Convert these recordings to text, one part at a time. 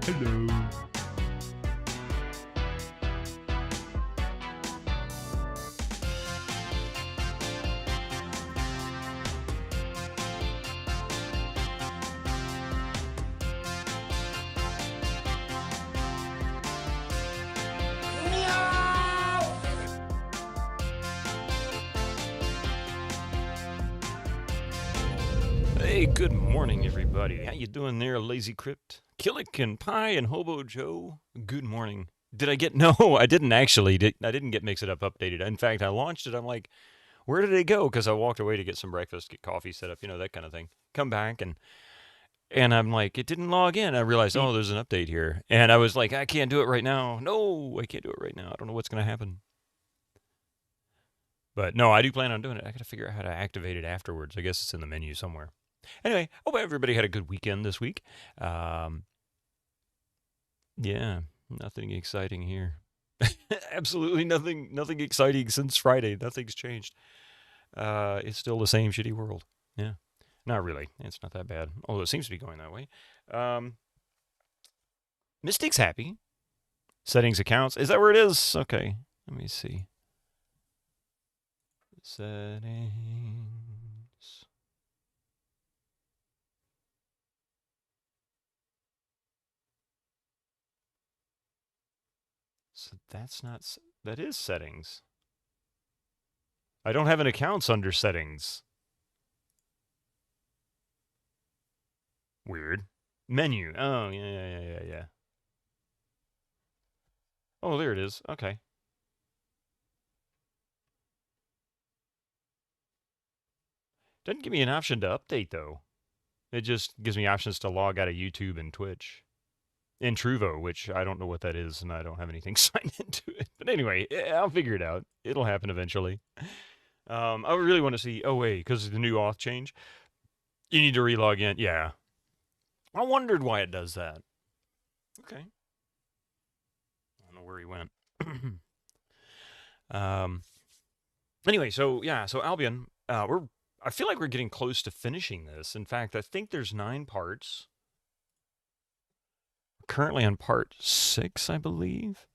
Hello. Hey, good morning, everybody. How you doing there, Lazy Crypt? Killick and Pie and Hobo Joe? Good morning. Did I get... No, I didn't actually. I didn't get Mix It Up updated. In fact, I launched it. I'm like, where did it go? Because I walked away to get some breakfast, get coffee set up, that kind of thing. Come back, and I'm like, it didn't log in. I realized, oh, there's an update here. And I was like, I can't do it right now. No, I can't do it right now. I don't know what's going to happen. But no, I do plan on doing it. I got to figure out how to activate it afterwards. I guess it's in the menu somewhere. Anyway, hope everybody had a good weekend this week. Yeah, nothing exciting here. Absolutely nothing exciting since Friday. Nothing's changed. It's still the same shitty world. Yeah. Not really. It's not that bad. Although it seems to be going that way. Mystic's happy. Settings accounts. Is that where it is? Okay. Let me see. Settings. So that's not... That is settings. I don't have an accounts under settings. Weird. Menu. Oh, yeah. Oh, there it is. Okay. Doesn't give me an option to update, though. It just gives me options to log out of YouTube and Twitch. And Truvo, which I don't know what that is, and I don't have anything signed into it. But anyway, I'll figure it out. It'll happen eventually. I really want to see... Oh, wait, because of the new auth change? You need to relog in. Yeah. I wondered why it does that. Okay. I don't know where he went. Anyway, so Albion, I feel like we're getting close to finishing this. In fact, I think there's 9 parts. We're currently on part 6, I believe.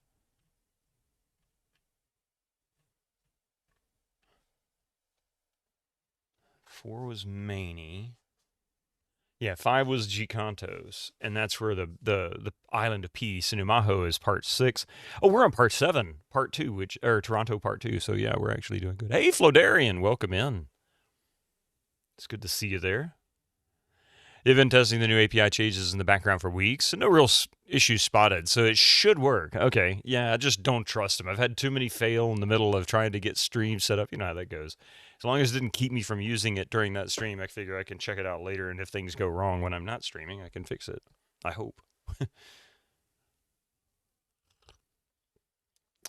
Four was Maney. Yeah, 5 was Gikantos, and that's where the Island of Peace, and Umaho is part 6. Oh, we're on part 7, part 2, or Toronto part 2, so yeah, we're actually doing good. Hey, Flodarian, welcome in. It's good to see you there. They've been testing the new API changes in the background for weeks, and no real issues spotted, so it should work. Okay, yeah, I just don't trust them. I've had too many fail in the middle of trying to get streams set up. You know how that goes. As long as it didn't keep me from using it during that stream, I figure I can check it out later, and if things go wrong when I'm not streaming, I can fix it. I hope.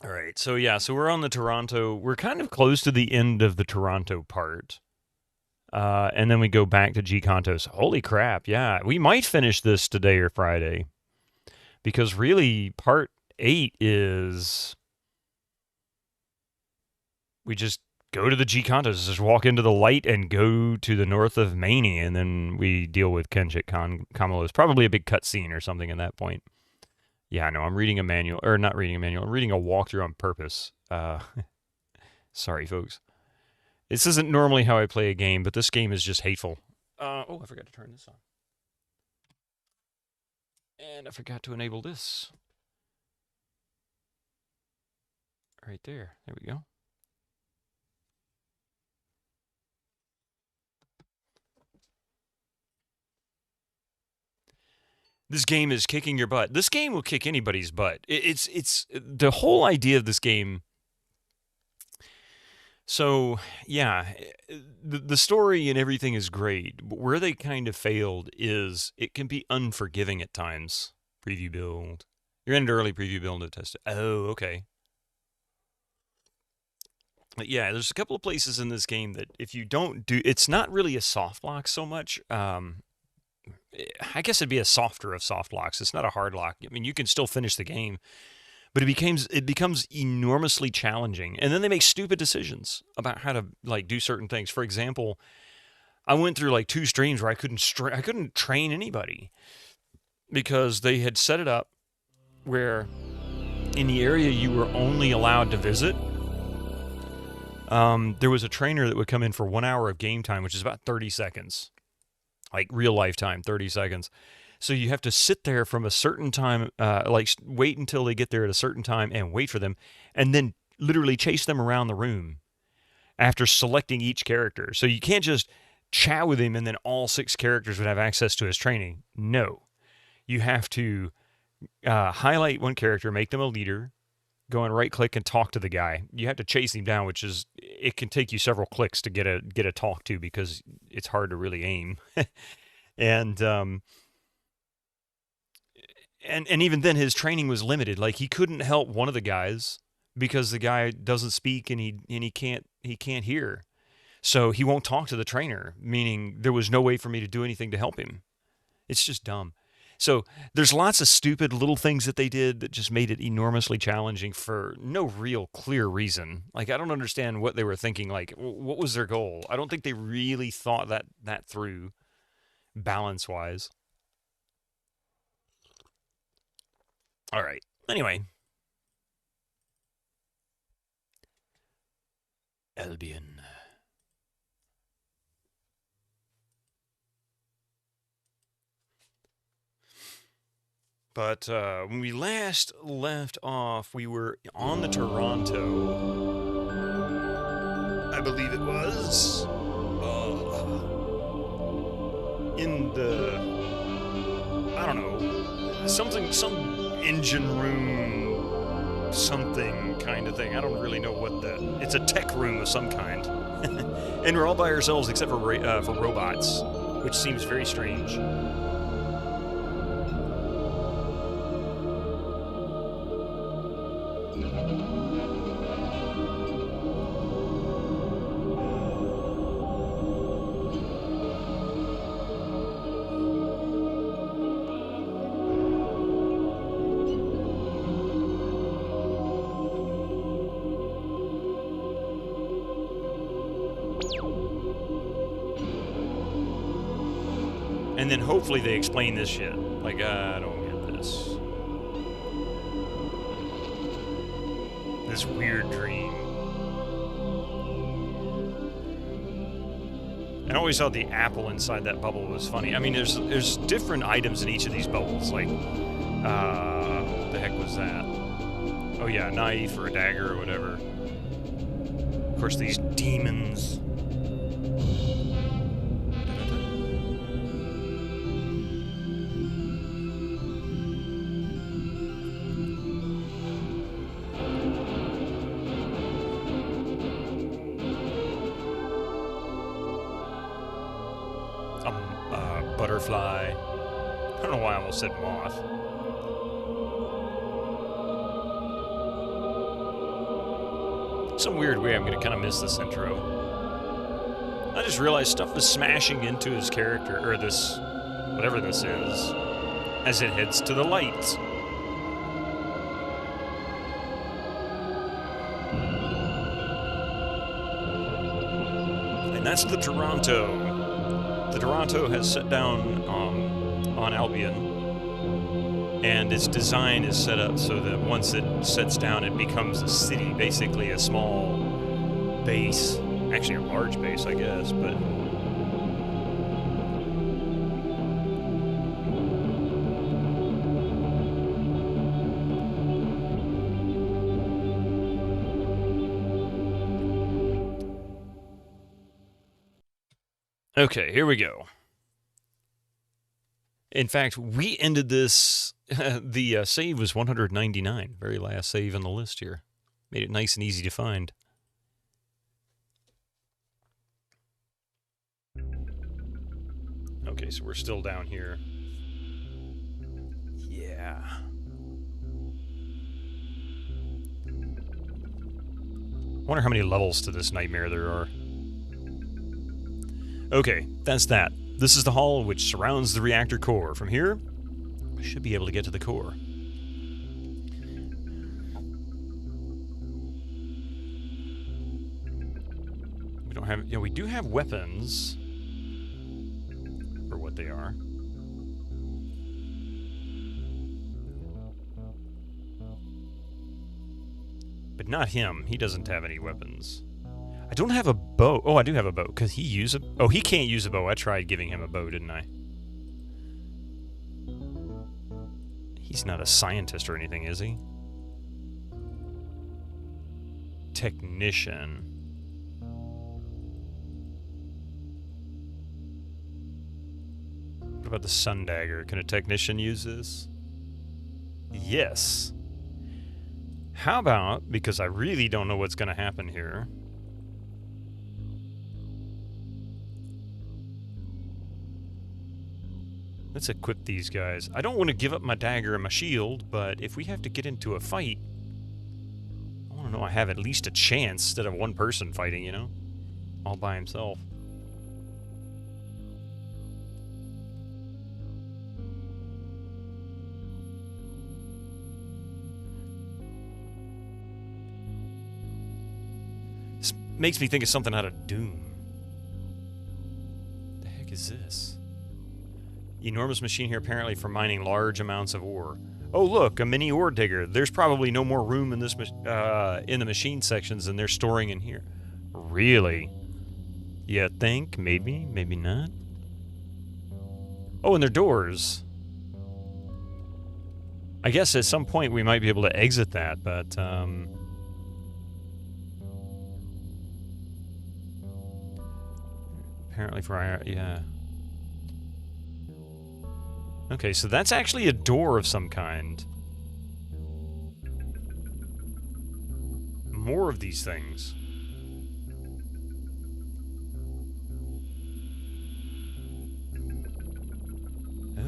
All right, so we're on the Toronto. We're kind of close to the end of the Toronto part. And then we go back to Gikantos. Holy crap, yeah. We might finish this today or Friday. Because really, part 8 is... We just go to the Gikantos, just walk into the light and go to the north of Maney, and then we deal with Kenshik Kamalos. Probably a big cutscene or something at that point. Yeah, no, I'm reading a manual, or not reading a manual, I'm reading a walkthrough on purpose. Sorry, folks. This isn't normally how I play a game, but this game is just hateful. Oh, I forgot to turn this on. And I forgot to enable this. Right there. There we go. This game is kicking your butt. This game will kick anybody's butt. It's the whole idea of this game. So, yeah, the story and everything is great, but where they kind of failed is it can be unforgiving at times. Preview build. You're in an early preview build to test it. Oh, okay. But yeah, there's a couple of places in this game that if you don't do... It's not really a soft lock so much. I guess it'd be a softer of soft locks. It's not a hard lock. I mean, you can still finish the game. But it becomes enormously challenging, and then they make stupid decisions about how to do certain things. For example, I went through 2 streams where I couldn't train anybody because they had set it up where in the area you were only allowed to visit, there was a trainer that would come in for 1 hour of game time, which is about 30 seconds. Like real life time, 30 seconds. So you have to sit there from a certain time, wait until they get there at a certain time and wait for them, and then literally chase them around the room after selecting each character. So you can't just chat with him and then all 6 characters would have access to his training. No. You have to highlight one character, make them a leader, go and right-click and talk to the guy. You have to chase him down, which is, it can take you several clicks to get a talk to because it's hard to really aim. And even then his training was limited. Like he couldn't help one of the guys because the guy doesn't speak and he can't hear. So he won't talk to the trainer, meaning there was no way for me to do anything to help him. It's just dumb. So there's lots of stupid little things that they did that just made it enormously challenging for no real clear reason. Like, I don't understand what they were thinking. Like, what was their goal? I don't think they really thought that through balance-wise. All right. Anyway. Albion. But when we last left off, we were on the Toronto, I believe it was, in the, I don't know, some engine room, something kind of thing. I don't really know what it's a tech room of some kind. And we're all by ourselves except for robots, which seems very strange. And then hopefully they explain this shit. Like, I don't get this. This weird dream. And I always thought the apple inside that bubble was funny. I mean, there's different items in each of these bubbles. Like, what the heck was that? Oh yeah, a knife or a dagger or whatever. Of course, these demons. Butterfly. I don't know why I almost said moth. Some weird way I'm going to kind of miss this intro. I just realized stuff is smashing into his character, or this, whatever this is, as it heads to the light. And that's the Toronto. The Toronto has set down on Albion, and its design is set up so that once it sets down, it becomes a city, basically a small base, actually a large base, I guess, but... Okay, here we go. In fact, we ended this, the save was 199, very last save on the list here. Made it nice and easy to find. Okay, so we're still down here. Yeah. Wonder how many levels to this nightmare there are. Okay, that's that. This is the hall which surrounds the reactor core. From here, we should be able to get to the core. We don't have, we do have weapons for what they are. But not him. He doesn't have any weapons. I don't have a bow. Oh, I do have a bow. Could he use a... Oh, he can't use a bow. I tried giving him a bow, didn't I? He's not a scientist or anything, is he? Technician. What about the sun dagger? Can a technician use this? Yes. How about, because I really don't know what's going to happen here, let's equip these guys. I don't want to give up my dagger and my shield, but if we have to get into a fight, I want to know I have at least a chance instead of one person fighting, you know? All by himself. This makes me think of something out of Doom. What the heck is this? Enormous machine here apparently for mining large amounts of ore. Oh look, a mini ore digger. There's probably no more room in this in the machine sections than they're storing in here. Really? You think? Maybe, maybe not. Oh, and their doors. I guess at some point we might be able to exit that, but apparently for yeah. Okay, so that's actually a door of some kind. More of these things.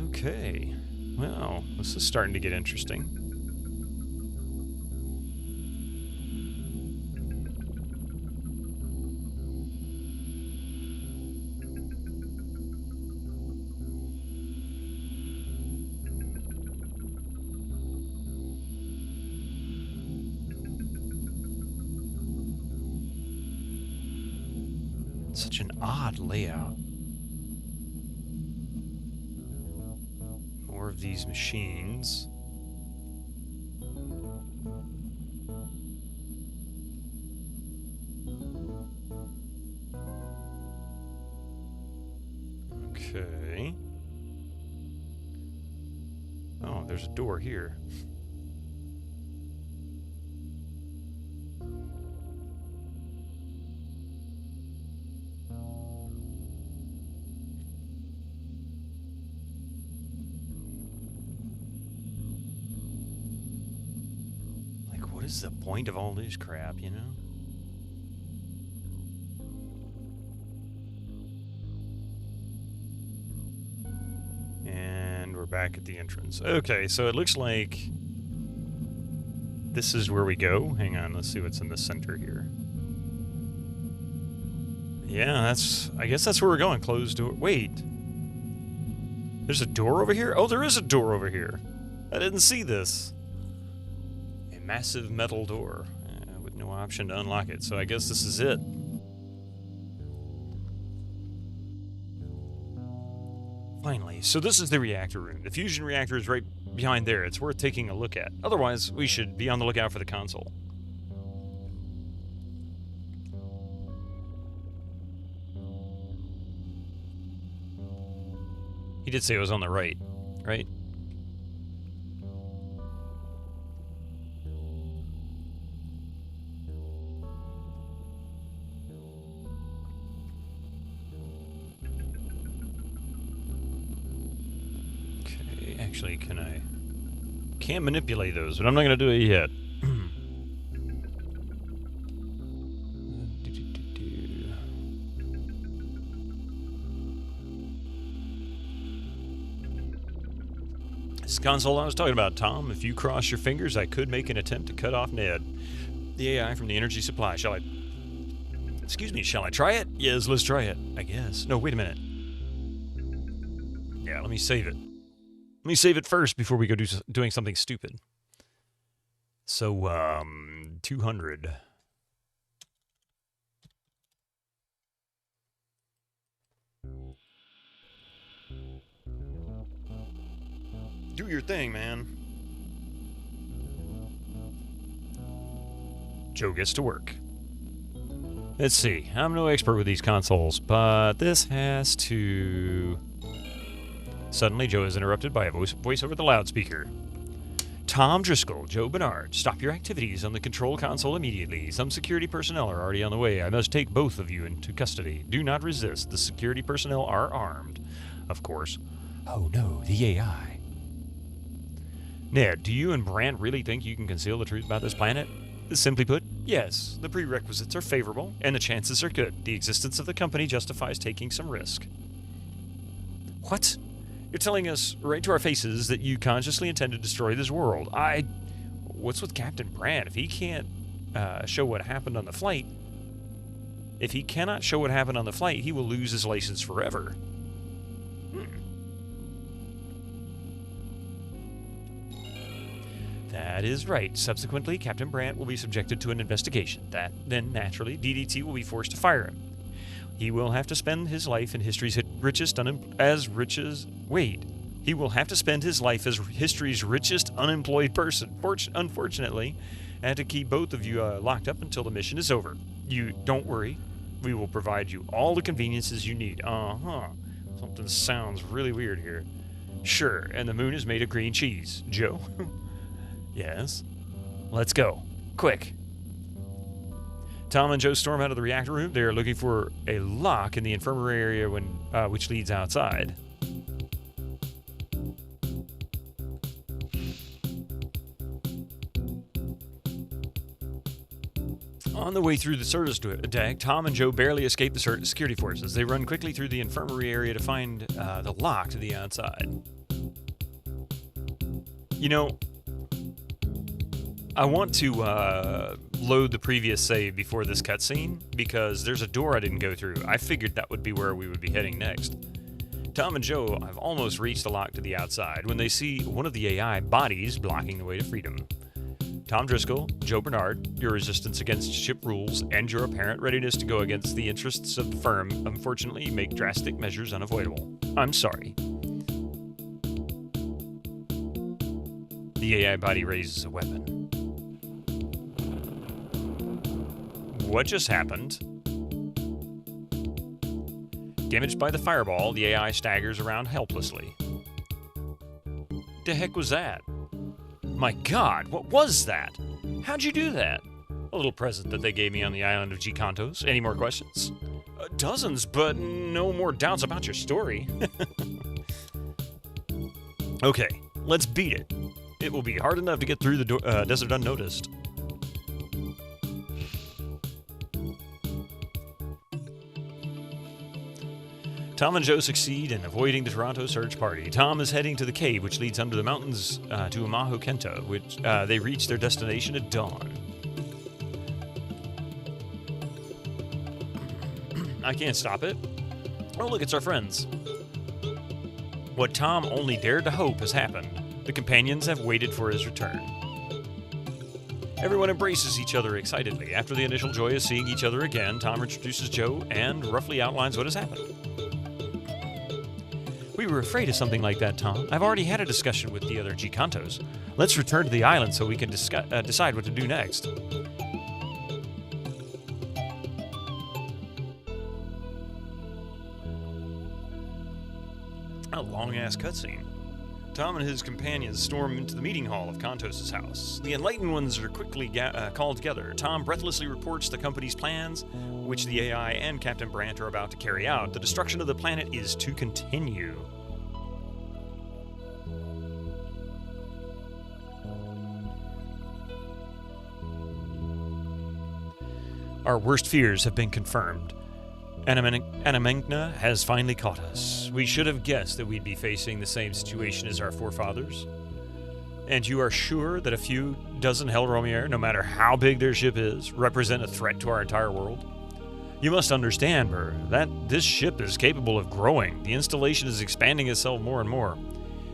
Okay. Well, this is starting to get interesting. Such an odd layout. More of these machines. Okay. Oh, there's a door here. What is the point of all this crap, you know? And we're back at the entrance. Okay, so it looks like this is where we go. Hang on, let's see what's in the center here. Yeah, I guess that's where we're going. Closed door. Wait. There's a door over here? Oh, there is a door over here. I didn't see this. Massive metal door with no option to unlock it, so I guess this is it. Finally, so this is the reactor room. The fusion reactor is right behind there. It's worth taking a look at. Otherwise, we should be on the lookout for the console. He did say it was on the right, right? Actually, can't manipulate those, but I'm not going to do it yet. This console I was talking about, Tom. If you cross your fingers, I could make an attempt to cut off Ned. The AI from the energy supply. Shall I... Excuse me, shall I try it? Yes, let's try it, I guess. No, wait a minute. Yeah, let me save it. Let me save it first before we go doing something stupid. So, 200. Do your thing, man. Joe gets to work. Let's see. I'm no expert with these consoles, but this has to... Suddenly, Joe is interrupted by a voice over the loudspeaker. Tom Driscoll, Joe Bernard, stop your activities on the control console immediately. Some security personnel are already on the way. I must take both of you into custody. Do not resist. The security personnel are armed. Of course. Oh no, the AI. Ned, do you and Brant really think you can conceal the truth about this planet? Simply put, yes. The prerequisites are favorable, and the chances are good. The existence of the company justifies taking some risk. What? You're telling us right to our faces that you consciously intend to destroy this world. What's with Captain Brant? If he can't show what happened on the flight... If he cannot show what happened on the flight, he will lose his license forever. That is right. Subsequently, Captain Brant will be subjected to an investigation. Then, naturally, DDT will be forced to fire him. He will have to spend his life in history's richest He will have to spend his life as history's richest unemployed person. Unfortunately, I had to keep both of you locked up until the mission is over. You don't worry. We will provide you all the conveniences you need. Something sounds really weird here. Sure, and the moon is made of green cheese. Joe? Yes? Let's go. Quick. Tom and Joe storm out of the reactor room. They are looking for a lock in the infirmary area which leads outside. On the way through the service deck, Tom and Joe barely escape the security forces. They run quickly through the infirmary area to find the lock to the outside. You know, I want to load the previous save before this cutscene because there's a door I didn't go through. I figured that would be where we would be heading next. Tom and Joe have almost reached the lock to the outside when they see one of the AI bodies blocking the way to freedom. Tom Driscoll, Joe Bernard, your resistance against ship rules and your apparent readiness to go against the interests of the firm unfortunately make drastic measures unavoidable. I'm sorry. The AI body raises a weapon. What just happened? Damaged by the fireball, the AI staggers around helplessly. The heck was that? My God, what was that? How'd you do that? A little present that they gave me on the island of Gikantos. Any more questions? Dozens, but no more doubts about your story. Okay, let's beat it. It will be hard enough to get through the desert unnoticed. Tom and Joe succeed in avoiding the Toronto search party. Tom is heading to the cave which leads under the mountains to Omaho, Kenta, which they reach their destination at dawn. I can't stop it. Oh, look, it's our friends. What Tom only dared to hope has happened. The companions have waited for his return. Everyone embraces each other excitedly. After the initial joy of seeing each other again, Tom introduces Joe and roughly outlines what has happened. We were afraid of something like that, Tom. I've already had a discussion with the other Gikantos. Let's return to the island so we can decide what to do next. A long-ass cutscene. Tom and his companions storm into the meeting hall of Kantos' house. The enlightened ones are quickly called together. Tom breathlessly reports the company's plans, which the AI and Captain Brant are about to carry out. The destruction of the planet is to continue. Our worst fears have been confirmed. Anamengna has finally caught us. We should have guessed that we'd be facing the same situation as our forefathers. And you are sure that a few dozen Hellromier, no matter how big their ship is, represent a threat to our entire world? You must understand, Burr, that this ship is capable of growing. The installation is expanding itself more and more.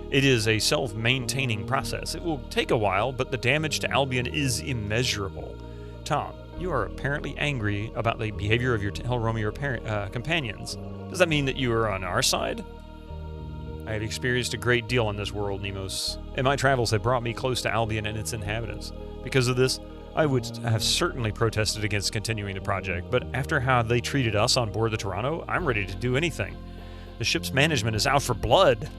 It is a self-maintaining process. It will take a while, but the damage to Albion is immeasurable. Tom, you are apparently angry about the behavior of your Hellromier companions. Does that mean that you are on our side? I have experienced a great deal on this world, Nemos, and my travels have brought me close to Albion and its inhabitants. Because of this, I would have certainly protested against continuing the project, but after how they treated us on board the Toronto, I'm ready to do anything. The ship's management is out for blood.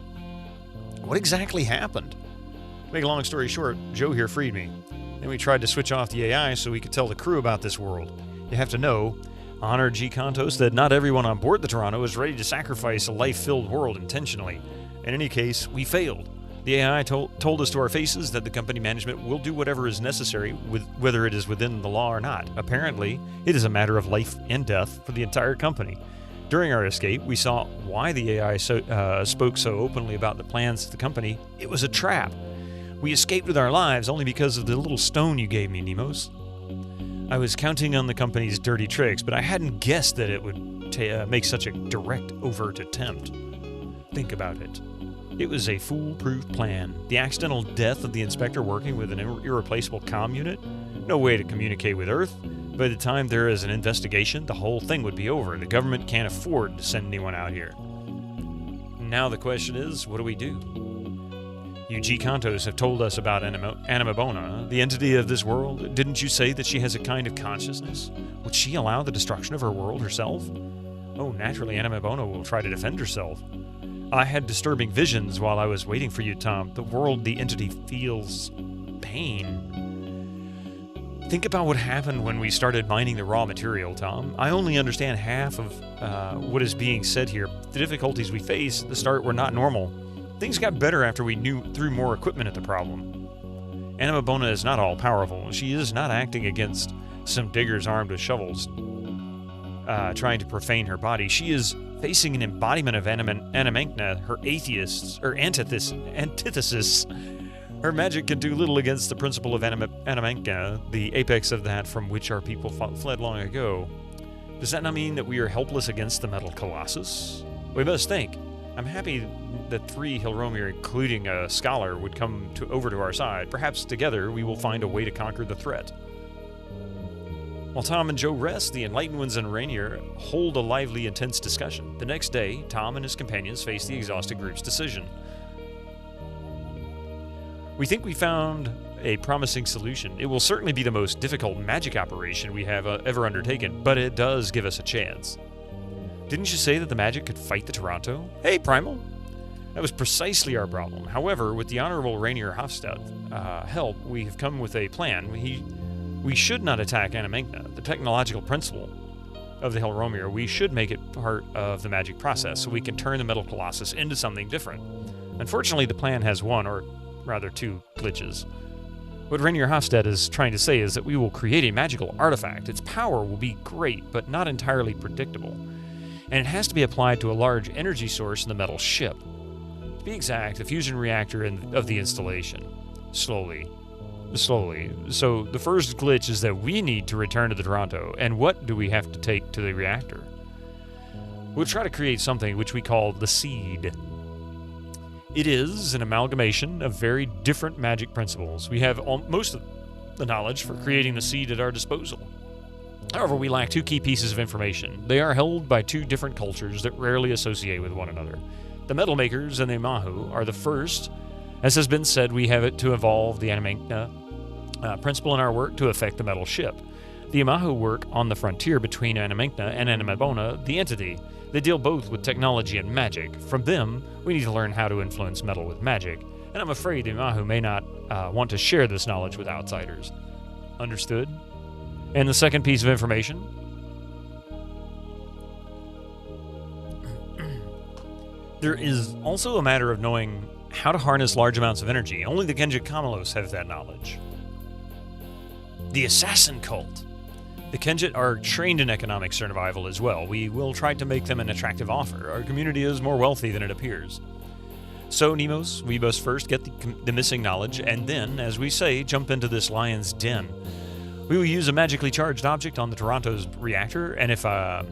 What exactly happened? To make a long story short, Joe here freed me. Then we tried to switch off the AI so we could tell the crew about this world. You have to know, Honor G. Contos, that not everyone on board the Toronto is ready to sacrifice a life-filled world intentionally. In any case, we failed. The AI told us to our faces that the company management will do whatever is necessary, whether it is within the law or not. Apparently, it is a matter of life and death for the entire company. During our escape, we saw why the AI spoke so openly about the plans of the company. It was a trap. We escaped with our lives only because of the little stone you gave me, Nemos. I was counting on the company's dirty tricks, but I hadn't guessed that it would make such a direct, overt attempt. Think about it. It was a foolproof plan. The accidental death of the inspector working with an irreplaceable comm unit? No way to communicate with Earth. By the time there is an investigation, the whole thing would be over. The government can't afford to send anyone out here. Now the question is, what do we do? You G. Contos have told us about Animabona, the entity of this world. Didn't you say that she has a kind of consciousness? Would she allow the destruction of her world herself? Oh, naturally, Animabona will try to defend herself. I had disturbing visions while I was waiting for you, Tom. The world, the entity, feels pain. Think about what happened when we started mining the raw material, Tom. I only understand half of what is being said here. The difficulties we faced at the start were not normal. Things got better after we threw more equipment at the problem. Animabona is not all-powerful. She is not acting against some diggers armed with shovels, trying to profane her body. She is facing an embodiment of Animankna, her antithesis. Her magic can do little against the principle of Animankna, the apex of that from which our people fled long ago. Does that not mean that we are helpless against the Metal Colossus? We must think. I'm happy that 3 Hilromir, including a scholar, would come over to our side. Perhaps together we will find a way to conquer the threat. While Tom and Joe rest, the Enlightened Ones and Rainier hold a lively, intense discussion. The next day, Tom and his companions face the exhausted group's decision. We think we found a promising solution. It will certainly be the most difficult magic operation we have ever undertaken, but it does give us a chance. Didn't you say that the magic could fight the Toronto? Hey, Primal! That was precisely our problem. However, with the Honorable Rainier Hofstad's help, we have come with a plan. We should not attack Animankna, the technological principle of the Hilromir. We should make it part of the magic process so we can turn the Metal Colossus into something different. Unfortunately, the plan has one, or rather 2, glitches. What Rainier Hofstad is trying to say is that we will create a magical artifact. Its power will be great, but not entirely predictable. And it has to be applied to a large energy source in the metal ship. To be exact, the fusion reactor of the installation. Slowly. So the first glitch is that we need to return to the Toronto, and what do we have to take to the reactor? We'll try to create something which we call the Seed. It is an amalgamation of very different magic principles. We have most of the knowledge for creating the Seed at our disposal. However, we lack 2 key pieces of information. They are held by 2 different cultures that rarely associate with one another. The Metal Makers and the Imahu are the first. As has been said, we have it to evolve the Animankna principle in our work to affect the metal ship. The Imahu work on the frontier between Animankna and Animabona, the entity. They deal both with technology and magic. From them, we need to learn how to influence metal with magic, and I'm afraid the Imahu may not want to share this knowledge with outsiders. Understood? And the second piece of information? There is also a matter of knowing how to harness large amounts of energy. Only the Genji Kamalos have that knowledge. The Assassin Cult. The Kenjit are trained in economic survival as well. We will try to make them an attractive offer. Our community is more wealthy than it appears. So, Nemos, we must first get the missing knowledge, and then, as we say, jump into this lion's den. We will use a magically charged object on the Toronto's reactor, and if I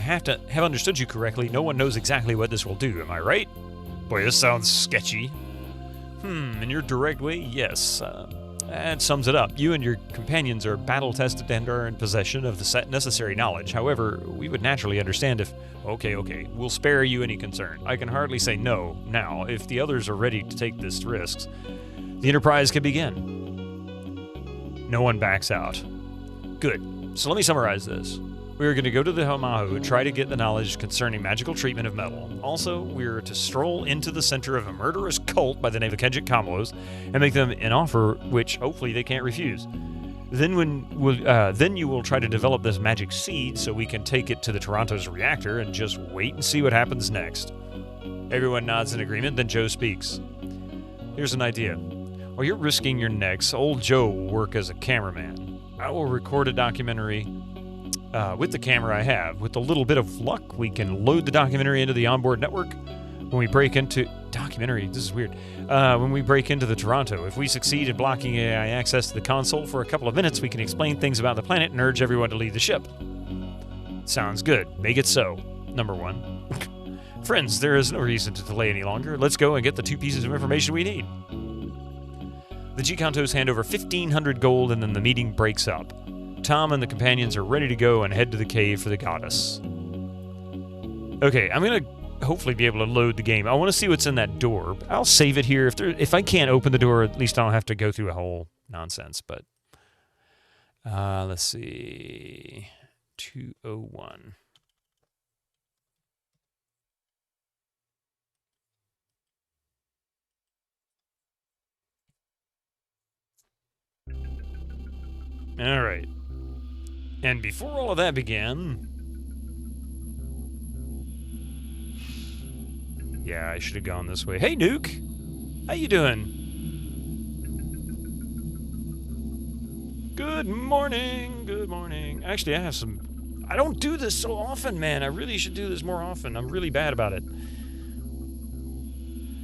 have understood you correctly, no one knows exactly what this will do, am I right? Boy, this sounds sketchy. In your direct way, yes. That sums it up. You and your companions are battle-tested and are in possession of the necessary knowledge. However, we would naturally understand if... Okay, we'll spare you any concern. I can hardly say no now. If the others are ready to take this risks, the enterprise can begin. No one backs out. Good. So let me summarize this. We are going to go to the Homahu, try to get the knowledge concerning magical treatment of metal. Also, we are to stroll into the center of a murderous cult by the name of Kenjik Kamlos and make them an offer which hopefully they can't refuse. Then you will try to develop this magic seed so we can take it to the Toronto's reactor and just wait and see what happens next. Everyone nods in agreement, then Joe speaks. Here's an idea. While you're risking your necks, old Joe will work as a cameraman. I will record a documentary with the camera I have. With a little bit of luck, we can load the documentary into the onboard network. When we break into... Documentary? This is weird. When we break into the Toronto, if we succeed in blocking AI access to the console for a couple of minutes, we can explain things about the planet and urge everyone to leave the ship. Sounds good. Make it so. Number 1. Friends, there is no reason to delay any longer. Let's go and get the 2 pieces of information we need. The G-Contos hand over 1,500 gold and then the meeting breaks up. Tom and the companions are ready to go and head to the cave for the goddess. Okay, I'm going to hopefully be able to load the game. I want to see what's in that door. I'll save it here. If I can't open the door, at least I don't have to go through a whole nonsense. But let's see. 201. All right. And before all of that began... Yeah, I should have gone this way. Hey, Nuke! How you doing? Good morning! Good morning. Actually, I have some... I don't do this so often, man. I really should do this more often. I'm really bad about it.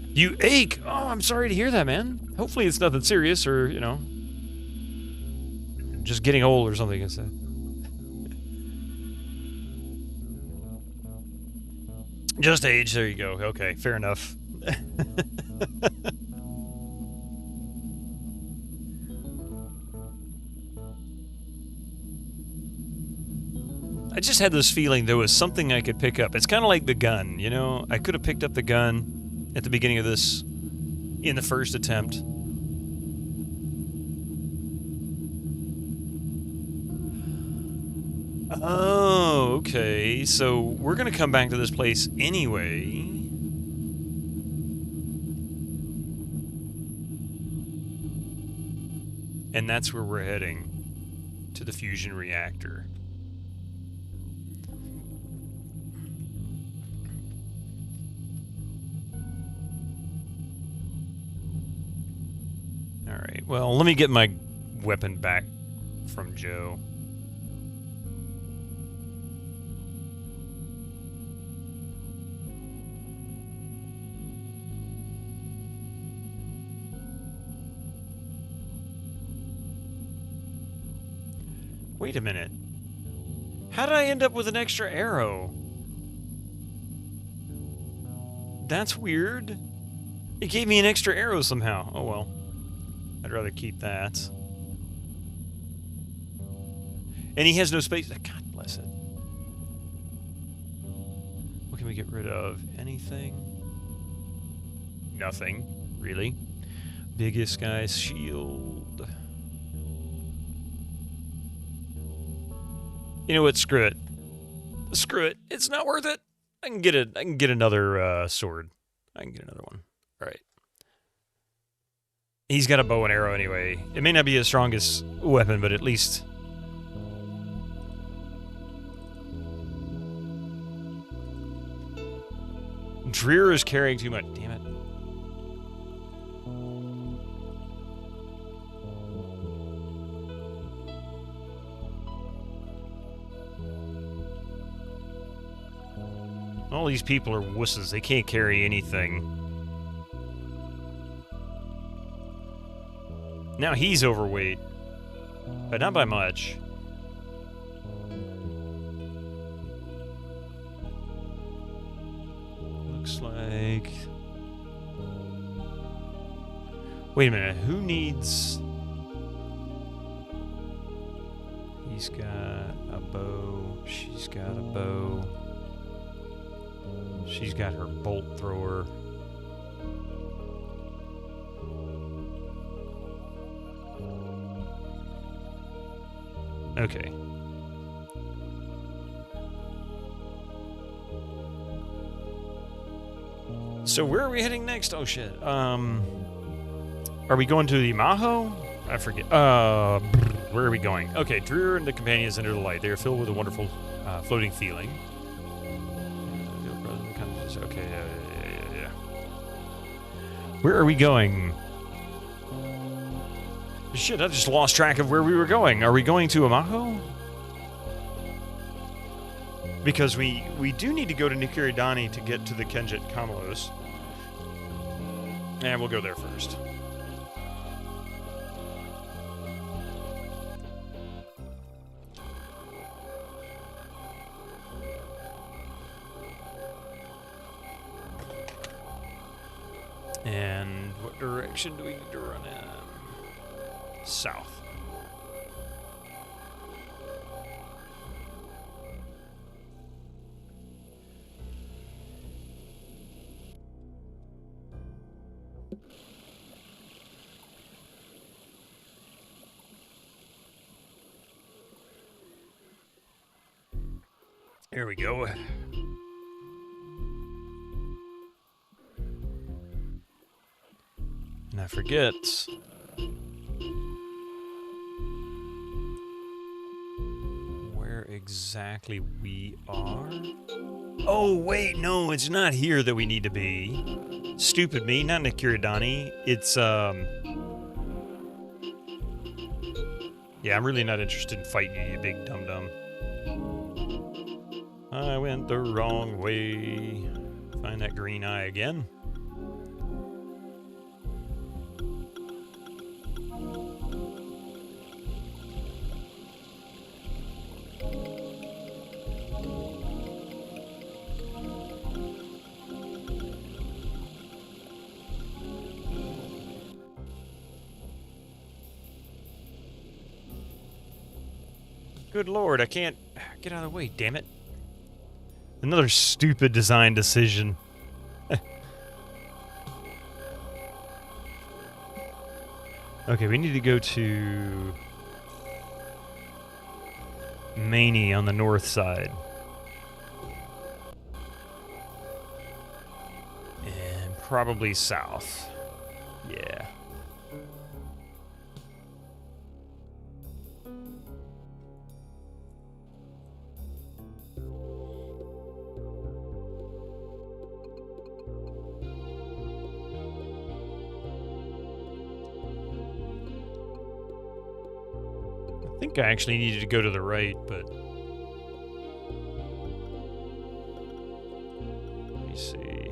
You ache! Oh, I'm sorry to hear that, man. Hopefully it's nothing serious or, you know... just getting old or something instead. Just age, there you go. Okay, fair enough. I just had this feeling there was something I could pick up. It's kind of like the gun, you know? I could have picked up the gun at the beginning of this in the first attempt. Oh, okay. So we're going to come back to this place anyway. And that's where we're heading. To the fusion reactor. Alright, well, let me get my weapon back from Joe. Wait a minute. How did I end up with an extra arrow? That's weird. It gave me an extra arrow somehow. Oh well. I'd rather keep that. And he has no space. God bless it. What can we get rid of? Anything? Nothing, really. Biggest guy's shield. You know what? Screw it. Screw it. It's not worth it. I can get another sword. I can get another one. All right. He's got a bow and arrow anyway. It may not be his strongest weapon, but at least... Dreer is carrying too much. Damn it. All these people are wusses. They can't carry anything. Now he's overweight. But not by much. Looks like... Wait a minute. Who needs... He's got a bow. She's got a bow. She's got her bolt thrower. Okay. So where are we heading next? Oh shit. Are we going to the Maho? I forget. Where are we going? Okay, Dreer and the companions enter the light. They are filled with a wonderful floating feeling. Okay, yeah. Where are we going? Shit, I just lost track of where we were going. Are we going to Amaho? Because we do need to go to Nikiridani to get to the Kenjit Kamalos. And we'll go there first. And what direction do we need to run in? South. Here we go. And I forget. Where exactly we are? Oh, wait, no, it's not here that we need to be. Stupid me, not Nikiridani. It's, yeah, I'm really not interested in fighting you, you big dum-dum. I went the wrong way. Find that green eye again. Good lord, I can't get out of the way, damn it. Another stupid design decision. Okay, we need to go to Maney on the north side. And probably south. Yeah. I think I actually needed to go to the right, but let me see.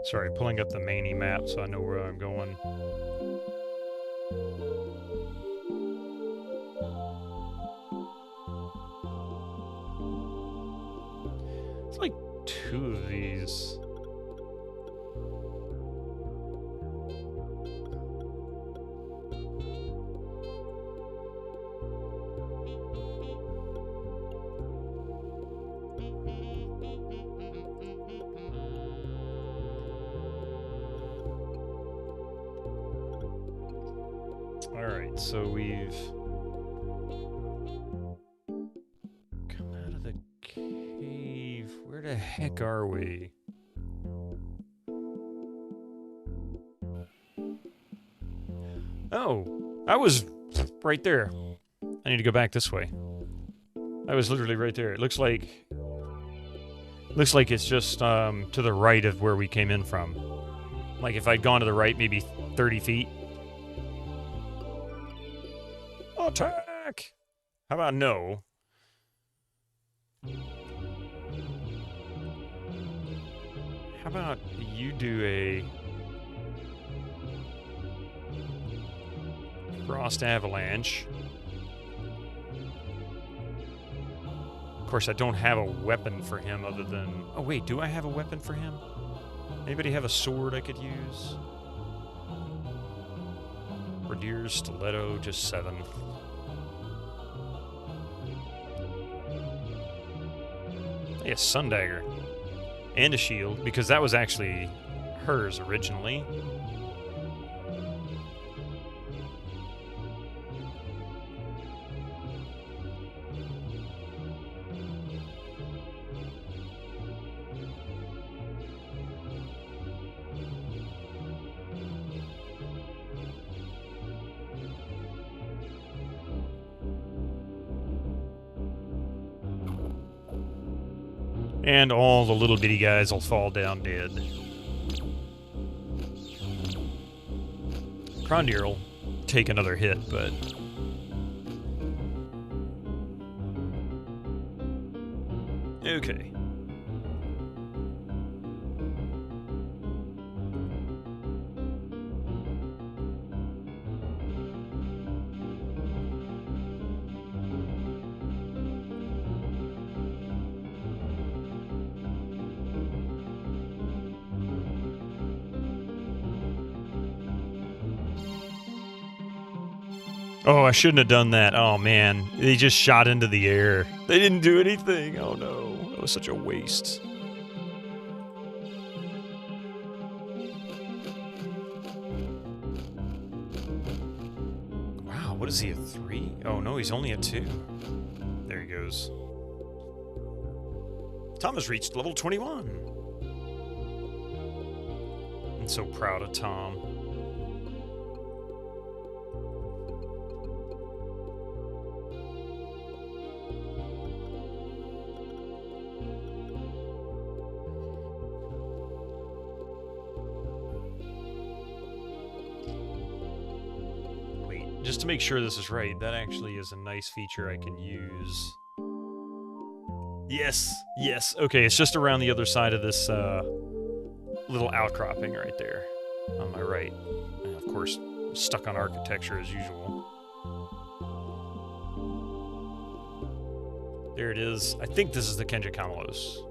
Sorry, pulling up the Maney map so I know where I'm going. It's like two of these. Alright, so we've come out of the cave. Where the heck are we? Oh, I was right there. I need to go back this way. I was literally right there. It looks like it's just to the right of where we came in from. Like if I'd gone to the right maybe 30 feet. Attack! How about no? How about you do a frost avalanche? Of course, I don't have a weapon for him other than... Oh, wait, do I have a weapon for him? Anybody have a sword I could use? Rapier, stiletto, just 7. Yeah, Sun Dagger. And a shield, because that was actually hers originally. And all the little bitty guys will fall down dead. Krondir will take another hit, but... Okay. Oh, I shouldn't have done that. Oh, man. They just shot into the air. They didn't do anything. Oh, no. That was such a waste. Wow, what is he, a 3? Oh, no, he's only a 2. There he goes. Tom has reached level 21. I'm so proud of Tom. Just to make sure this is right, that actually is a nice feature I can use. Yes, yes. Okay, it's just around the other side of this little outcropping right there on my right. And of course, stuck on architecture as usual. There it is. I think this is the Kenja Kamalos.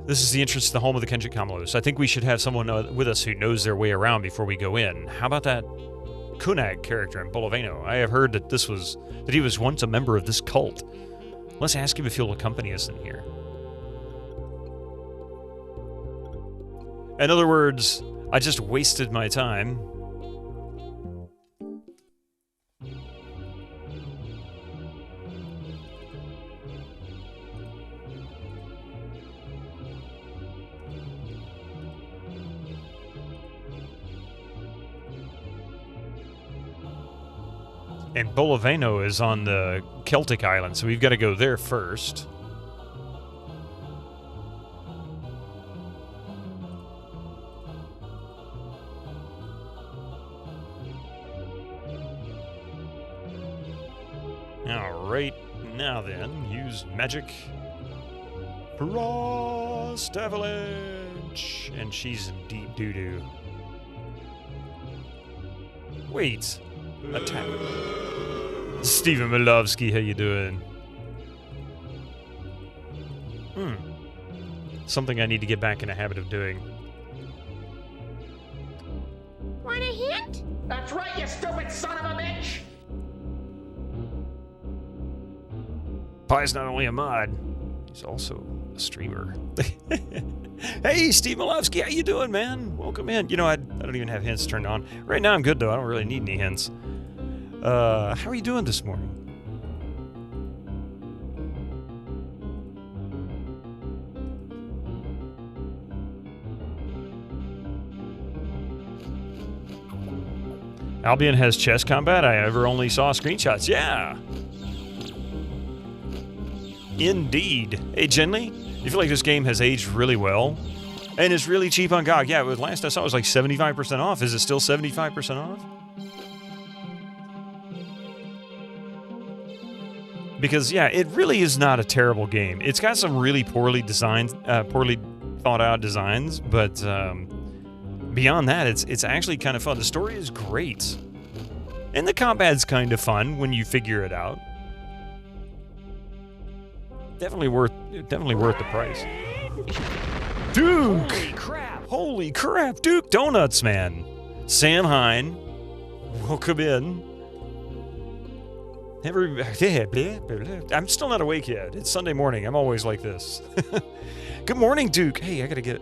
This is the entrance to the home of the Kenja Kamalos. I think we should have someone with us who knows their way around before we go in. How about that Kunag character in Boloveno? I have heard that he was once a member of this cult. Let's ask him if he'll accompany us in here. In other words, I just wasted my time. And Boloveno is on the Celtic island, so we've got to go there first. Alright, now then, use magic. Frost Avalanche! And she's in deep doo-doo. Wait. Attack. Stephen Milovsky, how you doing? Something I need to get back in the habit of doing. Want a hint? That's right, you stupid son of a bitch! Pie's not only a mod, he's also a streamer. Hey, Steve Milovsky, how you doing, man? Welcome in. You know, I don't even have hints turned on. Right now I'm good, though. I don't really need any hints. How are you doing this morning? Albion has chess combat? I ever only saw screenshots. Yeah. Indeed. Hey, Genly, you feel like this game has aged really well? And it's really cheap on GOG. Yeah, last I saw it was like 75% off. Is it still 75% off? Because, yeah, it really is not a terrible game. It's got some really poorly designed, poorly thought out designs, but beyond that, it's actually kind of fun. The story is great. And the combat's kind of fun when you figure it out. Definitely worth the price. Duke! Holy crap, Duke Donuts, man. Sam Hine, welcome in. I'm still not awake yet. It's Sunday morning. I'm always like this. Good morning, Duke. Hey, I gotta get,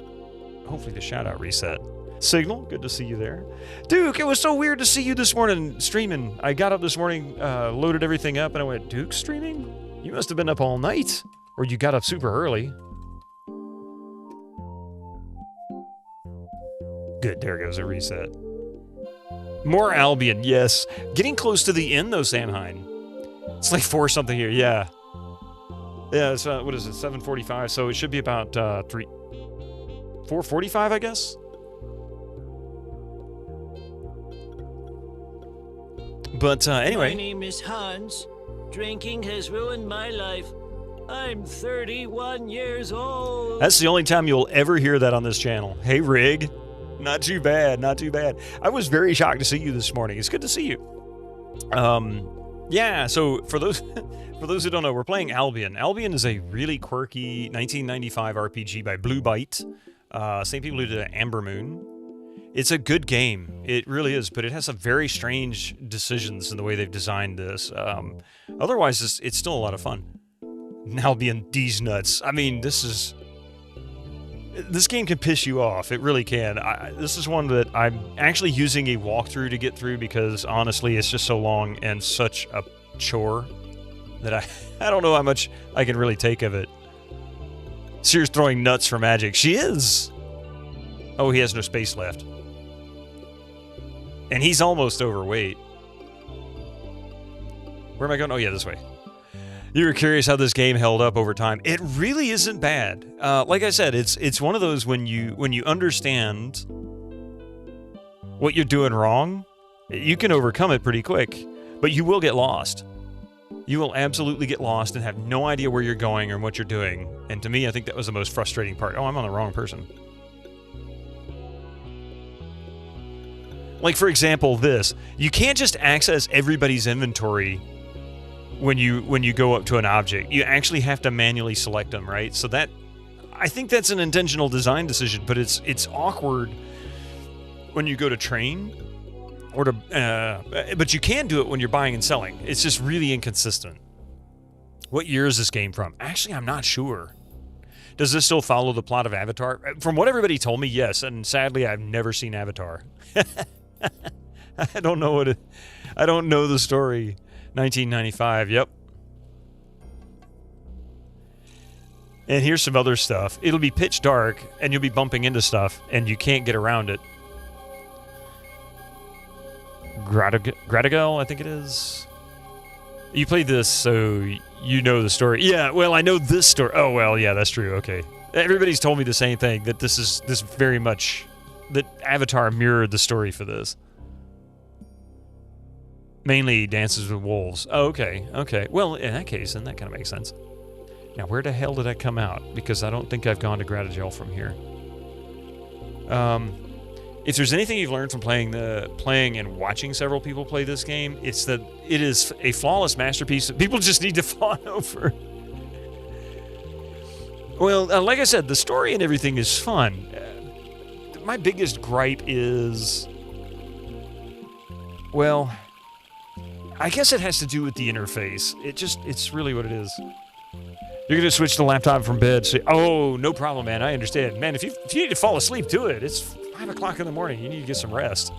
hopefully, the shout-out reset. Signal, good to see you there. Duke, it was so weird to see you this morning streaming. I got up this morning, loaded everything up, and I went, Duke streaming? You must have been up all night. Or you got up super early. Good, there goes a reset. More Albion, yes. Getting close to the end, though, Samhain. It's like 4 something here, yeah. Yeah, it's, what is it, 7:45, so it should be about 4:45, I guess? But, anyway. My name is Hans. Drinking has ruined my life. I'm 31 years old. That's the only time you'll ever hear that on this channel. Hey, Rig. Not too bad, not too bad. I was very shocked to see you this morning. It's good to see you. Yeah, so for those who don't know, we're playing Albion. Albion is a really quirky 1995 RPG by Blue Byte. Same people who did Amber Moon. It's a good game. It really is, but it has some very strange decisions in the way they've designed this. Otherwise, it's still a lot of fun. Albion D's nuts. I mean, this game can piss you off. It really can. This is one that I'm actually using a walkthrough to get through because, honestly, it's just so long and such a chore that I don't know how much I can really take of it. Sears throwing nuts for magic. She is! Oh, he has no space left. And he's almost overweight. Where am I going? Oh, yeah, this way. You were curious how this game held up over time. It really isn't bad. Like I said, it's one of those when you understand what you're doing wrong, you can overcome it pretty quick, but you will get lost. You will absolutely get lost and have no idea where you're going or what you're doing. And to me, I think that was the most frustrating part. Oh, I'm on the wrong person. Like, for example, this. You can't just access everybody's inventory when you go up to an object. You actually have to manually select them, right? So that, I think that's an intentional design decision, but it's awkward when you go to train or to but you can do it when you're buying and selling. It's just really inconsistent. What year is this game from? Actually, I'm not sure. Does this still follow the plot of Avatar? From what everybody told me, yes, and sadly I've never seen Avatar. I don't know I don't know the story. 1995, yep. And here's some other stuff. It'll be pitch dark, and you'll be bumping into stuff, and you can't get around it. Gradigal, I think it is. You played this, so you know the story. Yeah, well, I know this story. Oh, well, yeah, that's true. Okay. Everybody's told me the same thing, that this very much, that Avatar mirrored the story for this. Mainly Dances with Wolves. Oh, okay, okay. Well, in that case, then that kind of makes sense. Now, where the hell did I come out? Because I don't think I've gone to Gradigal from here. If there's anything you've learned from playing and watching several people play this game, it's that it is a flawless masterpiece that people just need to fawn over. Well, like I said, the story and everything is fun. My biggest gripe is, well, I guess it has to do with the interface. It's really what it is. You're gonna switch the laptop from bed. Say, oh, no problem, man. I understand, man. If you need to fall asleep, do it. It's 5 o'clock in the morning. You need to get some rest.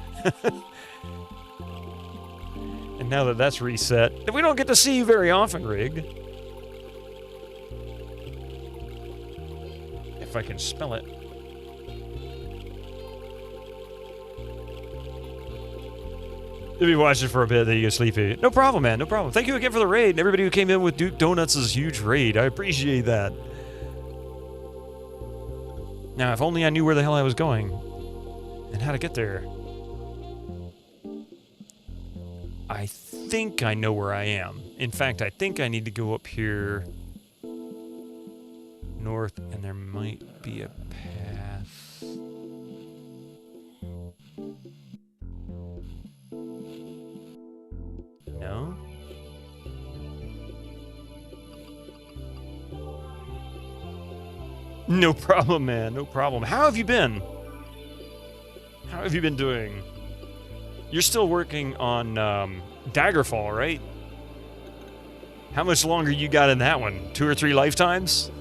And now that that's reset, we don't get to see you very often, Rig. If I can spell it. You'll be watching for a bit, then you get sleepy. No problem, man. No problem. Thank you again for the raid, and everybody who came in with Duke Donuts' huge raid. I appreciate that. Now, if only I knew where the hell I was going and how to get there. I think I know where I am. In fact, I think I need to go up here north, and there might be a path. No? No problem, man. No problem. How have you been? How have you been doing? You're still working on Daggerfall, right? How much longer you got in that one? 2 or 3 lifetimes?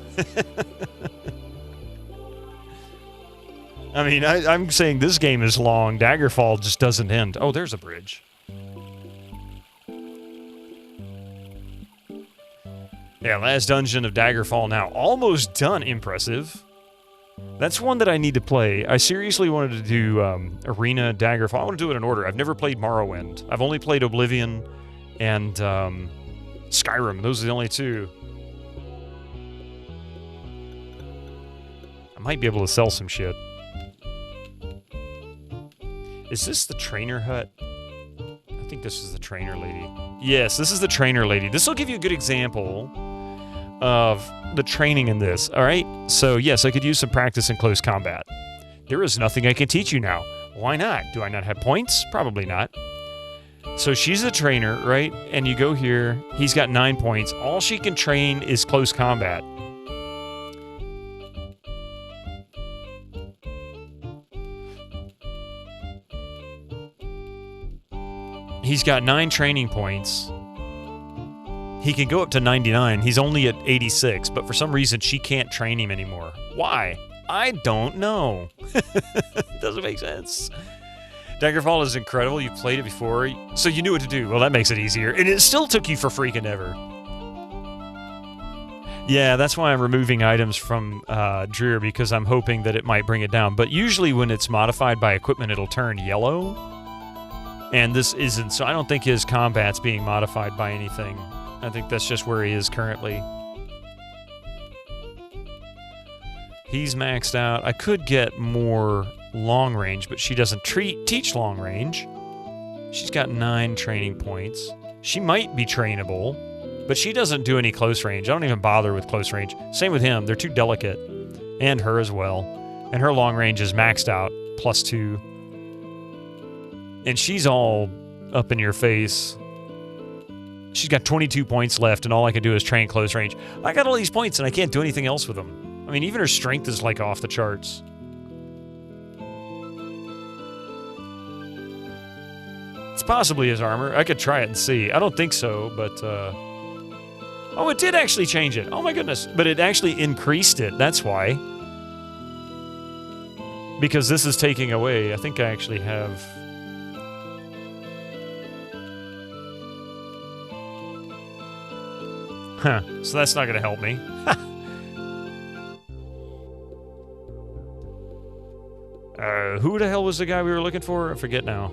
I mean, I'm saying this game is long. Daggerfall just doesn't end. Oh, there's a bridge. Yeah, last dungeon of Daggerfall now. Almost done. Impressive. That's one that I need to play. I seriously wanted to do Arena, Daggerfall. I want to do it in order. I've never played Morrowind. I've only played Oblivion and Skyrim. Those are the only two. I might be able to sell some shit. Is this the trainer hut? I think this is the trainer lady. Yes, this is the trainer lady. This will give you a good example of the training in this, all right? So, yes, I could use some practice in close combat. There is nothing I can teach you now. Why not? Do I not have points? Probably not. So she's a trainer, right? And you go here. He's got 9 points. All she can train is close combat. He's got 9 training points. He can go up to 99. He's only at 86, but for some reason she can't train him anymore. Why? I don't know. Doesn't make sense. Daggerfall is incredible. You played it before, so you knew what to do. Well, that makes it easier. And it still took you for freaking ever. Yeah, that's why I'm removing items from Dreer, because I'm hoping that it might bring it down. But usually when it's modified by equipment, it'll turn yellow. And this isn't, so I don't think his combat's being modified by anything. I think that's just where he is currently. He's maxed out. I could get more long range, but she doesn't teach long range. She's got 9 training points. She might be trainable, but she doesn't do any close range. I don't even bother with close range. Same with him. They're too delicate. And her as well. And her long range is maxed out, +2. And she's all up in your face. She's got 22 points left, and all I can do is train close range. I got all these points, and I can't do anything else with them. I mean, even her strength is, like, off the charts. It's possibly his armor. I could try it and see. I don't think so, but, Oh, it did actually change it. Oh, my goodness. But it actually increased it. That's why. Because this is taking away. I think I actually have... Huh, so that's not going to help me. Who the hell was the guy we were looking for? I forget now.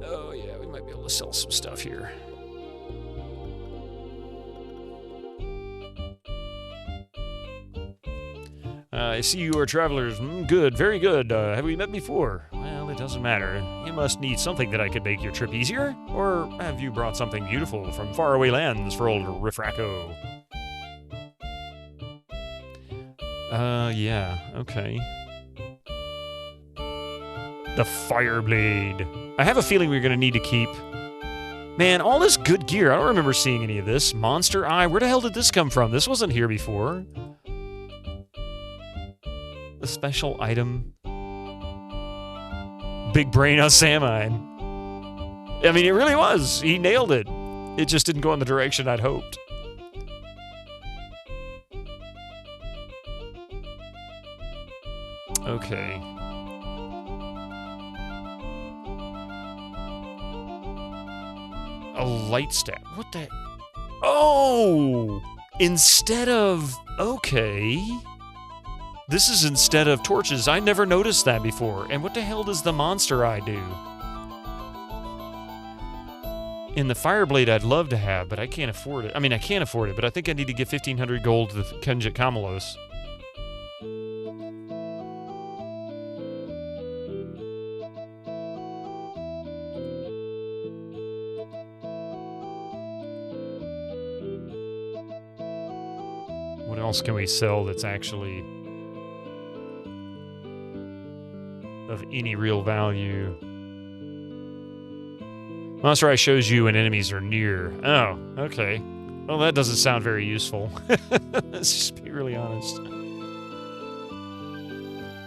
Oh, yeah, we might be able to sell some stuff here. I see you are travelers. Good, very good. Have we met before? Well, it doesn't matter. You must need something that I could make your trip easier? Or have you brought something beautiful from faraway lands for old Riffracco? Yeah, okay. The Fireblade. I have a feeling we're gonna need to keep... Man, all this good gear. I don't remember seeing any of this. Monster Eye. Where the hell did this come from? This wasn't here before. The special item. Big brain on Samine. I mean, it really was. He nailed it. It just didn't go in the direction I'd hoped. Okay. A light staff. What the... Oh! Instead of... Okay. This is instead of torches. I never noticed that before. And what the hell does the monster eye do? In the Fireblade I'd love to have, but I can't afford it. I mean, I can't afford it, but I think I need to give 1,500 gold to Kenjit Kamalos. What else can we sell that's actually of any real value? Monster Eye shows you when enemies are near. Oh, okay. Well, that doesn't sound very useful. Let's just be really honest.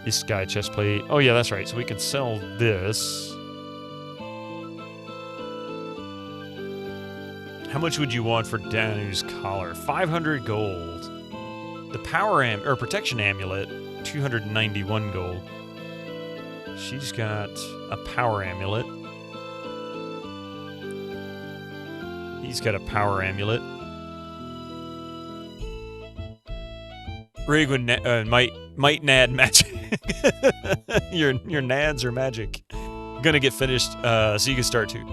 This guy chestplate. Oh, yeah, that's right. So we can sell this. How much would you want for Danu's collar? 500 gold. The protection amulet, 291 gold. She's got a power amulet. He's got a power amulet. Rig with might nad magic. your nads are magic. Gonna get finished, so you can start too.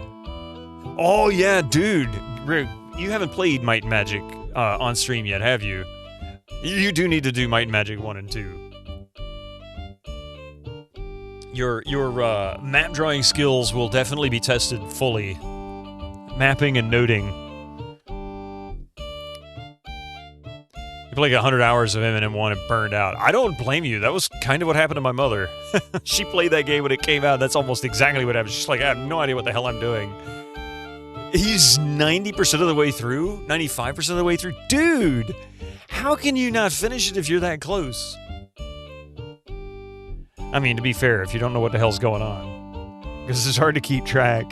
Oh yeah, dude. Rig, you haven't played Might and Magic on stream yet, have you? You do need to do Might and Magic 1 and 2. Your map drawing skills will definitely be tested fully. Mapping and noting. You played like 100 hours of M&M1 and burned out. I don't blame you. That was kind of what happened to my mother. She played that game when it came out. That's almost exactly what happened. She's like, I have no idea what the hell I'm doing. He's 90% of the way through? 95% of the way through? Dude! How can you not finish it if you're that close? I mean, to be fair, if you don't know what the hell's going on. Because it's hard to keep track.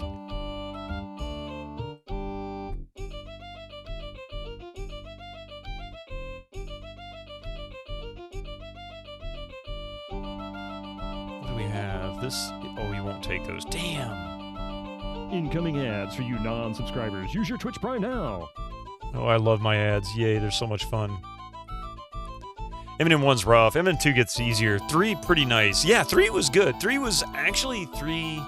What do we have? This... Oh, we won't take those. Damn! Incoming ads for you non-subscribers. Use your Twitch Prime now. Oh, I love my ads. Yay, they're so much fun. M&M1's rough. M&M2 gets easier. 3, pretty nice. Yeah, 3 was good. 3 was actually 3... 3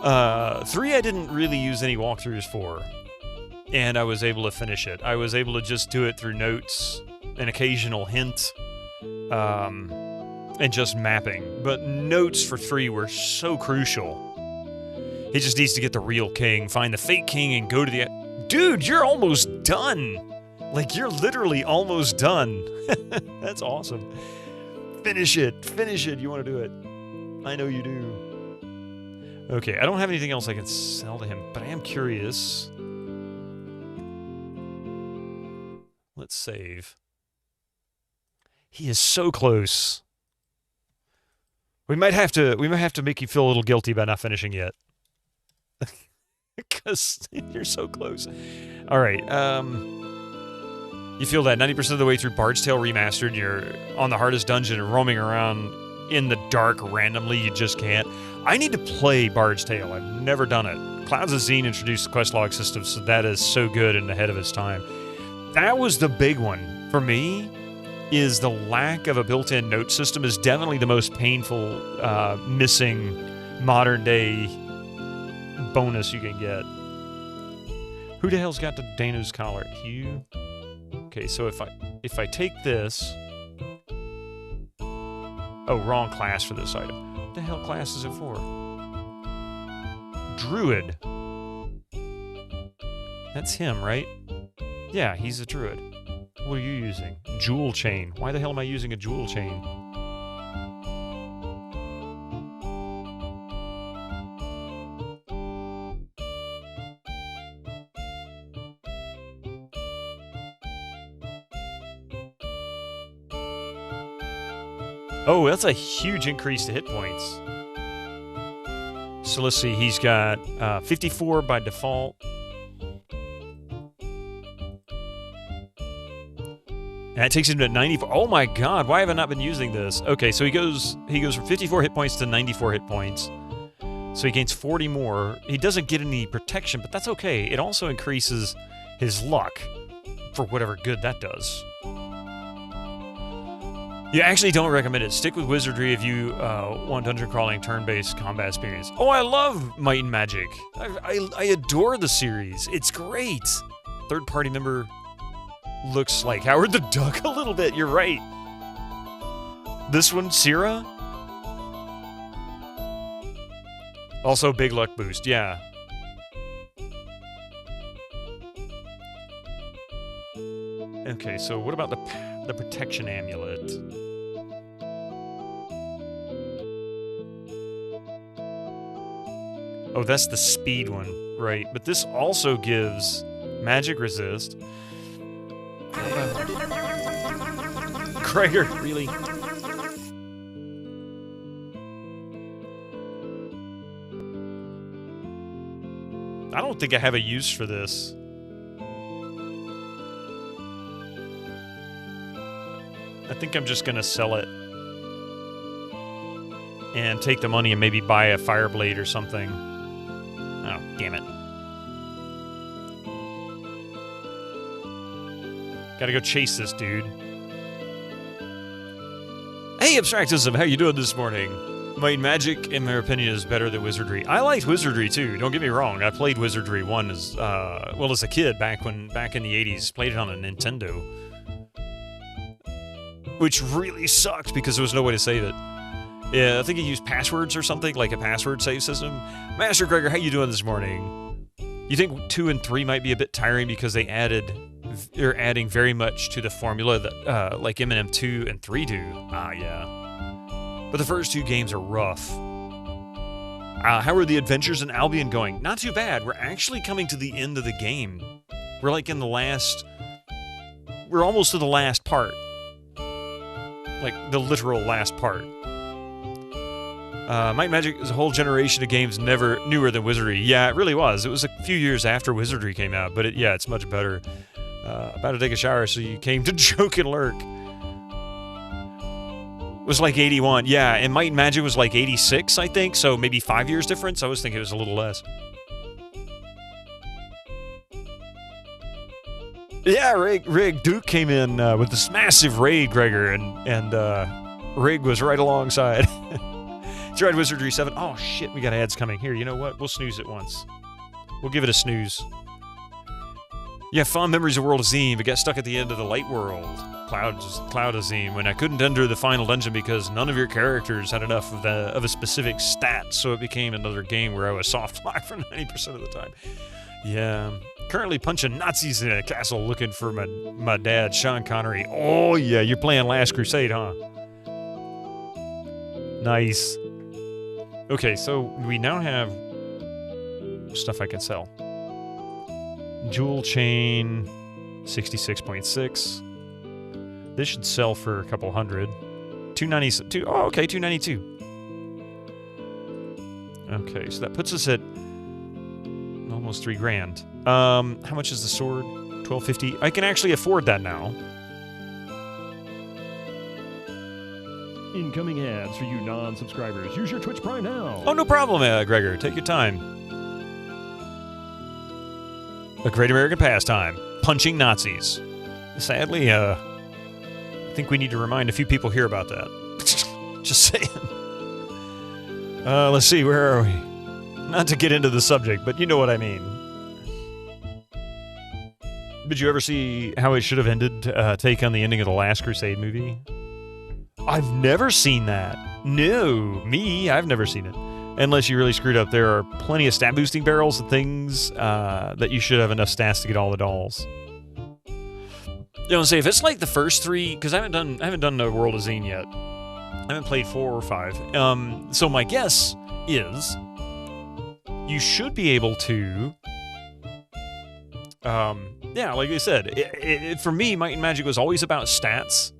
I didn't really use any walkthroughs for. And I was able to finish it. I was able to just do it through notes, an occasional hint, and just mapping. But notes for 3 were so crucial. He just needs to get the real king, find the fake king, and go to the... Dude, you're almost done! Like, you're literally almost done. That's awesome. Finish it. Finish it. You want to do it. I know you do. Okay, I don't have anything else I can sell to him, but I am curious. Let's save. He is so close. We might have to make you feel a little guilty about not finishing yet. Because you're so close. Alright, you feel that 90% of the way through Bard's Tale Remastered, you're on the hardest dungeon and roaming around in the dark randomly, you just can't. I need to play Bard's Tale. I've never done it. Clouds of Zine introduced the quest log system, so that is so good and ahead of its time. That was the big one. For me, is the lack of a built-in note system is definitely the most painful, missing modern-day bonus you can get. Who the hell's got the Danu's collar? You? Okay, so if I take this... Oh, wrong class for this item. What the hell class is it for? Druid. That's him, right? Yeah, he's a druid. What are you using? Jewel chain. Why the hell am I using a jewel chain? Oh, that's a huge increase to hit points. So let's see, he's got 54 by default. And that takes him to 94. Oh my god, why have I not been using this? Okay, so he goes from 54 hit points to 94 hit points. So he gains 40 more. He doesn't get any protection, but that's okay. It also increases his luck for whatever good that does. You actually don't recommend it. Stick with Wizardry if you want dungeon crawling turn-based combat experience. Oh, I love Might and Magic. I adore the series. It's great. Third-party member looks like Howard the Duck a little bit. You're right. This one, Syrah? Also, big luck boost. Yeah. Okay, so what about the protection amulet? Oh, that's the speed one, right? But this also gives magic resist. Gregor, really? I don't think I have a use for this. I think I'm just gonna sell it and take the money and maybe buy a Fireblade or something. Oh, damn it. Gotta go chase this dude. Hey, Abstractism, how you doing this morning? Might and Magic, in my opinion, is better than Wizardry. I liked Wizardry too. Don't get me wrong. I played Wizardry 1 as as a kid back in the 80s. Played it on a Nintendo, which really sucked because there was no way to save it. Yeah, I think it used passwords or something, like a password save system. Master Gregor, how you doing this morning? You think 2 and 3 might be a bit tiring because they're adding very much to the formula that like M&M 2 and 3 do? Yeah. But the first 2 games are rough. How are the adventures in Albion going? Not too bad. We're actually coming to the end of the game. We're like in the last... We're almost to the last part. Like, the literal last part. Might and Magic is a whole generation of games newer than Wizardry. Yeah, it really was. It was a few years after Wizardry came out, but it's much better. About to take a shower, so you came to Joke and Lurk. It was like 81. Yeah, and Might and Magic was like 86, I think, so maybe 5 years difference. I was thinking it was a little less. Yeah, Rig Duke came in with this massive raid, Gregor, and Rig was right alongside. Tried Wizardry 7. Oh, shit, we got ads coming. Here, you know what? We'll snooze it once. We'll give it a snooze. Yeah, fond memories of World of Zine, but got stuck at the end of the Light World. Cloud of Zine, when I couldn't enter the final dungeon because none of your characters had enough of a specific stat, so it became another game where I was soft locked for 90% of the time. Yeah. Currently punching Nazis in a castle looking for my dad, Sean Connery. Oh, yeah, you're playing Last Crusade, huh? Nice. Okay, so we now have stuff I can sell. Jewel chain, 66.6. This should sell for a couple hundred. 292. Oh, okay, 292. Okay, so that puts us at almost $3,000. How much is the sword? $1,250. I can actually afford that now. Incoming ads for you non-subscribers. Use your Twitch Prime now. Oh, no problem, Gregor. Take your time. A great American pastime. Punching Nazis. Sadly, I think we need to remind a few people here about that. Just saying. Let's see, where are we? Not to get into the subject, but you know what I mean. Did you ever see how it should have ended, take on the ending of the Last Crusade movie? I've never seen that. No, I've never seen it. Unless you really screwed up, there are plenty of stat boosting barrels and things that you should have enough stats to get all the dolls. You know, say if it's like the first 3, because I haven't done the World of Zine yet. I haven't played 4 or 5. So my guess is you should be able to. Yeah, like I said, for me, Might and Magic was always about stats.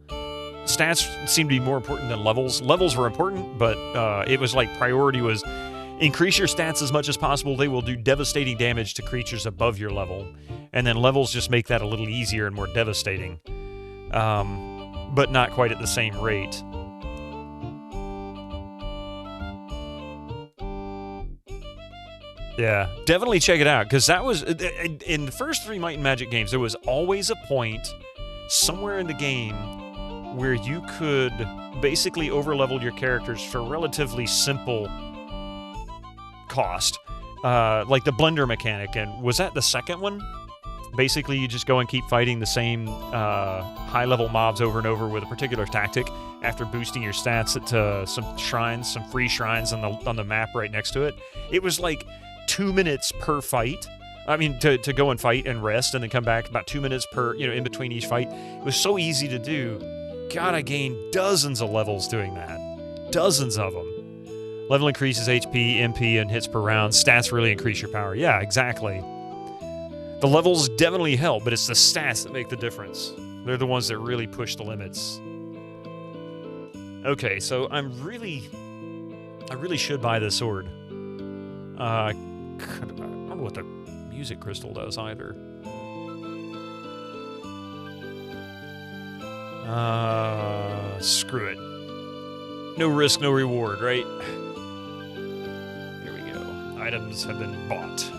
Stats seemed to be more important than levels. Levels were important, but it was like priority was increase your stats as much as possible. They will do devastating damage to creatures above your level. And then levels just make that a little easier and more devastating. But not quite at the same rate. Yeah, definitely check it out, because that was, in the first 3 Might and Magic games, there was always a point somewhere in the game where you could basically overlevel your characters for relatively simple cost. Like the blender mechanic, and was that the second one? Basically, you just go and keep fighting the same high-level mobs over and over with a particular tactic after boosting your stats to some shrines, some free shrines on the map right next to it. It was like 2 minutes per fight. I mean, to go and fight and rest and then come back, about 2 minutes per, in between each fight. It was so easy to do. God, I gained dozens of levels doing that. Dozens of them. Level increases HP, MP, and hits per round. Stats really increase your power. Yeah, exactly. The levels definitely help, but it's the stats that make the difference. They're the ones that really push the limits. Okay, so I really should buy this sword. I don't know what the music crystal does either. screw it. No risk, no reward, right? Here we go. Items have been bought.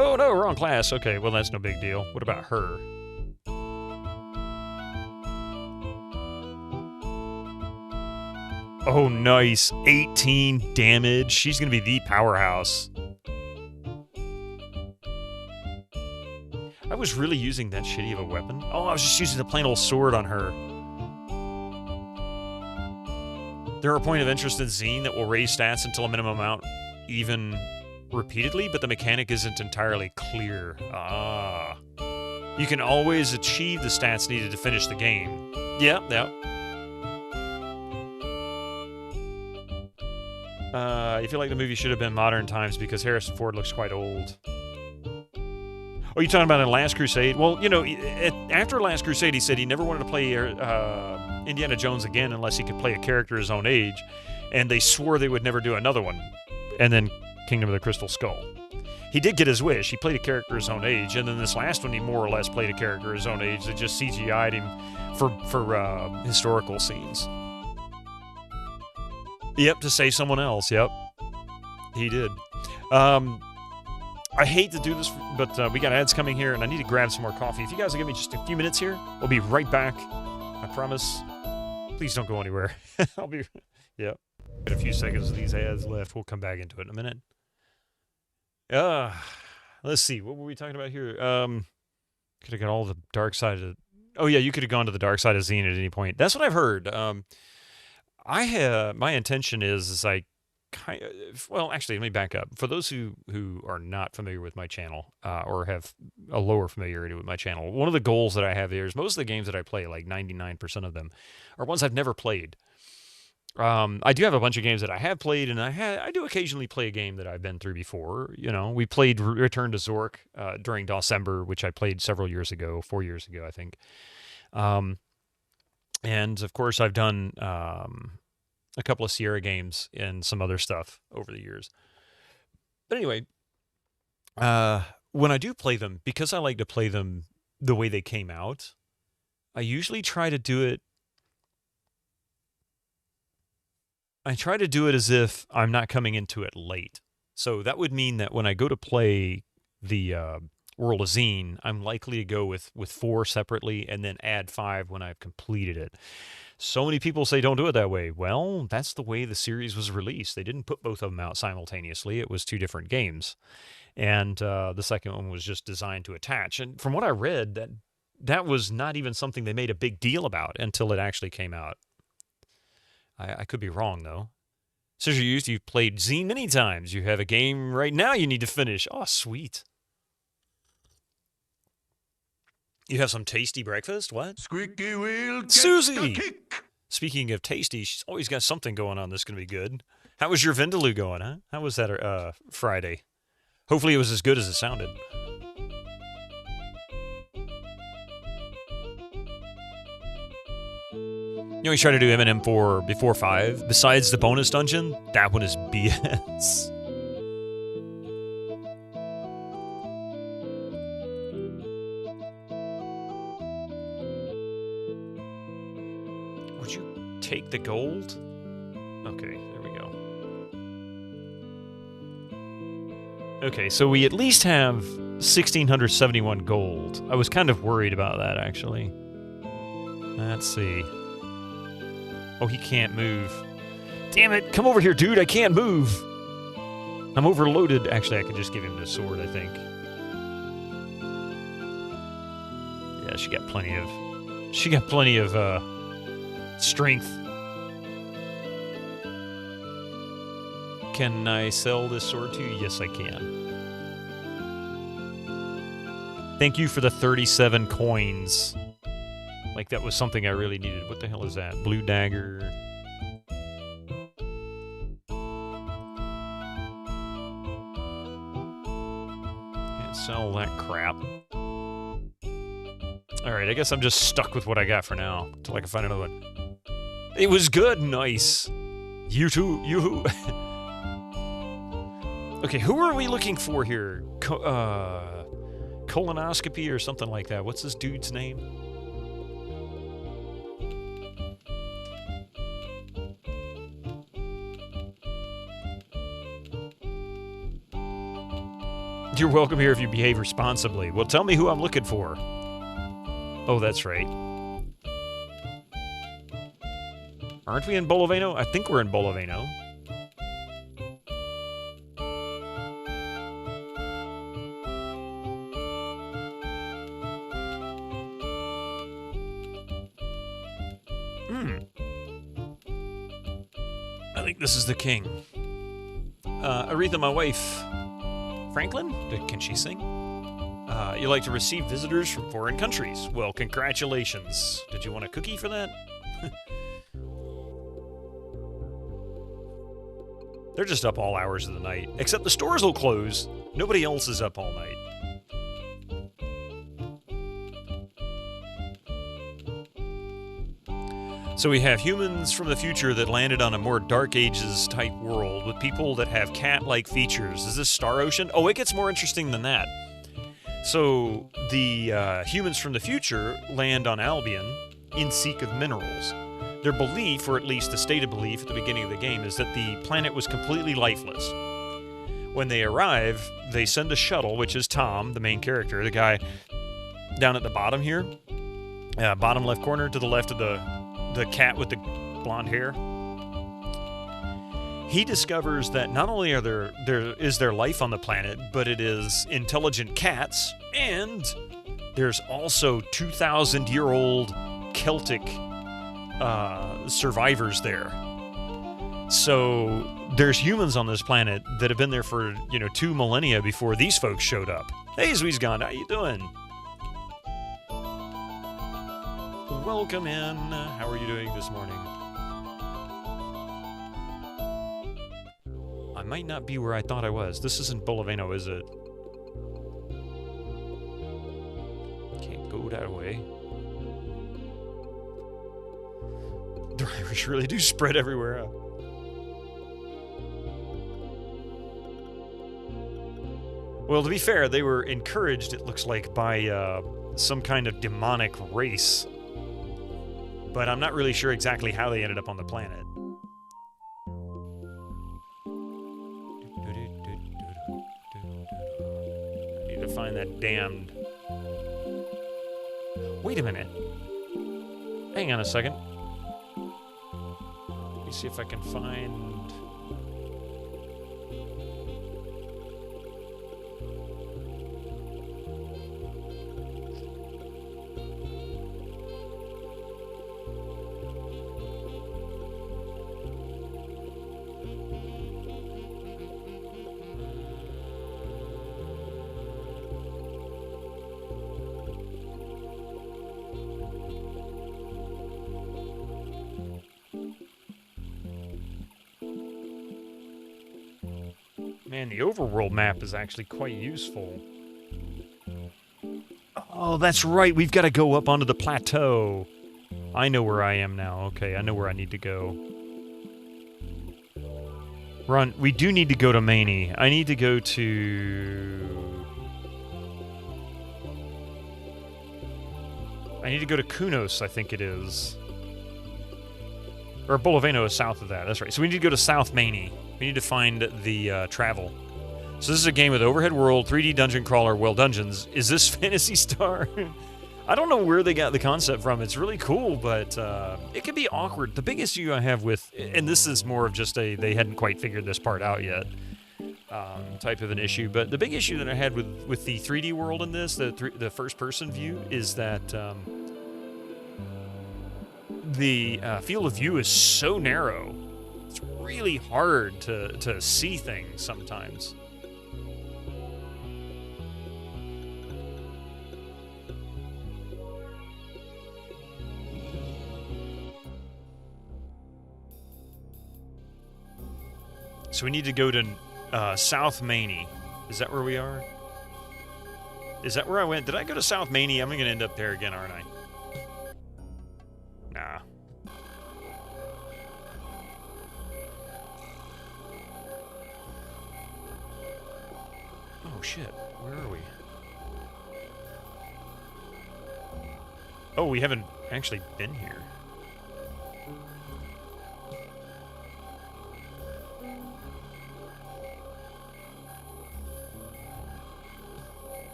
Oh no, wrong class. Okay, well that's no big deal. What about her? Oh, nice. 18 damage. She's going to be the powerhouse. I was really using that shitty of a weapon. Oh, I was just using a plain old sword on her. There are a point of interest in Zine that will raise stats until a minimum amount, even repeatedly, but the mechanic isn't entirely clear. Ah. You can always achieve the stats needed to finish the game. Yeah. You feel like the movie should have been modern times because Harrison Ford looks quite old. Oh, you talking about in Last Crusade? Well, you know, after Last Crusade, he said he never wanted to play Indiana Jones again unless he could play a character his own age, and they swore they would never do another one. And then Kingdom of the Crystal Skull. He did get his wish. He played a character his own age, and then this last one, he more or less played a character his own age. They just CGI'd him for historical scenes. Yep, to save someone else. Yep, he did. I hate to do this, but we got ads coming here, and I need to grab some more coffee. If you guys will give me just a few minutes here, we'll be right back. I promise. Please don't go anywhere. I'll be... Yep. Got a few seconds of these ads left. We'll come back into it in a minute. Let's see. What were we talking about here? Could have got all the dark side of... Oh, yeah, you could have gone to the dark side of Zine at any point. That's what I've heard. My intention is I kind of, well, actually, let me back up. For those who are not familiar with my channel or have a lower familiarity with my channel, one of the goals that I have here is most of the games that I play, like 99% of them, are ones I've never played. I do have a bunch of games that I have played, and I do occasionally play a game that I've been through before. You know, we played Return to Zork during December, which I played several years ago, 4 years ago, I think. And of course, I've done a couple of Sierra games and some other stuff over the years. But anyway, when I do play them, because I like to play them the way they came out, I usually try to do it. I try to do it as if I'm not coming into it late. So that would mean that when I go to play the World of Zine, I'm likely to go with 4 separately and then add 5 when I've completed it. So many people say don't do it that way. Well, that's the way the series was released. They didn't put both of them out simultaneously. It was 2 different games. And the second one was just designed to attach. And from what I read, that was not even something they made a big deal about until it actually came out. I could be wrong, though. Scissor Youth, you've played Zine many times. You have a game right now you need to finish. Oh, sweet. You have some tasty breakfast? What? Squeaky wheel gets Susie! the kick. Speaking of tasty, she's always got something going on that's going to be good. How was your Vindaloo going, huh? How was that Friday? Hopefully it was as good as it sounded. You always try to do M&M for before 5. Besides the bonus dungeon, that one is BS. Would you take the gold? Okay, there we go. Okay, so we at least have 1,671 gold. I was kind of worried about that, actually. Let's see. Oh, he can't move. Damn it! Come over here, dude! I can't move! I'm overloaded. Actually, I can just give him the sword, I think. Yeah, she got plenty of strength. Can I sell this sword to you? Yes, I can. Thank you for the 37 coins. Like that was something I really needed. What the hell is that? Blue dagger. Can't sell that crap. Alright, I guess I'm just stuck with what I got for now, until I can find another one. It was good, nice. You too, you. Okay, who are we looking for here? Colonoscopy or something like that. What's this dude's name? You're welcome here if you behave responsibly. Well, tell me who I'm looking for. Oh, that's right. Aren't we in Boloveno? I think we're in Boloveno. I think this is the king. Aretha, my wife. Franklin? Can she sing? You like to receive visitors from foreign countries. Well, congratulations. Did you want a cookie for that? They're just up all hours of the night. Except the stores will close. Nobody else is up all night. So we have humans from the future that landed on a more Dark Ages type world with people that have cat-like features. Is this Star Ocean? Oh, it gets more interesting than that. So the humans from the future land on Albion in seek of minerals. Their belief, or at least the stated belief at the beginning of the game, is that the planet was completely lifeless. When they arrive, they send a shuttle, which is Tom, the main character, the guy down at the bottom here, bottom left corner to the left of the cat with the blonde hair. He discovers that not only are there is there life on the planet, but it is intelligent cats, and there's also 2,000-year-old Celtic survivors there. So there's humans on this planet that have been there for 2 millennia before these folks showed up. Hey, Zwiesgond, how you doing? Welcome in. How are you doing this morning? I might not be where I thought I was. This isn't Boloveno, is it? Can't go that way. The Irish really do spread everywhere. Well, to be fair, they were encouraged, it looks like, by some kind of demonic race. But I'm not really sure exactly how they ended up on the planet. I need to find that damned... Wait a minute. Hang on a second. Let me see if I can find... Man, the overworld map is actually quite useful. Oh, that's right. We've got to go up onto the plateau. I know where I am now. Okay, I know where I need to go. We do need to go to Maney. I need to go to... I need to go to Kunos, I think it is. Or Boloveno is south of that. That's right. So we need to go to South Maney. We need to find the travel. So this is a game with overhead world, 3D dungeon crawler, well dungeons. Is this Phantasy Star? I don't know where they got the concept from. It's really cool, but it can be awkward. The big issue I have with, and this is more of just they hadn't quite figured this part out yet, type of an issue. But the big issue that I had with the 3D world in this, the first-person view, is that the field of view is so narrow. It's really hard to see things sometimes. So we need to go to South Maney. Is that where we are? Is that where I went? Did I go to South Maney? I'm going to end up there again, aren't I? Nah. Oh, shit. Where are we? Oh, we haven't actually been here.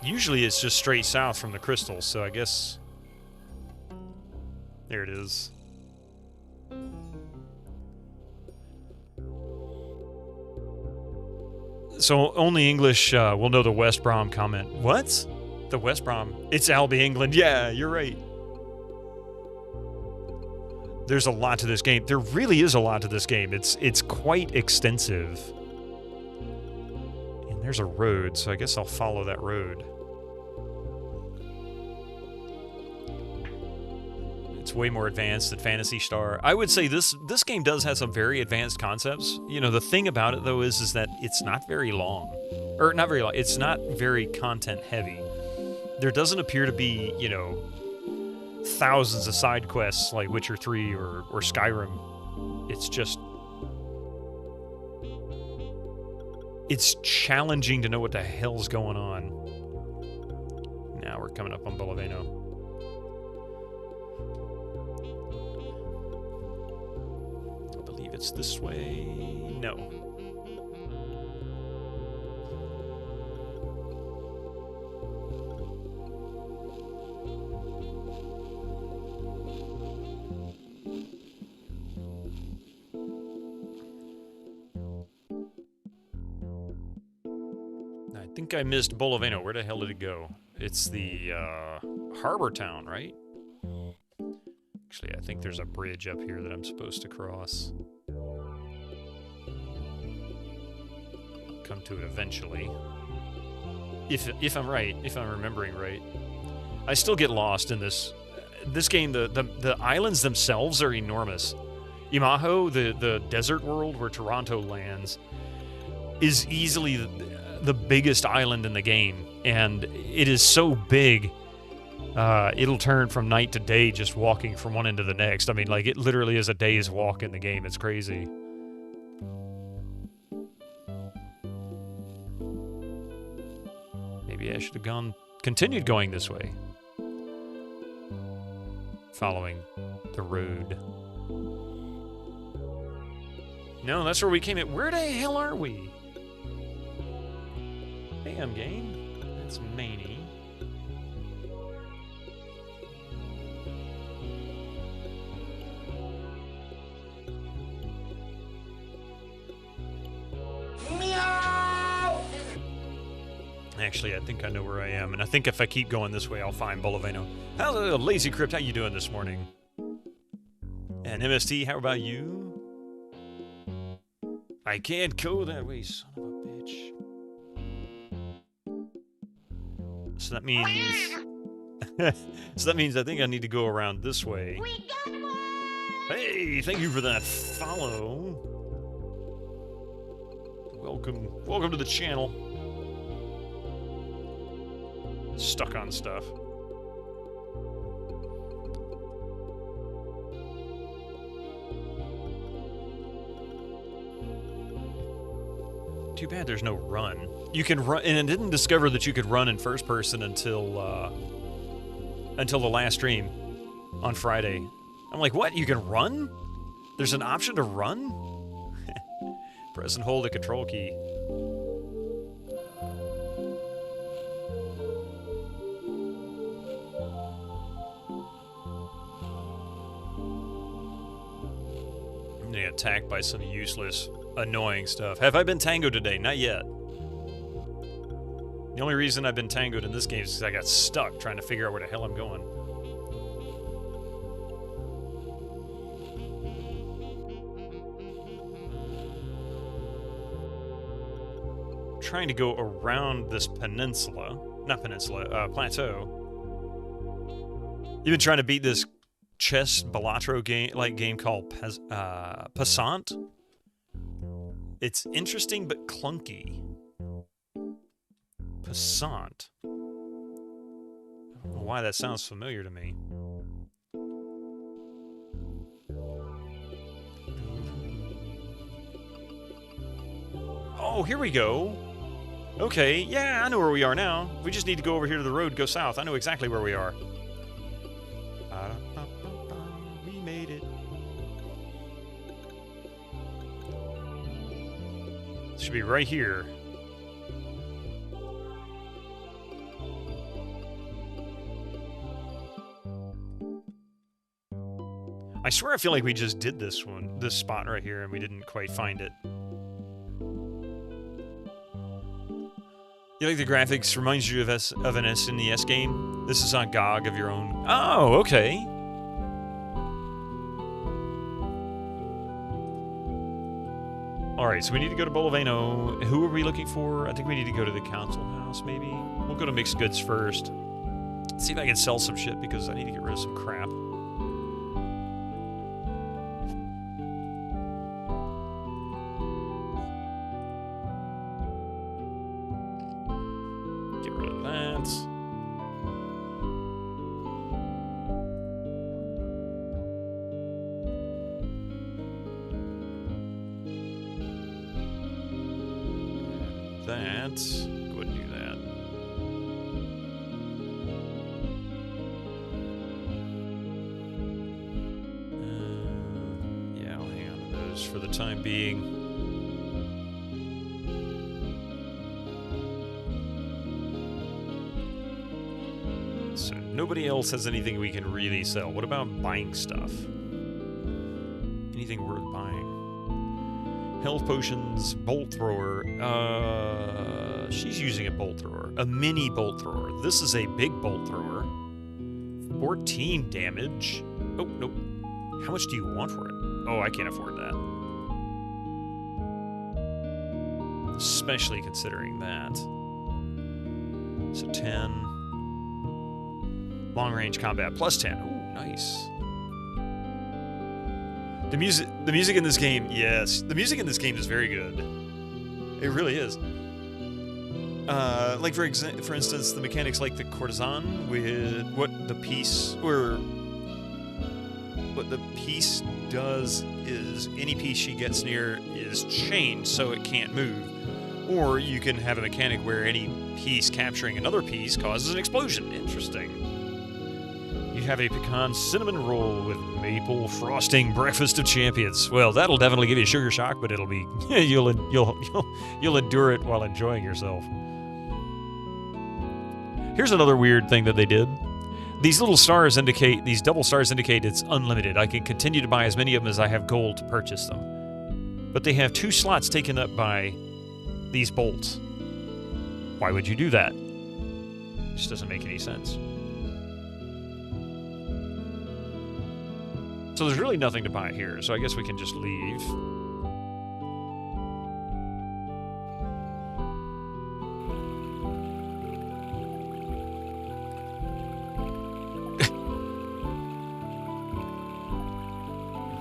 Usually it's just straight south from the crystals, so I guess... There it is. So only English will know the West Brom comment. What? The West Brom? It's Albion, England. Yeah, you're right. There's a lot to this game. There really is a lot to this game. It's quite extensive. And there's a road, so I guess I'll follow that road. It's way more advanced than Phantasy Star. I would say this game does have some very advanced concepts. You know, the thing about it, though, is that it's not very long. Or, not very long. It's not very content-heavy. There doesn't appear to be, you know, thousands of side quests like Witcher 3 or Skyrim. It's just... It's challenging to know what the hell's going on. Now we're coming up on Boloveno. I believe it's this way. No. I think I missed Boloveno. Where the hell did it go? It's the harbor town, right? Actually, I think there's a bridge up here that I'm supposed to cross. I'll come to it eventually. If I'm right, if I'm remembering right. I still get lost in this game. The islands themselves are enormous. Imaho, the desert world where Toronto lands, is easily the biggest island in the game, and it is so big, it'll turn from night to day just walking from one end to the next. I mean, like, it literally is a day's walk in the game. It's crazy. Maybe I should have continued going this way. Following the road. No, that's where we came in. Where the hell are we? Damn, game. That's Maney. Meow! Actually, I think I know where I am, and I think if I keep going this way, I'll find Boloveno. How's Lazy Crypt? How you doing this morning? And MST, how about you? I can't go that way, son of a bitch. So that means... so that means I think I need to go around this way. We got one! Hey, thank you for that follow. Welcome to the channel. Stuck on stuff. Too bad there's no run. You can run, and I didn't discover that you could run in first person until the last stream on Friday. I'm like, what? You can run? There's an option to run? Press and hold the control key. I'm getting attacked by some useless, annoying stuff. Have I been tangoed today? Not yet. The only reason I've been tangoed in this game is because I got stuck trying to figure out where the hell I'm going. Trying to go around this peninsula. Not peninsula, plateau. You've been trying to beat this chess Balatro game called Passant. It's interesting but clunky. Passant. I don't know why that sounds familiar to me. Oh, here we go. Okay, yeah, I know where we are now. We just need to go over here to the road, go south. I know exactly where we are. We made it. It should be right here. I swear I feel like we just did this spot right here, and we didn't quite find it. You like the graphics? Reminds you of an SNES game? This is on GOG of your own. Oh, okay. Alright, so we need to go to Boloveno. Who are we looking for? I think we need to go to the council house, maybe? We'll go to Mixed Goods first. See if I can sell some shit, because I need to get rid of some crap. Get rid of that. That. Go ahead and do that. Yeah, I'll hang on to those for the time being. So nobody else has anything we can really sell. What about buying stuff? Anything worth buying? Health potions, bolt thrower. She's using a bolt thrower. A mini bolt thrower. This is a big bolt thrower. 14 damage. Oh, nope. How much do you want for it? Oh, I can't afford that. Especially considering that. So 10. Long range combat plus 10. Ooh, nice. The music in this game, yes. The music in this game is very good. It really is. Like for instance, the mechanics like the courtesan with what the piece does is any piece she gets near is chained so it can't move. Or you can have a mechanic where any piece capturing another piece causes an explosion. Interesting. You have a pecan cinnamon roll with maple frosting, breakfast of champions. Well, that'll definitely give you a sugar shock, but it'll be you'll endure it while enjoying yourself. Here's another weird thing that they did. These little stars indicate, these double stars indicate it's unlimited. I can continue to buy as many of them as I have gold to purchase them. But they have 2 slots taken up by these bolts. Why would you do that? It just doesn't make any sense. So there's really nothing to buy here, so I guess we can just leave.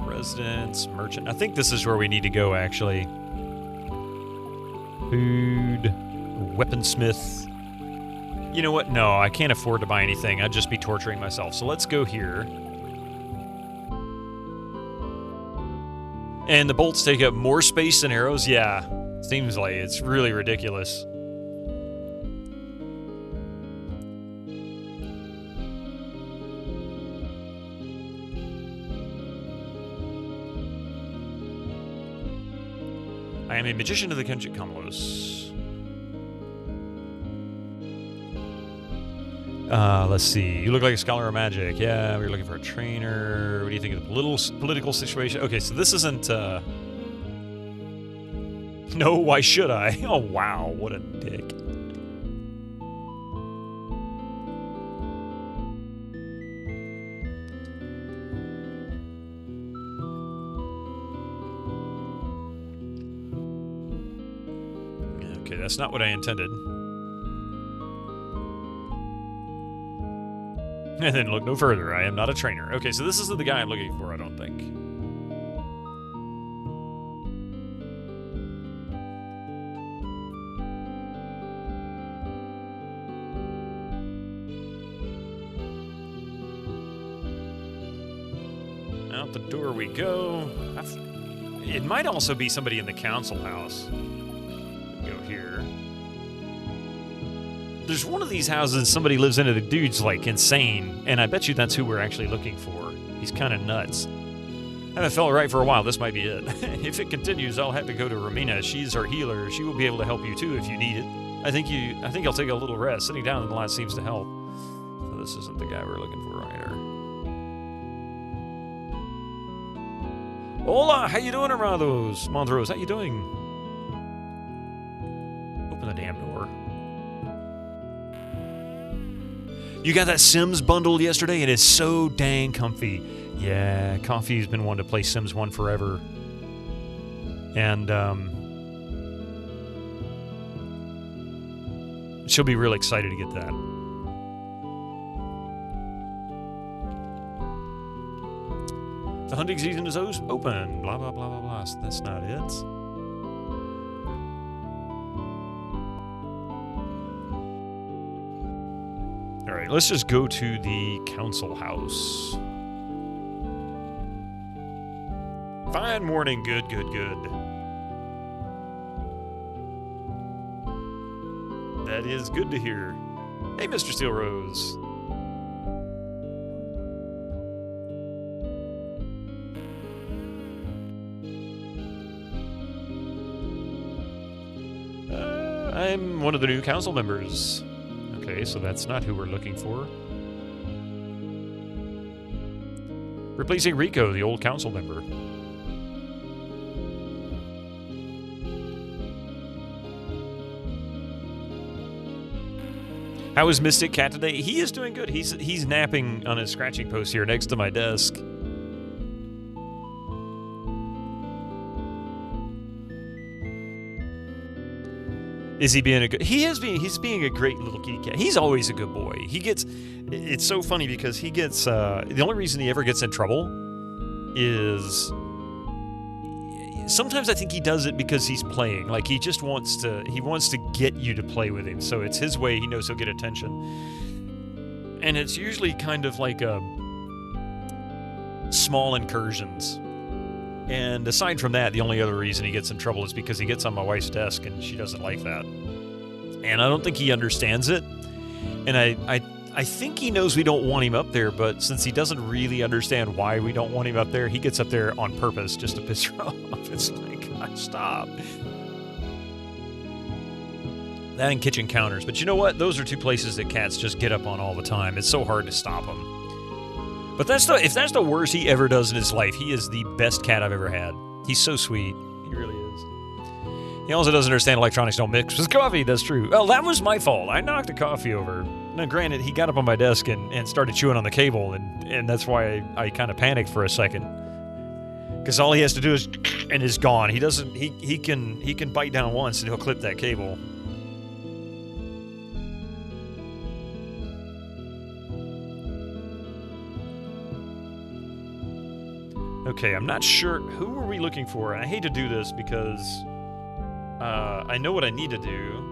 Residence, merchant. I think this is where we need to go, actually. Food, weaponsmith. You know what? No, I can't afford to buy anything. I'd just be torturing myself. So let's go here. And the bolts take up more space than arrows? Yeah. Seems like it's really ridiculous. I am a magician of the Kenchik Kamlos. Let's see. You look like a scholar of magic. Yeah, we're looking for a trainer. What do you think of the political situation? Okay, so this isn't, No, why should I? Oh, wow, what a dick. Okay, that's not what I intended. And then look no further. I am not a trainer. Okay, so this isn't the guy I'm looking for, I don't think. Out the door we go. It might also be somebody in the council house. Go here. There's one of these houses somebody lives in it. The dude's like insane, and I bet you that's who we're actually looking for. He's kind of nuts. I haven't felt right for a while. This might be it. If it continues, I'll have to go to Romina. She's our healer. She will be able to help you too if you need it. I think I'll take a little rest. Sitting down in the lot seems to help. So this isn't the guy we're looking for either. Hola, how you doing, Montrose? How you doing? Open the damn door. You got that Sims bundle yesterday? It is so dang comfy. Yeah, Coffee's been wanting to play Sims 1 forever. And, she'll be really excited to get that. The hunting season is open. Blah, blah, blah, blah, blah. So that's not it. All right, let's just go to the council house. Fine morning. Good, good, good. That is good to hear. Hey, Mr. Steel Rose. I'm one of the new council members. Okay, so that's not who we're looking for. Replacing Rico, the old council member. How is Mystic Cat today? He is doing good. He's napping on his scratching post here next to my desk. Is he being a good... He's being a great little kitty cat. He's always a good boy. It's so funny because he gets... the only reason he ever gets in trouble is... Sometimes I think he does it because he's playing. Like, he just wants to... He wants to get you to play with him. So it's his way. He knows he'll get attention. And it's usually kind of like small incursions. And aside from that, the only other reason he gets in trouble is because he gets on my wife's desk and she doesn't like that. And I don't think he understands it. And I think he knows we don't want him up there, but since he doesn't really understand why we don't want him up there, he gets up there on purpose just to piss her off. It's like, God, stop. That and kitchen counters. But you know what? Those are two places that cats just get up on all the time. It's so hard to stop them. But if that's the worst he ever does in his life, he is the best cat I've ever had. He's so sweet. He really is. He also doesn't understand electronics don't mix with coffee. That's true. Well, that was my fault. I knocked the coffee over. Now, granted, he got up on my desk and started chewing on the cable, and that's why I kind of panicked for a second. Because all he has to do is, and is gone. He doesn't. He can bite down once and he'll clip that cable. Okay, I'm not sure. Who were we looking for? And I hate to do this because I know what I need to do.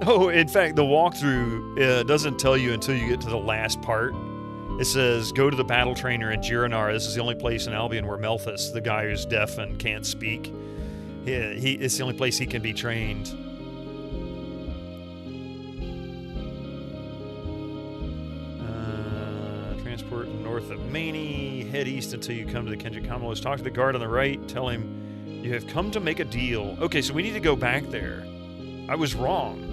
Oh, in fact, the walkthrough doesn't tell you until you get to the last part. It says, go to the battle trainer in Giranar. This is the only place in Albion where Melthus, the guy who's deaf and can't speak, it's the only place he can be trained. Transport north of Maney. Head east until you come to the Kendrick Commonwealth. Talk to the guard on the right. Tell him you have come to make a deal. Okay, so we need to go back there. I was wrong.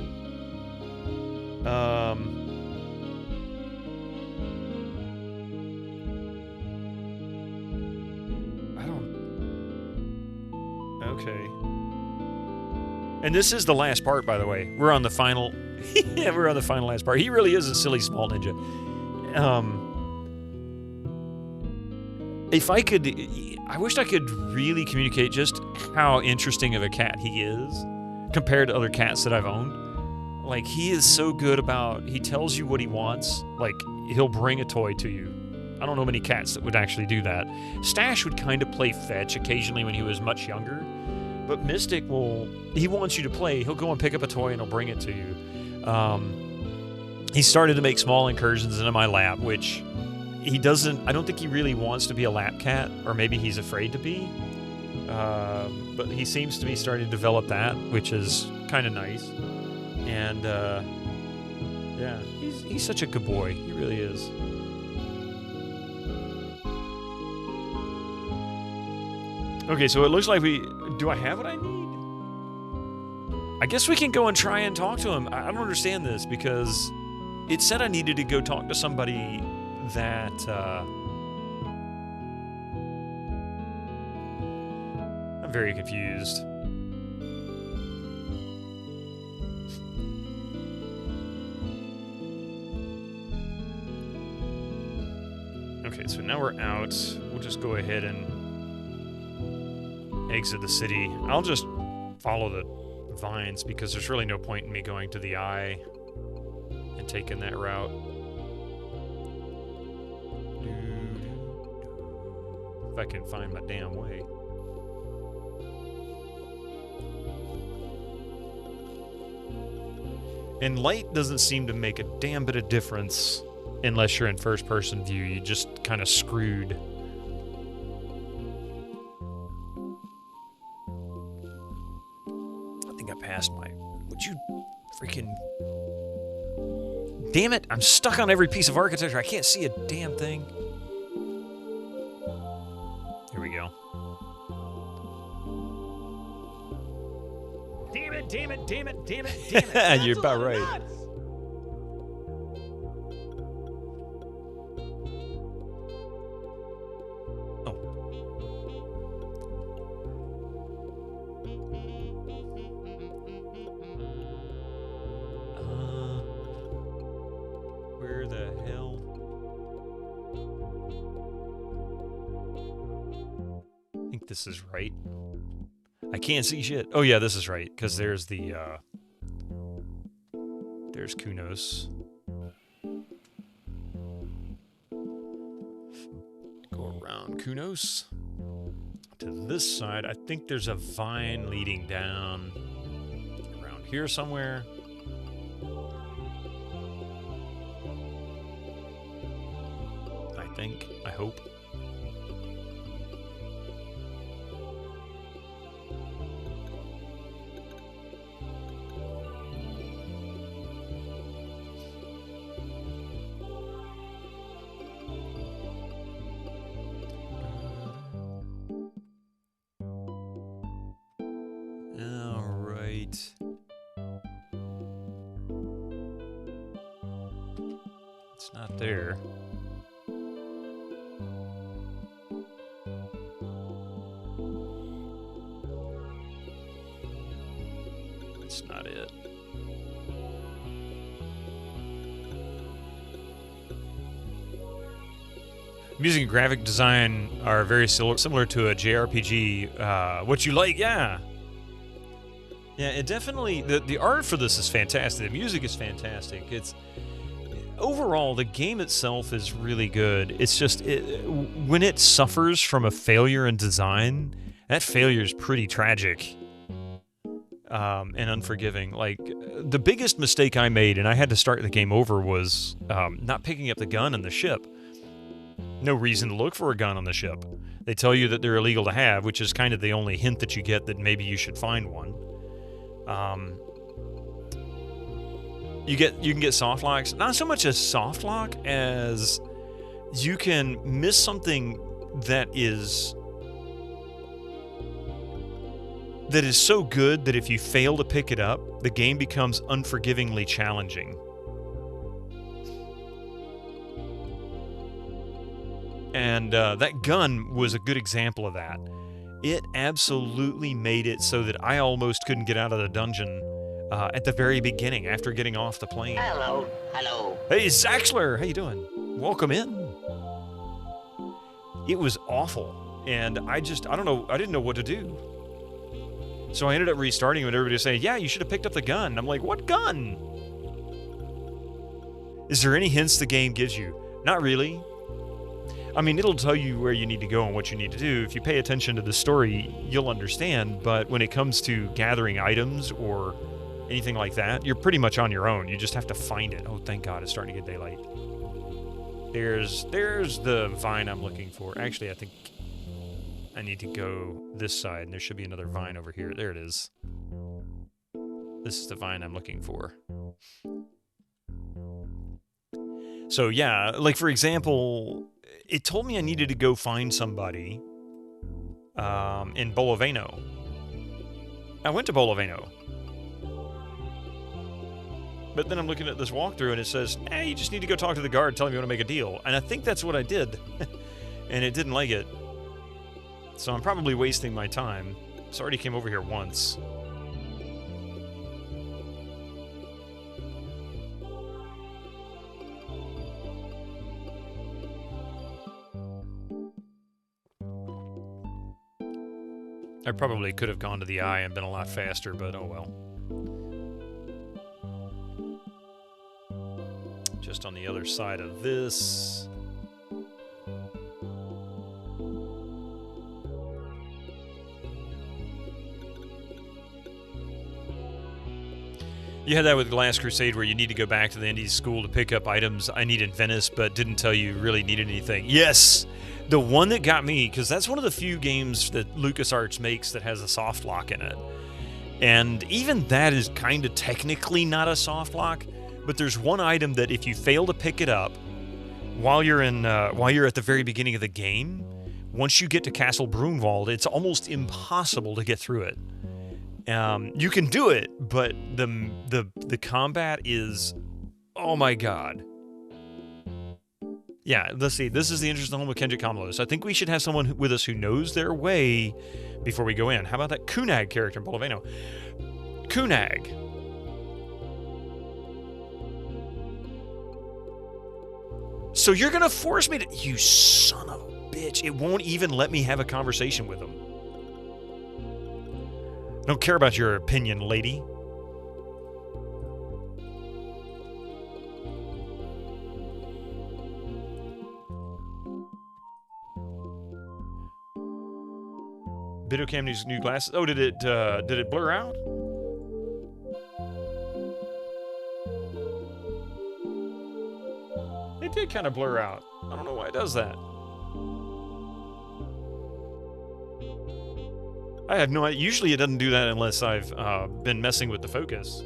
Okay. And this is the last part, by the way. We're on the final... yeah, we're on the final last part. He really is a silly small ninja. If I could... I wish I could really communicate just how interesting of a cat he is compared to other cats that I've owned. Like, he is so good about, he tells you what he wants. Like, he'll bring a toy to you. I don't know many cats that would actually do that. Stash would kind of play fetch occasionally when he was much younger. But Mystic he wants you to play. He'll go and pick up a toy and he'll bring it to you. He started to make small incursions into my lap, which he doesn't, I don't think he really wants to be a lap cat, or maybe he's afraid to be. But he seems to be starting to develop that, which is kind of nice. And, yeah, he's such a good boy. He really is. Okay, so it looks like do I have what I need? I guess we can go and try and talk to him. I don't understand this, because it said I needed to go talk to somebody that, I'm very confused. Okay, so now we're out. We'll just go ahead and exit the city. I'll just follow the vines, because there's really no point in me going to the eye and taking that route. If I can find my damn way. And light doesn't seem to make a damn bit of difference unless you're in first-person view. You just kind of screwed. I think I passed my... Would you freaking... Damn it! I'm stuck on every piece of architecture. I can't see a damn thing. Here we go. Damn it, damn it, damn it, damn it, damn it. You're about right. Nuts. Where the hell? I think this is right. I can't see shit. Oh yeah, this is right, because there's the, there's Kunos. Go around Kunos. To this side, I think there's a vine leading down around here somewhere. I hope. All right. It's not there. That's not it. Music and graphic design are very similar to a JRPG. What you like, yeah. Yeah, it definitely, the art for this is fantastic. The music is fantastic. It's, overall, the game itself is really good. It's just, when it suffers from a failure in design, that failure is pretty tragic. And unforgiving. Like, the biggest mistake I made, and I had to start the game over, was not picking up the gun on the ship. No reason to look for a gun on the ship. They tell you that they're illegal to have, which is kind of the only hint that you get that maybe you should find one. You can get soft locks. Not so much a soft lock as you can miss something that is so good that if you fail to pick it up, the game becomes unforgivingly challenging. And that gun was a good example of that. It absolutely made it so that I almost couldn't get out of the dungeon at the very beginning after getting off the plane. Hello, hello. Hey, Zaxler, how you doing? Welcome in. It was awful, and I don't know, I didn't know what to do. So I ended up restarting, and everybody was saying, yeah, you should have picked up the gun. I'm like, what gun? Is there any hints the game gives you? Not really. I mean, it'll tell you where you need to go and what you need to do. If you pay attention to the story, you'll understand. But when it comes to gathering items or anything like that, you're pretty much on your own. You just have to find it. Oh, thank God, it's starting to get daylight. There's the vine I'm looking for. Actually, I think I need to go this side, and there should be another vine over here. There it is. This is the vine I'm looking for. So yeah, like for example, it told me I needed to go find somebody in Boloveno. I went to Boloveno. But then I'm looking at this walkthrough and it says, hey, you just need to go talk to the guard, tell him you want to make a deal. And I think that's what I did. And it didn't like it. So I'm probably wasting my time. It's already came over here once. I probably could have gone to the eye and been a lot faster, but oh well. Just on the other side of this. You had that with Last Crusade where you need to go back to the Indies school to pick up items I need in Venice, but didn't tell you really needed anything. Yes! The one that got me, because that's one of the few games that LucasArts makes that has a soft lock in it. And even that is kind of technically not a soft lock, but there's one item that if you fail to pick it up while you're at the very beginning of the game, once you get to Castle Brunwald, it's almost impossible to get through it. You can do it, but the combat is, oh my god. Yeah, let's see. This is the interesting home of Kendrick Kamalos. I think we should have someone with us who knows their way before we go in. How about that Kunag character in Boloveno? Kunag. So you're going to force me to... You son of a bitch. It won't even let me have a conversation with him. I don't care about your opinion, lady. Vidocam needs new glasses. Oh, did it blur out? It did kind of blur out. I don't know why it does that. I have no idea. Usually it doesn't do that unless I've been messing with the focus.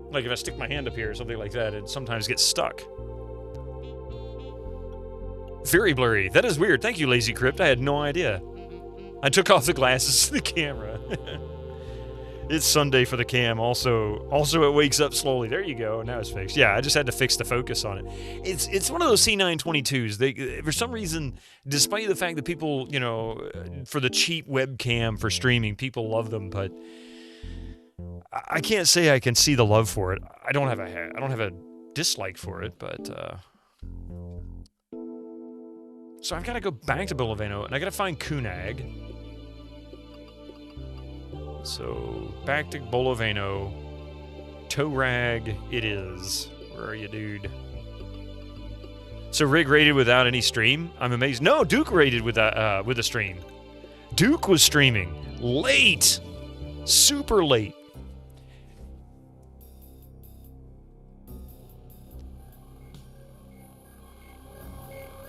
Like if I stick my hand up here or something like that, it sometimes gets stuck. Very blurry. That is weird. Thank you, Lazy Crypt. I had no idea. I took off the glasses to the camera. It's Sunday for the cam. Also it wakes up slowly. There you go. Now it's fixed. Yeah, I just had to fix the focus on it. It's one of those C922s. They, for some reason, despite the fact that people, you know, for the cheap webcam for streaming, people love them, but I can't say I can see the love for it. I don't have a dislike for it, but so I've got to go back to Boloveno and I got to find Kunag. So, back to Boloveno. Toe-rag it is. Where are you, dude? So, Rig rated without any stream? I'm amazed. No, Duke rated with a stream. Duke was streaming. Late! Super late.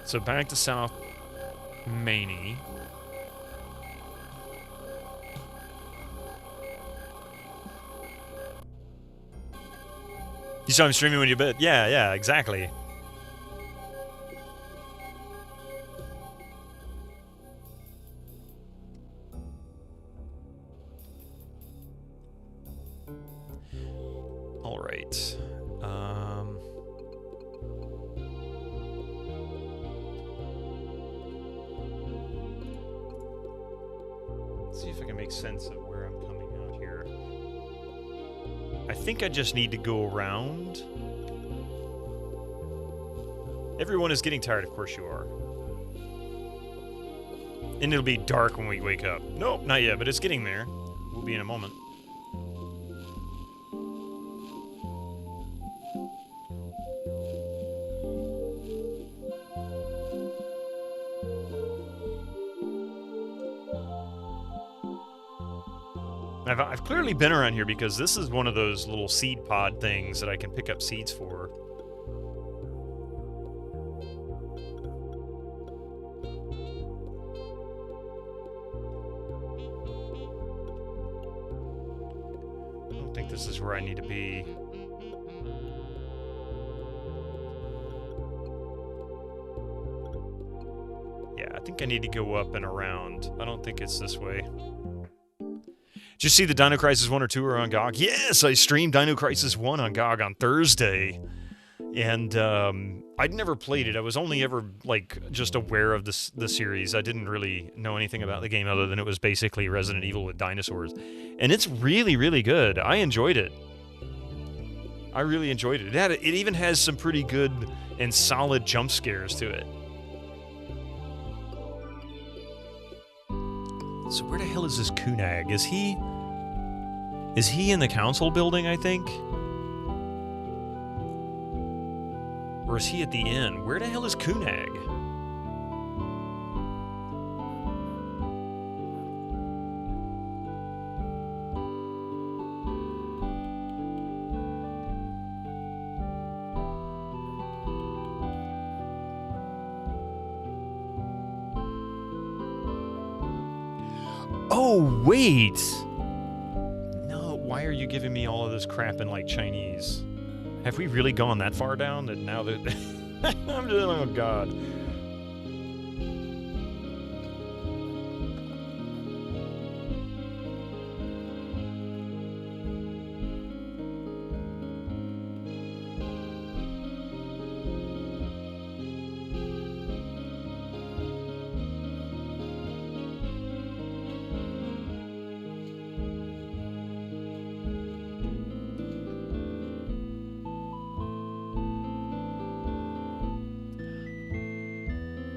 So, back to South Maney. You saw him streaming when you bid? Yeah, exactly. All right. Let's see if I can make sense of where I'm coming out here. I think I just need to go around. Everyone is getting tired, of course you are. And it'll be dark when we wake up. Nope, not yet, but it's getting there. We'll be in a moment. I've clearly been around here because this is one of those little seed pod things that I can pick up seeds for. I don't think this is where I need to be. Yeah, I think I need to go up and around. I don't think it's this way. Did you see the Dino Crisis 1 or 2 are on GOG? Yes, I streamed Dino Crisis 1 on GOG on Thursday. And I'd never played it. I was only ever, like, just aware of the series. I didn't really know anything about the game other than it was basically Resident Evil with dinosaurs. And it's really, really good. I enjoyed it. I really enjoyed it. It even has some pretty good and solid jump scares to it. So where the hell is this Kunag? Is he in the council building, I think? Or is he at the inn? Where the hell is Kunag? Oh, wait! No, why are you giving me all of this crap in, like, Chinese? Have we really gone that far down that now that... I'm just, oh, God.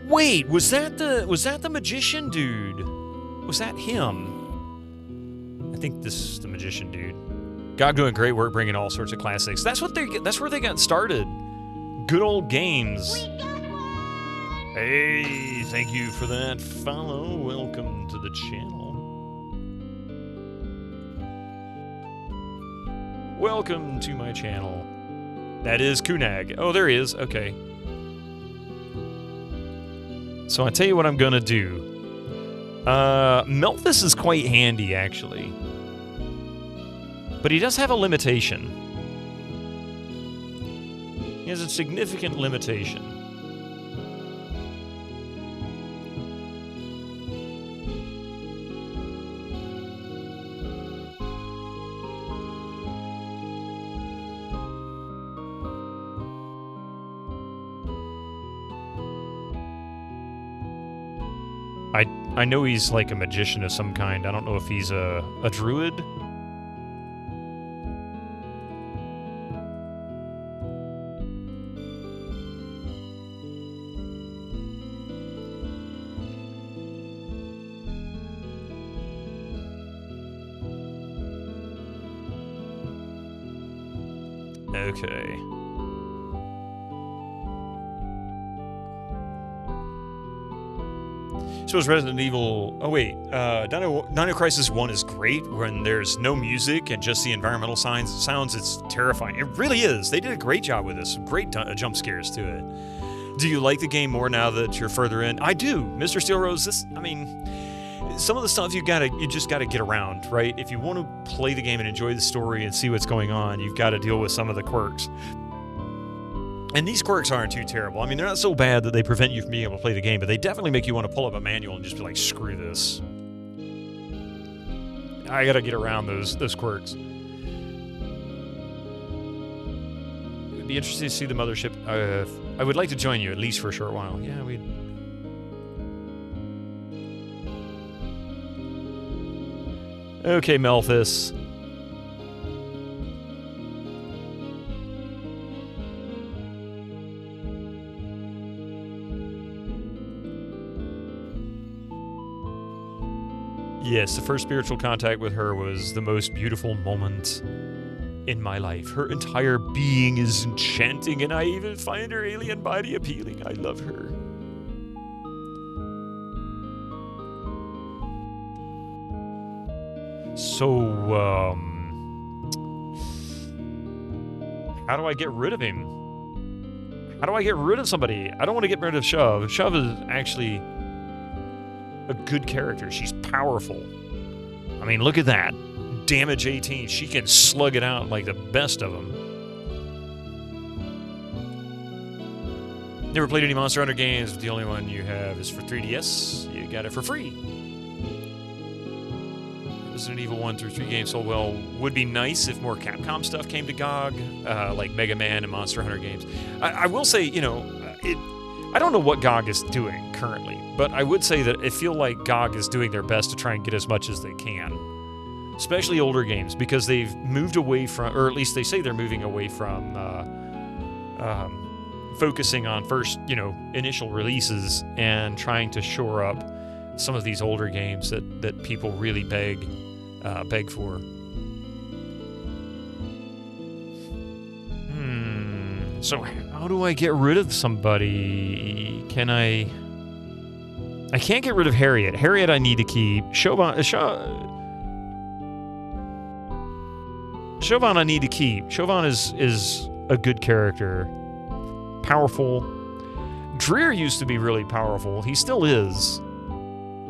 Wait, was that the magician dude? Was that him? I think this is the magician dude. GOG doing great work bringing all sorts of classics. That's where they got started. Good old games. Hey, thank you for that follow. Welcome to the channel. Welcome to my channel. That is Kunag. Oh, there he is. Okay. So I tell you what I'm gonna do. Melthus is quite handy, actually. But he does have a limitation. He has a significant limitation. I know he's like a magician of some kind. I don't know if he's a druid. Okay. So is Resident Evil... Oh, wait. Dino Crisis 1 is great when there's no music and just the environmental sounds. It's terrifying. It really is. They did a great job with this. Some great jump scares to it. Do you like the game more now that you're further in? I do. Mr. Steel Rose, I mean... Some of the stuff you just gotta get around, right? If you want to play the game and enjoy the story and see what's going on, you've got to deal with some of the quirks. And these quirks aren't too terrible. I mean, they're not so bad that they prevent you from being able to play the game, but they definitely make you want to pull up a manual and just be like, screw this. I gotta get around those quirks. It would be interesting to see the mothership. I would like to join you, at least for a short while. Yeah, we'd... Okay, Melthus. Yes, the first spiritual contact with her was the most beautiful moment in my life. Her entire being is enchanting, and I even find her alien body appealing. I love her. So, how do I get rid of him? How do I get rid of somebody? I don't want to get rid of Shove. Shove is actually a good character. She's powerful. I mean, look at that. Damage 18. She can slug it out like the best of them. Never played any Monster Hunter games, but the only one you have is for 3DS. You got it for free. Resident Evil 1 through 3 games sold well. Would be nice if more Capcom stuff came to GOG, like Mega Man and Monster Hunter games. I will say, you know, I don't know what GOG is doing currently, but I would say that I feel like GOG is doing their best to try and get as much as they can. Especially older games, because they've moved away from, or at least they say they're moving away from focusing on first, you know, initial releases and trying to shore up some of these older games that people really beg for. So how do I get rid of somebody? I can't get rid of Harriet. Harriet I need to keep. Chauvin I need to keep. Chauvin is a good character. Powerful. Dreer used to be really powerful. He still is.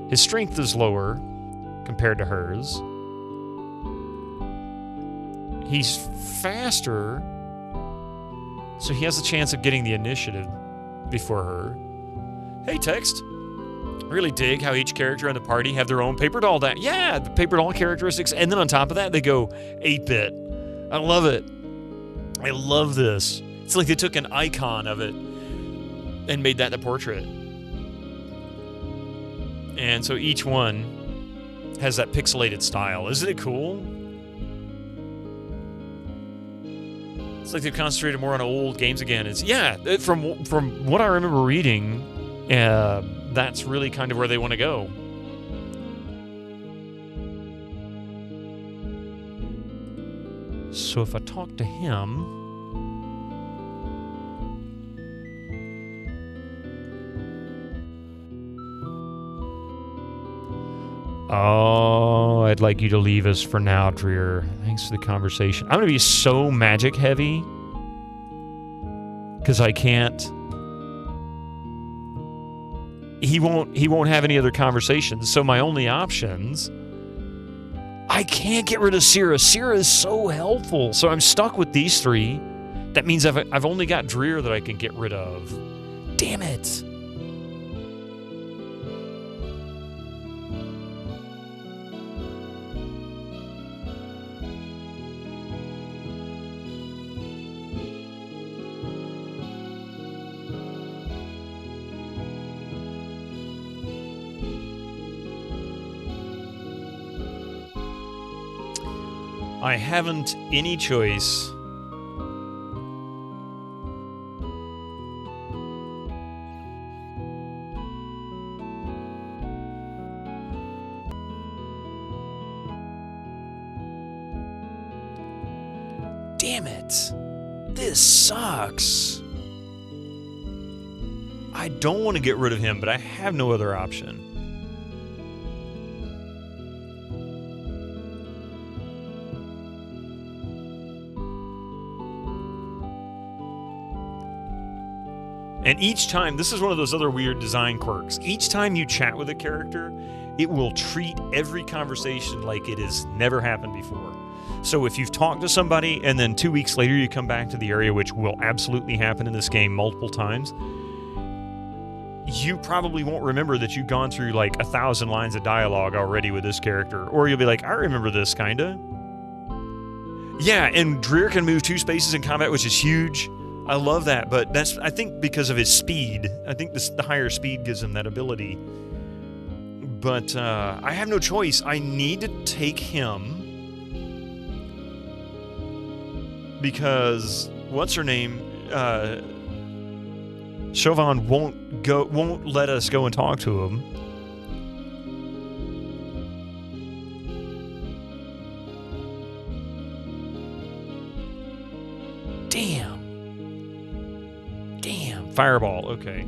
His strength is lower compared to hers. He's faster, so he has a chance of getting the initiative before her. Hey, Text. Really dig how each character in the party have their own paper doll. Yeah, the paper doll characteristics, and then on top of that, they go 8-bit. I love it. I love this. It's like they took an icon of it and made that the portrait. And so each one has that pixelated style. Isn't it cool? It's like they've concentrated more on old games again. From what I remember reading, that's really kind of where they want to go. So if I talk to him... Oh, I'd like you to leave us for now, Dreer. Thanks for the conversation. I'm going to be so magic heavy because I can't... He won't have any other conversations, so my only options... I can't get rid of Syrah. Syrah is so helpful, so I'm stuck with these three. That means I've only got Dreer that I can get rid of. Damn it. I haven't any choice. Damn it. This sucks. I don't want to get rid of him, but I have no other option. And each time, this is one of those other weird design quirks. Each time you chat with a character, it will treat every conversation like it has never happened before. So if you've talked to somebody and then 2 weeks later you come back to the area, which will absolutely happen in this game multiple times, you probably won't remember that you've gone through like 1,000 lines of dialogue already with this character. Or you'll be like, I remember this, kinda. Yeah, and Dreer can move 2 spaces in combat, which is huge. I love that, but that's, I think, because of his speed. I think the higher speed gives him that ability. But I have no choice. I need to take him because what's her name? Chauvin won't let us go and talk to him. Damn. Fireball, okay.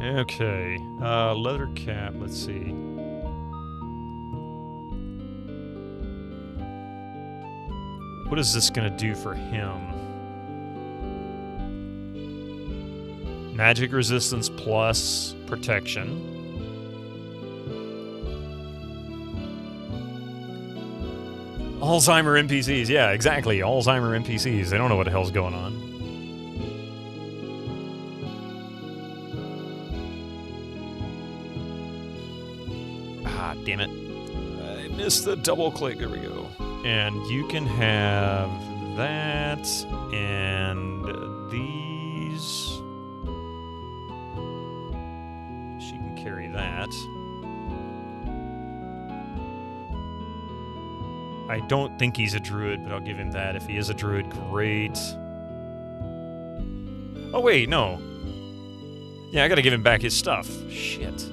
Okay. Leather cap. Let's see. What is this gonna do for him? Magic resistance plus protection. Alzheimer NPCs. Yeah, exactly. Alzheimer NPCs. They don't know what the hell's going on. Ah, damn it. I missed the double click. There we go. And you can have that and these. She can carry that. I don't think he's a druid, but I'll give him that. If he is a druid, great. Oh, wait, no. Yeah, I gotta give him back his stuff. Shit.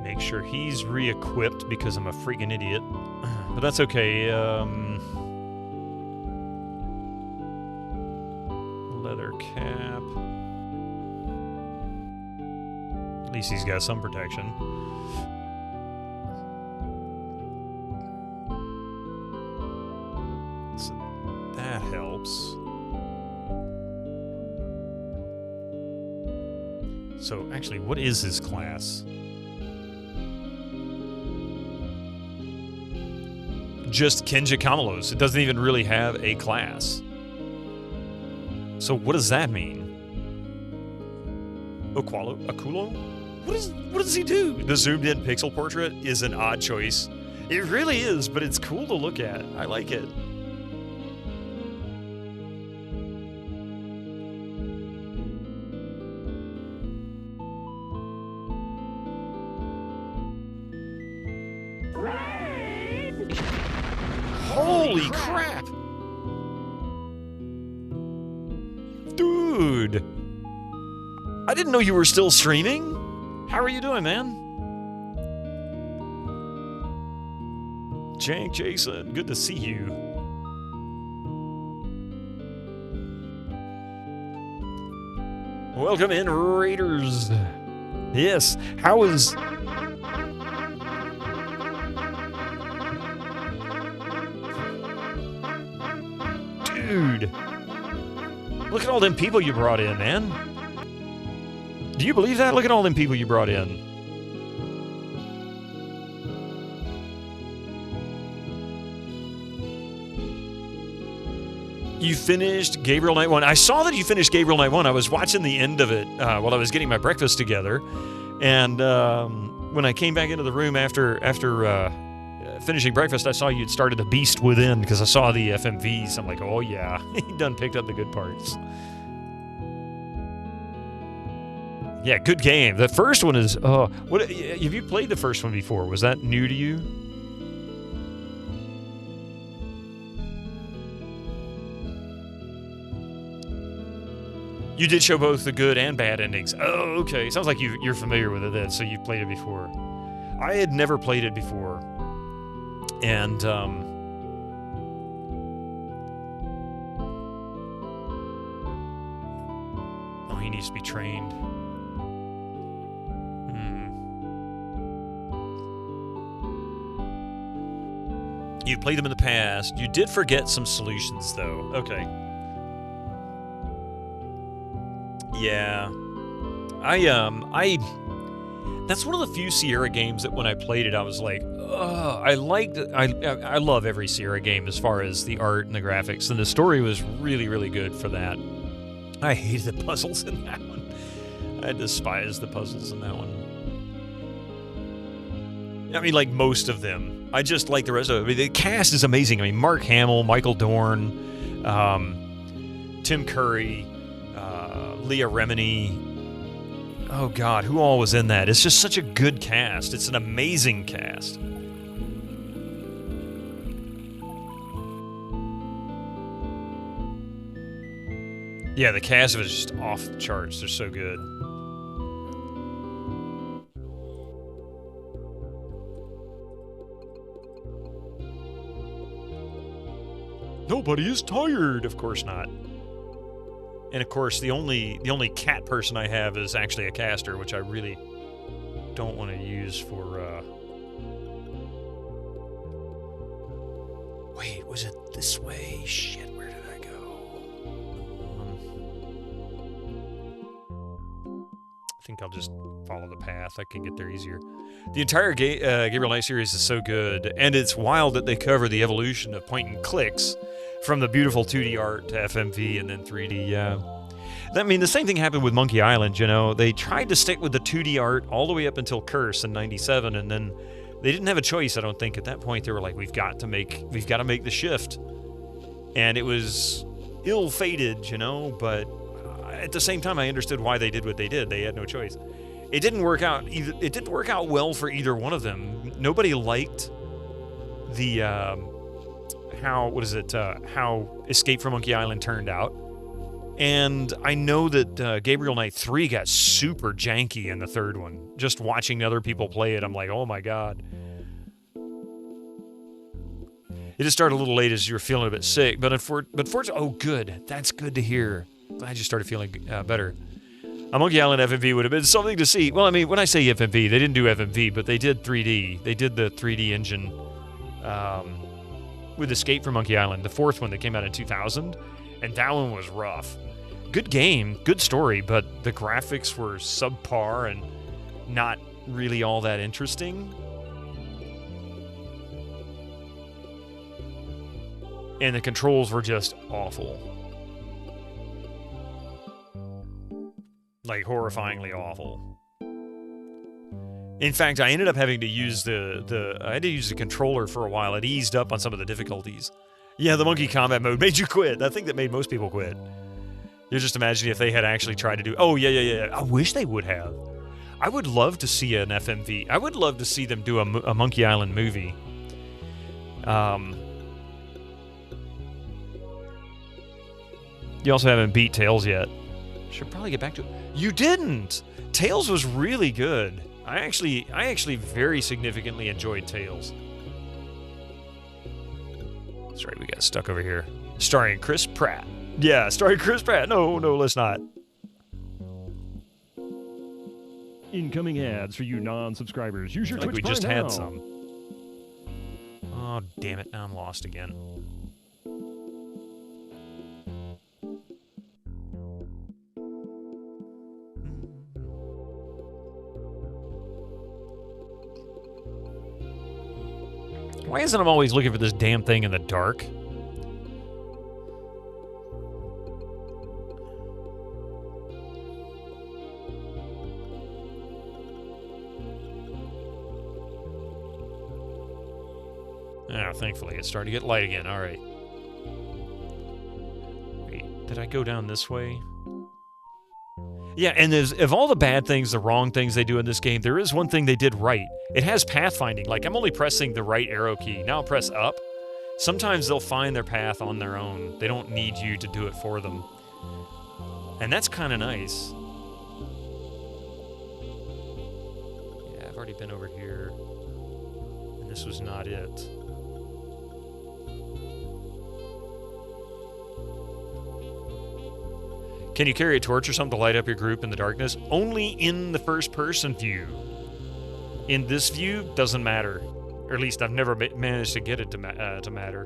Make sure he's re-equipped because I'm a freaking idiot. But that's okay. Leather cap. At least he's got some protection. So that helps. So actually, what is his class? Just Kenja Kamalos. It doesn't even really have a class. So what does that mean? Akulo? What does he do? The zoomed in pixel portrait is an odd choice. It really is, but it's cool to look at. I like it. Holy crap! Dude! I didn't know you were still streaming. How are you doing, man? Jank Jason, good to see you. Welcome in, Raiders. Yes, how is... Dude, look at all them people you brought in, man. Do you believe that? Look at all them people you brought in. You finished Gabriel Knight 1. I saw that you finished Gabriel Knight 1. I was watching the end of it while I was getting my breakfast together. And when I came back into the room after finishing breakfast, I saw you'd started The Beast Within because I saw the FMVs. I'm like, oh yeah, he done picked up the good parts. Yeah, good game. The first one is, what have you played the first one before? Was that new to you? You did show both the good and bad endings. Oh, okay. Sounds like you're familiar with it then, so you've played it before. I had never played it before. And, oh, he needs to be trained. You played them in the past. You did forget some solutions, though. Okay. Yeah. That's one of the few Sierra games that when I played it, I was like, oh, I love every Sierra game as far as the art and the graphics, and the story was really, really good for that. I hated the puzzles in that one. I despise the puzzles in that one. I mean, like most of them. I just like the rest of it. I mean, the cast is amazing. I mean, Mark Hamill, Michael Dorn, Tim Curry, Leah Remini. Oh, God, who all was in that? It's just such a good cast. It's an amazing cast. Yeah, the cast of it is just off the charts. They're so good. Nobody is tired. Of course not. And of course, the only cat person I have is actually a caster, which I really don't want to use for. Wait, was it this way? Shit, where did I go? I think I'll just follow the path. I can get there easier. The entire Gabriel Knight series is so good, and it's wild that they cover the evolution of point and clicks from the beautiful 2D art to FMV and then 3D. Yeah. I mean, the same thing happened with Monkey Island, you know. They tried to stick with the 2D art all the way up until Curse in '97, and then they didn't have a choice, I don't think. At that point, they were like, we've got to make the shift. And it was ill-fated, you know, but at the same time, I understood why they did what they did. They had no choice. It didn't work out. It didn't work out well for either one of them. Nobody liked the how Escape from Monkey Island turned out. And I know that Gabriel Knight 3 got super janky in the third one. Just watching other people play it, I'm like, oh my god. It just started a little late as you were feeling a bit sick, but fortunately, oh good, that's good to hear. Glad you started feeling better. A Monkey Island FMV would have been something to see. Well, I mean, when I say FMV, they didn't do FMV, but they did 3D. They did the 3D engine with Escape from Monkey Island, the fourth one that came out in 2000, and that one was rough. Good game, good story, but the graphics were subpar and not really all that interesting. And the controls were just awful. Like, horrifyingly awful. In fact, I ended up having to use I had to use the controller for a while. It eased up on some of the difficulties. Yeah, the monkey combat mode made you quit. I think that made most people quit. You're just imagining if they had actually tried to do... Oh, yeah. I wish they would have. I would love to see an FMV. I would love to see them do a Monkey Island movie. You also haven't beat Tails yet. Should probably get back to it. You didn't! Tails was really good. I actually very significantly enjoyed Tails. That's right, we got stuck over here. Starring Chris Pratt. Yeah, starring Chris Pratt. No, let's not. Incoming ads for you non-subscribers. Use your Like Twitch we Prime just now. had some. Oh, damn it. Now I'm lost again. Why isn't I'm always looking for this damn thing in the dark? Ah, thankfully it's starting to get light again. All right. Wait, did I go down this way? Yeah, and there's, of all the bad things, the wrong things they do in this game, there is one thing they did right. It has pathfinding. Like, I'm only pressing the right arrow key. Now I'll press up. Sometimes they'll find their path on their own. They don't need you to do it for them. And that's kind of nice. Yeah, I've already been over here. And this was not it. Can you carry a torch or something to light up your group in the darkness? Only in the first-person view. In this view, doesn't matter. Or at least I've never managed to get it to matter.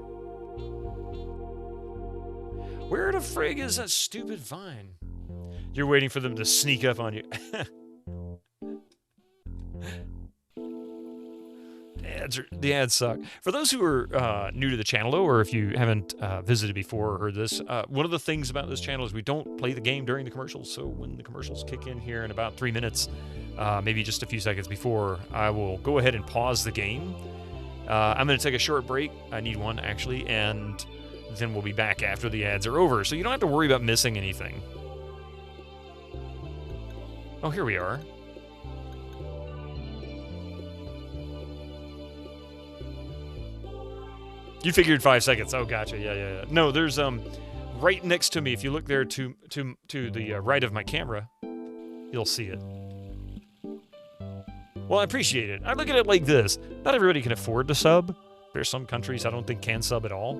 Where the frig is that stupid vine? You're waiting for them to sneak up on you. The ads suck. For those who are new to the channel, or if you haven't visited before or heard this, one of the things about this channel is we don't play the game during the commercials. So when the commercials kick in here in about 3 minutes, maybe just a few seconds before, I will go ahead and pause the game. I'm going to take a short break. I need one, actually, and then we'll be back after the ads are over. So you don't have to worry about missing anything. Oh, here we are. You figured 5 seconds. Oh, gotcha. Yeah. No, there's, right next to me. If you look there to the right of my camera, you'll see it. Well, I appreciate it. I look at it like this. Not everybody can afford to sub. There's some countries I don't think can sub at all.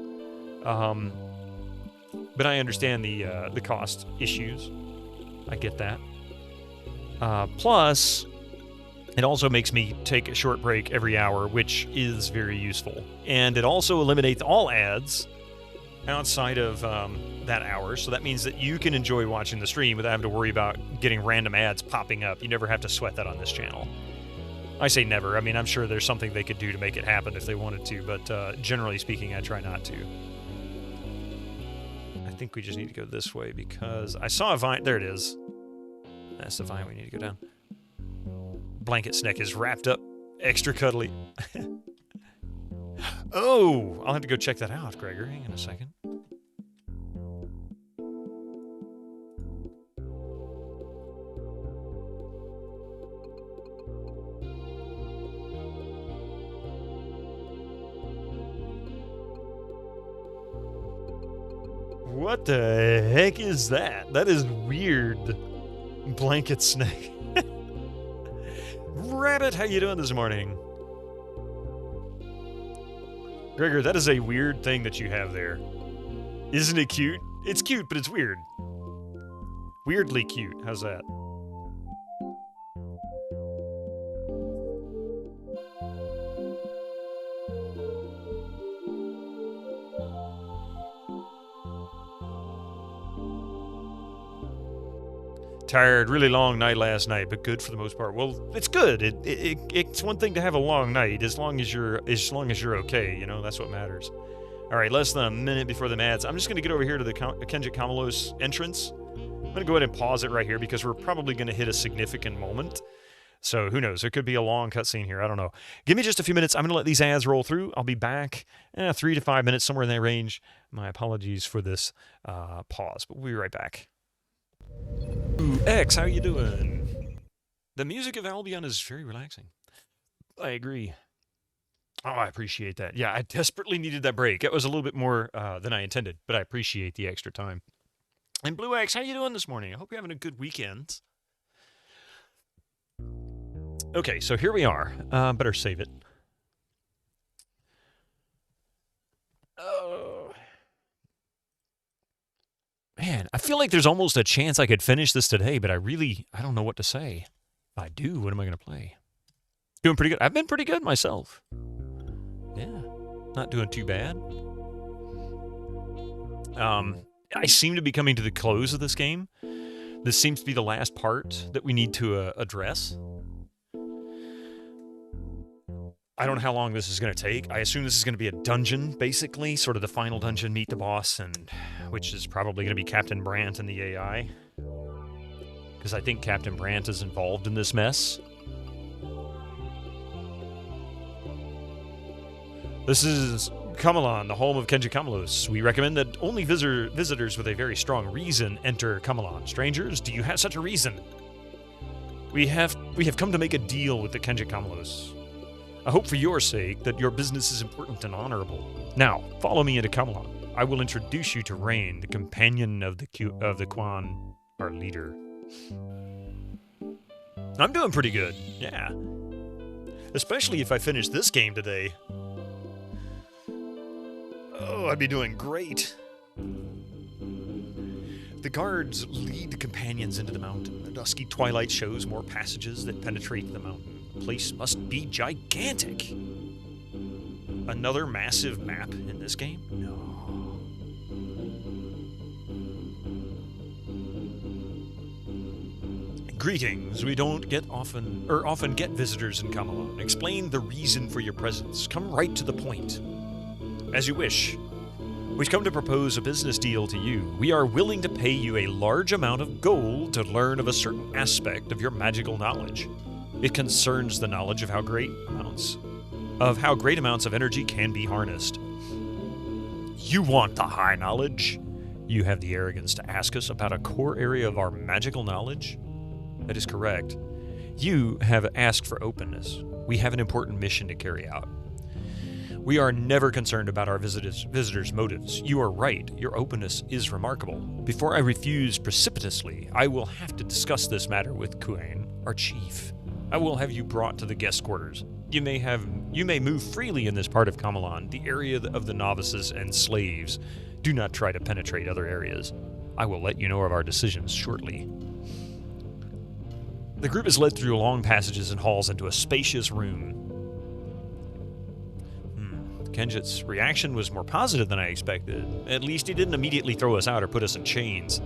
But I understand the cost issues. I get that. Plus, it also makes me take a short break every hour, which is very useful. And it also eliminates all ads outside of that hour. So that means that you can enjoy watching the stream without having to worry about getting random ads popping up. You never have to sweat that on this channel. I say never. I mean, I'm sure there's something they could do to make it happen if they wanted to, but generally speaking, I try not to. I think we just need to go this way because I saw a vine. There it is. That's the vine we need to go down. Blanket's neck is wrapped up. Extra cuddly. Oh, I'll have to go check that out, Gregor. Hang on a second. What the heck is that? That is weird. Blanket snake. Rabbit, how you doing this morning? Gregor, that is a weird thing that you have there. Isn't it cute? It's cute, but it's weird. Weirdly cute. How's that? Tired, really long night last night, but good for the most part. Well, it's good. It's one thing to have a long night, as long as you're okay. You know, that's what matters. All right, less than a minute before the ads. I'm just gonna get over here to the Kenji Kamalos entrance. I'm gonna go ahead and pause it right here because we're probably gonna hit a significant moment. So who knows? There could be a long cutscene here. I don't know. Give me just a few minutes. I'm gonna let these ads roll through. I'll be back 3 to 5 minutes, somewhere in that range. My apologies for this pause, but we'll be right back. X, how you doing? The music of Albion is very relaxing. I agree. Oh, I appreciate that. Yeah, I desperately needed that break. It was a little bit more than I intended, but I appreciate the extra time. And Blue X, how you doing this morning? I hope you're having a good weekend. Okay, so here we are. Better save it. Oh. Man, I feel like there's almost a chance I could finish this today, but I don't know what to say. If I do, what am I going to play? Doing pretty good. I've been pretty good myself. Yeah, not doing too bad. I seem to be coming to the close of this game. This seems to be the last part that we need to address. I don't know how long this is going to take. I assume this is going to be a dungeon, basically, sort of the final dungeon, meet the boss, and which is probably going to be Captain Brandt and the AI. Because I think Captain Brandt is involved in this mess. This is Kamalon, the home of Kenji Kamalos. We recommend that only visitors with a very strong reason enter Kamalon. Strangers, do you have such a reason? We have come to make a deal with the Kenji Kamalos. I hope for your sake that your business is important and honorable. Now, follow me into Kamalon. I will introduce you to Rain, the companion of the Quan, our leader. I'm doing pretty good, yeah. Especially if I finish this game today. Oh, I'd be doing great. The guards lead the companions into the mountain. The dusky twilight shows more passages that penetrate the mountain. The place must be gigantic. Another massive map in this game? No. Greetings. We don't get often get visitors in Kamalon. Explain the reason for your presence. Come right to the point. As you wish. We've come to propose a business deal to you. We are willing to pay you a large amount of gold to learn of a certain aspect of your magical knowledge. It concerns the knowledge of how great amounts of energy can be harnessed. You want the high knowledge? You have the arrogance to ask us about a core area of our magical knowledge? That is correct. You have asked for openness. We have an important mission to carry out. We are never concerned about our visitors' motives. You are right. Your openness is remarkable. Before I refuse precipitously, I will have to discuss this matter with Kuan, our chief. I will have you brought to the guest quarters. You may move freely in this part of Kamalan, the area of the novices and slaves. Do not try to penetrate other areas. I will let you know of our decisions shortly. The group is led through long passages and halls into a spacious room. Kenjit's reaction was more positive than I expected. At least he didn't immediately throw us out or put us in chains.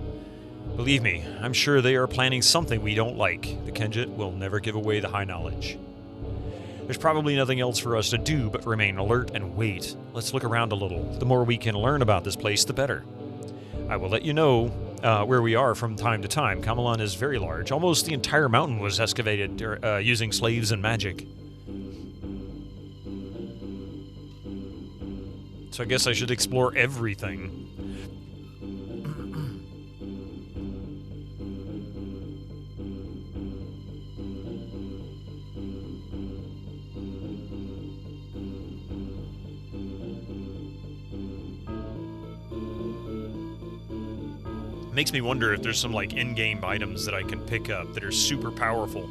Believe me, I'm sure they are planning something we don't like. The Kenjit will never give away the high knowledge. There's probably nothing else for us to do but remain alert and wait. Let's look around a little. The more we can learn about this place, the better. I will let you know where we are from time to time. Kamalan is very large. Almost the entire mountain was excavated using slaves and magic. So I guess I should explore everything. Makes me wonder if there's some like in-game items that I can pick up that are super powerful.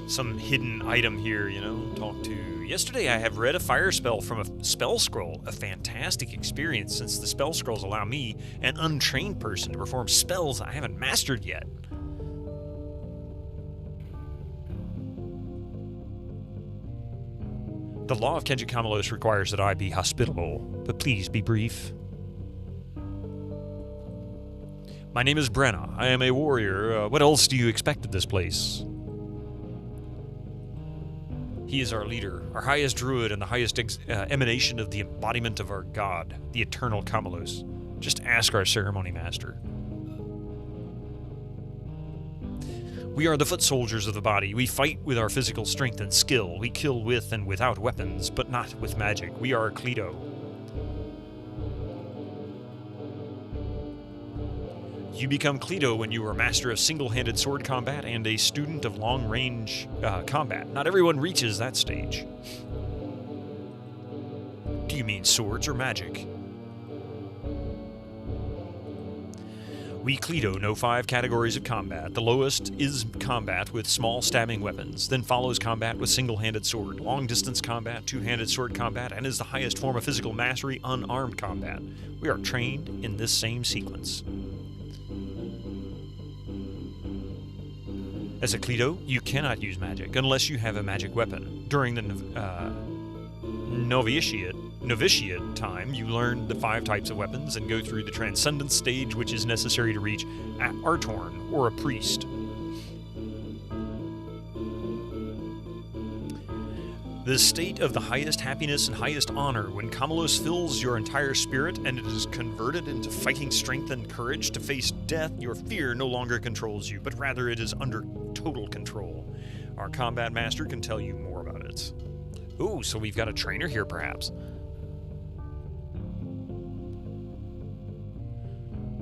Some hidden item here, you know, talk to. Yesterday I have read a fire spell from a spell scroll, a fantastic experience since the spell scrolls allow me, an untrained person, to perform spells I haven't mastered yet. The law of Kenji Kamalos requires that I be hospitable, but please be brief. My name is Brenna. I am a warrior. What else do you expect of this place? He is our leader, our highest druid, and the highest emanation of the embodiment of our god, the eternal Kamalos. Just ask our ceremony master. We are the foot soldiers of the body. We fight with our physical strength and skill. We kill with and without weapons, but not with magic. We are Kledo. You become Kledo when you are master of single-handed sword combat and a student of long-range combat. Not everyone reaches that stage. Do you mean swords or magic? We Kledo know 5 categories of combat. The lowest is combat with small stabbing weapons, then follows combat with single-handed sword, long-distance combat, two-handed sword combat, and is the highest form of physical mastery, unarmed combat. We are trained in this same sequence. As a Kledo, you cannot use magic unless you have a magic weapon. During the novitiate time, you learn the 5 types of weapons and go through the transcendence stage, which is necessary to reach Artorn, or a priest. The state of the highest happiness and highest honor, when Kamalos fills your entire spirit and it is converted into fighting strength and courage to face death, your fear no longer controls you, but rather it is under total control. Our combat master can tell you more about it. Ooh, so we've got a trainer here, perhaps.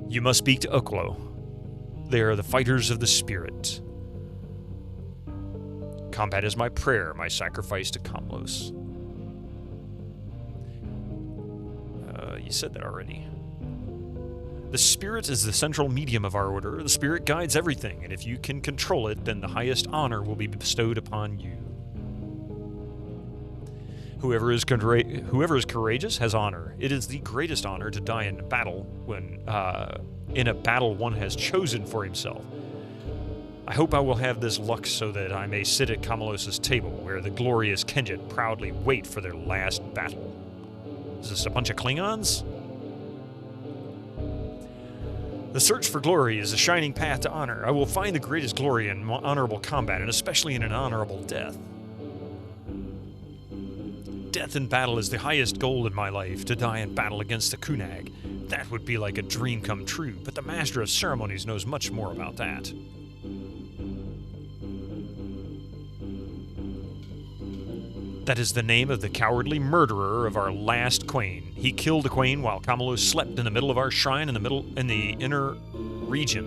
You must speak to Oklo. They are the fighters of the spirit. Combat is my prayer, my sacrifice to Kamalos. You said that already. The spirit is the central medium of our order. The spirit guides everything, and if you can control it, then the highest honor will be bestowed upon you. Whoever is courageous has honor. It is the greatest honor to die in battle when in a battle one has chosen for himself. I hope I will have this luck so that I may sit at Kamalos' table, where the glorious Kenjit proudly wait for their last battle. Is this a bunch of Klingons? The search for glory is a shining path to honor. I will find the greatest glory in honorable combat, and especially in an honorable death. Death in battle is the highest goal in my life, to die in battle against the Kunag. That would be like a dream come true, but the Master of Ceremonies knows much more about that. That is the name of the cowardly murderer of our last Queen. He killed the Queen while Kamalos slept in the middle of our shrine in the inner region.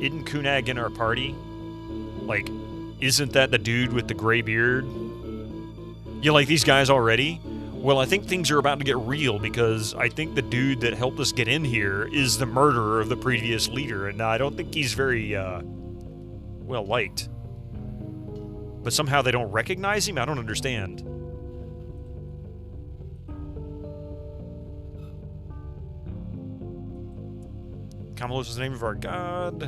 Isn't Kunag in our party? Like, isn't that the dude with the gray beard? You like these guys already? Well, I think things are about to get real because I think the dude that helped us get in here is the murderer of the previous leader, and I don't think he's very, well liked. But somehow they don't recognize him? I don't understand. Kamalos is the name of our god.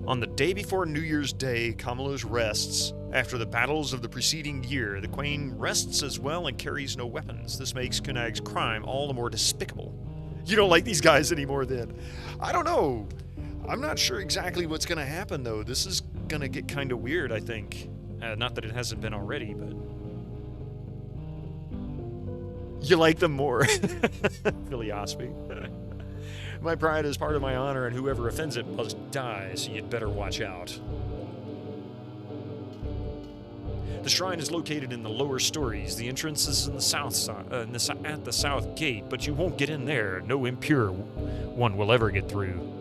On the day before New Year's Day, Kamalos rests. After the battles of the preceding year, the Queen rests as well and carries no weapons. This makes Kunag's crime all the more despicable. You don't like these guys anymore then? I don't know. I'm not sure exactly what's going to happen, though. This is going to get kind of weird, I think. Not that it hasn't been already, but... You like them more. Philiosophy. My pride is part of my honor, and whoever offends it must die, so you'd better watch out. The shrine is located in the lower stories. The entrance is in the south side, at the south gate, but you won't get in there. No impure one will ever get through.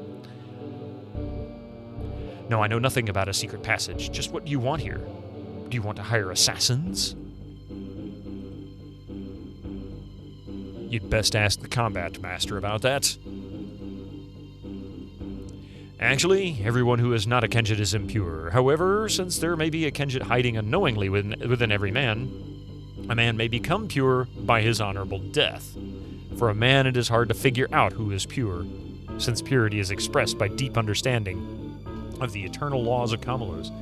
No, I know nothing about a secret passage. Just what do you want here? Do you want to hire assassins? You'd best ask the combat master about that. Actually, everyone who is not a Kenjit is impure. However, since there may be a Kenjit hiding unknowingly within every man, a man may become pure by his honorable death. For a man, it is hard to figure out who is pure, since purity is expressed by deep understanding of the eternal laws of Kamalos.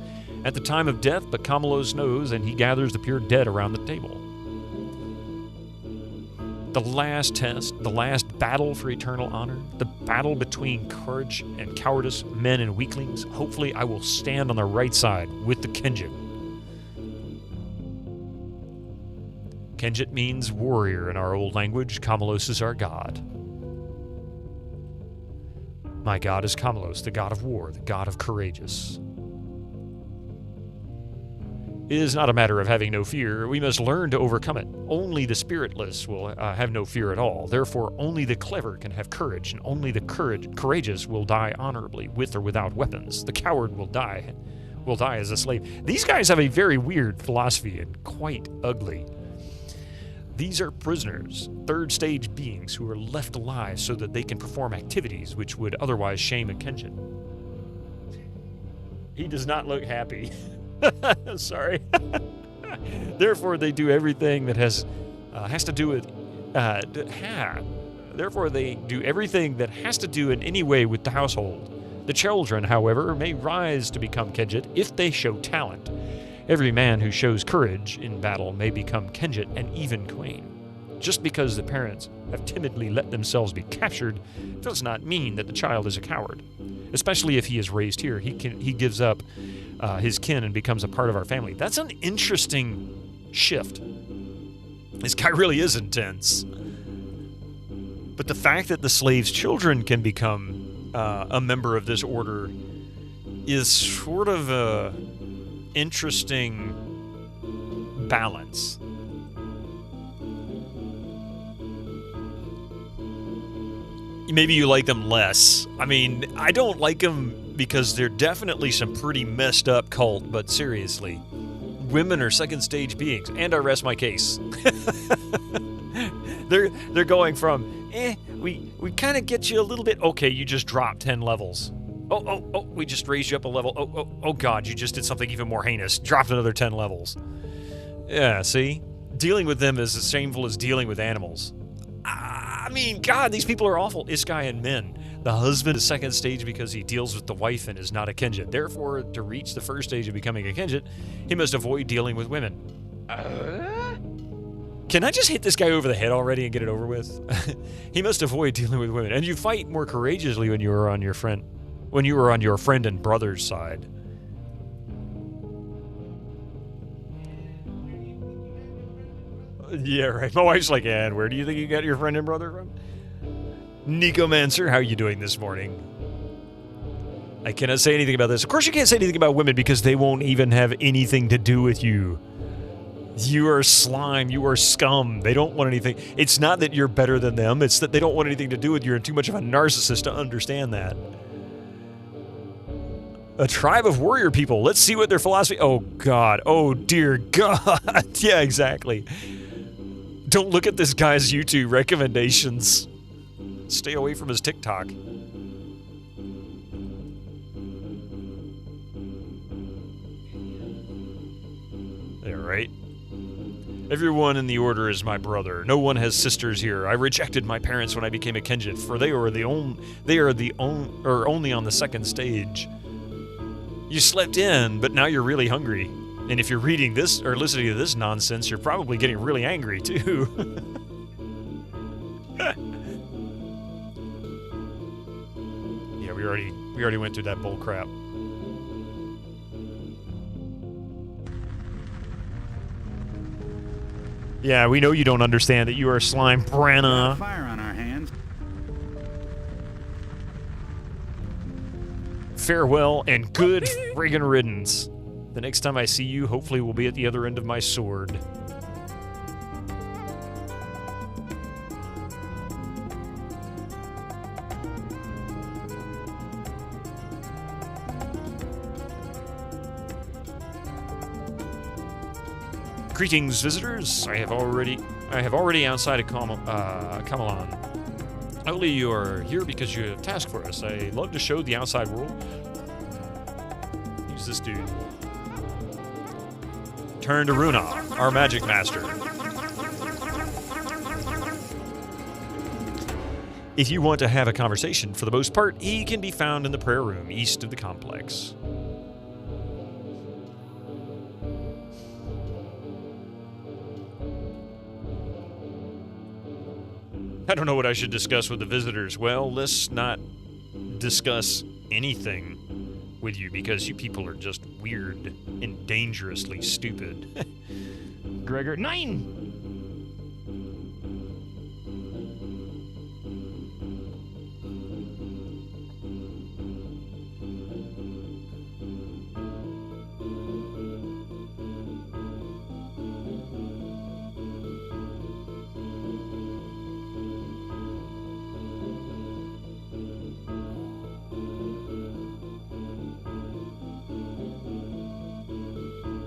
At the time of death, but Kamalos knows, and he gathers the pure dead around the table. The last test, the last battle for eternal honor, the battle between courage and cowardice, men and weaklings. Hopefully I will stand on the right side with the Kenjit. Kenjit means warrior in our old language. Kamalos is our god. My god is Kamalos, the god of war, the god of courageous. It is not a matter of having no fear. We must learn to overcome it. Only the spiritless will have no fear at all. Therefore, only the clever can have courage, and only the courageous will die honorably, with or without weapons. The coward will die as a slave. These guys have a very weird philosophy and quite ugly. These are prisoners, third-stage beings who are left alive so that they can perform activities which would otherwise shame a Kenjin. He does not look happy. Sorry. Therefore, they do everything that has to do with. Therefore, they do everything that has to do in any way with the household. The children, however, may rise to become Kenjit if they show talent. Every man who shows courage in battle may become Kenjit and even Queen. Just because the parents have timidly let themselves be captured does not mean that the child is a coward. Especially if he is raised here, he gives up his kin and becomes a part of our family. That's an interesting shift. This guy really is intense. But the fact that the slave's children can become a member of this order is sort of a interesting balance. Maybe you like them less. I mean, I don't like them because they're definitely some pretty messed up cult, but seriously, women are second stage beings, and I rest my case. They're going from, we kind of get you a little bit, okay, you just dropped 10 levels. Oh, we just raised you up a level. Oh God, you just did something even more heinous. Dropped another 10 levels. Yeah, see? Dealing with them is as shameful as dealing with animals. I mean, God, these people are awful. Iskai and men. The husband is second stage because he deals with the wife and is not a Kenjit. Therefore, to reach the first stage of becoming a Kenjit, he must avoid dealing with women. Can I just hit this guy over the head already and get it over with? He must avoid dealing with women. And you fight more courageously when you are on your friend and brother's side. Yeah, right. My wife's like, and where do you think you got your friend and brother from? Nicomancer, how you doing this morning? I cannot say anything about this. Of course you can't say anything about women because they won't even have anything to do with you. You are slime. You are scum. They don't want anything. It's not that you're better than them. It's that they don't want anything to do with you. You're too much of a narcissist to understand that. A tribe of warrior people. Let's see what their philosophy... Oh, God. Oh, dear God. Yeah, exactly. Don't look at this guy's YouTube recommendations. Stay away from his TikTok. All right. Everyone in the order is my brother. No one has sisters here. I rejected my parents when I became a Kenjit, for they are only on the second stage. You slept in, but now you're really hungry. And if you're reading this or listening to this nonsense, you're probably getting really angry too. Yeah, we already went through that bull crap. Yeah, we know you don't understand that you are slime, Branna. Fire on our hands. Farewell and good friggin' riddance. The next time I see you, hopefully we'll be at the other end of my sword. Greetings, visitors. I have already outside of Camelon. Only you are here because you have a task for us. I love to show the outside world. Who's this dude? Turn to Runa, our magic master. If you want to have a conversation, for the most part, he can be found in the prayer room east of the complex. I don't know what I should discuss with the visitors. Well, let's not discuss anything with you because you people are just weird and dangerously stupid. Gregor, 9!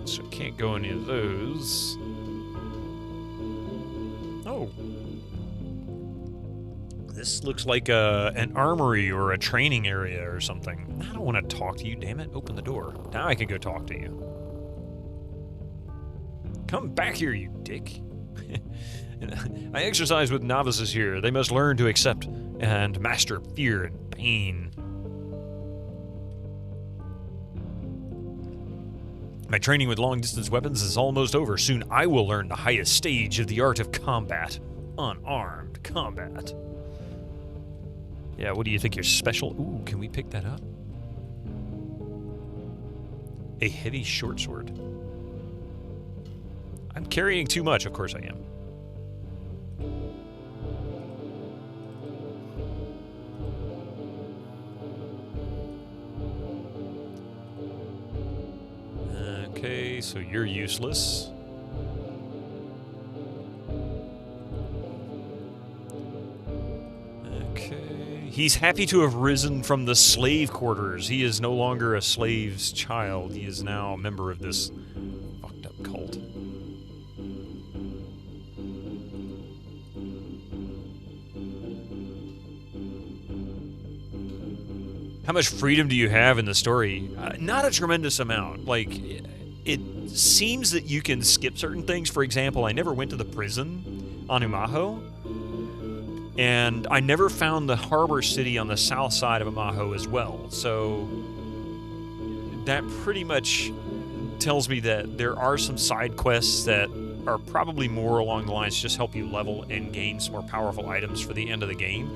So can't go any of those. Oh. This looks like an armory or a training area or something. I don't want to talk to you, damn it. Open the door. Now I can go talk to you. Come back here, you dick. I exercise with novices here. They must learn to accept and master fear and pain. My training with long-distance weapons is almost over. Soon I will learn the highest stage of the art of combat. Unarmed combat. Yeah, what do you think? You're special? Ooh, can we pick that up? A heavy short sword. I'm carrying too much. Of course I am. Okay, so you're useless. Okay. He's happy to have risen from the slave quarters. He is no longer a slave's child. He is now a member of this fucked up cult. How much freedom do you have in the story? Not a tremendous amount. Like, it seems that you can skip certain things. For example, I never went to the prison on Umaho, and I never found the harbor city on the south side of Umaho as well. So that pretty much tells me that there are some side quests that are probably more along the lines just help you level and gain some more powerful items for the end of the game.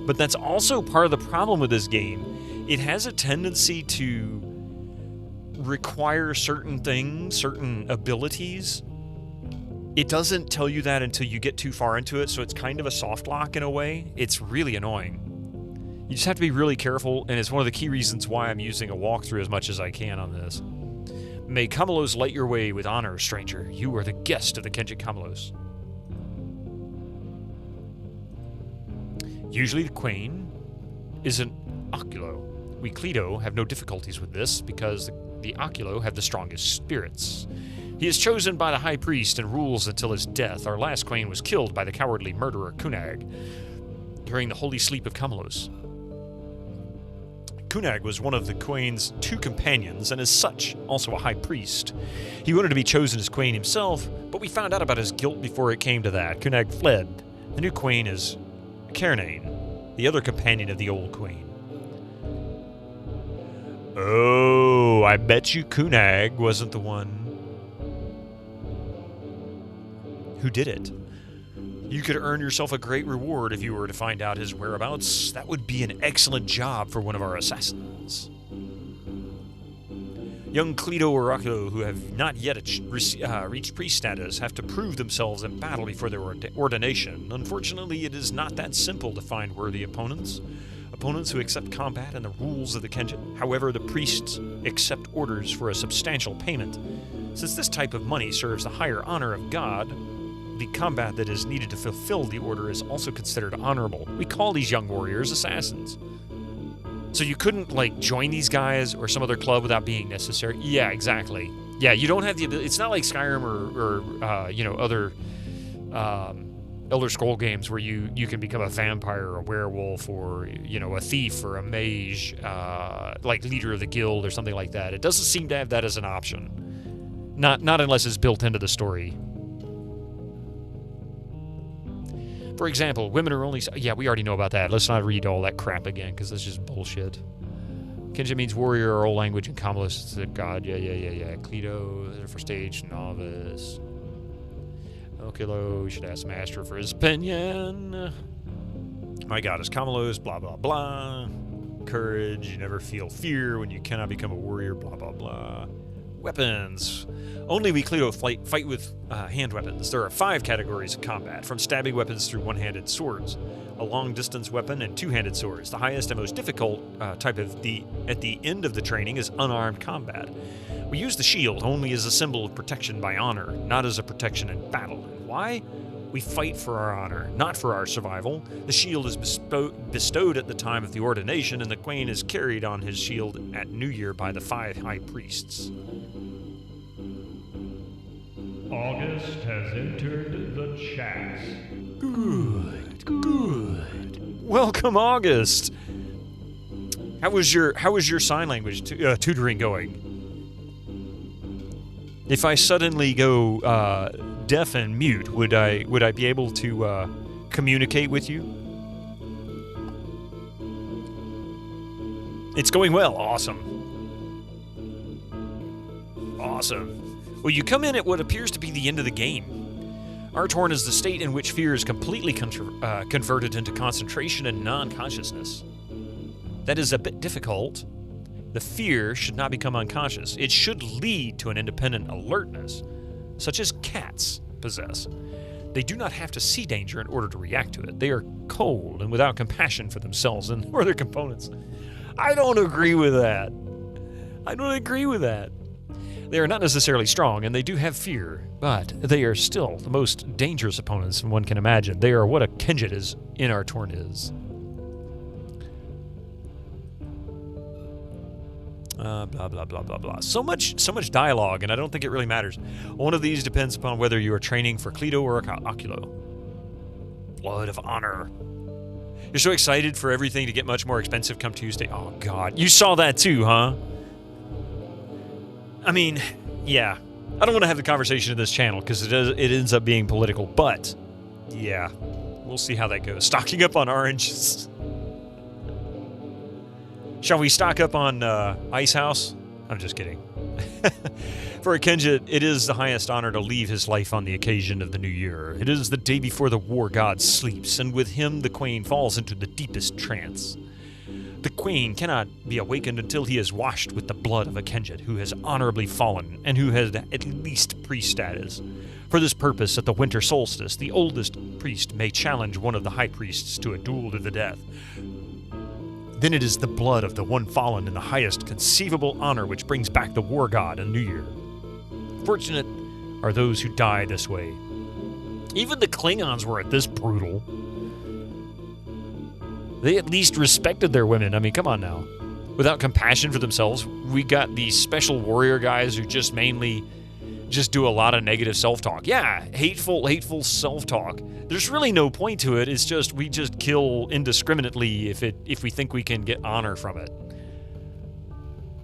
But that's also part of the problem with this game. It has a tendency to require certain things, certain abilities. It doesn't tell you that until you get too far into it, so it's kind of a soft lock in a way. It's really annoying. You just have to be really careful, and it's one of the key reasons why I'm using a walkthrough as much as I can on this. May Kamalos light your way with honor, stranger. You are the guest of the Kenjit Kamalos. Usually the Queen is an Oculo. We Cleto have no difficulties with this because the Oculo have the strongest spirits. He is chosen by the High Priest and rules until his death. Our last Queen was killed by the cowardly murderer Kunag during the holy sleep of Kamalos. Kunag was one of the Queen's 2 companions, and as such, also a high priest. He wanted to be chosen as Queen himself, but we found out about his guilt before it came to that. Kunag fled. The new Queen is Kernane, the other companion of the old Queen. Oh, I bet you Kunag wasn't the one who did it. You could earn yourself a great reward if you were to find out his whereabouts. That would be an excellent job for one of our assassins. Young Cleto or Oculo who have not yet reached priest status have to prove themselves in battle before their ordination. Unfortunately, it is not that simple to find worthy opponents. Opponents who accept combat and the rules of the Kenjit. However, the priests accept orders for a substantial payment. Since this type of money serves the higher honor of God, the combat that is needed to fulfill the order is also considered honorable. We call these young warriors assassins. So you couldn't, like, join these guys or some other club without being necessary? Yeah, exactly. Yeah, you don't have the ability. It's not like Skyrim or you know, other Elder Scroll games where you can become a vampire or a werewolf or, you know, a thief or a mage, like leader of the guild or something like that. It doesn't seem to have that as an option. Not unless it's built into the story. For example, women are only... Yeah, we already know about that. Let's not read all that crap again, because that's just bullshit. Kenjit means warrior or old language, and Kamalos is a god. Yeah. Cleto for stage novice. Oculo, should ask Master for his opinion. My god is Kamalos, blah, blah, blah. Courage, you never feel fear when you cannot become a warrior, blah, blah, blah. Weapons. Only we Cleto fight with hand weapons. There are 5 categories of combat, from stabbing weapons through one-handed swords, a long-distance weapon, and two-handed swords. The highest and most difficult type at the end of the training is unarmed combat. We use the shield only as a symbol of protection by honor, not as a protection in battle. And why? We fight for our honor, not for our survival. The shield is bestowed at the time of the ordination, and the Queen is carried on his shield at New Year by the 5 high priests. August has entered the chat. Good. Welcome, August. How was your sign language tutoring going? If I suddenly go deaf and mute, would I be able to communicate with you? It's going well. Awesome. Well, you come in at what appears to be the end of the game. Artorn is the state in which fear is completely converted into concentration and non-consciousness. That is a bit difficult. The fear should not become unconscious. It should lead to an independent alertness, such as cats possess. They do not have to see danger in order to react to it. They are cold and without compassion for themselves and or their components. I don't agree with that. They are not necessarily strong, and they do have fear, but they are still the most dangerous opponents one can imagine. They are what a Kenjit is in Artorn is. Blah, blah, blah, blah, blah. So much dialogue, and I don't think it really matters. One of these depends upon whether you are training for Cleto or Oculo. Blood of honor. You're so excited for everything to get much more expensive come Tuesday. Oh, God. You saw that too, huh? I mean, yeah. I don't want to have the conversation in this channel because it ends up being political, but yeah. We'll see how that goes. Stocking up on oranges. Shall we stock up on Ice House? I'm just kidding. For a Kenjit, it is the highest honor to leave his life on the occasion of the new year. It is the day before the war god sleeps, and with him the Queen falls into the deepest trance. The Queen cannot be awakened until he is washed with the blood of a Kenjit who has honorably fallen and who has at least priest status. For this purpose, at the winter solstice, the oldest priest may challenge one of the high priests to a duel to the death. then it is the blood of the one fallen in the highest conceivable honor which brings back the war god and New Year. Fortunate are those who die this way. Even the Klingons weren't this brutal. They at least respected their women. I mean, come on now. Without compassion for themselves, we got these special warrior guys who just mainly just do a lot of negative self-talk. Yeah, hateful self-talk. There's really no point to it. It's just we just kill indiscriminately if we think we can get honor from it.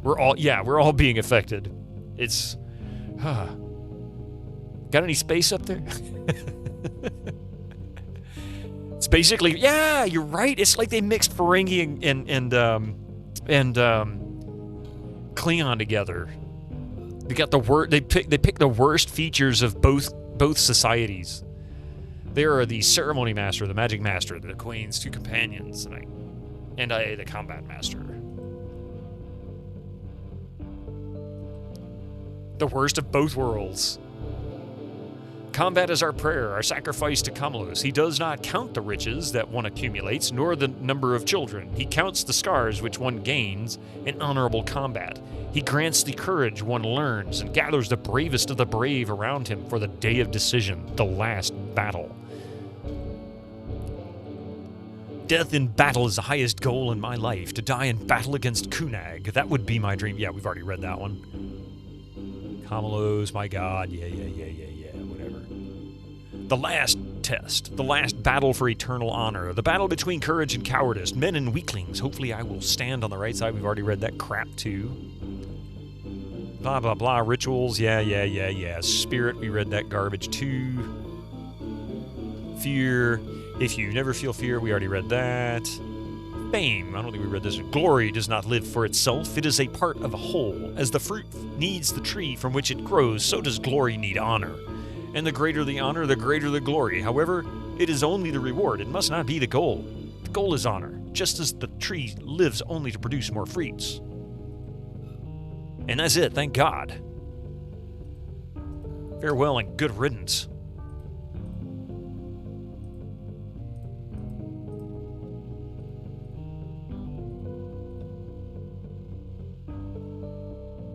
We're all being affected. It's got any space up there? It's basically, yeah, you're right. It's like they mixed Ferengi and Klingon together. They got they pick the worst features of both societies. There are the ceremony master, the magic master, the queen's two companions, and I, the combat master. The worst of both worlds. Combat is our prayer, our sacrifice to Kamalos. He does not count the riches that one accumulates, nor the number of children. He counts the scars which one gains in honorable combat. He grants the courage one learns and gathers the bravest of the brave around him for the day of decision, the last battle. Death in battle is the highest goal in my life. To die in battle against Kunag, that would be my dream. Yeah, we've already read that one. Kamalos, my god, yeah, whatever. The last test, the last battle for eternal honor, the battle between courage and cowardice, men and weaklings. Hopefully I will stand on the right side. We've already read that crap too. Blah, blah, blah, rituals, yeah. Spirit, we read that garbage too. Fear, if you never feel fear, we already read that. Fame, I don't think we read this. Glory does not live for itself. It is a part of a whole. As the fruit needs the tree from which it grows, so does glory need honor. And the greater the honor, the greater the glory. However, it is only the reward. It must not be the goal. The goal is honor, just as the tree lives only to produce more fruits. And that's it, thank God. Farewell and good riddance.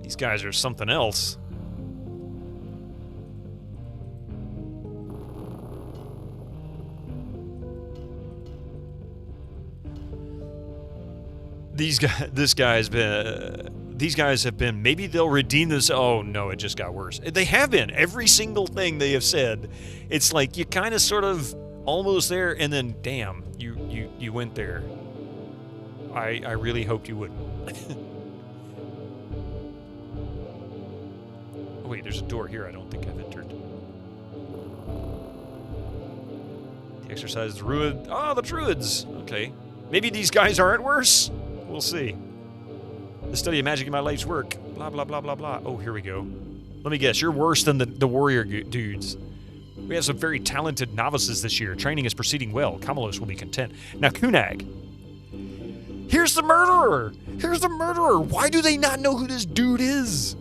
These guys are something else. These guys have been, maybe they'll redeem this. Oh no, it just got worse. They have been. Every single thing they have said, it's like you kind of sort of almost there and then damn, you went there. I really hoped you wouldn't. Oh, wait, there's a door here I don't think I've entered. The exercise druid. Oh, the druids. Okay. Maybe these guys aren't worse. We'll see. The study of magic in my life's work. Blah, blah, blah, blah, blah. Oh, here we go. Let me guess. You're worse than the warrior dudes. We have some very talented novices this year. Training is proceeding well. Kamalos will be content. Now, Kunag. Here's the murderer. Here's the murderer. Why do they not know who this dude is?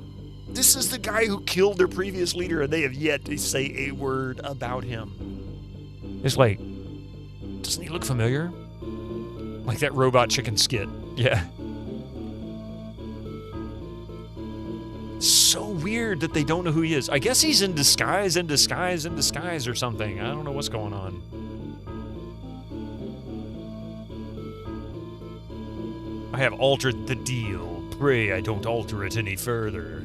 This is the guy who killed their previous leader, and they have yet to say a word about him. It's like, doesn't he look familiar? Like that robot chicken skit. Yeah. So weird that they don't know who he is. I guess he's in disguise or something. I don't know what's going on. I have altered the deal. Pray I don't alter it any further.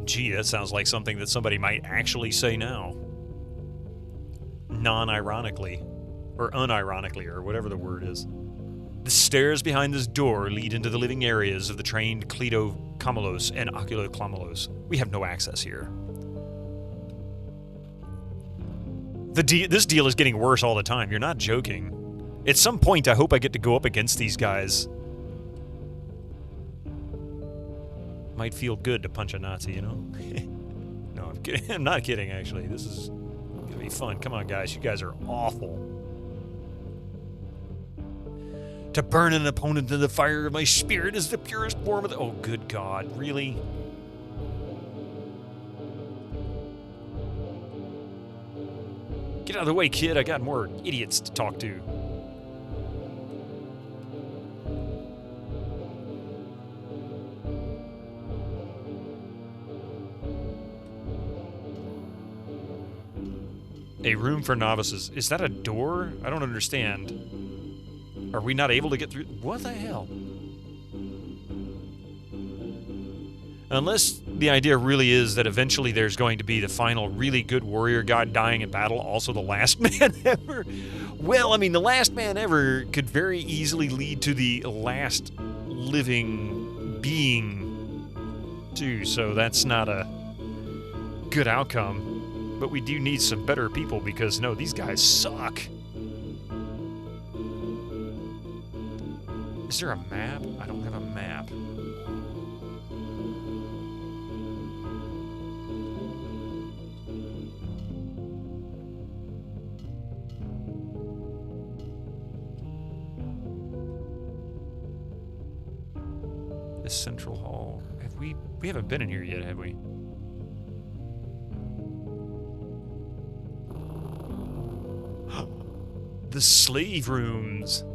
Gee, that sounds like something that somebody might actually say now. Non-ironically. Or unironically, or whatever the word is. The stairs behind this door lead into the living areas of the trained Kleto Kamalos and Oculo Klamalos. We have no access here. This deal is getting worse all the time. You're not joking. At some point, I hope I get to go up against these guys. Might feel good to punch a Nazi, you know? No, I'm kidding. I'm not kidding, actually. This is gonna be fun. Come on, guys. You guys are awful. To burn an opponent in the fire of my spirit is the purest form of the... Oh, good God. Really? Get out of the way, kid. I got more idiots to talk to. A room for novices. Is that a door? I don't understand. Are we not able to get through? What the hell? Unless the idea really is that eventually there's going to be the final really good warrior god dying in battle, also the last man ever. Well, I mean, the last man ever could very easily lead to the last living being, too, so that's not a good outcome. But we do need some better people because, no, these guys suck. Is there a map? I don't have a map. This central hall. We haven't been in here yet, have we? The slave rooms.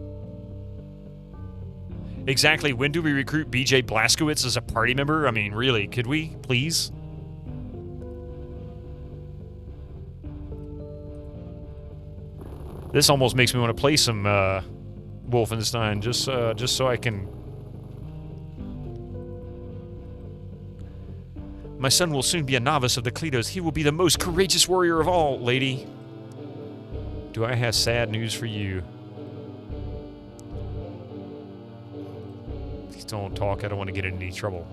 Exactly. When do we recruit BJ Blazkowicz as a party member? I mean, really, could we, please? This almost makes me want to play some Wolfenstein, just so I can. My son will soon be a novice of the Kletos. He will be the most courageous warrior of all, lady. Do I have sad news for you? Please don't talk. I don't want to get in any trouble.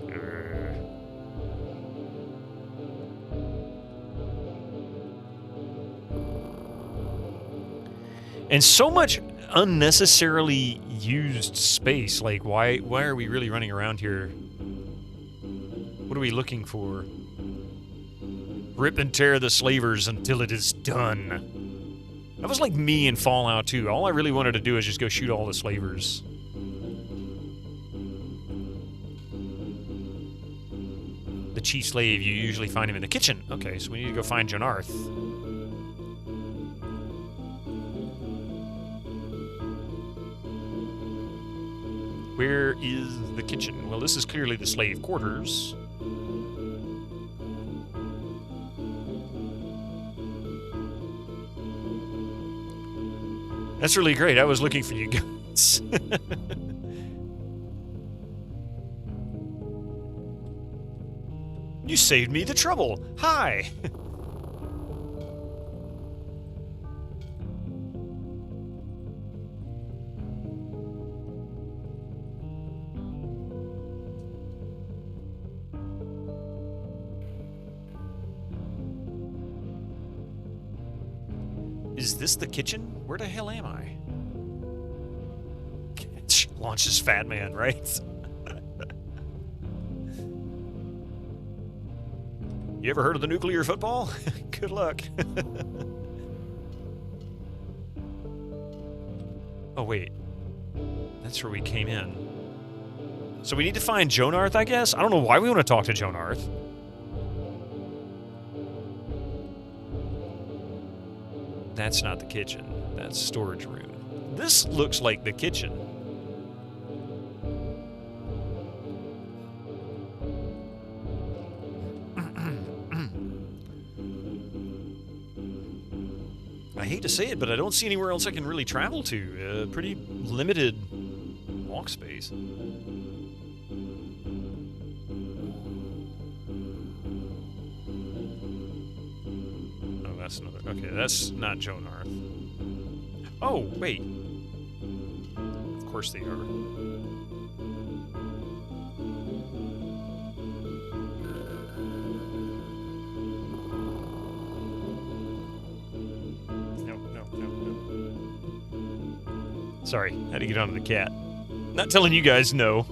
And so much unnecessarily used space. Like, why are we really running around here? What are we looking for? Rip and tear the slavers until it is done. That was like me in Fallout 2. All I really wanted to do is just go shoot all the slavers. The chief slave, you usually find him in the kitchen. Okay, so we need to go find Jonarth. Where is the kitchen? Well, this is clearly the slave quarters. That's really great. I was looking for you guys. You saved me the trouble. Hi. Is this the kitchen? Where the hell am I? Launches Fat Man, right? You ever heard of the nuclear football? Good luck. Oh, wait. That's where we came in. So we need to find Jonarth, I guess? I don't know why we want to talk to Jonarth. That's not the kitchen. That's storage room. This looks like the kitchen. I hate to say it, but I don't see anywhere else I can really travel to. Pretty limited walk space. Oh, that's another. Okay, that's not Jonarth. Oh, wait. Of course they are. Sorry, had to get onto the cat. Not telling you guys no.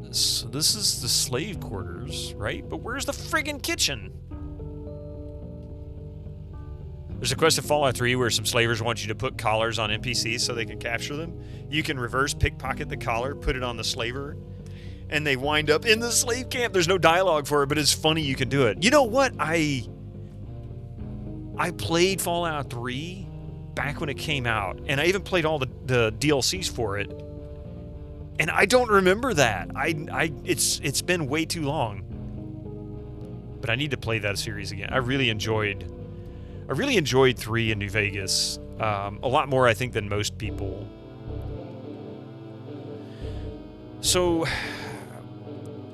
So this is the slave quarters, right? But where's the friggin' kitchen? There's a quest in Fallout 3 where some slavers want you to put collars on NPCs so they can capture them. You can reverse pickpocket the collar, put it on the slaver, and they wind up in the slave camp. There's no dialogue for it, but it's funny you can do it. You know what? I played Fallout 3 back when it came out, and I even played all the DLCs for it. And I don't remember that. It's been way too long. But I need to play that series again. I really enjoyed 3 in New Vegas. A lot more, I think, than most people. So,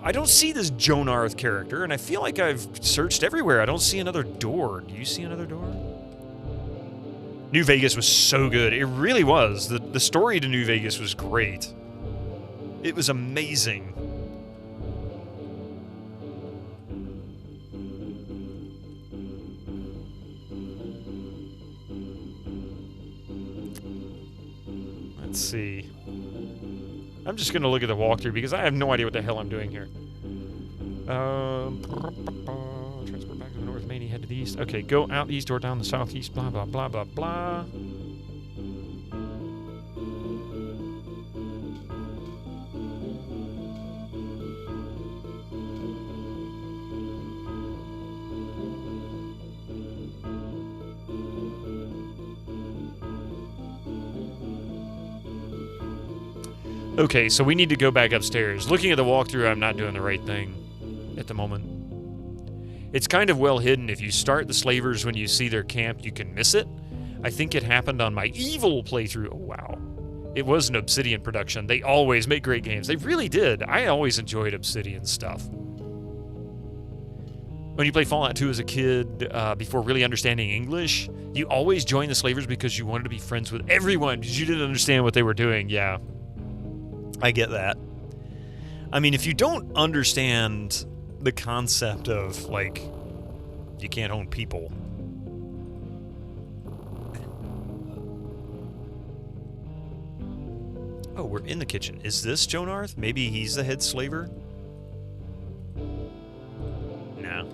I don't see this Jonarth character, and I feel like I've searched everywhere. I don't see another door. Do you see another door? New Vegas was so good. It really was. The story to New Vegas was great. It was amazing. Let's see. I'm just going to look at the walkthrough because I have no idea what the hell I'm doing here. Transport back to the north, Manny, head to the east. Okay, go out the east or down the southeast, blah, blah, blah, blah, blah. Okay, so we need to go back upstairs. Looking at the walkthrough, I'm not doing the right thing at the moment. It's kind of well hidden. If you start the slavers when you see their camp, you can miss it. I think it happened on my evil playthrough. Oh, wow. It was an Obsidian production. They always make great games. They really did. I always enjoyed Obsidian stuff. When you play Fallout 2 as a kid, before really understanding English, you always joined the slavers because you wanted to be friends with everyone because you didn't understand what they were doing. Yeah. I get that. I mean, if you don't understand the concept of, like, you can't own people. Oh, we're in the kitchen. Is this Jonarth? Maybe he's the head slaver? No.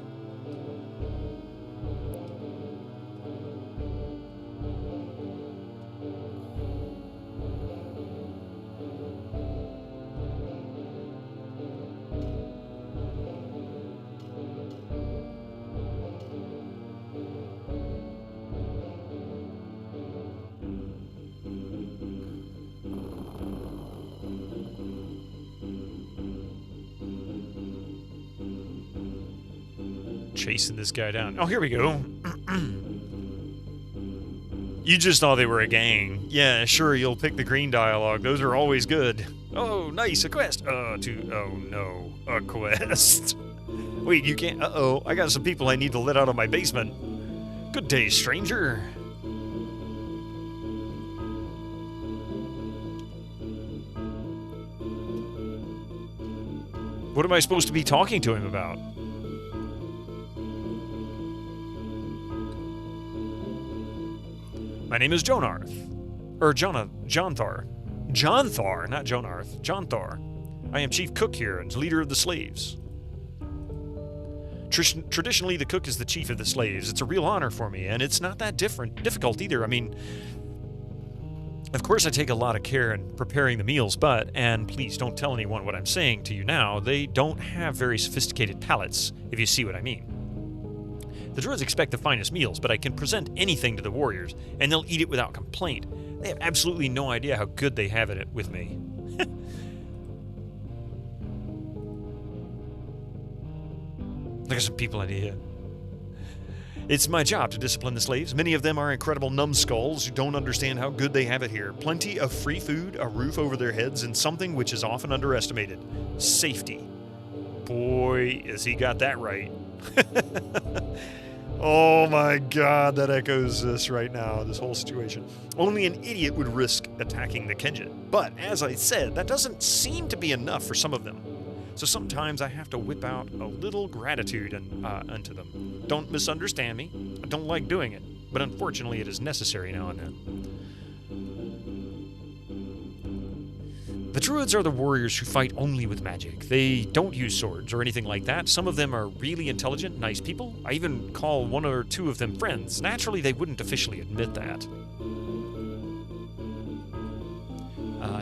Chasing this guy down. Oh, here we go. You just thought they were a gang. Yeah, sure, you'll pick the green dialogue. Those are always good. Oh, nice, a quest. Oh, no, a quest. Wait, you can't... Uh-oh, I got some people I need to let out of my basement. Good day, stranger. What am I supposed to be talking to him about? My name is Jonarth. Or Jonthar. Jonthar, not Jonarth. Jonthar. I am chief cook here and leader of the slaves. Traditionally, the cook is the chief of the slaves. It's a real honor for me, and it's not that difficult either. I mean, of course I take a lot of care in preparing the meals, but, and please don't tell anyone what I'm saying to you now, they don't have very sophisticated palates, if you see what I mean. The druids expect the finest meals, but I can present anything to the warriors, and they'll eat it without complaint. They have absolutely no idea how good they have it with me. Look at some people in here. It's my job to discipline the slaves. Many of them are incredible numbskulls who don't understand how good they have it here. Plenty of free food, a roof over their heads, and something which is often underestimated. Safety. Boy, has he got that right. Oh my god, that echoes this right now, this whole situation. Only an idiot would risk attacking the Kenjit. But, as I said, that doesn't seem to be enough for some of them. So sometimes I have to whip out a little gratitude unto them. Don't misunderstand me. I don't like doing it, but unfortunately it is necessary now and then. The druids are the warriors who fight only with magic. They don't use swords or anything like that. Some of them are really intelligent, nice people. I even call one or two of them friends. Naturally, they wouldn't officially admit that.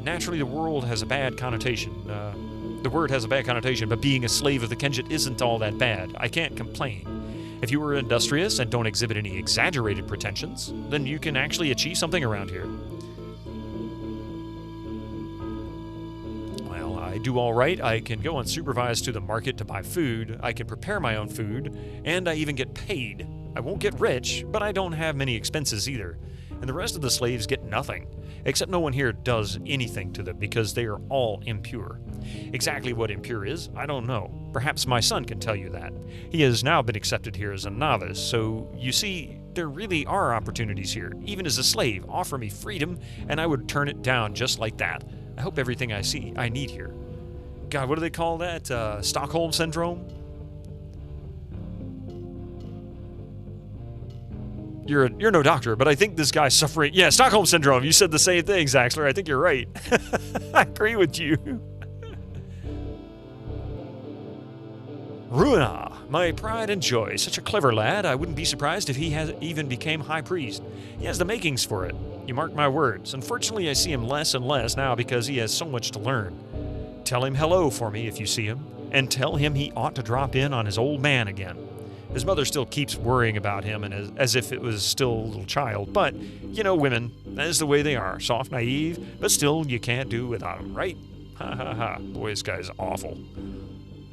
Naturally, the word has a bad connotation. But being a slave of the Kenjit isn't all that bad. I can't complain. If you were industrious and don't exhibit any exaggerated pretensions, then you can actually achieve something around here. do all right. I can go unsupervised to the market to buy food. I can prepare my own food, and I even get paid. I won't get rich, but I don't have many expenses either. And the rest of the slaves get nothing, except no one here does anything to them because they are all impure. Exactly what impure is, I don't know. Perhaps my son can tell you that. He has now been accepted here as a novice, so you see, there really are opportunities here. Even as a slave, offer me freedom, and I would turn it down just like that. I hope everything I need here. God, what do they call that? Stockholm Syndrome? You're no doctor, but I think this guy's suffering. Yeah, Stockholm Syndrome. You said the same thing, Zaxler. I think you're right. I agree with you. Ruina, my pride and joy. Such a clever lad. I wouldn't be surprised if he even became high priest. He has the makings for it. You mark my words. Unfortunately, I see him less and less now because he has so much to learn. Tell him hello for me if you see him, and tell him he ought to drop in on his old man again. His mother still keeps worrying about him and as if it was still a little child, but, you know, women, that is the way they are. Soft, naive, but still you can't do without them, right? Ha ha ha. Boy, this guy's awful.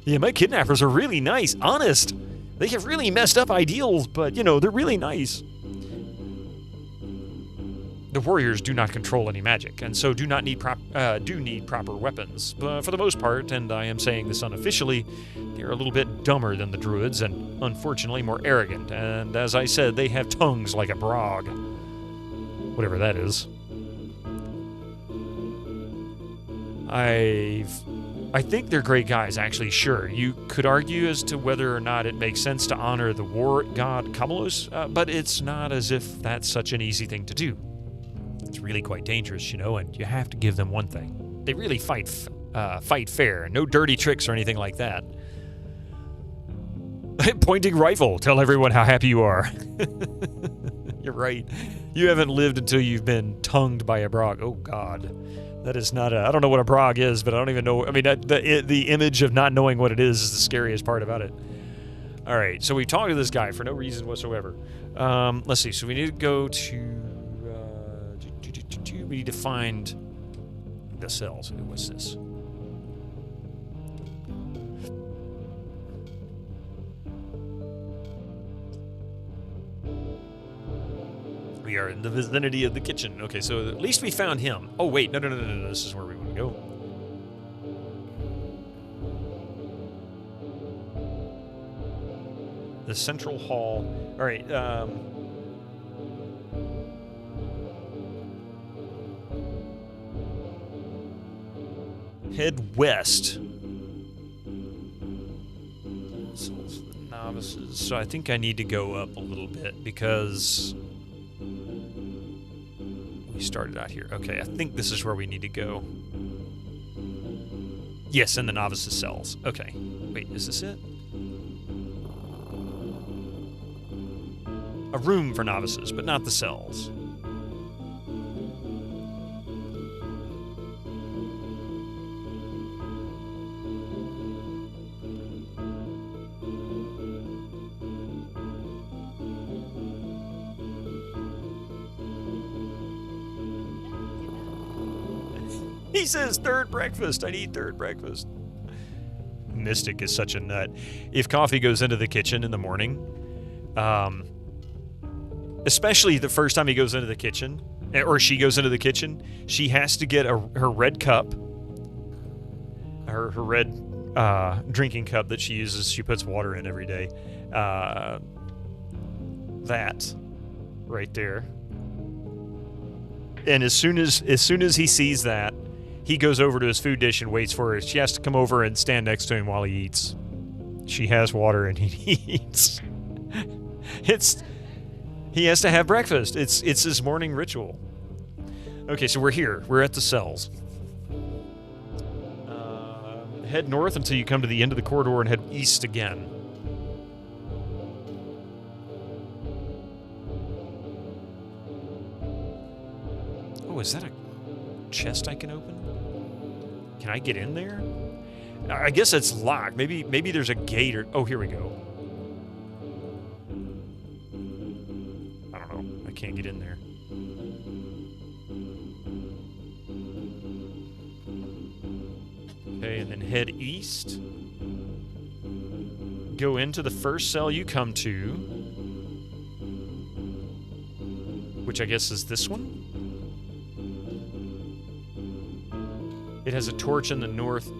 Yeah, my kidnappers are really nice, honest. They have really messed up ideals, but, you know, they're really nice. The warriors do not control any magic, and so do need proper weapons. But for the most part, and I am saying this unofficially, they're a little bit dumber than the druids, and unfortunately more arrogant. And as I said, they have tongues like a brog. Whatever that is. I think they're great guys, actually, sure. You could argue as to whether or not it makes sense to honor the war god Kamalos, but it's not as if that's such an easy thing to do. It's really quite dangerous, you know, and you have to give them one thing. They really fight fair. No dirty tricks or anything like that. Pointing rifle. Tell everyone how happy you are. You're right. You haven't lived until you've been tongued by a brog. Oh, God. That is not I don't know what a brog is, but I don't even know. I mean, the image of not knowing what it is the scariest part about it. All right, so we talked to this guy for no reason whatsoever. Let's see. So we need to go to... we need to find the cells. What's this? We are in the vicinity of the kitchen. Okay, so at least we found him. Oh, wait. No. This is where we want to go. The central hall. All right. Head west. The novices. So I think I need to go up a little bit because we started out here. Okay, I think this is where we need to go. Yes, in the novices' cells. Okay. Wait, is this it? A room for novices, but not the cells. He says third breakfast. I need third breakfast. Mystic is such a nut. If Coffee goes into the kitchen in the morning, especially the first time he goes into the kitchen, or she goes into the kitchen, she has to get her red cup, her red drinking cup that she uses. She puts water in every day. That right there. And as soon as he sees that, he goes over to his food dish and waits for her. She has to come over and stand next to him while he eats. She has water and he eats. He has to have breakfast. It's his morning ritual. Okay, so we're here. We're at the cells. Head north until you come to the end of the corridor and head east again. Oh, is that a chest I can open? Can I get in there? I guess it's locked. Maybe there's a gate or... Oh, here we go. I don't know. I can't get in there. Okay, and then head east. Go into the first cell you come to, which I guess is this one. It has a torch in the north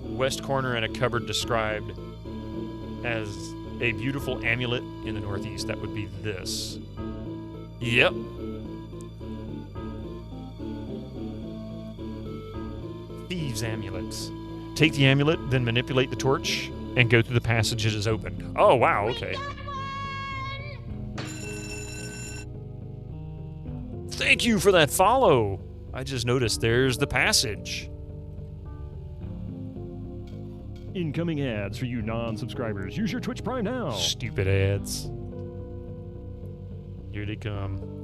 west corner and a cupboard described as a beautiful amulet in the northeast. That would be this. Yep. Thieves' amulets. Take the amulet, then manipulate the torch, and go through the passage it is opened. Oh, wow, okay. Thank you for that follow. I just noticed there's the passage. Incoming ads for you non-subscribers. Use your Twitch Prime now. Stupid ads. Here they come.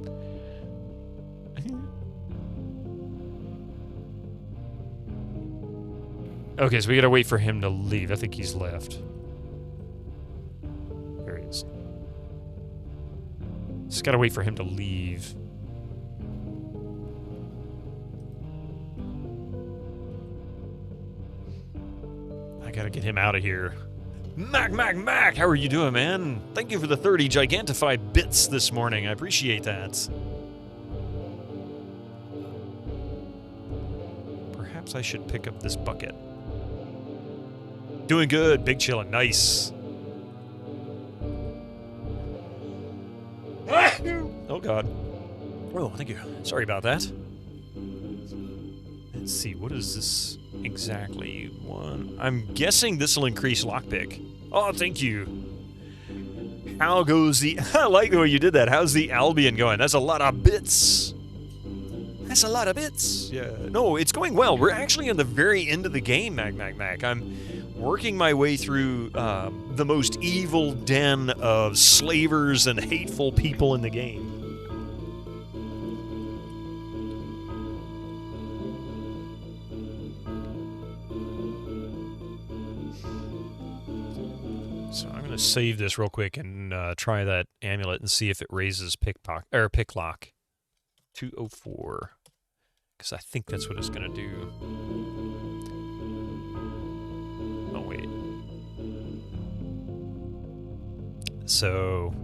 Okay, so we gotta wait for him to leave. I think he's left. There he is. Just gotta wait for him to leave. I gotta get him out of here. Mac! How are you doing, man? Thank you for the 30 gigantified bits this morning. I appreciate that. Perhaps I should pick up this bucket. Doing good, big chillin', nice. Oh, God. Oh, thank you. Sorry about that. Let's see, what is this exactly? One. I'm guessing this will increase lockpick. Oh, thank you. How goes the... I like the way you did that. How's the Albion going? That's a lot of bits. That's a lot of bits. Yeah. No, it's going well. We're actually in the very end of the game, Mac. I'm working my way through the most evil den of slavers and hateful people in the game. So I'm going to save this real quick and try that amulet and see if it raises pick lock. 204. Because I think that's what it's going to do. Oh, wait. So,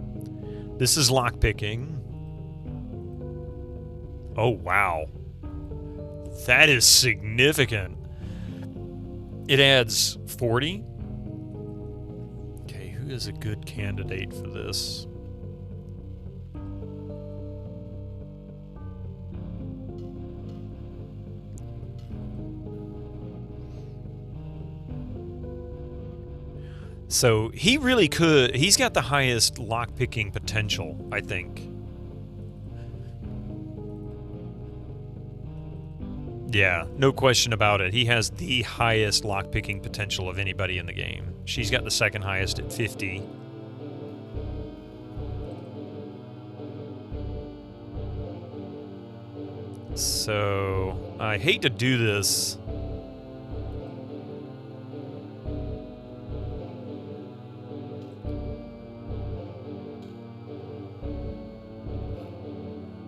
this is lockpicking. Oh, wow. That is significant. It adds 40. Okay, who is a good candidate for this? So he really could. He's got the highest lockpicking potential, I think. Yeah, no question about it. He has the highest lockpicking potential of anybody in the game. She's got the second highest at 50. So I hate to do this.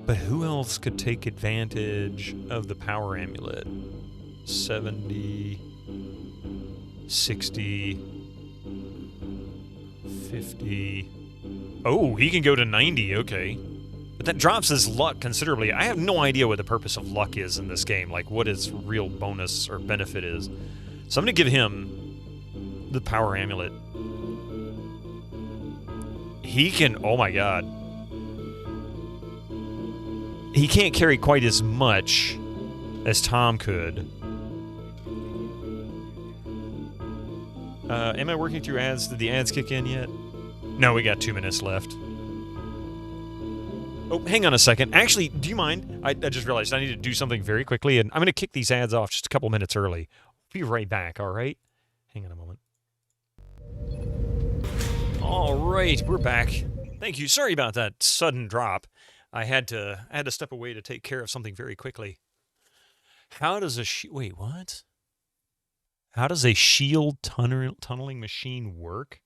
But who else could take advantage of the power amulet? 70, 60, 50. Oh, he can go to 90, okay. But that drops his luck considerably. I have no idea what the purpose of luck is in this game, like what his real bonus or benefit is. So I'm going to give him the power amulet. He can, oh my god. He can't carry quite as much as Tom could. Am I working through ads? Did the ads kick in yet? No, we got 2 minutes left. Oh, hang on a second. Actually, do you mind? I just realized I need to do something very quickly, and I'm going to kick these ads off just a couple minutes early. Be right back, all right? Hang on a moment. All right, we're back. Thank you. Sorry about that sudden drop. I had to step away to take care of something very quickly. How does a wait, what? How does a shield tunneling machine work?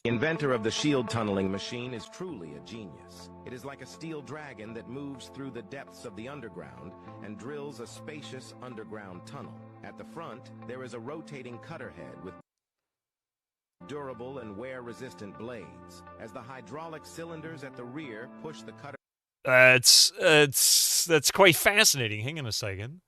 The inventor of the shield tunneling machine is truly a genius. It is like a steel dragon that moves through the depths of the underground and drills a spacious underground tunnel. At the front, there is a rotating cutter head with durable and wear-resistant blades. As the hydraulic cylinders at the rear push the cutter... That's quite fascinating. Hang on a second.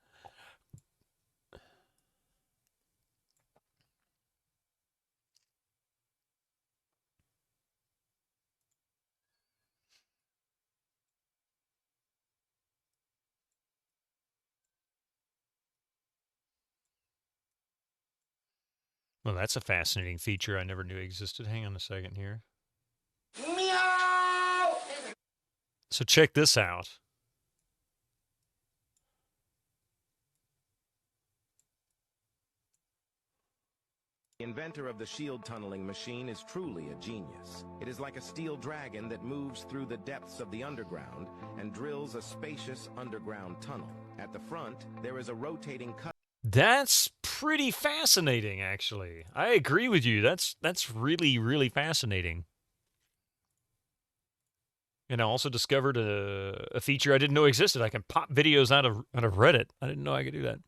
Well, that's a fascinating feature I never knew existed. Hang on a second here. Meow! So check this out. The inventor of the shield tunneling machine is truly a genius. It is like a steel dragon that moves through the depths of the underground and drills a spacious underground tunnel. At the front, there is a rotating cutter. That's pretty fascinating, actually. I agree with you. That's really, really fascinating. And I also discovered a feature I didn't know existed. I can pop videos out of Reddit. I didn't know I could do that.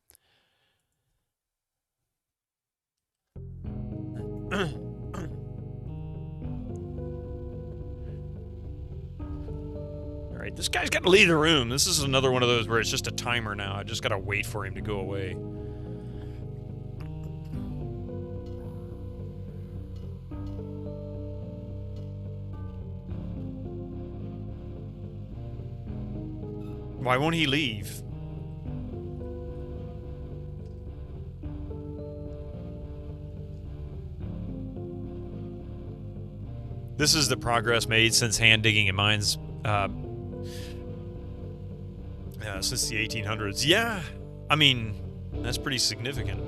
All right, this guy's got to leave the room. This is another one of those where it's just a timer now. I just got to wait for him to go away. Why won't he leave? This is the progress made since hand digging in mines, since the 1800s. Yeah, I mean, that's pretty significant.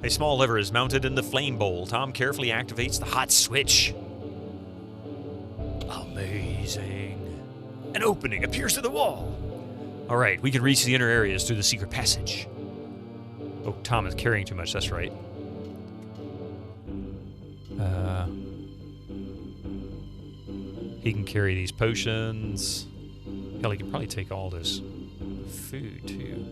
A small lever is mounted in the flame bowl. Tom carefully activates the hot switch. Amazing. An opening appears in the wall. All right, we can reach the inner areas through the secret passage. Oh, Tom is carrying too much, that's right. He can carry these potions. Hell, he can probably take all this food, too.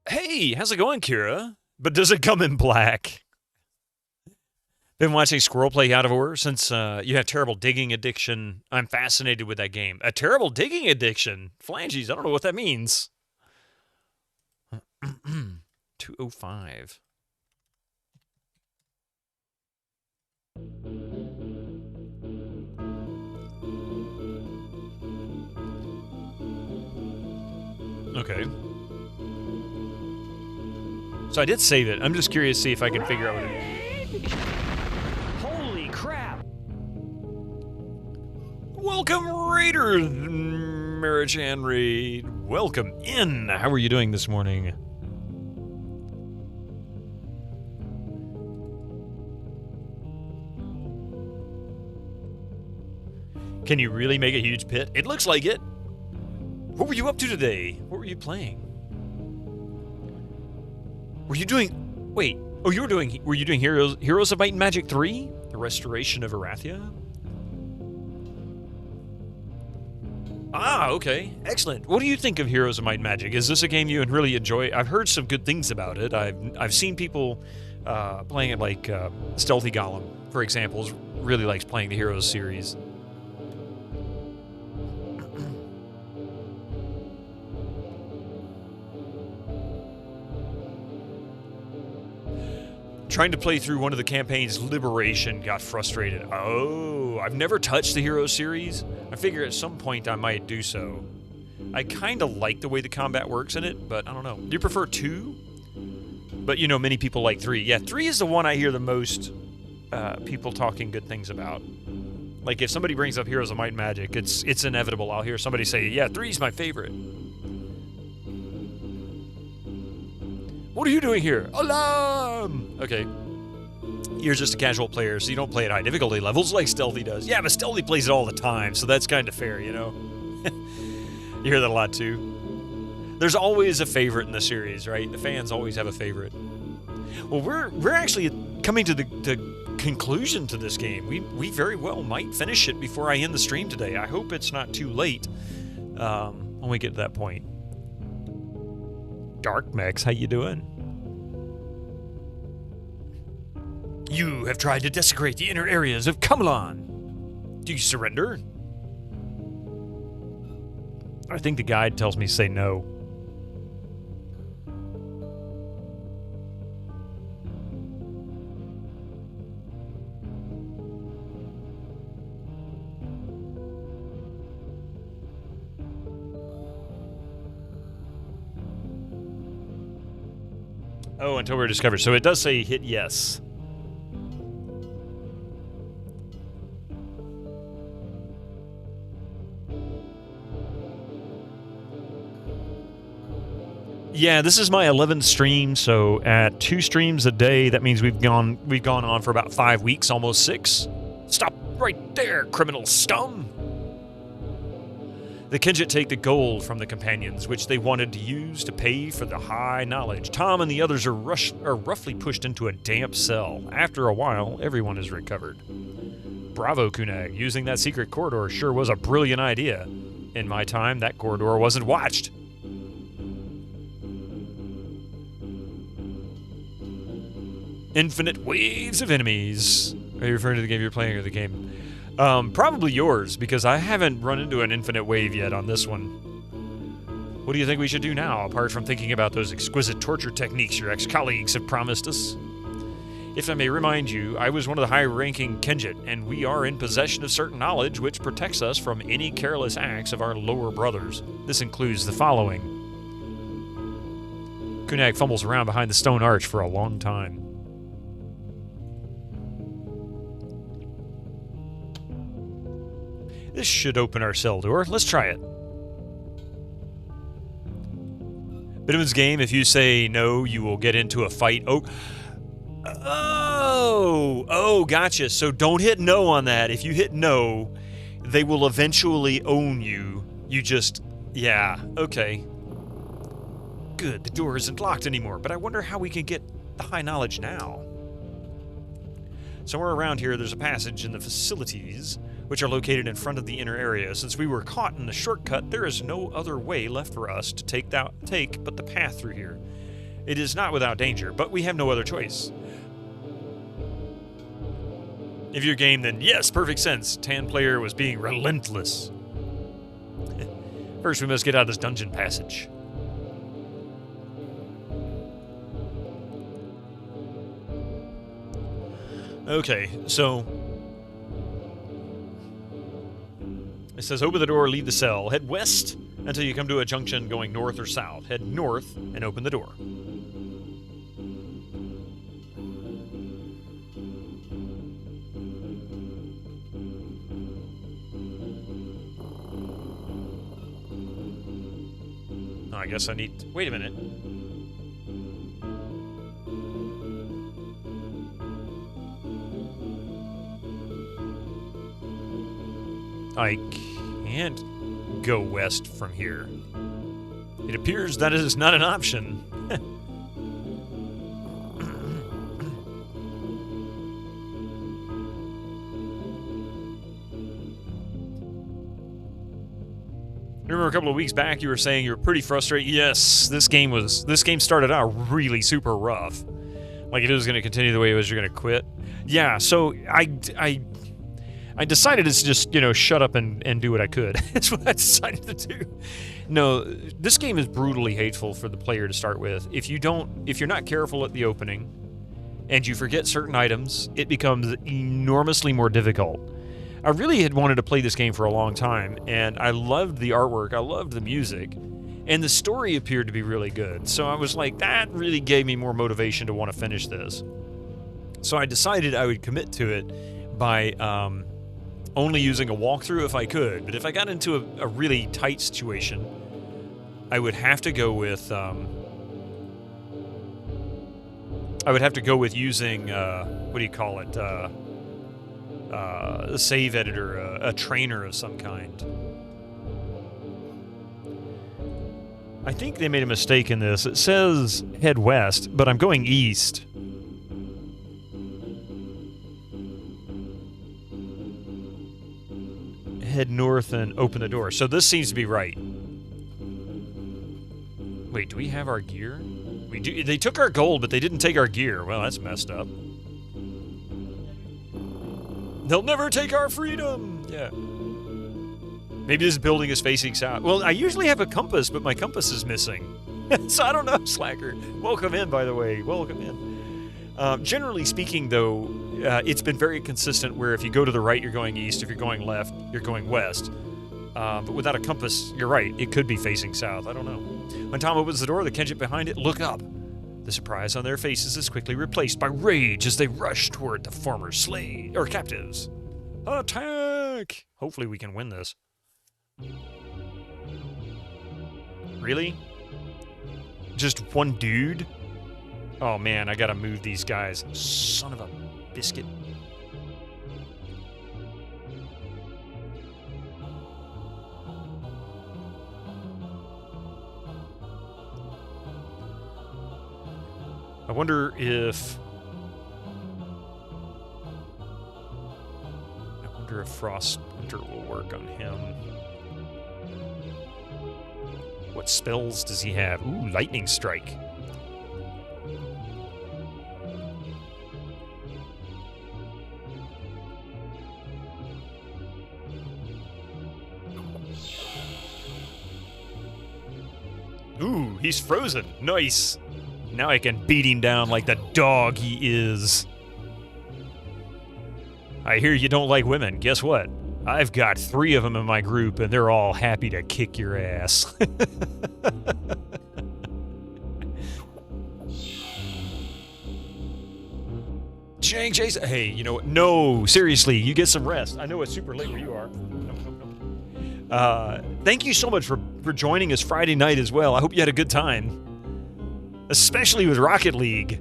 Hey, how's it going, Kira? But does it come in black? Been watching Squirrel play out of order since you have terrible digging addiction. I'm fascinated with that game. A terrible digging addiction? Phalanges, I don't know what that means. 205. Okay. So I did save it. I'm just curious to see if I can figure out what it is. Holy crap! Welcome, Raiders! Marichan Raid. Welcome in. How are you doing this morning? Can you really make a huge pit? It looks like it. What were you up to today? What were you playing? Were you doing... Wait. Oh, you were doing... Were you doing Heroes of Might and Magic 3? The Restoration of Arathia? Ah, okay. Excellent. What do you think of Heroes of Might and Magic? Is this a game you really enjoy? I've heard some good things about it. I've seen people playing it, like Stealthy Golem, for example, really likes playing the Heroes series. Trying to play through one of the campaigns, Liberation, got frustrated. Oh, I've never touched the Hero series. I figure at some point I might do so. I kind of like the way the combat works in it, but I don't know. Do you prefer 2? But, you know, many people like 3. Yeah, 3 is the one I hear the most people talking good things about. Like, if somebody brings up Heroes of Might and Magic, it's inevitable. I'll hear somebody say, yeah, 3's my favorite. What are you doing here? Alarm! Okay. You're just a casual player, so you don't play at high difficulty levels like Stealthy does. Yeah, but Stealthy plays it all the time, so that's kind of fair, you know? You hear that a lot, too. There's always a favorite in the series, right? The fans always have a favorite. Well, we're actually coming to the conclusion to this game. We very well might finish it before I end the stream today. I hope it's not too late when we get to that point. Dark Mex, how you doing? You have tried to desecrate the inner areas of Camelon. Do you surrender? I think the guide tells me to say no. Oh, until we're discovered. So it does say hit yes. Yeah, this is my 11th stream, so at 2 streams a day, that means we've gone on for about 5 weeks, almost 6. Stop right there, criminal scum! The Kenjit take the gold from the companions, which they wanted to use to pay for the high knowledge. Tom and the others are roughly pushed into a damp cell. After a while, everyone is recovered. Bravo, Kunag. Using that secret corridor sure was a brilliant idea. In my time, that corridor wasn't watched. Infinite waves of enemies. Are you referring to the game you're playing or the game? Probably yours, because I haven't run into an infinite wave yet on this one. What do you think we should do now, apart from thinking about those exquisite torture techniques your ex-colleagues have promised us? If I may remind you, I was one of the high-ranking Kenjit, and we are in possession of certain knowledge which protects us from any careless acts of our lower brothers. This includes the following. Kunag fumbles around behind the stone arch for a long time. This should open our cell door. Let's try it. Bitterman's game, if you say no, you will get into a fight. Oh, gotcha. So don't hit no on that. If you hit no, they will eventually own you. You just, yeah, okay. Good, the door isn't locked anymore, but I wonder how we can get the high knowledge now. Somewhere around here, there's a passage in the facilities, which are located in front of the inner area. Since we were caught in the shortcut, there is no other way left for us to take but the path through here. It is not without danger, but we have no other choice. If you're game, then yes, perfect sense. Tan player was being relentless. First, we must get out of this dungeon passage. Okay, so it says open the door, leave the cell. Head west until you come to a junction going north or south. Head north and open the door. Oh, I guess I need... Wait a minute. I can't go west from here. It appears that is not an option. Remember a couple of weeks back you were saying you were pretty frustrated? Yes, this game started out really super rough. Like, if it was going to continue the way it was, you're going to quit. Yeah, so I decided to just, shut up and do what I could. That's what I decided to do. No, this game is brutally hateful for the player to start with. If you're not careful at the opening and you forget certain items, it becomes enormously more difficult. I really had wanted to play this game for a long time, and I loved the artwork, I loved the music, and the story appeared to be really good. So I was like, that really gave me more motivation to want to finish this. So I decided I would commit to it by only using a walkthrough if I could. But if I got into a really tight situation, I would have to go with using what do you call it? A save editor, a trainer of some kind. I think they made a mistake in this. It says head west, but I'm going east. Head north and open the door. So this seems to be right. Wait, do we have our gear? We do. They took our gold, but they didn't take our gear. Well, that's messed up. They'll never take our freedom! Yeah. Maybe this building is facing south. Well, I usually have a compass, but my compass is missing. So I don't know, Slacker. Welcome in, by the way. Welcome in. Generally speaking, though, it's been very consistent where if you go to the right, you're going east. If you're going left, you're going west. But without a compass, you're right. It could be facing south. I don't know. When Tom opens the door, the Kenjit behind it look up. The surprise on their faces is quickly replaced by rage as they rush toward the former slaves or captives. Attack! Hopefully we can win this. Really? Just one dude? Oh man, I gotta move these guys. Son of a biscuit. I wonder if Frost Splinter will work on him. What spells does he have? Ooh, Lightning Strike. Ooh, he's frozen. Nice. Now I can beat him down like the dog he is. I hear you don't like women. Guess what? I've got 3 of them in my group, and they're all happy to kick your ass. Jank Jason. Hey, you know what? No, seriously, you get some rest. I know it's super late where you are. Thank you so much for joining us Friday night as well. I hope you had a good time. Especially with Rocket League.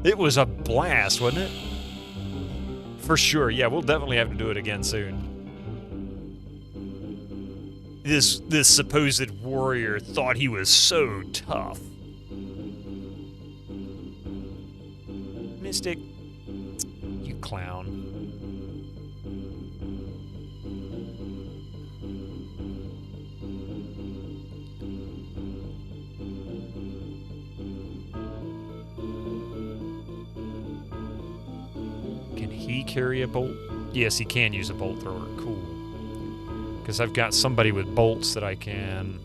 It was a blast, wasn't it? For sure. Yeah, we'll definitely have to do it again soon. This supposed warrior thought he was so tough. Mystic, you clown. Can he carry a bolt? Yes, he can use a bolt thrower. Cool. Because I've got somebody with bolts that I can...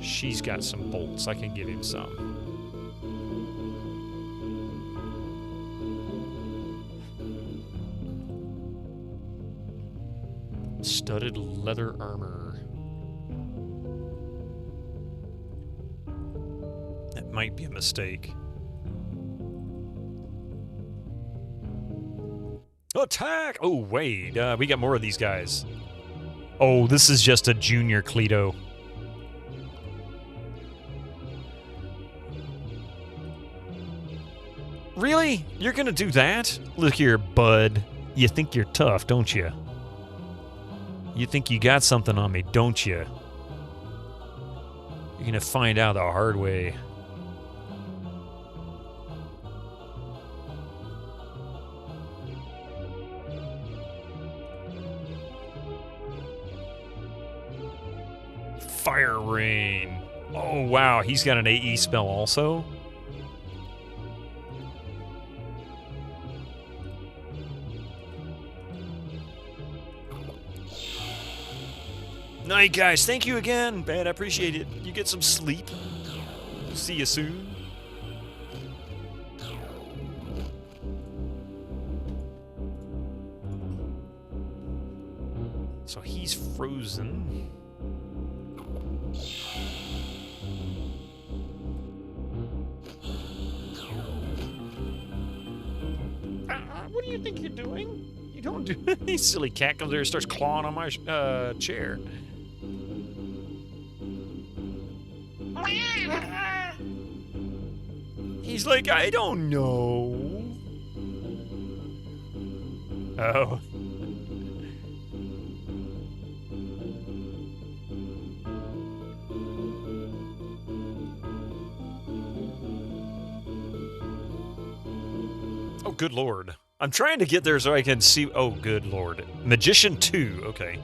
She's got some bolts. I can give him some. Studded leather armor. That might be a mistake. Attack! Oh, wait. We got more of these guys. Oh, this is just a junior Cleto. Really? You're gonna do that? Look here, bud. You think you're tough, don't you? You think you got something on me, don't you? You're gonna find out the hard way. Fire Rain. Oh, wow. He's got an AE spell also? Night, guys. Thank you again, man. I appreciate it. You get some sleep. See you soon. So he's frozen. What do you think you're doing? You don't do it. Silly cat comes there and starts clawing on my chair. He's like, I don't know. Oh. Oh, good lord. I'm trying to get there so I can see... Oh, good lord. Magician 2. Okay.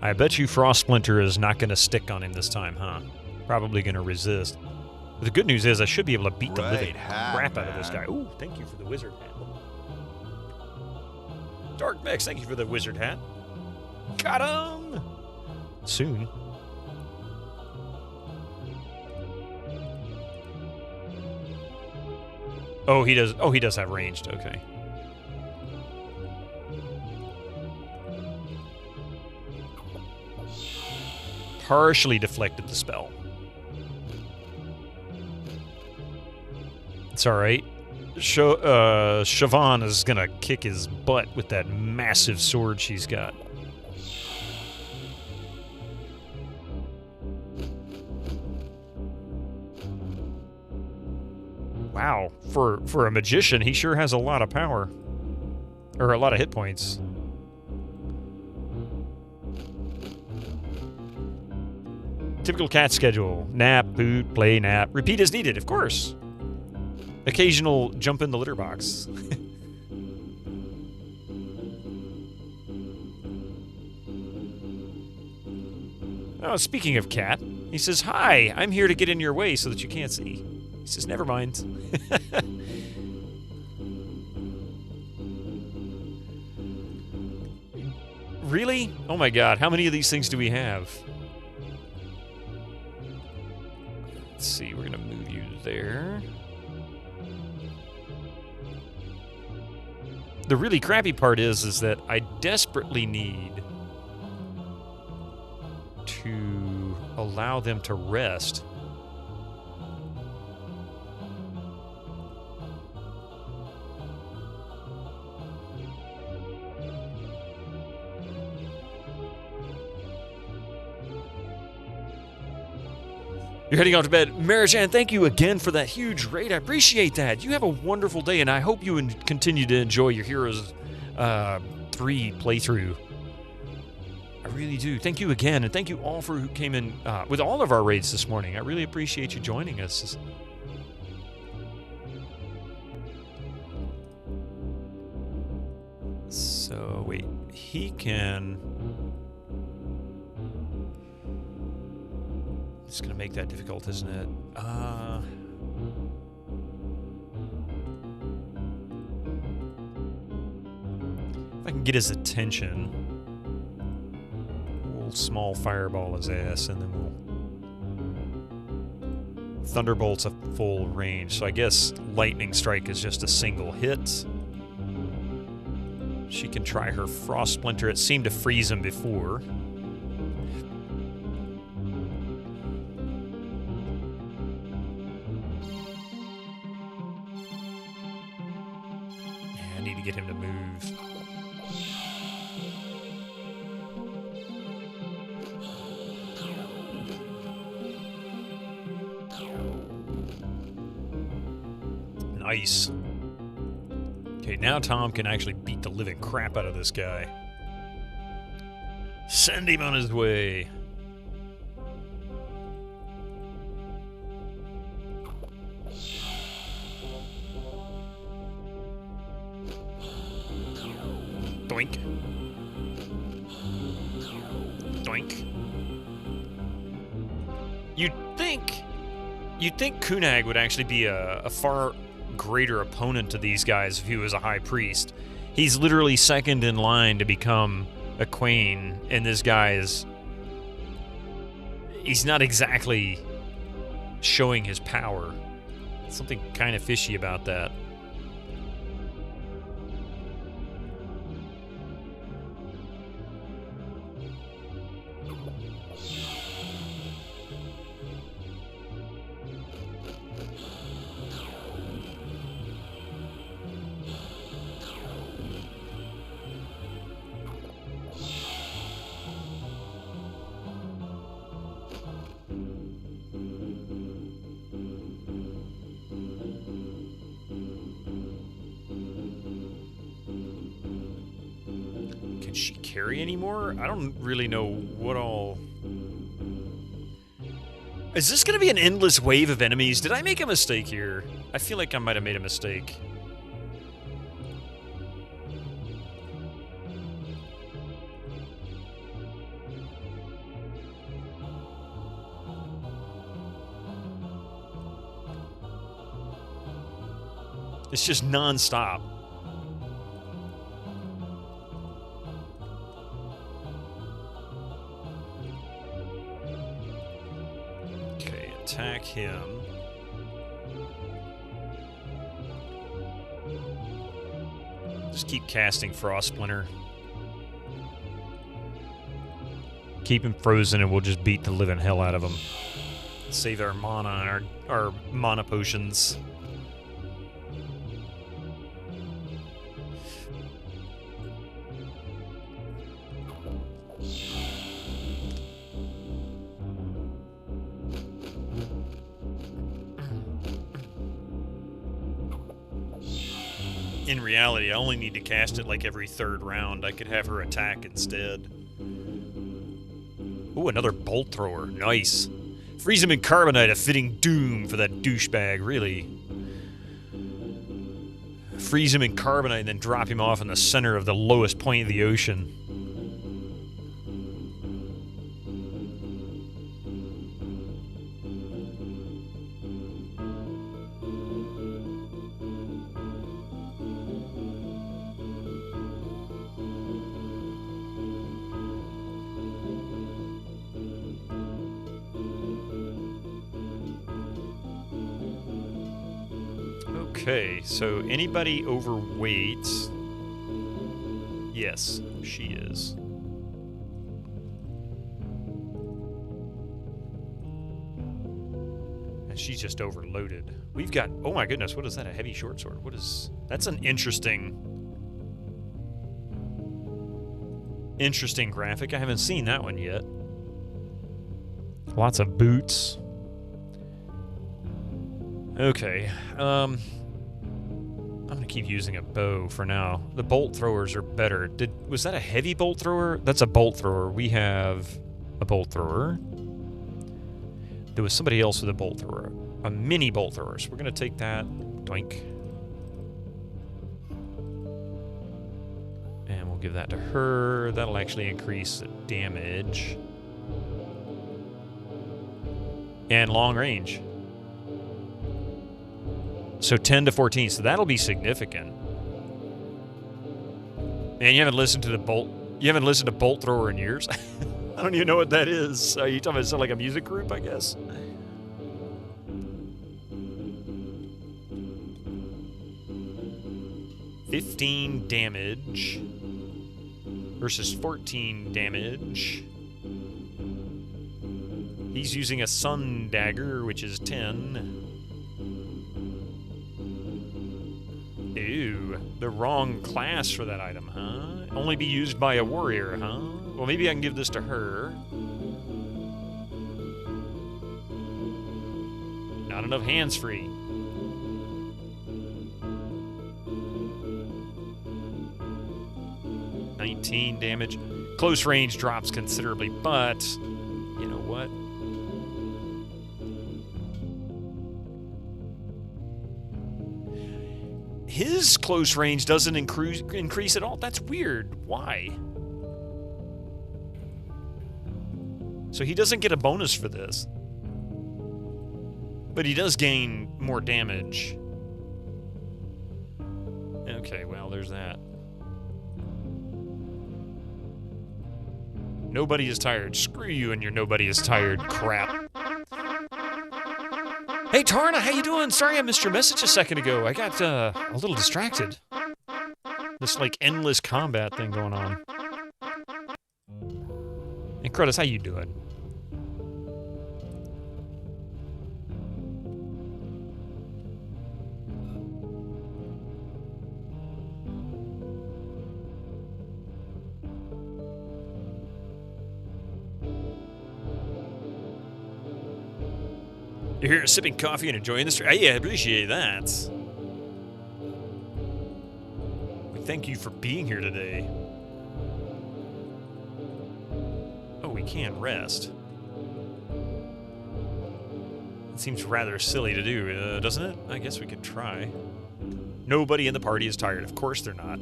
I bet you Frost Splinter is not going to stick on him this time, huh? Probably going to resist. But the good news is I should be able to beat the living crap out of this guy. Ooh, thank you for the wizard hat. Dark Mex, thank you for the wizard hat. Got him! Soon. Oh, he does. Oh, he does have ranged. Okay. Partially deflected the spell. It's all right. Siobhan is gonna kick his butt with that massive sword she's got. Wow, for a magician, he sure has a lot of power. Or a lot of hit points. Typical cat schedule. Nap, food, play, nap. Repeat as needed, of course. Occasional jump in the litter box. Oh, speaking of cat, he says, "Hi, I'm here to get in your way so that you can't see." He says, "Never mind." Really? Oh my god, how many of these things do we have? Let's see, we're gonna move you there. The really crappy part is that I desperately need to allow them to rest. You're heading out to bed. Marijan, thank you again for that huge raid. I appreciate that. You have a wonderful day, and I hope you continue to enjoy your Heroes 3 playthrough. I really do. Thank you again, and thank you all for who came in with all of our raids this morning. I really appreciate you joining us. So, wait. He can... It's going to make that difficult, isn't it? If I can get his attention, we'll small fireball his ass, and then we'll... Thunderbolt's a full range, so I guess Lightning Strike is just a single hit. She can try her Frost Splinter. It seemed to freeze him before. Get him to move. Nice. Okay, now Tom can actually beat the living crap out of this guy. Send him on his way. Doink. Doink. You'd think Kunag would actually be a far greater opponent to these guys if he was a high priest. He's literally second in line to become a queen, and this guy is... He's not exactly showing his power. Something kind of fishy about that. Can she carry anymore? I don't really know what all... Is this going to be an endless wave of enemies? Did I make a mistake here? I feel like I might have made a mistake. It's just non-stop. Okay, attack him. Just keep casting Frost Splinter. Keep him frozen and we'll just beat the living hell out of him. Save our mana and our mana potions. In reality, I only need to cast it like every third round. I could have her attack instead. Ooh, another bolt thrower. Nice. Freeze him in carbonite, a fitting doom for that douchebag, really. Freeze him in carbonite and then drop him off in the center of the lowest point of the ocean. Okay, so anybody overweight? Yes, she is. And she's just overloaded. We've got, oh my goodness, what is that? A heavy short sword? What is, that's an interesting graphic. I haven't seen that one yet. Lots of boots. Okay, I'm gonna keep using a bow for now. The bolt throwers are better. Was that a heavy bolt thrower? That's a bolt thrower. We have a bolt thrower. There was somebody else with a bolt thrower. A mini bolt thrower. So we're gonna take that. Doink. And we'll give that to her. That'll actually increase the damage. And long range. So 10 to 14, so that'll be significant. Man, you haven't listened to Bolt Thrower in years? I don't even know what that is. Are you talking about something like a music group, I guess? $15 damage versus 14 damage. He's using a Sun Dagger, which is 10. Ew, the wrong class for that item, huh? Only be used by a warrior, huh? Well, maybe I can give this to her. Not enough hands-free. $19 damage. Close range drops considerably, but you know what? His close range doesn't increase at all. That's weird. Why? So he doesn't get a bonus for this. But he does gain more damage. Okay, well, there's that. Nobody is tired. Screw you and your nobody is tired crap. Hey, Tarna, how you doing? Sorry I missed your message a second ago. I got a little distracted. This, like, endless combat thing going on. And Crotus, how you doing? You're here sipping coffee and enjoying the stream. Yeah, I appreciate that. We thank you for being here today. can rest. It seems rather silly to do, doesn't it? I guess we could try. Nobody in the party is tired. Of course they're not.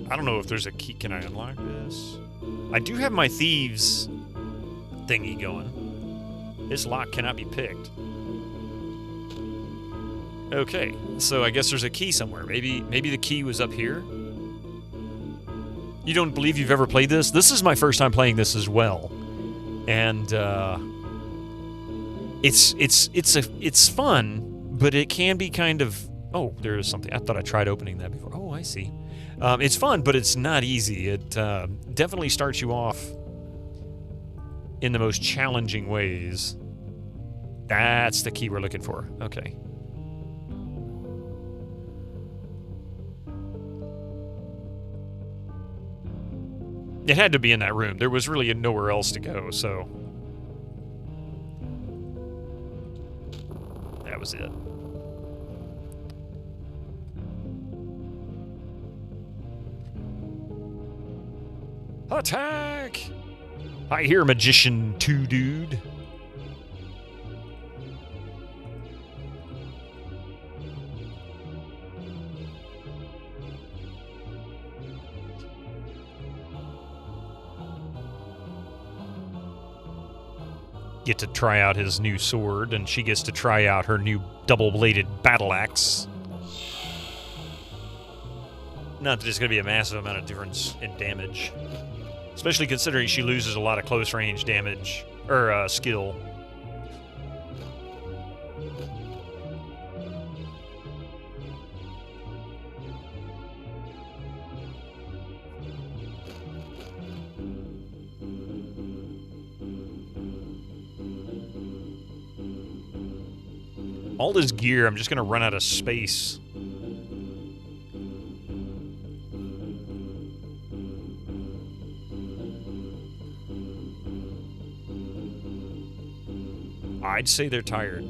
I don't know if there's a key. Can I unlock this? I do have my thieves thingy going. This lock cannot be picked. Okay, so I guess there's a key somewhere. Maybe the key was up here? You don't believe you've ever played this? This is my first time playing this as well. And it's fun, but it can be kind of... Oh, there is something. I thought I tried opening that before. Oh, I see. It's fun, but it's not easy. It definitely starts you off in the most challenging ways. That's the key we're looking for. Okay. It had to be in that room. There was really nowhere else to go, so... That was it. Attack! I hear Magician 2, dude. Get to try out his new sword, and she gets to try out her new double-bladed battle axe. Not that there's going to be a massive amount of difference in damage. Especially considering she loses a lot of close-range damage, or skill. All this gear, I'm just going to run out of space. I'd say they're tired.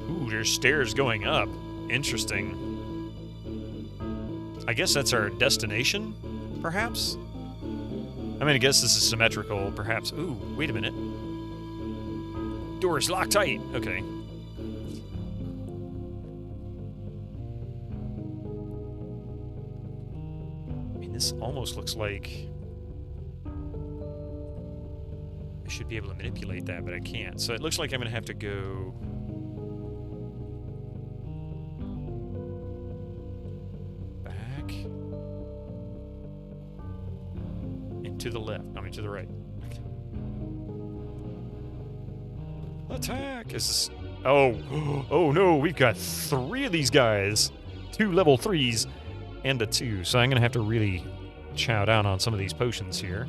Ooh, there's stairs going up. Interesting. I guess that's our destination, perhaps? I mean, I guess this is symmetrical, perhaps. Ooh, wait a minute. Door's locked tight. Okay. This almost looks like I should be able to manipulate that, but I can't. So it looks like I'm going to have to go back and to the left. I mean, to the right. Attack! Is this... Oh! Oh no, we've got 3 of these guys. 2 level 3s. And a 2, so I'm going to have to really chow down on some of these potions here.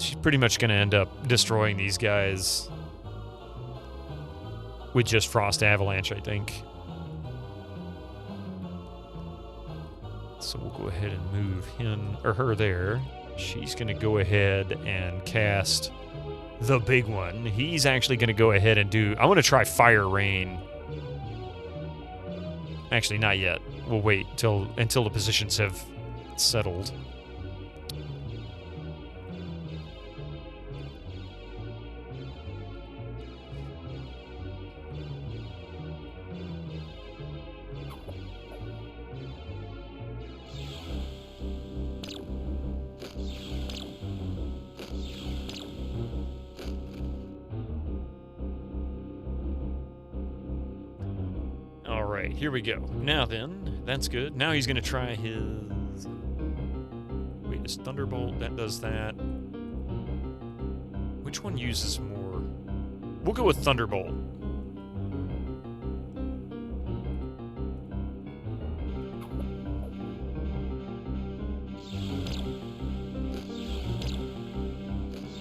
She's pretty much going to end up destroying these guys with just Frost Avalanche, I think. So we'll go ahead and move him or her there. She's going to go ahead and cast the big one. He's actually going to go ahead and do... I want to try Fire Rain. Actually, not yet. We'll wait until the positions have settled. Alright, here we go. Now then, that's good. Now he's going to try his... Wait, his Thunderbolt, that does that. Which one uses more? We'll go with Thunderbolt.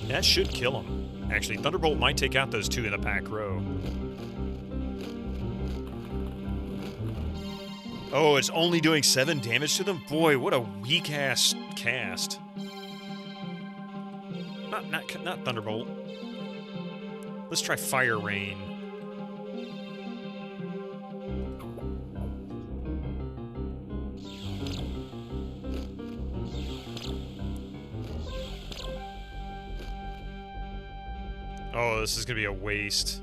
That should kill him. Actually, Thunderbolt might take out those two in the pack row. Oh, it's only doing 7 damage to them? Boy, what a weak-ass cast. Not Thunderbolt. Let's try Fire Rain. Oh, this is going to be a waste.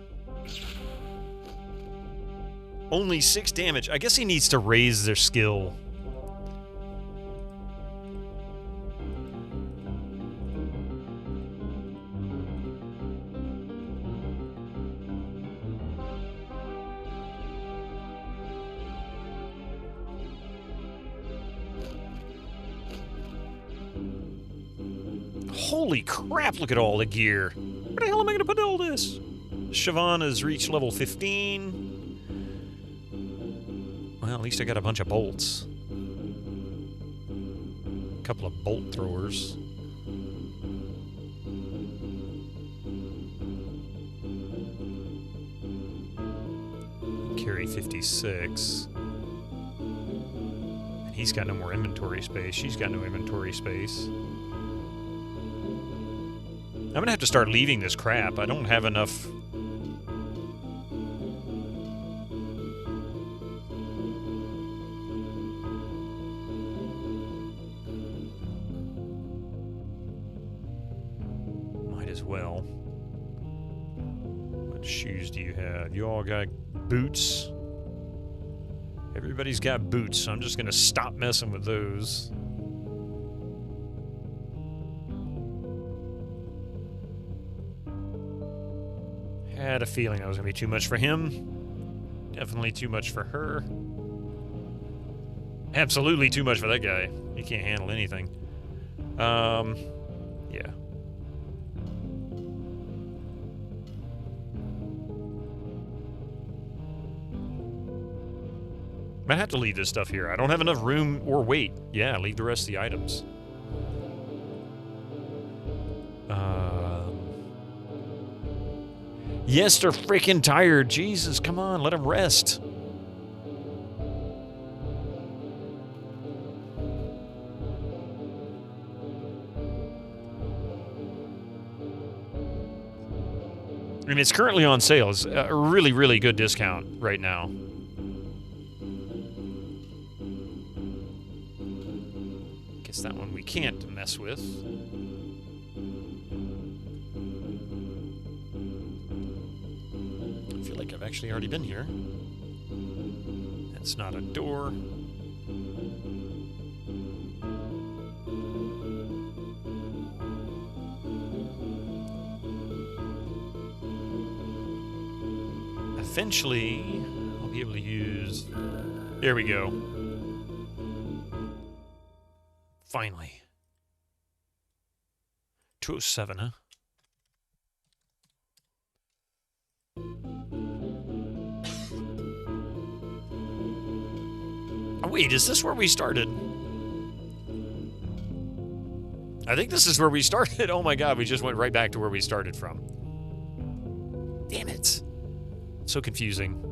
Only 6 damage. I guess he needs to raise their skill. Holy crap, look at all the gear. Where the hell am I going to put all this? Siobhan has reached level 15. Well, at least I got a bunch of bolts. A couple of bolt throwers. Carry 56. And he's got no more inventory space. She's got no inventory space. I'm gonna have to start leaving this crap. I don't have enough. Might as well. What shoes do you have? You all got boots? Everybody's got boots, so I'm just gonna stop messing with those. Had a feeling that was going to be too much for him. Definitely too much for her. Absolutely too much for that guy. He can't handle anything. Yeah. Might have to leave this stuff here. I don't have enough room or weight. Yeah, leave the rest of the items. Yes, they're freaking tired. Jesus, come on, let them rest. I mean, it's currently on sale. It's a really, really good discount right now. Guess that one we can't mess with. I've actually already been here. That's not a door. Eventually, I'll be able to use... There we go. Finally. 207, huh? Wait, is this where we started? I think this is where we started. Oh my god, we just went right back to where we started from. Damn it. So confusing.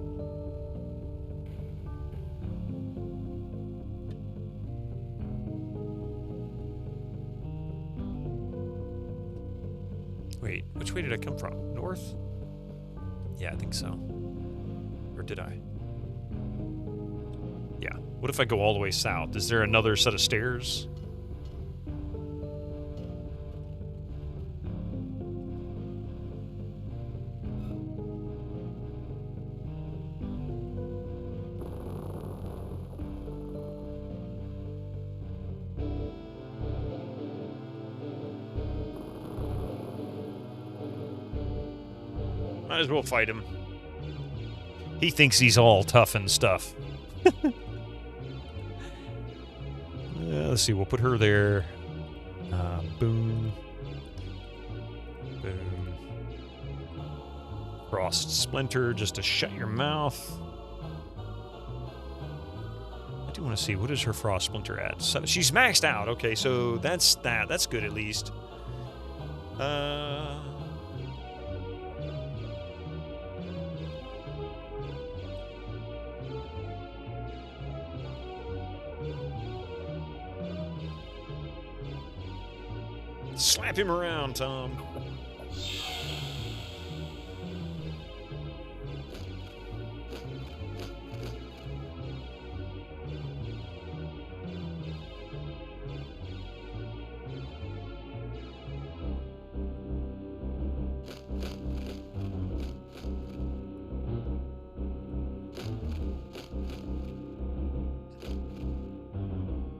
Wait, which way did I come from? North? Yeah, I think so. Or did I? Yeah. What if I go all the way south? Is there another set of stairs? Might as well fight him. He thinks he's all tough and stuff. Let's see, we'll put her there. Boom. Boom. Frost Splinter, just to shut your mouth. I do want to see, what is her Frost Splinter at? So she's maxed out. Okay, so that's that. That's good at least. Slap him around, Tom.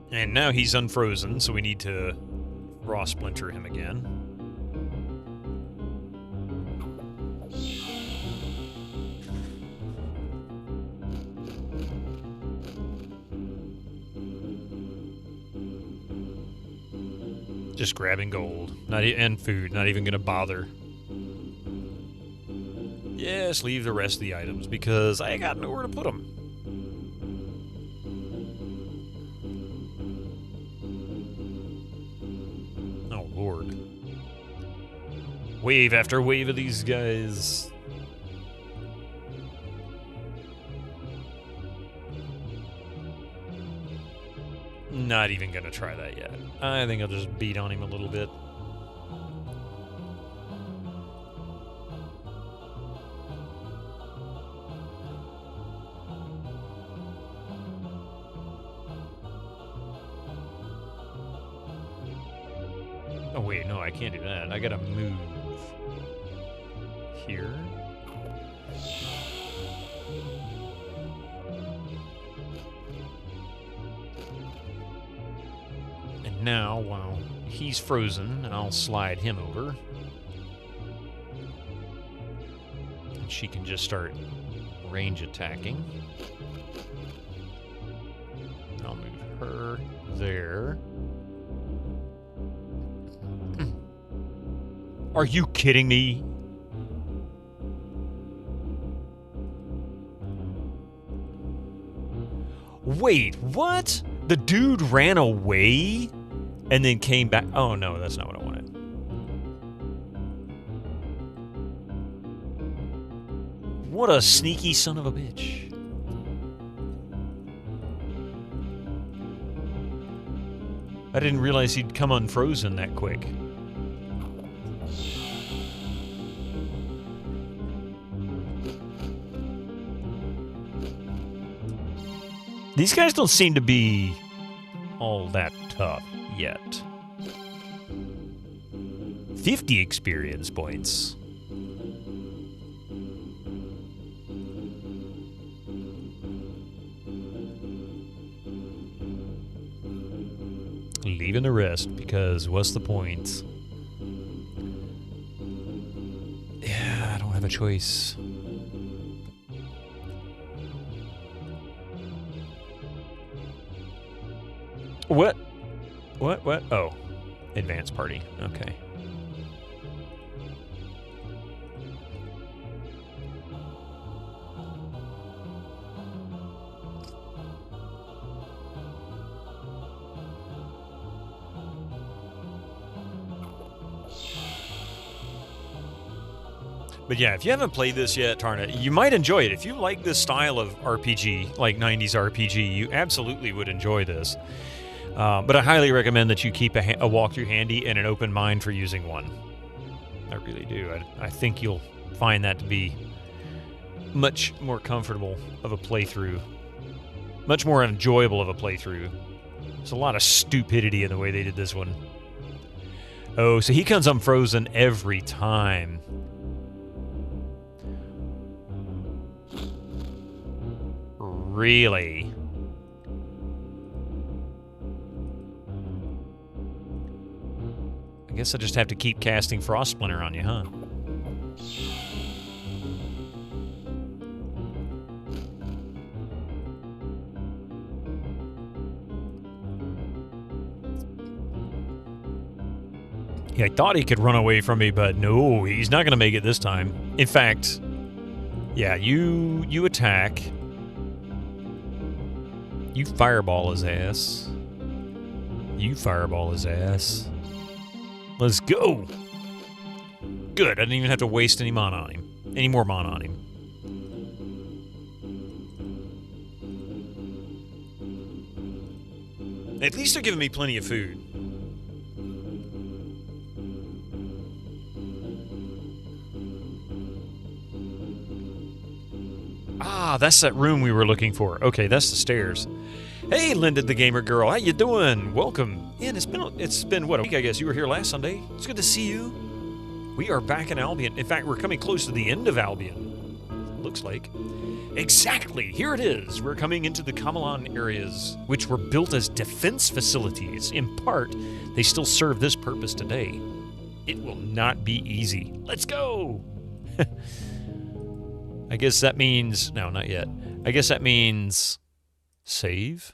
And now he's unfrozen, so we need to raw splinter him again. Just grabbing gold, and food, not even gonna bother. Yes, leave the rest of the items because I ain't got nowhere to put them. Oh Lord. Wave after wave of these guys. Not even gonna try that yet. I think I'll just beat on him a little bit. Oh wait, no, I can't do that. I gotta move here. And now, while he's frozen, I'll slide him over. And she can just start range attacking. I'll move her there. Are you kidding me? Wait, what? The dude ran away and then came back? Oh no, that's not what I wanted. What a sneaky son of a bitch. I didn't realize he'd come unfrozen that quick. These guys don't seem to be all that tough yet. 50 experience points. Leaving the rest because what's the point? Yeah, I don't have a choice. What? What? Oh. Advanced party. Okay. But yeah, if you haven't played this yet, Tarna, you might enjoy it. If you like this style of RPG, like 90s RPG, you absolutely would enjoy this. But I highly recommend that you keep a walkthrough handy and an open mind for using one. I really do. I think you'll find that to be much more comfortable of a playthrough. Much more enjoyable of a playthrough. There's a lot of stupidity in the way they did this one. Oh, so he comes unfrozen every time. Really? I guess I just have to keep casting Frost Splinter on you, huh? Yeah, I thought he could run away from me, but no, he's not going to make it this time. In fact, yeah, you attack. You fireball his ass. You fireball his ass. Let's go. Good. I didn't even have to waste any mana on him. Any more mana on him. At least they're giving me plenty of food. Ah, that's that room we were looking for. Okay, that's the stairs. Hey, Linda the Gamer Girl, how you doing? Welcome in. It's been what, a week, I guess. You were here last Sunday. It's good to see you. We are back in Albion. In fact, we're coming close to the end of Albion. Looks like. Exactly. Here it is. We're coming into the Camelon areas, which were built as defense facilities. In part, they still serve this purpose today. It will not be easy. Let's go. I guess that means... No, not yet. I guess that means... Save?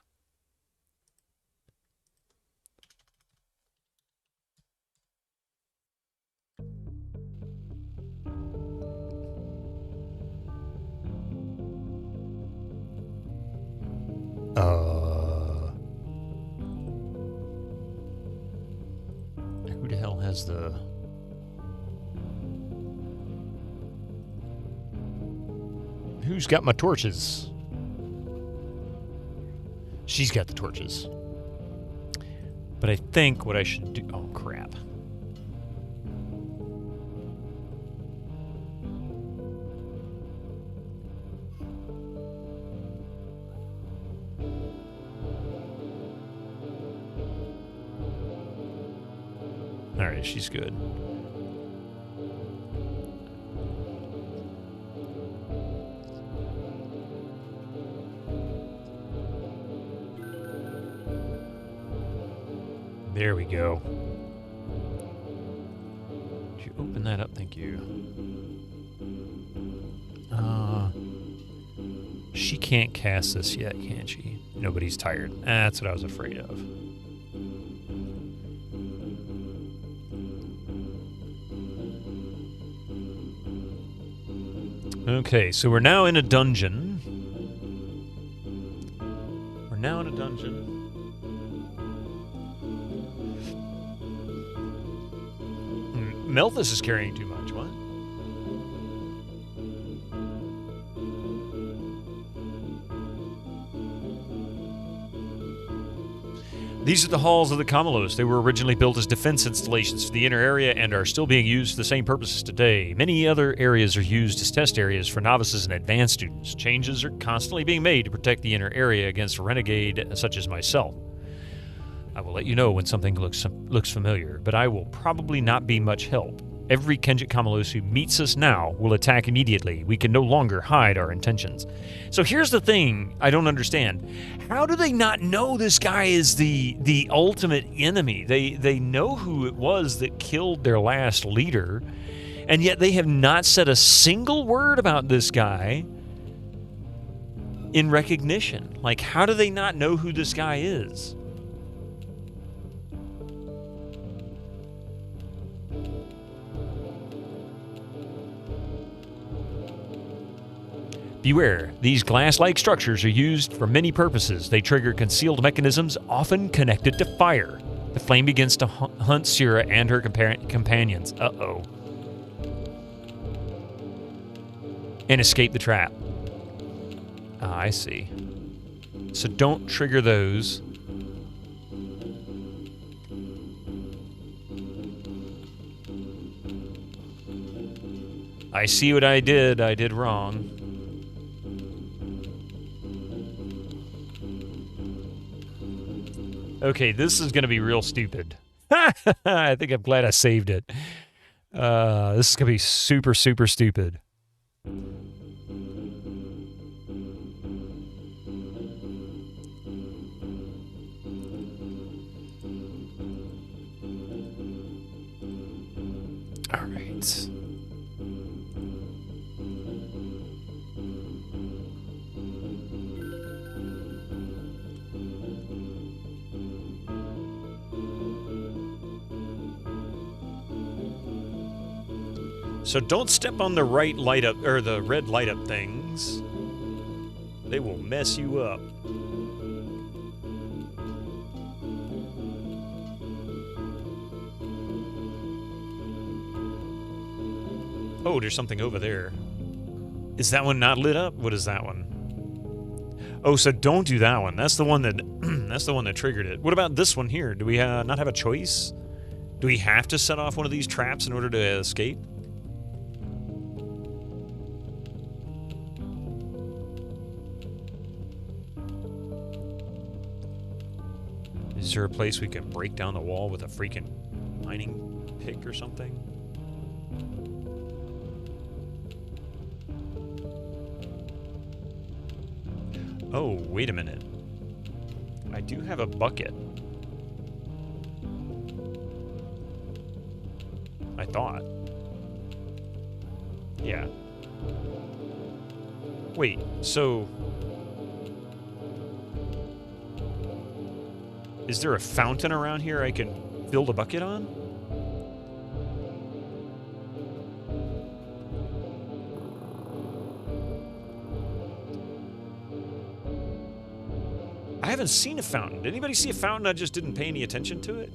Who the hell has the... Who's got my torches? She's got the torches. But I think what I should do... Oh, crap. Alright, she's good. There we go. Did you open that up? Thank you. She can't cast this yet, can she? Nobody's tired. That's what I was afraid of. Okay, so we're now in a dungeon. We're now in a dungeon. Melthus is carrying too much, what? These are the halls of the Camelos. They were originally built as defense installations for the inner area and are still being used for the same purposes today. Many other areas are used as test areas for novices and advanced students. Changes are constantly being made to protect the inner area against a renegade such as myself. I will let you know when something looks familiar, but I will probably not be much help. Every Kenjit Camelos who meets us now will attack immediately. We can no longer hide our intentions. So here's the thing I don't understand. How do they not know this guy is the ultimate enemy? They know who it was that killed their last leader, and yet they have not said a single word about this guy in recognition. Like, how do they not know who this guy is? Beware, these glass-like structures are used for many purposes. They trigger concealed mechanisms, often connected to fire. The flame begins to hunt Syrah and her companions. Uh-oh. And escape the trap. Ah, I see. So don't trigger those. I see what I did. I did wrong. Okay, this is going to be real stupid. I think I'm glad I saved it. This is going to be super, super stupid. All right. So don't step on the right light up, or the red light up things. They will mess you up. Oh, there's something over there. Is that one not lit up? What is that one? Oh, so don't do that one. That's the one that that's the one that triggered it. What about this one here? Do we not have a choice? Do we have to set off one of these traps in order to escape? Is there a place we can break down the wall with a freaking mining pick or something? Oh, wait a minute. I do have a bucket. I thought. Yeah. Wait, so... Is there a fountain around here I can fill the bucket on? I haven't seen a fountain. Did anybody see a fountain? I just didn't pay any attention to it.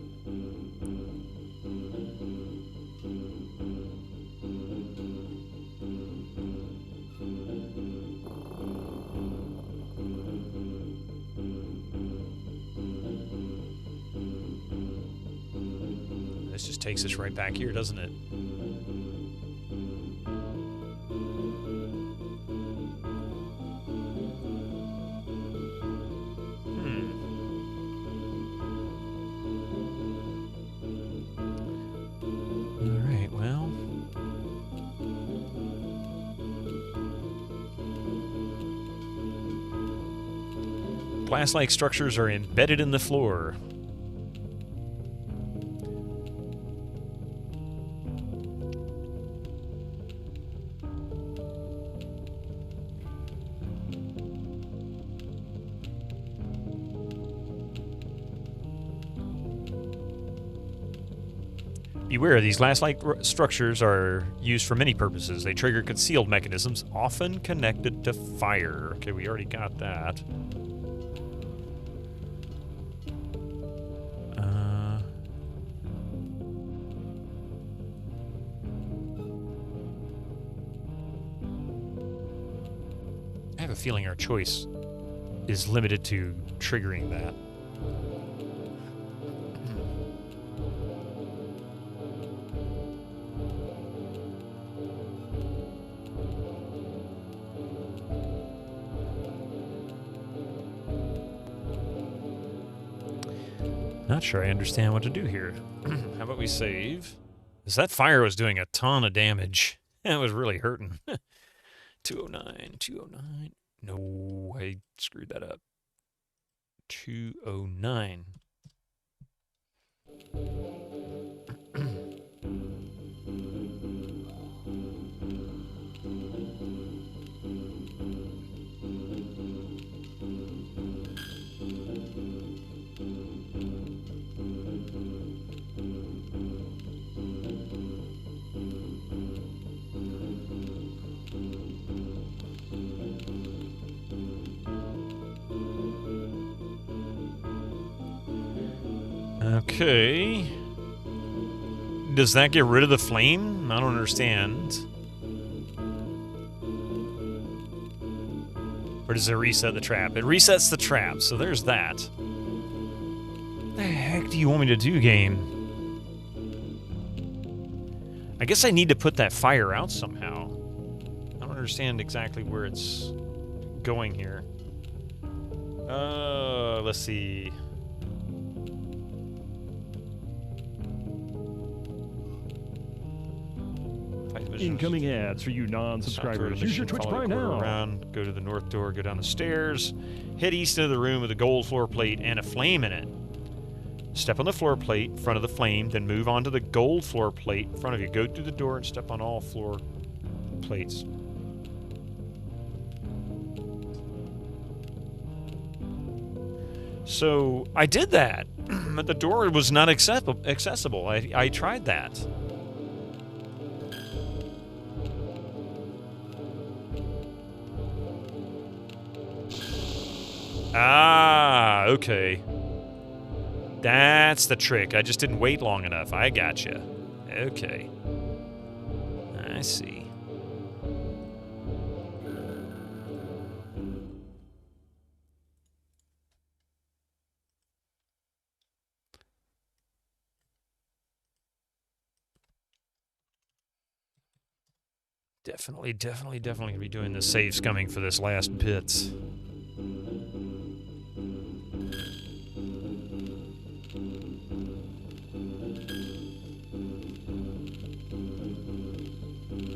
This just takes us right back here, doesn't it? Alright, well... Glass-like structures are embedded in the floor. Beware, these glass-like structures are used for many purposes. They trigger concealed mechanisms, often connected to fire. Okay, we already got that. I have a feeling our choice is limited to triggering that. Not sure I understand what to do here. How about we save? Because that fire was doing a ton of damage. It was really hurting. 209, 209. No, I screwed that up. 209. Okay. Does that get rid of the flame? I don't understand. Or does it reset the trap? It resets the trap, so there's that. What the heck do you want me to do, game? I guess I need to put that fire out somehow. I don't understand exactly where it's going here. Let's see. Incoming ads for you non-subscribers. Use your Twitch Prime now. Around, go to the north door, go down the stairs, head east into the room with a gold floor plate and a flame in it. Step on the floor plate in front of the flame, then move on to the gold floor plate in front of you. Go through the door and step on all floor plates. So, I did that, but the door was not accessible. I tried that. Ah, okay. That's the trick. I just didn't wait long enough. I gotcha. Okay. I see. Definitely gonna be doing the save scumming for this last bit.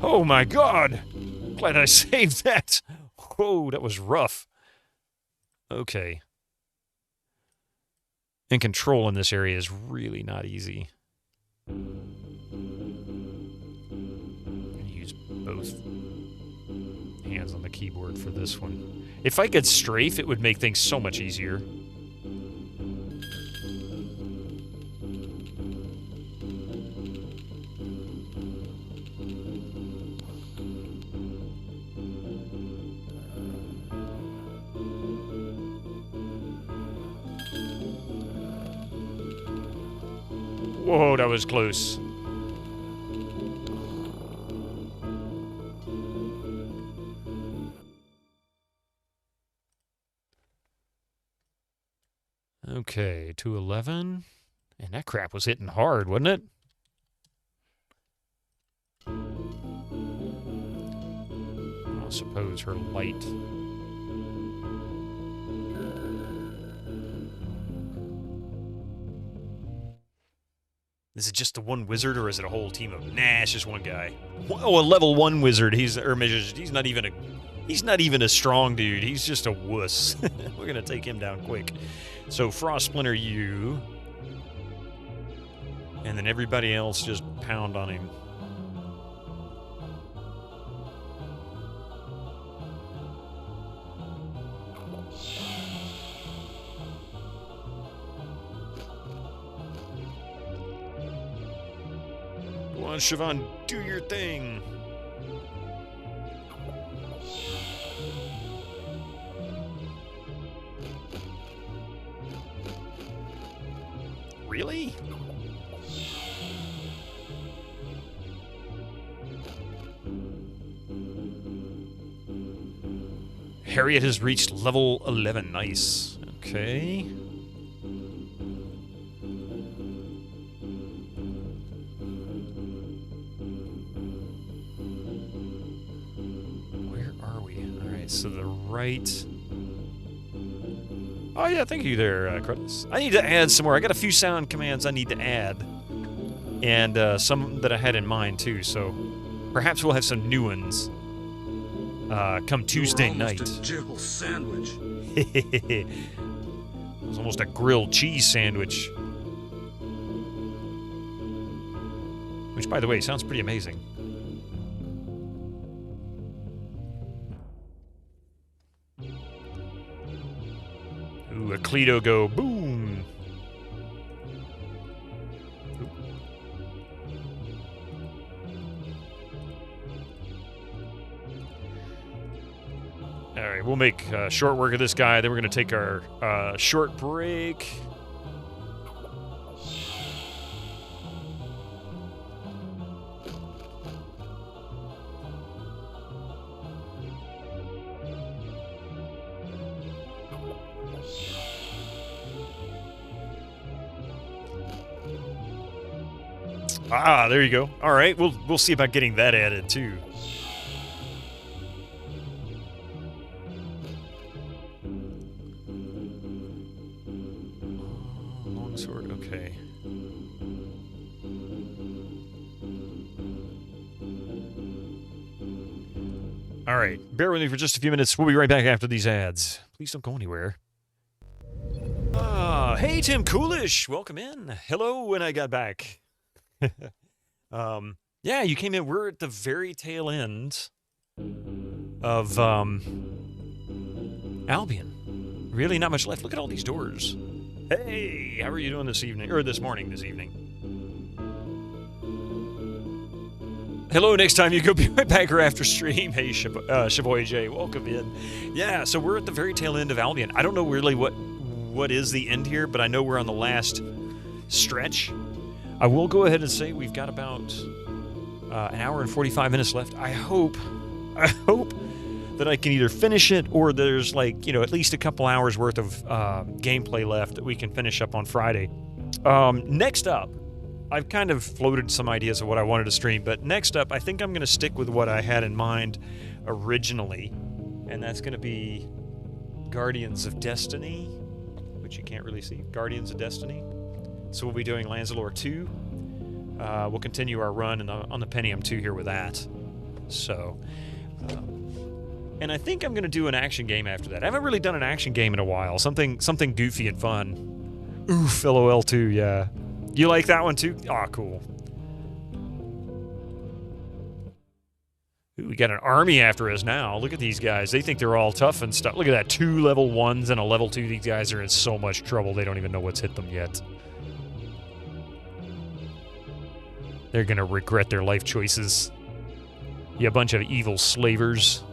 Oh my god! Glad I saved that! Whoa, that was rough. Okay. And control in this area is really not easy. Use both hands on the keyboard for this one. If I could strafe, it would make things so much easier. Whoa, that was close. Okay, 211. And that crap was hitting hard, wasn't it? I suppose her light. Is it just the one wizard, or is it a whole team of? Nah, it's just one guy. Oh, a level 1 wizard. He's not even a strong dude. He's just a wuss. We're gonna take him down quick. So Frost Splinter you, and then everybody else just pound on him. Go on, Siobhan, do your thing. Really? Harriet has reached level 11. Nice. Okay. Where are we? All right, so the right... Oh, yeah, thank you there, Credits. I need to add some more. I got a few sound commands I need to add. And some that I had in mind, too, so perhaps we'll have some new ones come Tuesday night. A jibble sandwich. It was almost a grilled cheese sandwich. Which, by the way, sounds pretty amazing. Ooh, a Cleto go boom. Oop. All right, we'll make short work of this guy. Then we're going to take our short break. Ah, there you go. All right, we'll see about getting that added too. Longsword, okay. All right, bear with me for just a few minutes. We'll be right back after these ads. Please don't go anywhere. Hey, Tim Coolish, welcome in. Hello, when I got back. Yeah, you came in. We're at the very tail end of Albion. Really not much left. Look at all these doors. Hey, how are you doing this evening? Or this evening. Hello, next time you go be right back or after stream. Hey, Shavoy J, welcome in. Yeah, so we're at the very tail end of Albion. I don't know really what is the end here, but I know we're on the last stretch. I will go ahead and say we've got about an hour and 45 minutes left. I hope that I can either finish it or there's at least a couple hours worth of gameplay left that we can finish up on Friday. Next up, I've kind of floated some ideas of what I wanted to stream, but next up, I think I'm going to stick with what I had in mind originally, and that's going to be Guardians of Destiny, which you can't really see. Guardians of Destiny. So we'll be doing Lands of Lore 2. We'll continue our run on the Pentium 2 here with that. So, and I think I'm going to do an action game after that. I haven't really done an action game in a while. Something goofy and fun. Oof, LOL 2, yeah. You like that one too? Aw, cool. Ooh, we got an army after us now. Look at these guys. They think they're all tough and stuff. Look at that. 2 level 1s and a level 2. These guys are in so much trouble. They don't even know what's hit them yet. They're going to regret their life choices. You bunch of evil slavers.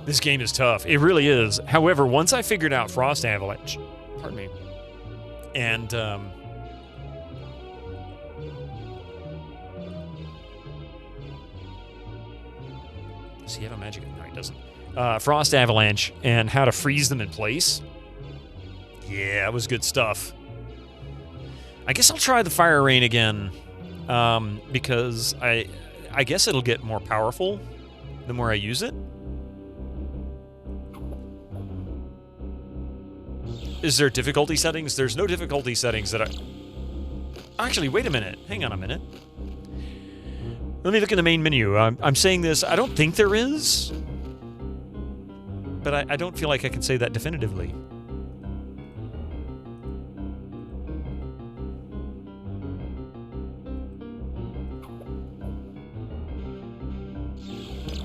This game is tough. It really is. However, once I figured out Frost Avalanche, pardon me, and does he have a magic? No, he doesn't. Frost Avalanche and how to freeze them in place. Yeah, that was good stuff. I guess I'll try the Fire Rain again, because I guess it'll get more powerful the more I use it. Is there difficulty settings? There's no difficulty settings that I... Actually, wait a minute. Hang on a minute. Let me look in the main menu. I'm saying this. I don't think there is. But I don't feel like I can say that definitively.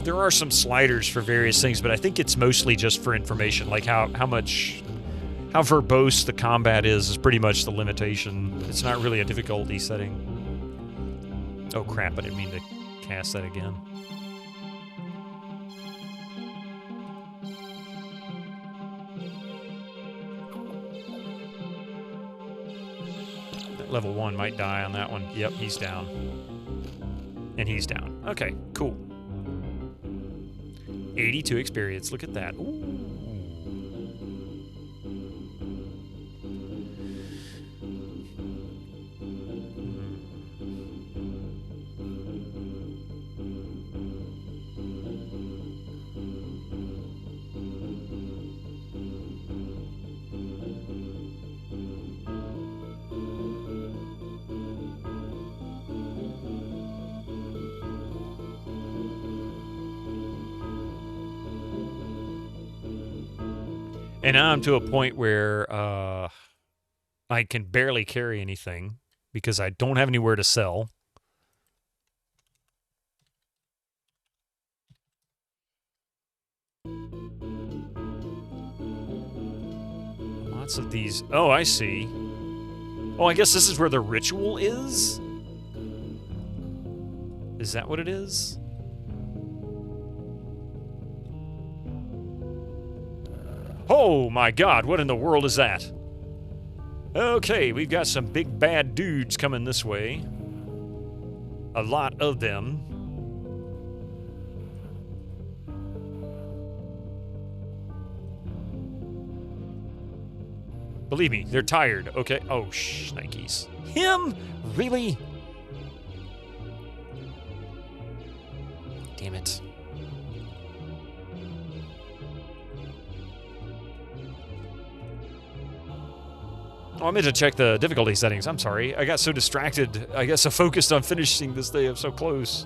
There are some sliders for various things, but I think it's mostly just for information, like how verbose the combat is pretty much the limitation. It's not really a difficulty setting. Oh crap, I didn't mean to cast that again. That level 1 might die on that one. Yep, he's down. And he's down. Okay, cool. 82 experience, look at that. Ooh. And now I'm to a point where I can barely carry anything because I don't have anywhere to sell. Lots of these. Oh, I see. Oh, I guess this is where the ritual is? Is that what it is? Oh my god, what in the world is that? Okay, we've got some big bad dudes coming this way. A lot of them. Believe me, they're tired, okay? Oh, shnikes. Him? Really? Damn it. Oh, I meant to check the difficulty settings. I'm sorry. I got so distracted. I got so focused on finishing this day. I'm so close.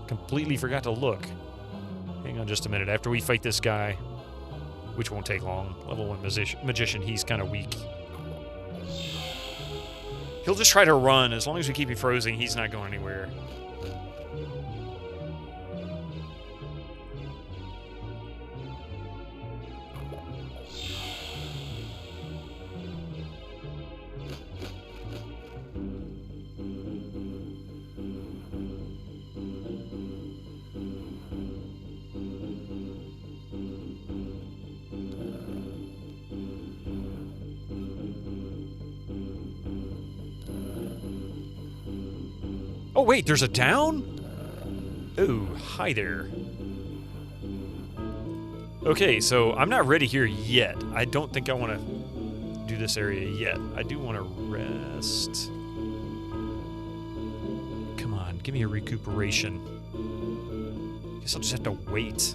Completely forgot to look. Hang on just a minute. After we fight this guy, which won't take long. Level 1 magician, he's kind of weak. He'll just try to run. As long as we keep him frozen, he's not going anywhere. Oh, wait, there's a down? Oh, hi there. Okay, so I'm not ready here yet. I don't think I want to do this area yet. I do want to rest. Come on, give me a recuperation. Guess I'll just have to wait.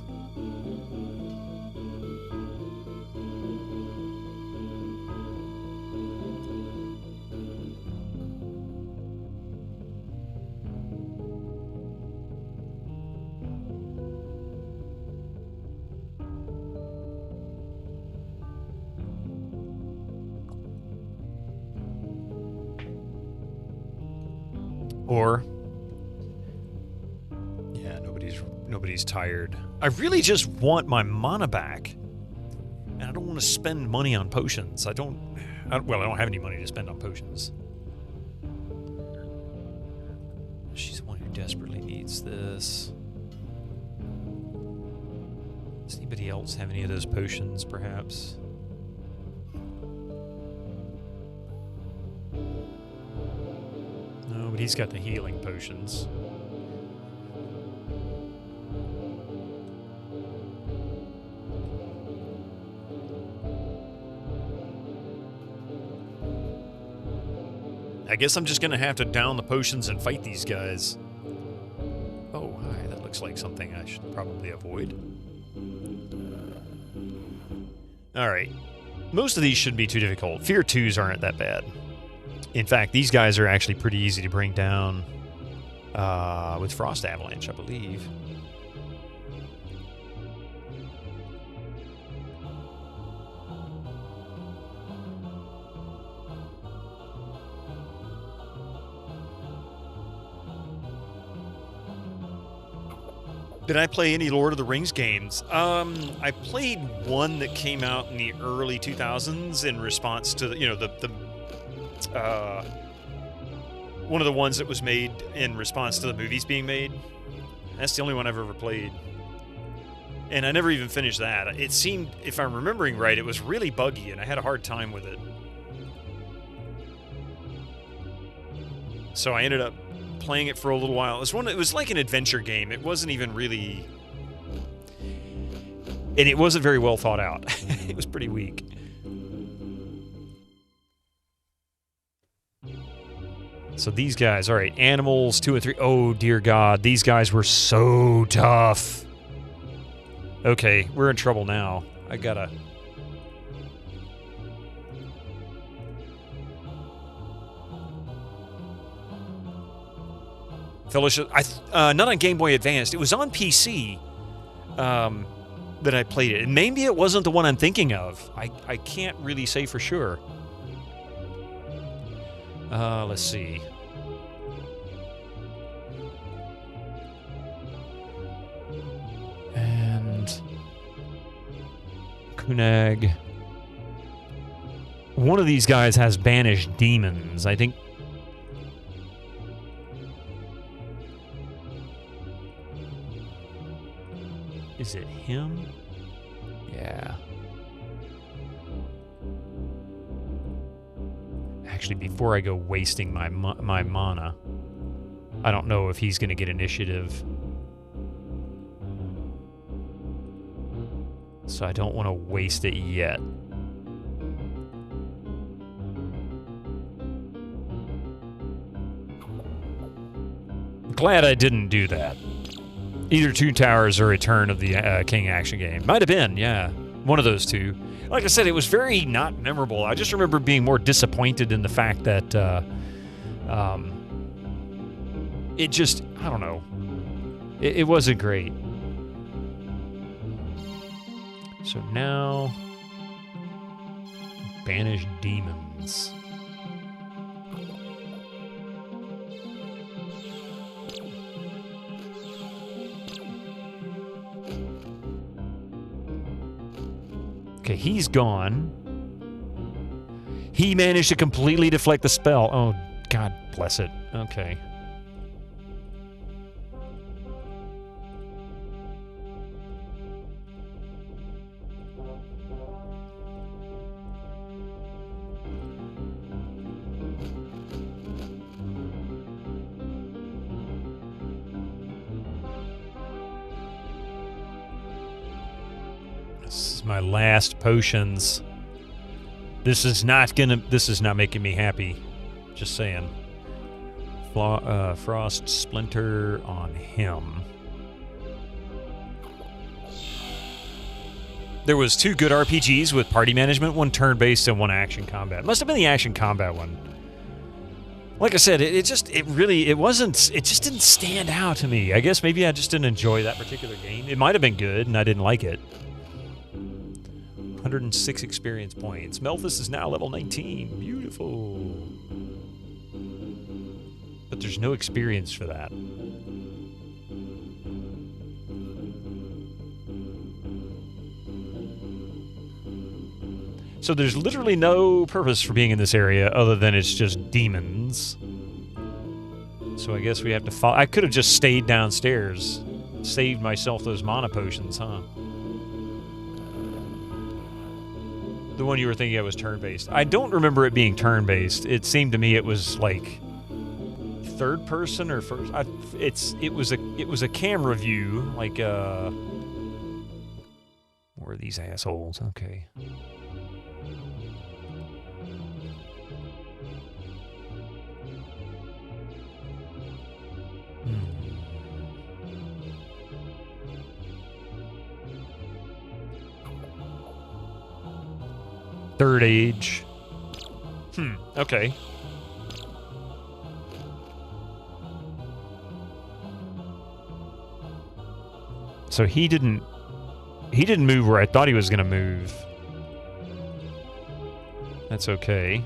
Or, yeah, nobody's tired. I really just want my mana back. And I don't want to spend money on potions. I don't have any money to spend on potions. She's the one who desperately needs this. Does anybody else have any of those potions, perhaps? No, but he's got the healing potions. I guess I'm just gonna have to down the potions and fight these guys. Oh, hi, that looks like something I should probably avoid. Alright. Most of these shouldn't be too difficult. Fear 2s aren't that bad. In fact, these guys are actually pretty easy to bring down with Frost Avalanche, I believe. Did I play any Lord of the Rings games? I played one that came out in the early 2000s in response to, one of the ones that was made in response to the movies being made. That's the only one I've ever played. And I never even finished that. It seemed, if I'm remembering right, it was really buggy, and I had a hard time with it. So I ended up playing it for a little while. It was like an adventure game. It wasn't even really... And it wasn't very well thought out. It was pretty weak. So these guys, all right, animals 2 and 3. Oh, dear God, these guys were so tough. Okay, we're in trouble now. I gotta... Fellowship, not on Game Boy Advance. It was on PC that I played it. And maybe it wasn't the one I'm thinking of. I can't really say for sure. Let's see. And Kunag. One of these guys has banished demons. I think. Is it him? Yeah. Actually, before I go wasting my mana, I don't know if he's going to get initiative. So I don't want to waste it yet. Glad I didn't do that. Either Two Towers or Return of the King action game. Might have been, yeah. One of those two. Like I said, it was very not memorable. I just remember being more disappointed in the fact that it just, I don't know. It wasn't great. So now, banish demons. Okay, he's gone. He managed to completely deflect the spell. Oh, God bless it. Okay. My last potions. This is not making me happy. Just saying. Frost Splinter on him. There was 2 good RPGs with party management, one turn-based and one action combat. Must have been the action combat one. Like I said, it just didn't stand out to me. I guess maybe I just didn't enjoy that particular game. It might have been good and I didn't like it. 106 experience points. Melthus is now level 19. Beautiful. But there's no experience for that. So there's literally no purpose for being in this area other than it's just demons. So I guess we have to follow. I could have just stayed downstairs. Saved myself those mana potions, huh? The one you were thinking of was turn-based. I don't remember it being turn-based. It seemed to me it was like third person or first. It was a camera view, like where are these assholes? Okay. Third age. Okay. So he didn't move where I thought he was going to move. That's okay.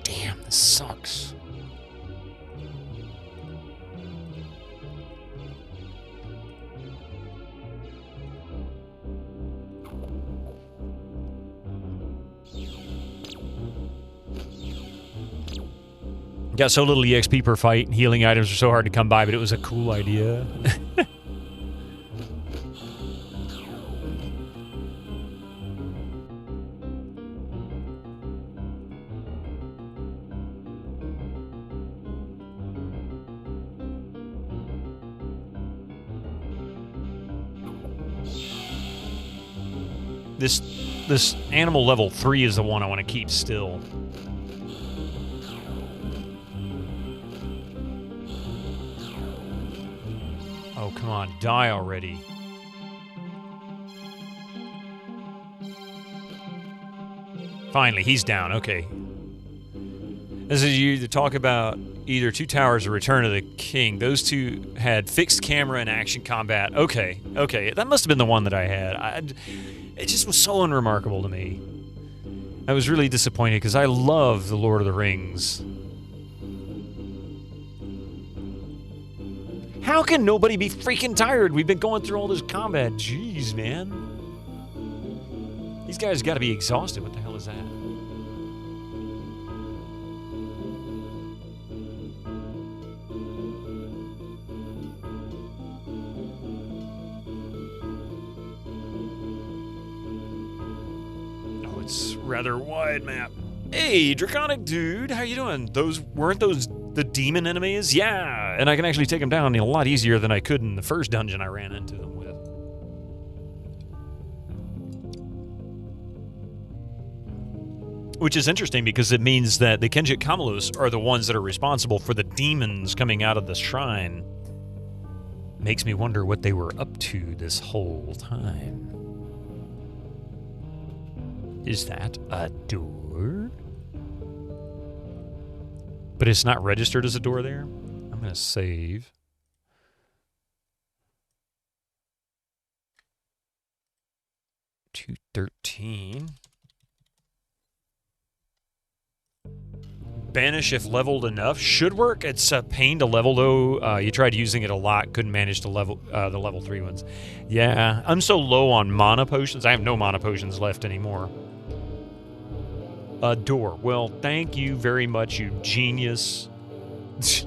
Damn, this sucks. Got so little EXP per fight, and healing items are so hard to come by, but it was a cool idea. This animal level 3 is the one I want to keep still. Oh, come on, die already. Finally, he's down, okay. This is you to talk about either Two Towers or Return of the King. Those two had fixed camera and action combat. Okay, that must have been the one that I had. It just was so unremarkable to me. I was really disappointed because I love The Lord of the Rings. How can nobody be freaking tired? We've been going through all this combat. Jeez, man. These guys got to be exhausted. What the hell is that? Oh, it's rather wide map. Hey, Draconic Dude, how you doing? Weren't those the demon enemies? Yeah, and I can actually take them down a lot easier than I could in the first dungeon I ran into them with. Which is interesting because it means that the Kenjit Kamalos are the ones that are responsible for the demons coming out of the shrine. Makes me wonder what they were up to this whole time. Is that a door? But it's not registered as a door there? I'm going to save. $213. Banish if leveled enough. Should work. It's a pain to level, though. You tried using it a lot. Couldn't manage to level the level 3 ones. Yeah, I'm so low on mana potions. I have no mana potions left anymore. A door. Well, thank you very much, you genius. That's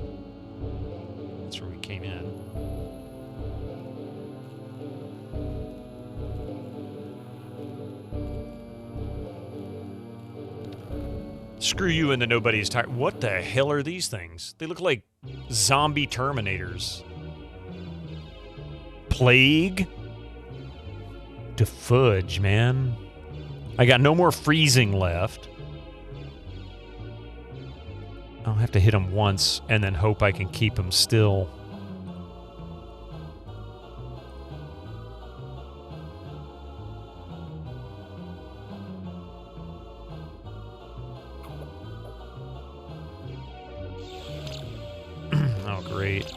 where we came in. Screw you and the nobody's tired. What the hell are these things? They look like zombie Terminators. Plague? To fudge, man. I got no more freezing left. I'll have to hit him once and then hope I can keep him still. Oh, great.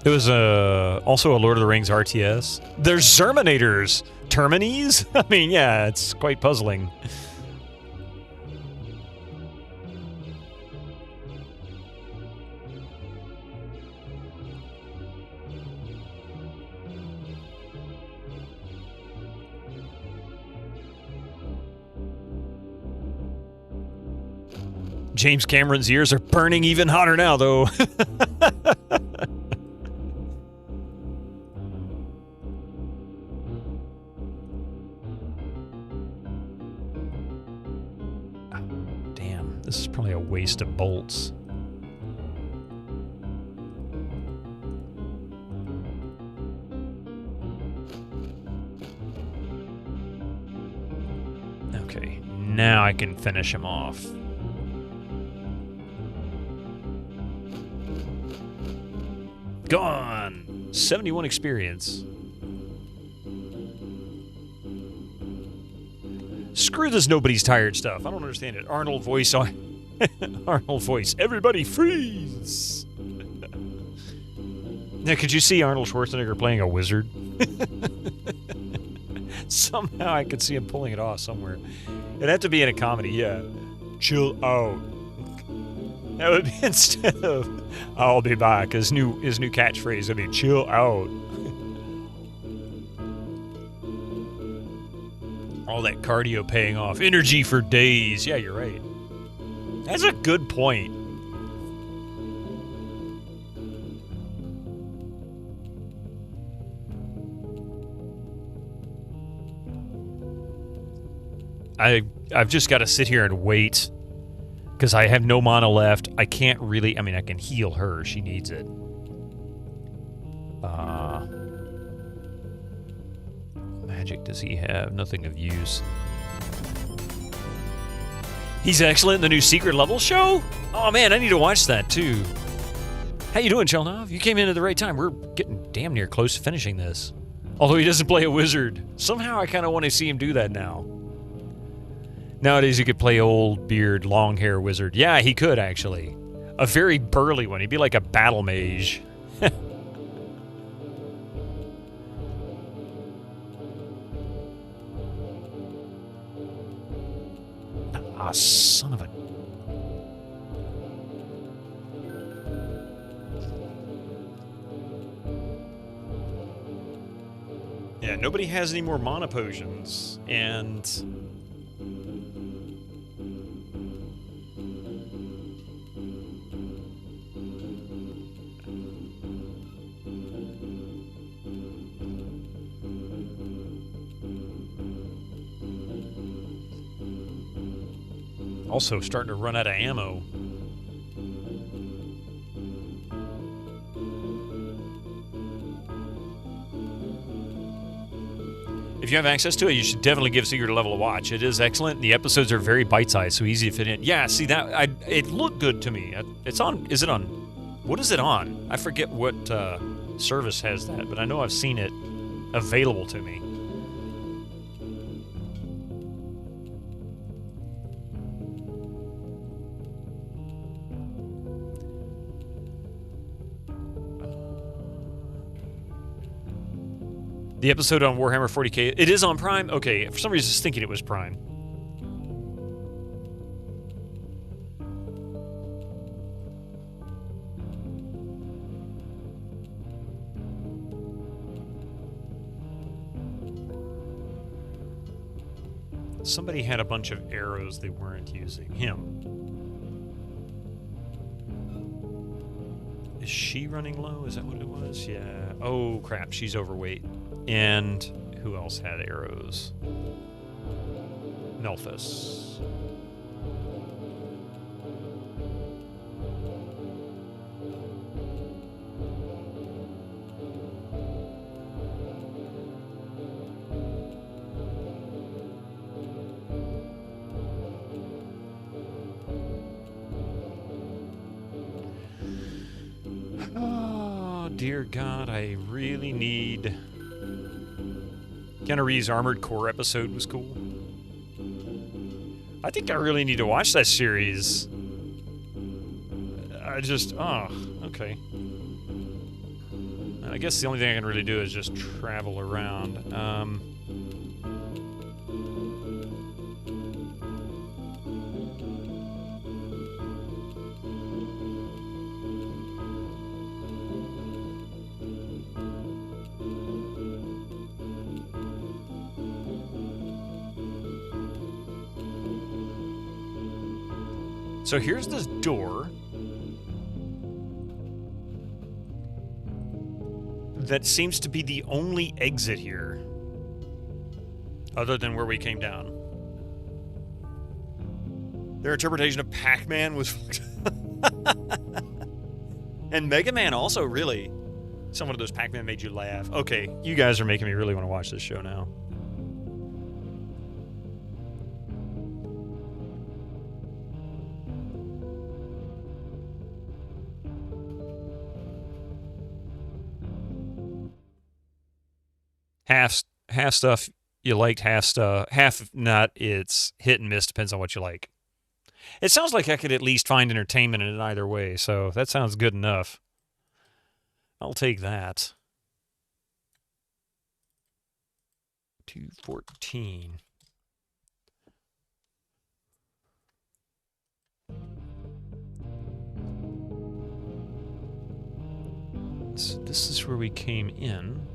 It was also a Lord of the Rings RTS. There's Zerminators! Termines? I mean, yeah, it's quite puzzling. James Cameron's ears are burning even hotter now, though. Damn, this is probably a waste of bolts. Okay, now I can finish him off. Gone! 71 experience. Screw this nobody's tired stuff. I don't understand it. Arnold voice on... Arnold voice. Everybody freeze! Now, could you see Arnold Schwarzenegger playing a wizard? Somehow I could see him pulling it off somewhere. It'd have to be in a comedy, yeah. Chill out. That would be instead of "I'll be back." His new catchphrase would be "Chill out." All that cardio paying off, energy for days. Yeah, you're right. That's a good point. I've just got to sit here and wait. Because I have no mana left. I can't really... I mean, I can heal her. She needs it. Magic does he have? Nothing of use. He's excellent in the new Secret Level show? Oh, man, I need to watch that, too. How you doing, Chelnov? You came in at the right time. We're getting damn near close to finishing this. Although he doesn't play a wizard. Somehow I kind of want to see him do that now. Nowadays, you could play old beard, long hair wizard. Yeah, he could, actually. A very burly one. He'd be like a battle mage. Ah, son of a... Yeah, nobody has any more mana potions. And... also starting to run out of ammo. If you have access to it, you should definitely give Secret Level a watch. It is excellent. The episodes are very bite-sized, so easy to fit in. Yeah, see that it looked good to me. It's on. Is it on? What is it on? I forget what service has that, but I know I've seen it available to me. The episode on Warhammer 40k, it is on Prime? Okay, for some reason I was thinking it was Prime. Somebody had a bunch of arrows they weren't using. Him. Is she running low? Is that what it was? Yeah. Oh, crap. She's overweight. And who else had arrows? Nelphus. Oh, dear God, I really need... Keanu Reeves' Armored Core episode was cool. I think I really need to watch that series. I just, oh, okay. I guess the only thing I can really do is just travel around. So here's this door that seems to be the only exit here, other than where we came down. Their interpretation of Pac-Man was... And Mega Man also, really. Some of those Pac-Man made you laugh. Okay, you guys are making me really want to watch this show now. Half stuff you liked, half not. It's hit and miss, depends on what you like. It sounds like I could at least find entertainment in it either way, so that sounds good enough. I'll take that. 214. So this is where we came in.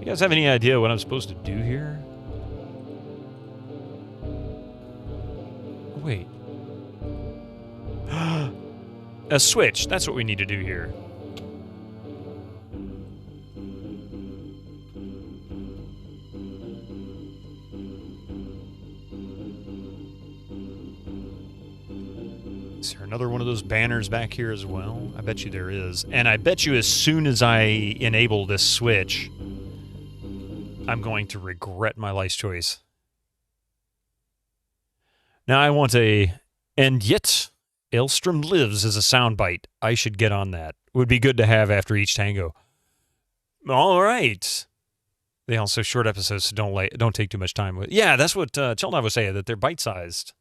You guys have any idea what I'm supposed to do here? Wait. A switch. That's what we need to do here. Is there another one of those banners back here as well? I bet you there is. And I bet you as soon as I enable this switch, I'm going to regret my life's choice. Now I want a... And yet, Elstrom lives as a soundbite. I should get on that. Would be good to have after each tango. All right. They also short episodes, so don't take too much time with. Yeah, that's what Chelnov was saying, that they're bite-sized.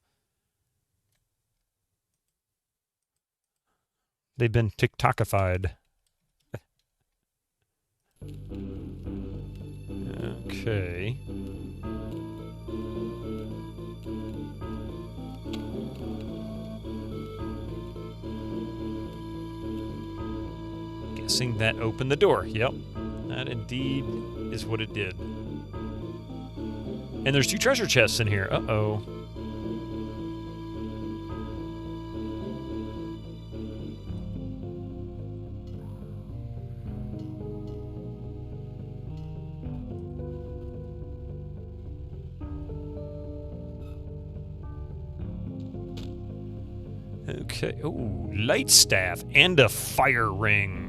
They've been TikTokified. Okay. Guessing that opened the door. Yep. That indeed is what it did. And there's 2 treasure chests in here. Uh-oh. Okay. Oh, light staff and a fire ring.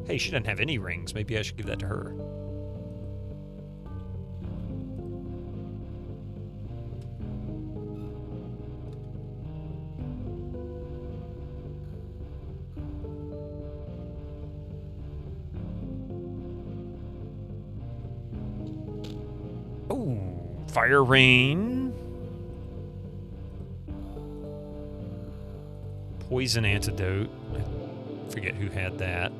Hey, she doesn't have any rings. Maybe I should give that to her. Oh, fire rain. Poison antidote. I forget who had that.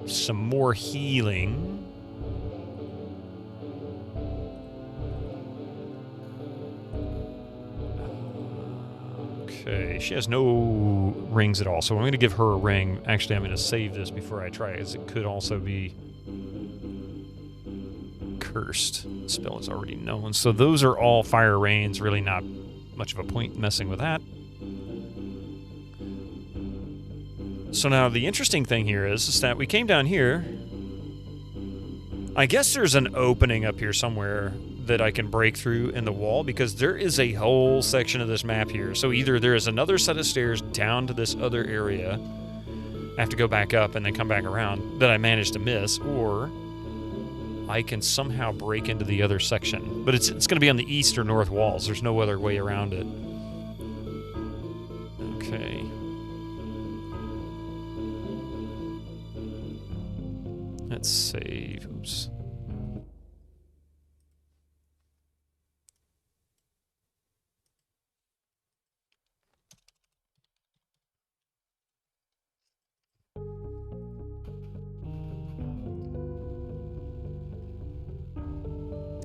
Some more healing. Okay, she has no rings at all, so I'm going to give her a ring. Actually, I'm going to save this before I try it, as it could also be cursed. The spell is already known. So those are all fire rains. Really not much of a point messing with that. So now the interesting thing here is that we came down here. I guess there's an opening up here somewhere that I can break through in the wall, because there is a whole section of this map here. So either there is another set of stairs down to this other area. I have to go back up and then come back around that I managed to miss, or I can somehow break into the other section. But it's going to be on the east or north walls. There's no other way around it. Okay. Let's save. Oops.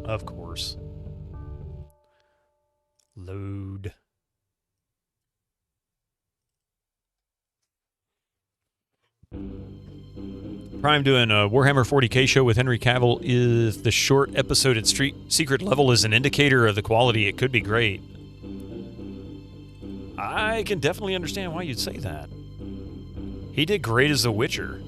Of course. Load. Prime doing a Warhammer 40k show with Henry Cavill. Is the short episode at Secret Level is an indicator of the quality? It could be great. I can definitely understand why you'd say that. He did great as The Witcher.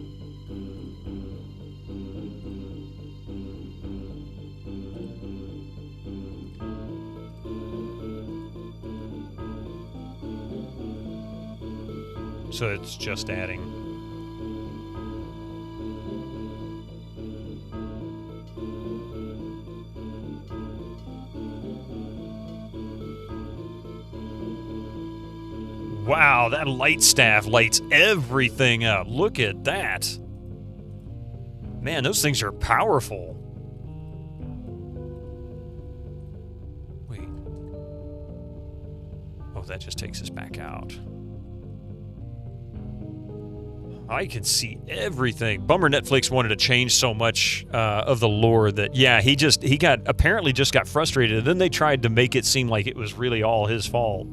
So it's just adding. Wow, that light staff lights everything up. Look at that. Man, those things are powerful. Wait. Oh, that just takes us back out. I can see everything. Bummer Netflix wanted to change so much of the lore that, yeah, he apparently just got frustrated, and then they tried to make it seem like it was really all his fault.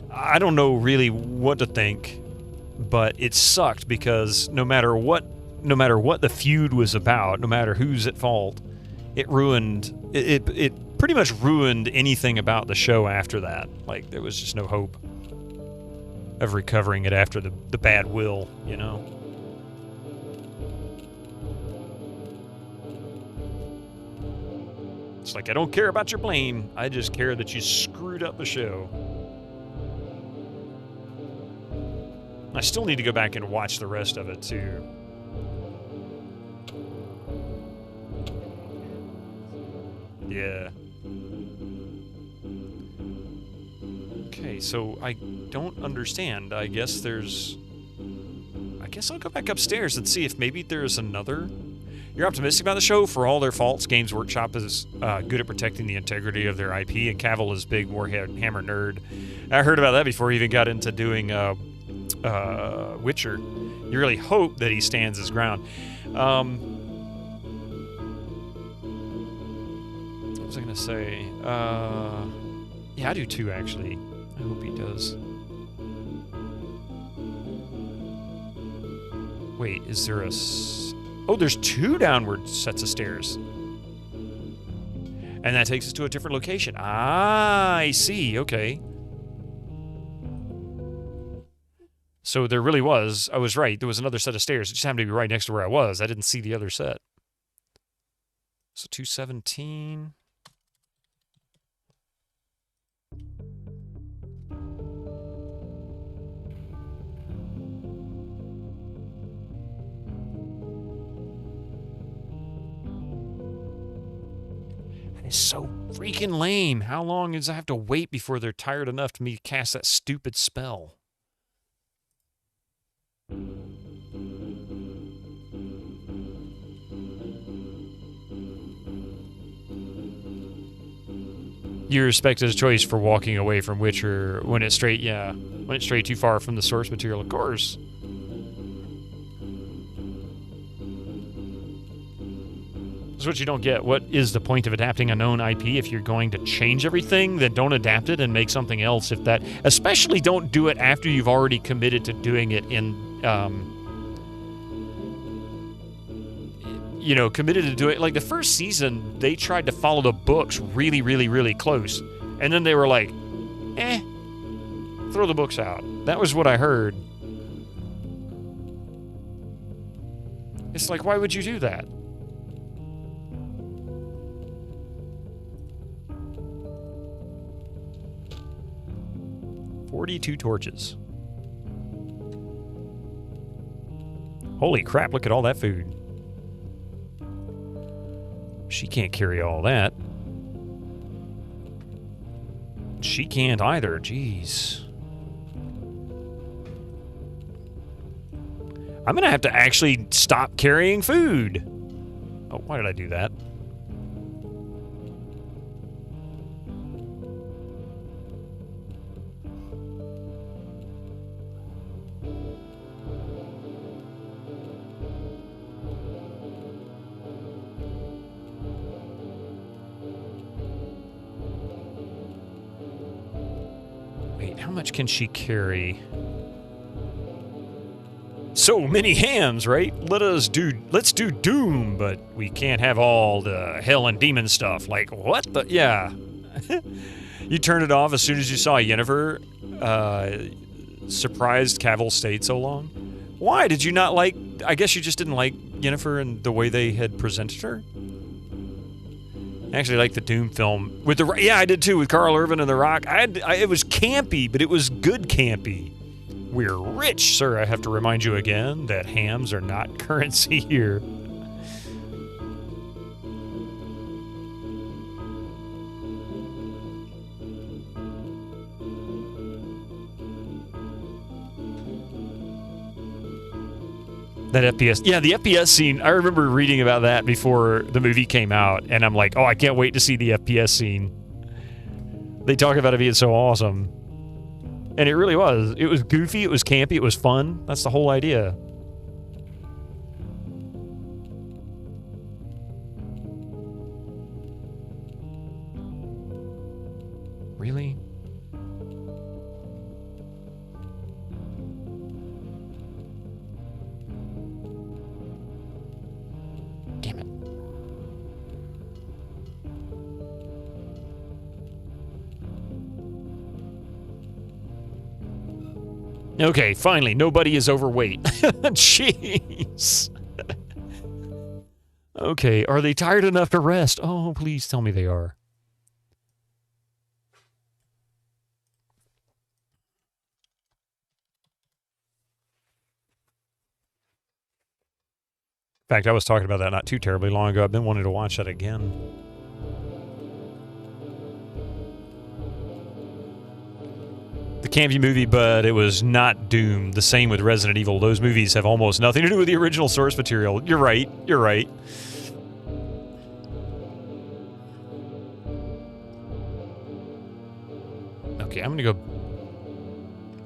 I don't know really what to think, but it sucked because no matter what the feud was about, no matter who's at fault, it pretty much ruined anything about the show after that. Like, there was just no hope of recovering it after the bad will, you know? It's like, I don't care about your blame. I just care that you screwed up the show. I still need to go back and watch the rest of it, too. Yeah. Okay, so I don't understand. I guess I'll go back upstairs and see if maybe there's another. You're optimistic about the show. For all their faults, Games Workshop is good at protecting the integrity of their IP, and Cavill is big Warhammer nerd. I heard about that before he even got into doing Witcher. You really hope that he stands his ground. What was I going to say? Yeah, I do too, actually. I hope he does. Wait, is there a... Oh, there's 2 downward sets of stairs. And that takes us to a different location. Ah, I see. Okay. So there really was... I was right. There was another set of stairs. It just happened to be right next to where I was. I didn't see the other set. So 217... It's so freaking lame. How long does I have to wait before they're tired enough to me cast that stupid spell? You respect his choice for walking away from Witcher when it strayed too far from the source material, of course. That's what you don't get. What is the point of adapting a known IP if you're going to change everything? Then don't adapt it and make something else. Especially don't do it after you've already committed to doing it committed to do it. Like the first season, they tried to follow the books really, really, really close. And then they were like, throw the books out. That was what I heard. It's like, why would you do that? "42 torches. Holy crap, look at all that food. She can't carry all that. She can't either, jeez. I'm gonna have to actually stop carrying food. Oh, why did I do that? Wait, how much can she carry? So many hams, right? Let's do Doom, but we can't have all the hell and demon stuff. Like, what the? Yeah. You turned it off as soon as you saw Yennefer surprised Cavill stayed so long? Why? Did you not like... I guess you just didn't like Yennefer and the way they had presented her? I actually liked the Doom film. With the... Yeah, I did too, with Carl Urban and The Rock. It was campy, but it was good campy. We're rich, sir. I have to remind you again that hams are not currency here. That FPS. Yeah, the FPS scene, I remember reading about that before the movie came out, and I'm like, oh, I can't wait to see the FPS scene. They talk about it being so awesome. And it really was. It was goofy, it was campy, it was fun. That's the whole idea. Really? Damn it. Okay, finally, nobody is overweight. Jeez. Okay, are they tired enough to rest? Oh, please tell me they are. In fact, I was talking about that not too terribly long ago. I've been wanting to watch that again. The campy movie, but it was not Doom. The same with Resident Evil. Those movies have almost nothing to do with the original source material. You're right. You're right. Okay, I'm going to go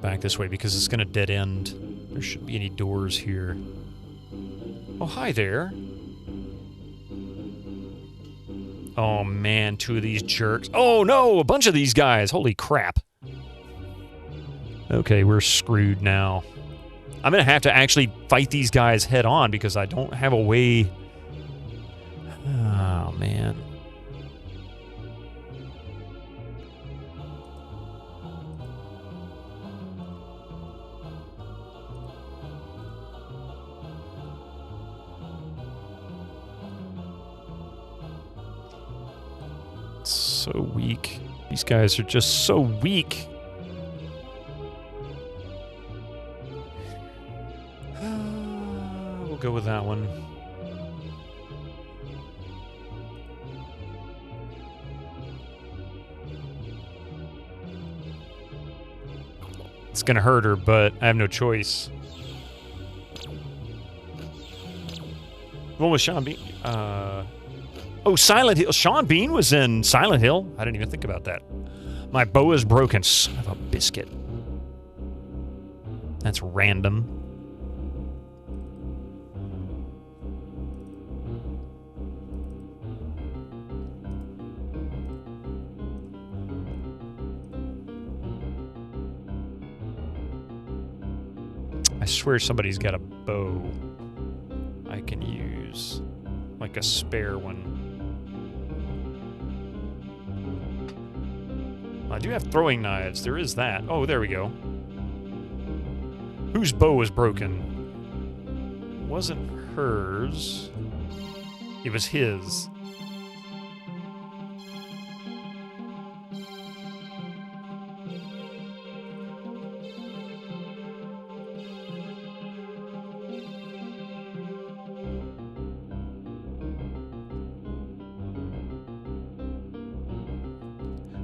back this way because it's going to dead end. There shouldn't be any doors here. Oh, hi there. Oh, man, two of these jerks. Oh, no, a bunch of these guys. Holy crap. Okay, we're screwed now. I'm going to have to actually fight these guys head on because I don't have a way... Oh, man. So weak. These guys are just so weak. We'll go with that one. It's gonna hurt her, but I have no choice. What was Sean Bean? Oh, Silent Hill. Sean Bean was in Silent Hill. I didn't even think about that. My bow is broken. Son of a biscuit. That's random. I swear somebody's got a bow I can use. Like a spare one. I do have throwing knives. There is that. Oh, there we go. Whose bow was broken? Wasn't hers. It was his.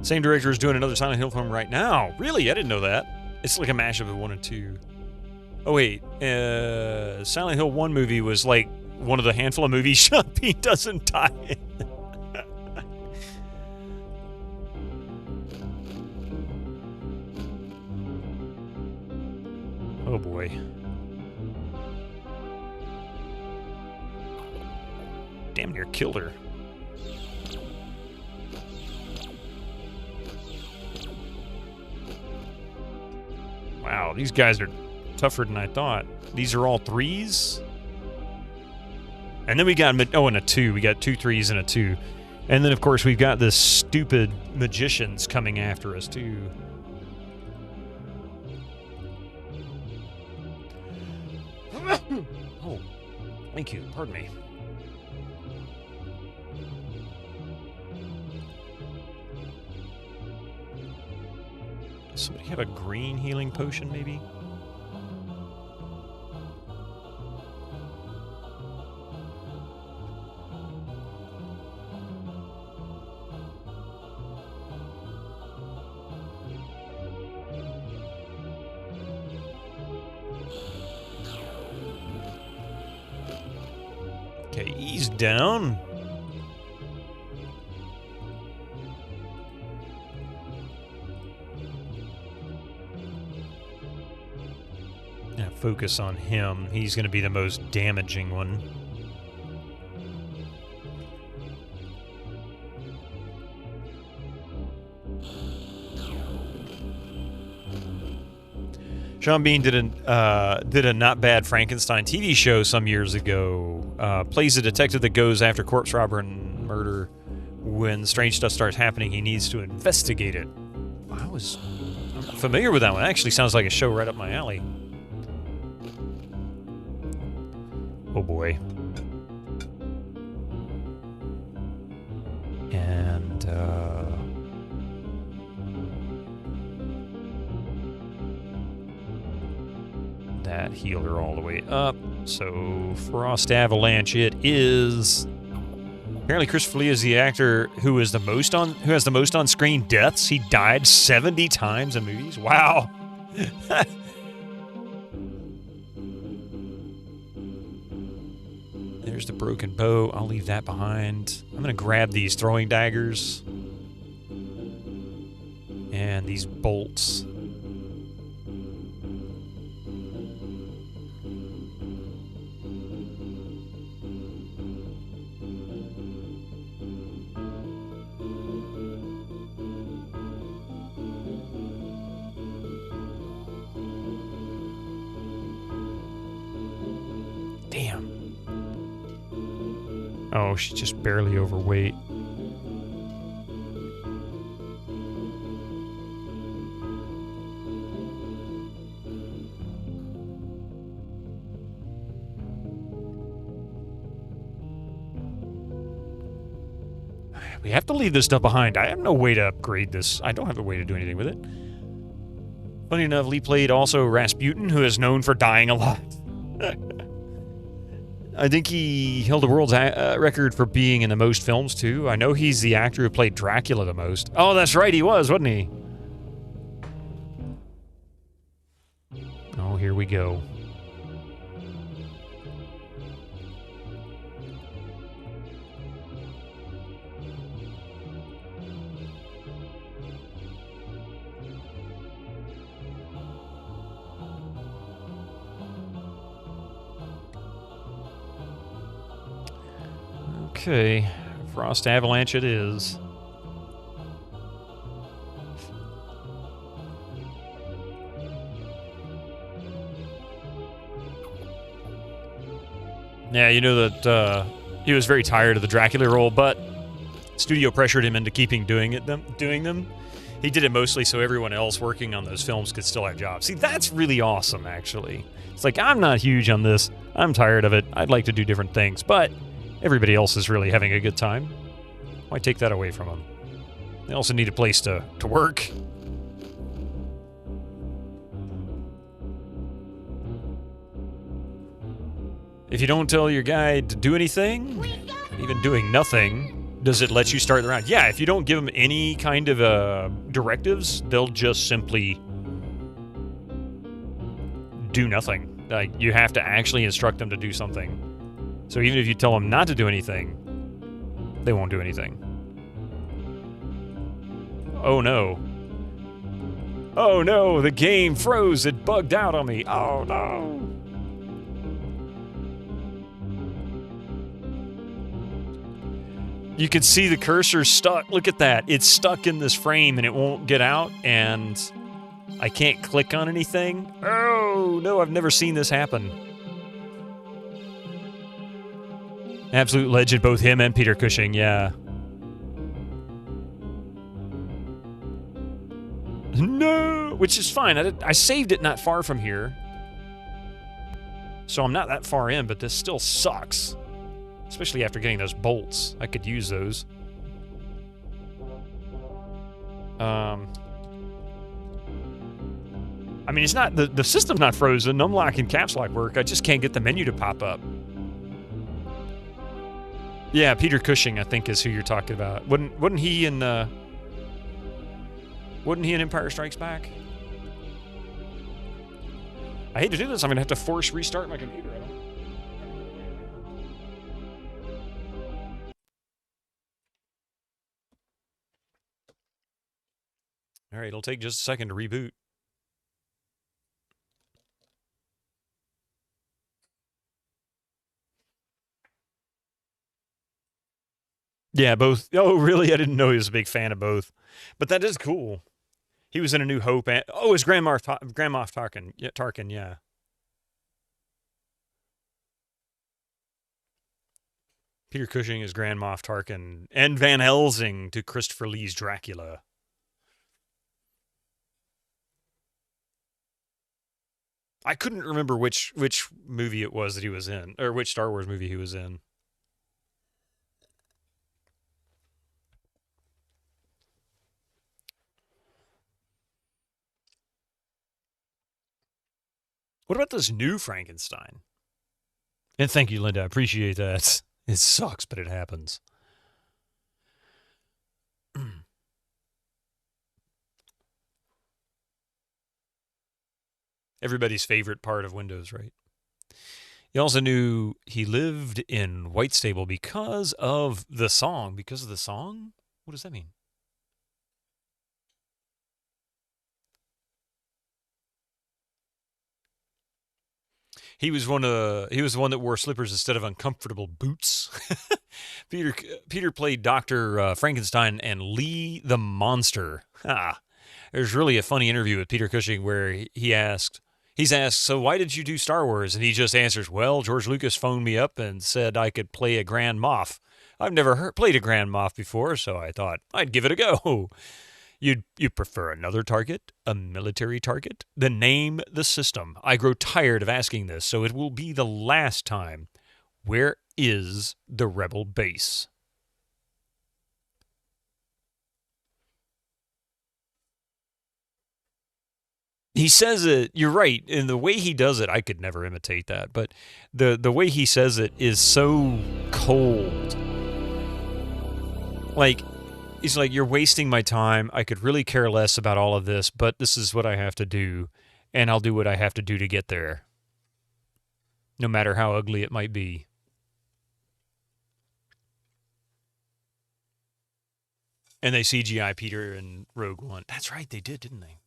Same director is doing another Silent Hill film right now. Really? I didn't know that. It's like a mashup of 1 and 2. Oh wait, Silent Hill 1 movie was like one of the handful of movies Sean Bean doesn't die in. Oh boy. Damn near killed her. Wow, these guys are tougher than I thought. These are all 3s? And then we got, and a 2. We got 2 3s and a 2. And then, of course, we've got the stupid magicians coming after us, too. Oh, thank you. Pardon me. Does somebody have a green healing potion, maybe? Okay, he's down. Yeah, focus on him. He's going to be the most damaging one. Sean Bean did a not bad Frankenstein TV show some years ago. Plays a detective that goes after corpse robber and murder. When strange stuff starts happening, he needs to investigate it. I'm familiar with that one. It actually sounds like a show right up my alley. Oh boy. And that healed her all the way up. So Frost Avalanche it is. Apparently Christopher Lee is the actor who has the most on-screen deaths. He died 70 times in movies. Wow. There's the broken bow. I'll leave that behind. I'm going to grab these throwing daggers. And these bolts. Damn. Oh, she's just barely overweight. We have to leave this stuff behind. I have no way to upgrade this. I don't have a way to do anything with it. Funny enough, Lee played also Rasputin, who is known for dying a lot. I think he held the world's record for being in the most films, too. I know he's the actor who played Dracula the most. Oh, that's right, he was, wasn't he? Oh, here we go. Okay, Frost Avalanche it is. Yeah, you know that he was very tired of the Dracula role, but studio pressured him into keeping doing them. He did it mostly so everyone else working on those films could still have jobs. See, that's really awesome, actually. It's like, I'm not huge on this. I'm tired of it. I'd like to do different things, but everybody else is really having a good time. Why take that away from them? They also need a place to work. If you don't tell your guy to do anything, even doing nothing, does it let you start the round? Yeah, if you don't give them any kind of directives, they'll just simply do nothing. Like, you have to actually instruct them to do something. So even if you tell them not to do anything, they won't do anything. Oh no. Oh no, the game froze. It bugged out on me. Oh no. You can see the cursor stuck. Look at that. It's stuck in this frame and it won't get out, and I can't click on anything. Oh no, I've never seen this happen. Absolute legend, both him and Peter Cushing, yeah. No, which is fine. I saved it not far from here. So I'm not that far in, but this still sucks. Especially after getting those bolts. I could use those. I mean, it's not, the system's not frozen. Numlock and caps lock work. I just can't get the menu to pop up. Yeah, Peter Cushing, I think, is who you're talking about. Wasn't he in Empire Strikes Back? I hate to do this. I'm gonna have to force restart my computer. All right, it'll take just a second to reboot. Yeah, both. Oh, really? I didn't know he was a big fan of both. But that is cool. He was in A New Hope. And, oh, it's Grand Moff Tarkin. Yeah, Tarkin, yeah. Peter Cushing is Grand Moff Tarkin. And Van Helsing to Christopher Lee's Dracula. I couldn't remember which movie it was that he was in, or which Star Wars movie he was in. What about this new Frankenstein? And thank you, Linda. I appreciate that. It sucks, but it happens. Everybody's favorite part of Windows, right? He also knew he lived in Whitestable because of the song. Because of the song? What does that mean? He was one that wore slippers instead of uncomfortable boots. Peter played Dr. Frankenstein and Lee the Monster. There's really a funny interview with Peter Cushing where he's asked, so why did you do Star Wars? And he just answers, well, George Lucas phoned me up and said I could play a Grand Moff. I've never played a Grand Moff before, so I thought I'd give it a go. You'd prefer another target, a military target? Then name the system. I grow tired of asking this, so it will be the last time. Where is the rebel base? He says it, you're right, in the way he does it, I could never imitate that, but the way he says it is so cold. Like, he's like, you're wasting my time. I could really care less about all of this, but this is what I have to do, and I'll do what I have to do to get there. No matter how ugly it might be. And they CGI Peter in Rogue One. That's right, they did, didn't they?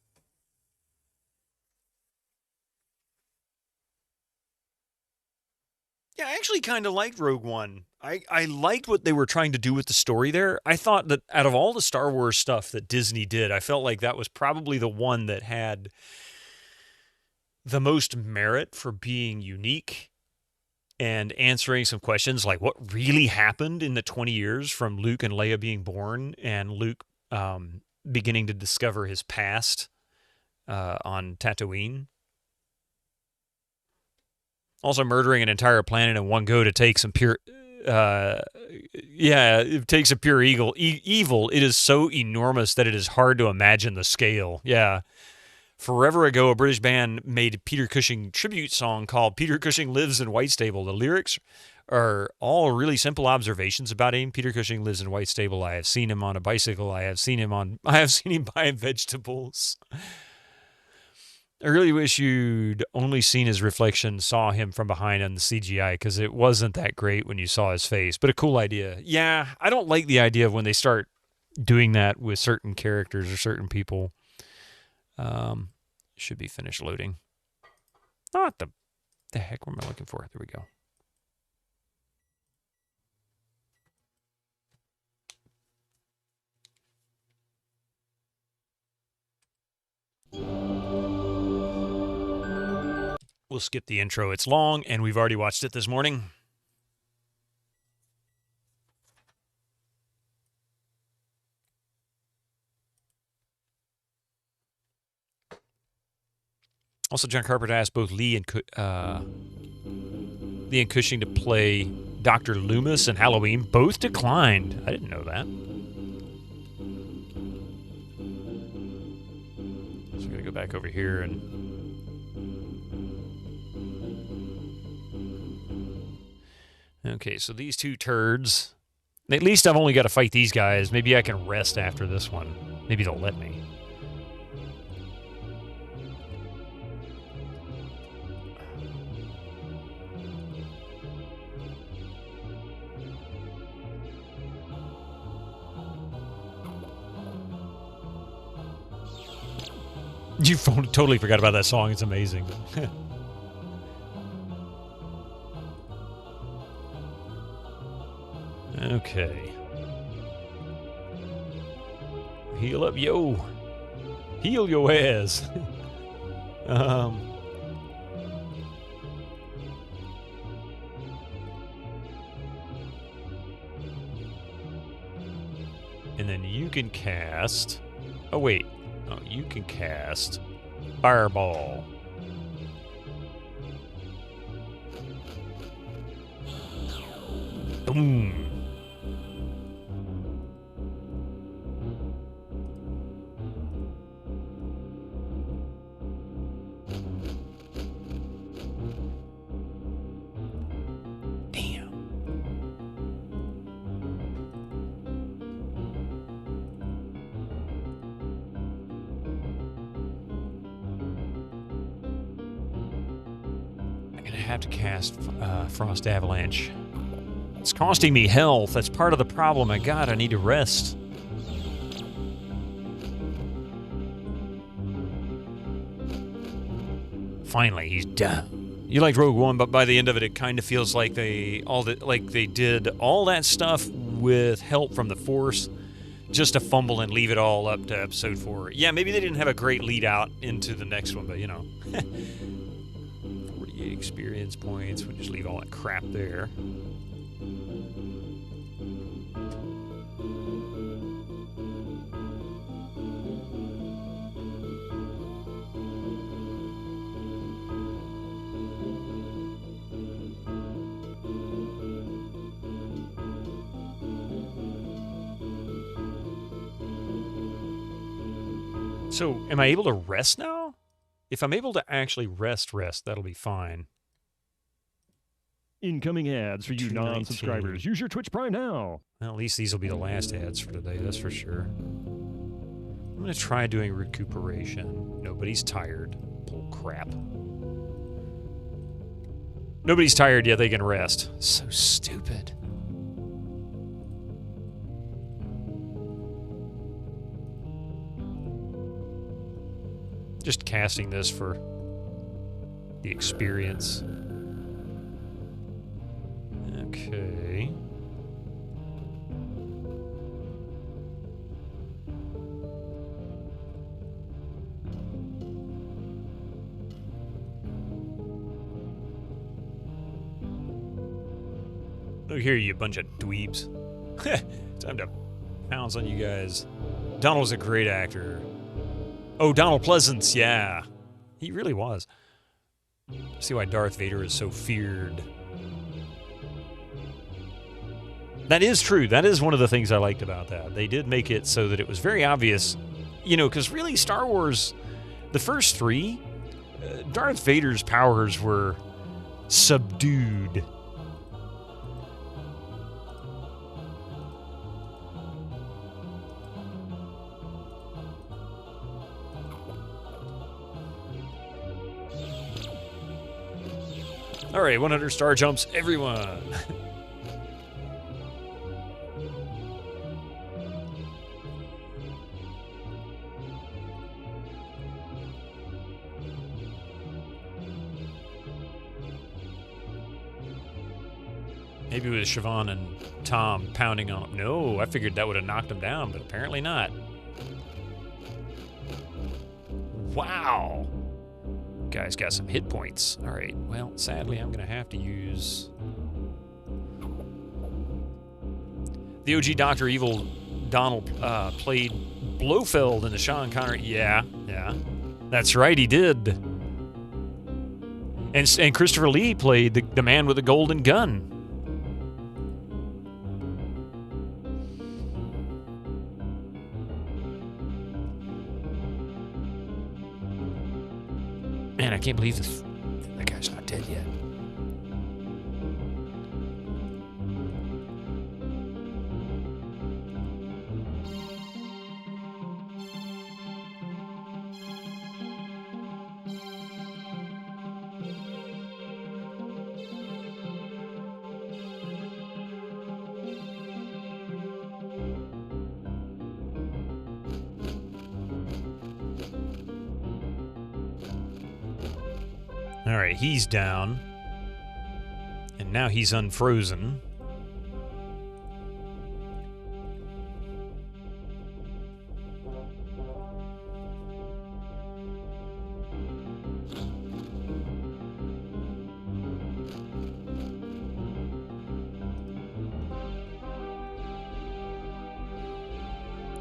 Yeah, I actually kind of liked Rogue One. I liked what they were trying to do with the story there. I thought that out of all the Star Wars stuff that Disney did, I felt like that was probably the one that had the most merit for being unique and answering some questions like what really happened in the 20 years from Luke and Leia being born and Luke beginning to discover his past on Tatooine. Also murdering an entire planet in one go to take some pure... it takes a pure evil. It is so enormous that it is hard to imagine the scale. Yeah. Forever ago, a British band made a Peter Cushing tribute song called Peter Cushing Lives in Whitestable. The lyrics are all really simple observations about him. Peter Cushing lives in Whitestable. I have seen him on a bicycle. I have seen him buying vegetables. I really wish you'd only seen his reflection, saw him from behind on the CGI, because it wasn't that great when you saw his face. But a cool idea. Yeah, I don't like the idea of when they start doing that with certain characters or certain people. Should be finished loading. Not the heck, what am I looking for? There we go. We'll skip the intro. It's long, and we've already watched it this morning. Also, John Carpenter asked both Lee and Cushing to play Dr. Loomis in Halloween. Both declined. I didn't know that. So we're going to go back over here and... Okay, so these two turds. At least I've only got to fight these guys. Maybe I can rest after this one. Maybe they'll let me. You totally forgot about that song. It's amazing. Okay. Heal up, yo. Heal your ass. And then you can cast... Oh, wait. Oh, you can cast Fireball. Boom. Have to cast Frost Avalanche. It's costing me health. That's part of the problem. I need to rest. Finally, he's done. You liked Rogue One, but by the end of it, it kind of feels like they did all that stuff with help from the Force, just to fumble and leave it all up to Episode 4. Yeah, maybe they didn't have a great lead out into the next one, but you know. Experience points. We'll just leave all that crap there. So, am I able to rest now? If I'm able to actually rest, that'll be fine. Incoming ads for you 219. non-subscribers. Use your Twitch Prime now. Well, at least these will be the last ads for today, that's for sure. I'm going to try doing recuperation. Nobody's tired. Bull crap. Nobody's tired yet, they can rest. So stupid. Just casting this for the experience. Okay. Look here, you bunch of dweebs. Time to pounce on you guys. Donald's a great actor. Oh, Donald Pleasance, yeah. He really was. See why Darth Vader is so feared. That is true. That is one of the things I liked about that. They did make it so that it was very obvious, you know, because really Star Wars, the first three, Darth Vader's powers were subdued. All right, 100 star jumps, everyone. Maybe it was Siobhan and Tom pounding on him. No, I figured that would have knocked him down, but apparently not. Wow. Guy's got some hit points. All right, well, sadly, I'm going to have to use... The OG Dr. Evil Donald played Blofeld in the Sean Connery. Yeah. That's right, he did. And Christopher Lee played the man with the golden gun. Man, I can't believe that guy's not dead yet. All right, he's down. And now he's unfrozen.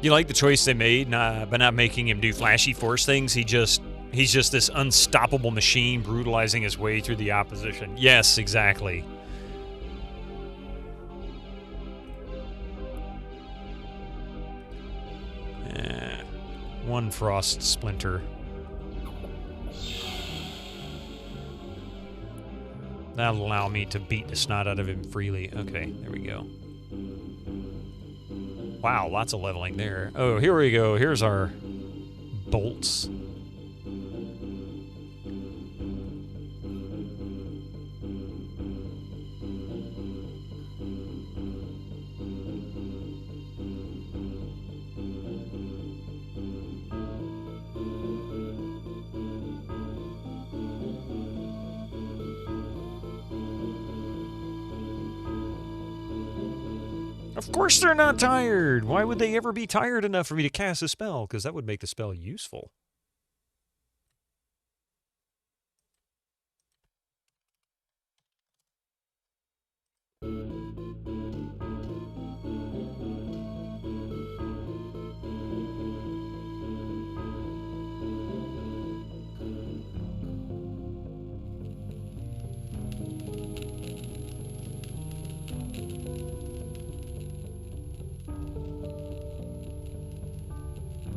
You like the choice they made by not making him do flashy force things? He's just this unstoppable machine brutalizing his way through the opposition. Yes, exactly. One frost splinter. That'll allow me to beat the snot out of him freely. Okay, there we go. Wow, lots of leveling there. Oh, here we go. Here's our bolts. Of course they're not tired. Why would they ever be tired enough for me to cast a spell? Because that would make the spell useful.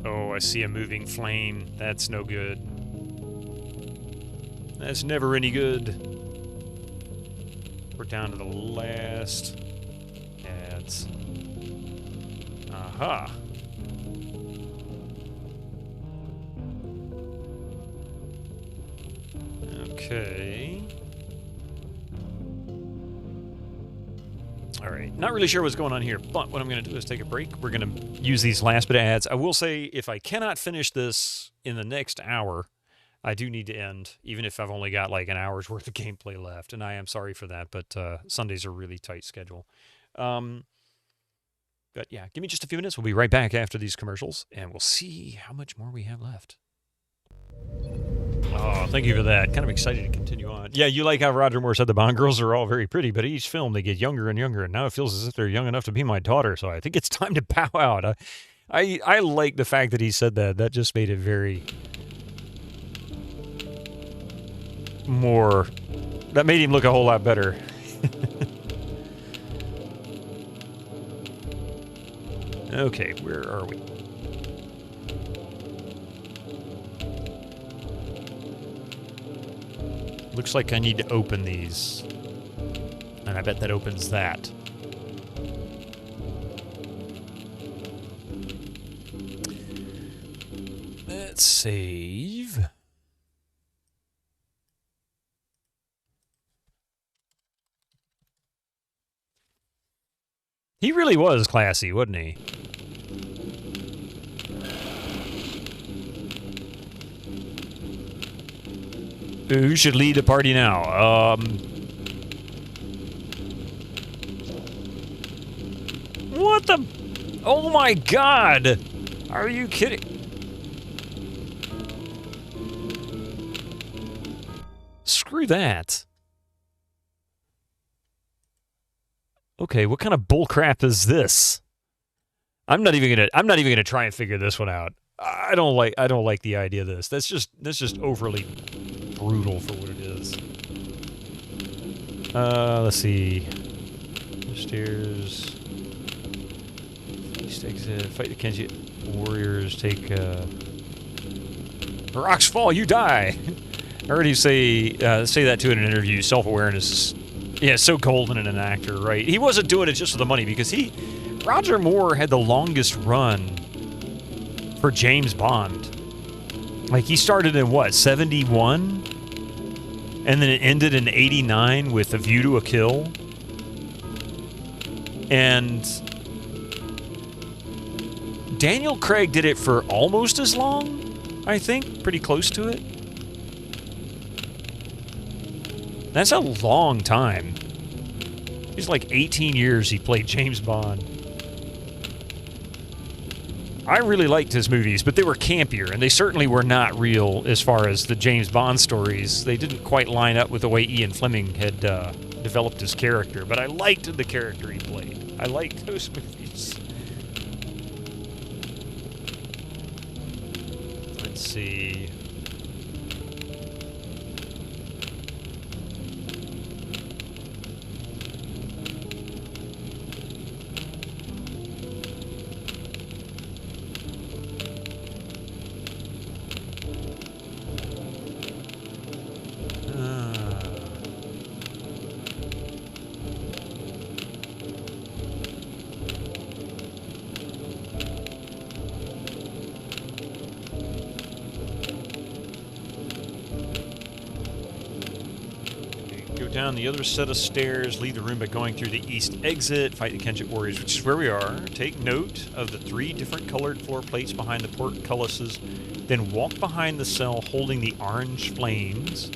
Oh, I see a moving flame. That's no good. That's never any good. We're down to the last ads. Aha. Okay. All right, not really sure what's going on here, but what I'm going to do is take a break. We're going to use these last bit of ads. I will say, if I cannot finish this in the next hour, I do need to end, even if I've only got like an hour's worth of gameplay left, and I am sorry for that, but Sunday's a really tight schedule. But yeah, give me just a few minutes. We'll be right back after these commercials, and we'll see how much more we have left. Oh, thank you for that. Kind of excited to continue on. Yeah, you like how Roger Moore said the Bond girls are all very pretty, but each film they get younger and younger, and now it feels as if they're young enough to be my daughter, so I think it's time to bow out. I like the fact that he said that. That just made it very more... That made him look a whole lot better. Okay, where are we? Looks like I need to open these. And I bet that opens that. Let's save. He really was classy, wasn't he? Who should lead the party now? What the? Oh my God! Are you kidding? Screw that. Okay, what kind of bullcrap is this? I'm not even gonna try and figure this one out. I don't like the idea of this. That's just overly brutal for what it is. Let's see. Stairs. East exit. Fight the Kenji warriors. Take. Rocks fall. You die. I heard you say that too in an interview. Self-awareness. Yeah, so golden in an actor, right? He wasn't doing it just for the money because Roger Moore had the longest run for James Bond. Like, he started in what, 71? And then it ended in 89 with A View to a Kill. And Daniel Craig did it for almost as long, I think. Pretty close to it. That's a long time. It's like 18 years he played James Bond. I really liked his movies, but they were campier, and they certainly were not real as far as the James Bond stories. They didn't quite line up with the way Ian Fleming had developed his character, but I liked the character he played. I liked those movies. Let's see. Down the other set of stairs, leave the room by going through the east exit, fight the Kenjit warriors, which is where we are. Take note of the 3 different colored floor plates behind the portcullises, then walk behind the cell holding the orange flames.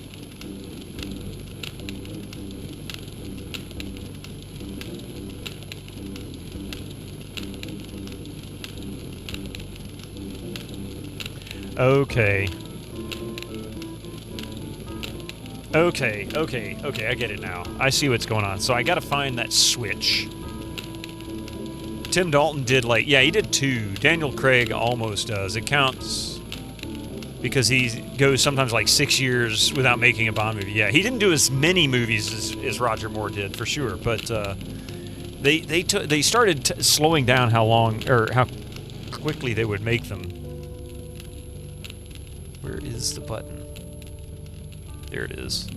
Okay. Okay, I get it now. I see what's going on. So I gotta find that switch. Tim Dalton did he did 2. Daniel Craig almost does. It counts because he goes sometimes like 6 years without making a Bond movie. Yeah, he didn't do as many movies as Roger Moore did, for sure. But they started slowing down how quickly they would make them. Where is the button? There it is.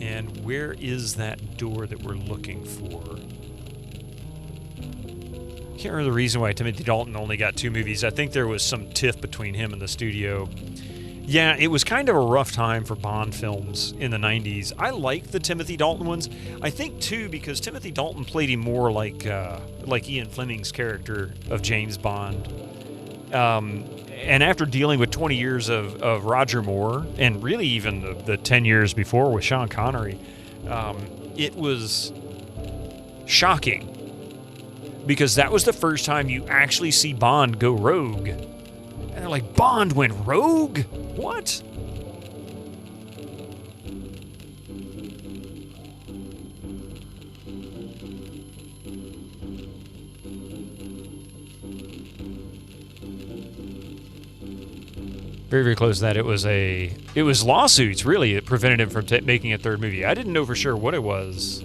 And where is that door that we're looking for? Can't remember the reason why Timothy Dalton only got 2 movies. I think there was some tiff between him and the studio. Yeah, it was kind of a rough time for Bond films in the 90s. I liked the Timothy Dalton ones. I think, too, because Timothy Dalton played him more like Ian Fleming's character of James Bond. And after dealing with 20 years of Roger Moore, and really even the 10 years before with Sean Connery, it was shocking. Because that was the first time you actually see Bond go rogue. And they're like, Bond went rogue? What? Very, very close to that. It was lawsuits, really, that prevented him from making a 3rd movie. I didn't know for sure what it was.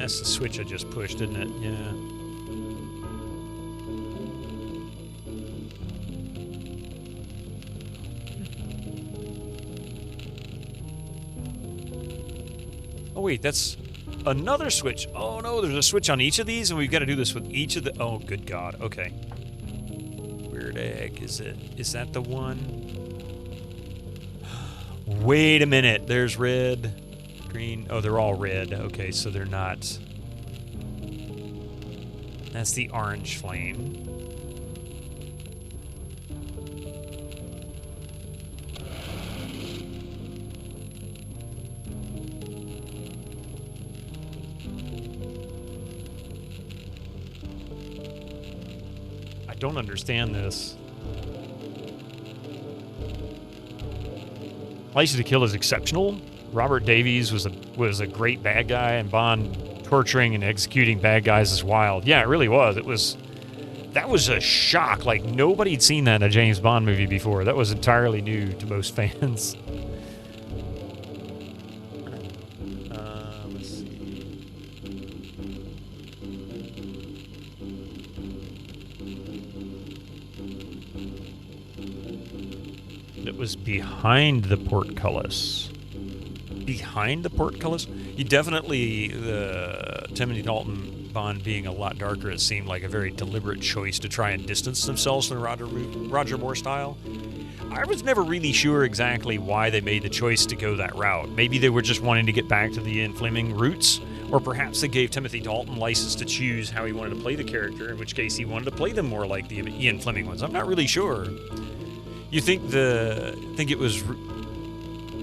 That's the switch I just pushed, isn't it? Yeah. Oh, wait, that's another switch. Oh, no, there's a switch on each of these, and we've got to do this with each of the... Oh, good God. Okay. Weird egg, is it? Is that the one? Wait a minute. There's red, green. Oh, they're all red. Okay, so they're not... That's the orange flame. I don't understand this. License to Kill is exceptional. Robert Davies was a great bad guy, and Bond torturing and executing bad guys is wild. Yeah, it really was. That was a shock. Like, nobody'd seen that in a James Bond movie before. That was entirely new to most fans. Let's see. It was behind the portcullis. Behind the portcullis? You definitely, the Timothy Dalton Bond being a lot darker, it seemed like a very deliberate choice to try and distance themselves from the Roger Moore style. I was never really sure exactly why they made the choice to go that route. Maybe they were just wanting to get back to the Ian Fleming roots, or perhaps they gave Timothy Dalton license to choose how he wanted to play the character, in which case he wanted to play them more like the Ian Fleming ones. I'm not really sure. You think it was...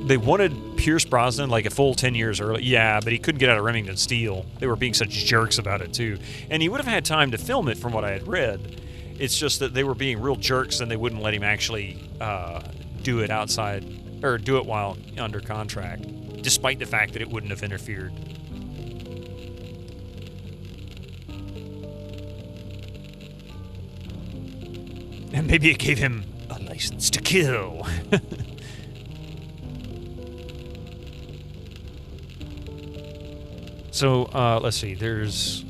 They wanted Pierce Brosnan like a full 10 years early. Yeah, but he couldn't get out of Remington Steele. They were being such jerks about it, too. And he would have had time to film it, from what I had read. It's just that they were being real jerks, and they wouldn't let him actually do it outside, or do it while under contract, despite the fact that it wouldn't have interfered. And maybe it gave him a license to kill. So, let's see, there's...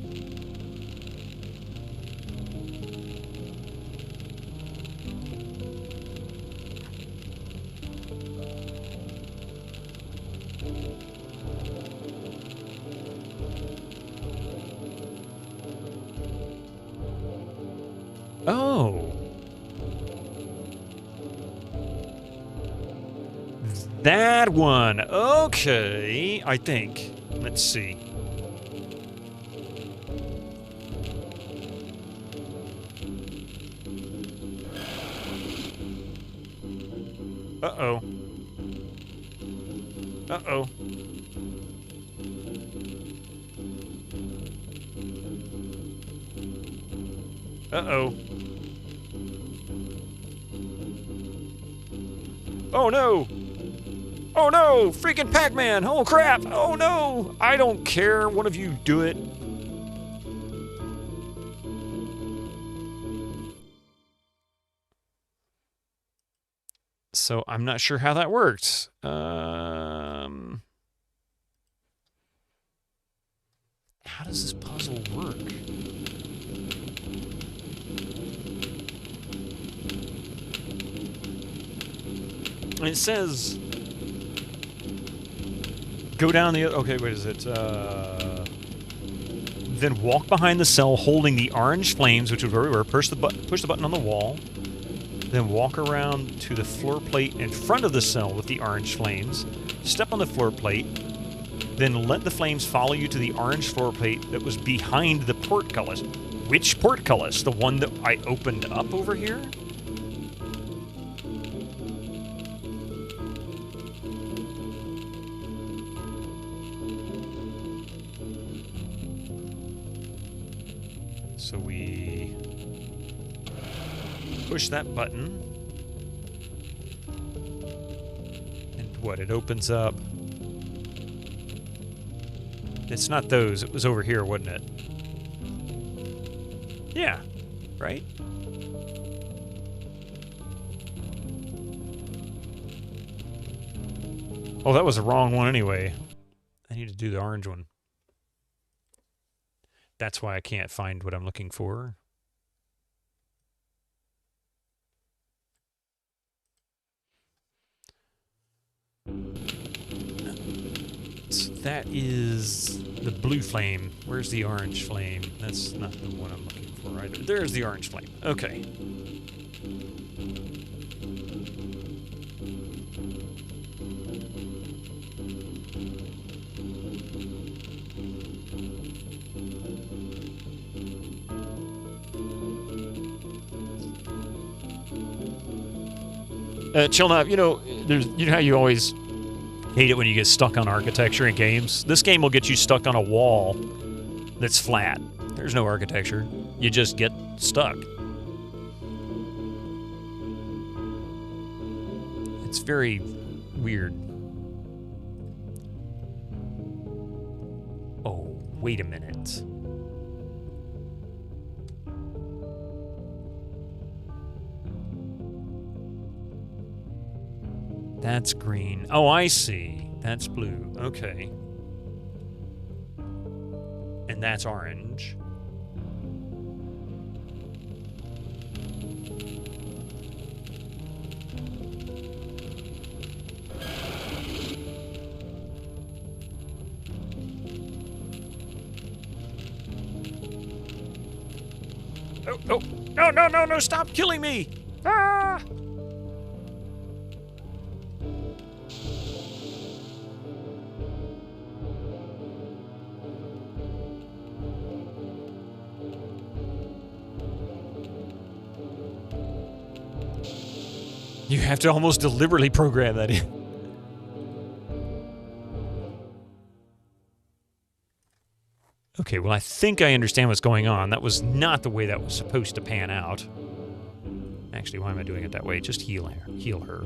Oh. That one. Okay, I think. Let's see. Uh-oh. Uh-oh. Uh-oh. Oh, no! Oh, no! Freaking Pac-Man! Oh, crap! Oh, no! I don't care. One of you do it. So I'm not sure how that worked. How does this puzzle work? It says go down the... Okay, wait, is it... Then walk behind the cell holding the orange flames, which would be everywhere. Push the button on the wall. Then walk around to the floor plate in front of the cell with the orange flames. Step on the floor plate. Then let the flames follow you to the orange floor plate that was behind the portcullis. Which portcullis? The one that I opened up over here? So we push that button. And what? It opens up. It's not those. It was over here, wasn't it? Yeah. Right? Oh, that was the wrong one anyway. I need to do the orange one. That's why I can't find what I'm looking for. So that is the blue flame. Where's the orange flame? That's not the one I'm looking for either. There's the orange flame. Okay. Chill out. You know how you always hate it when you get stuck on architecture in games? This game will get you stuck on a wall that's flat. There's no architecture. You just get stuck. It's very weird. Oh, wait a minute. That's green. Oh, I see. That's blue. Okay. And that's orange. Oh, oh. No, no, no, no, stop killing me! Ah! You have to almost deliberately program that in. Okay, well, I think I understand what's going on. That was not the way that was supposed to pan out. Actually, why am I doing it that way? Just heal her. Heal her.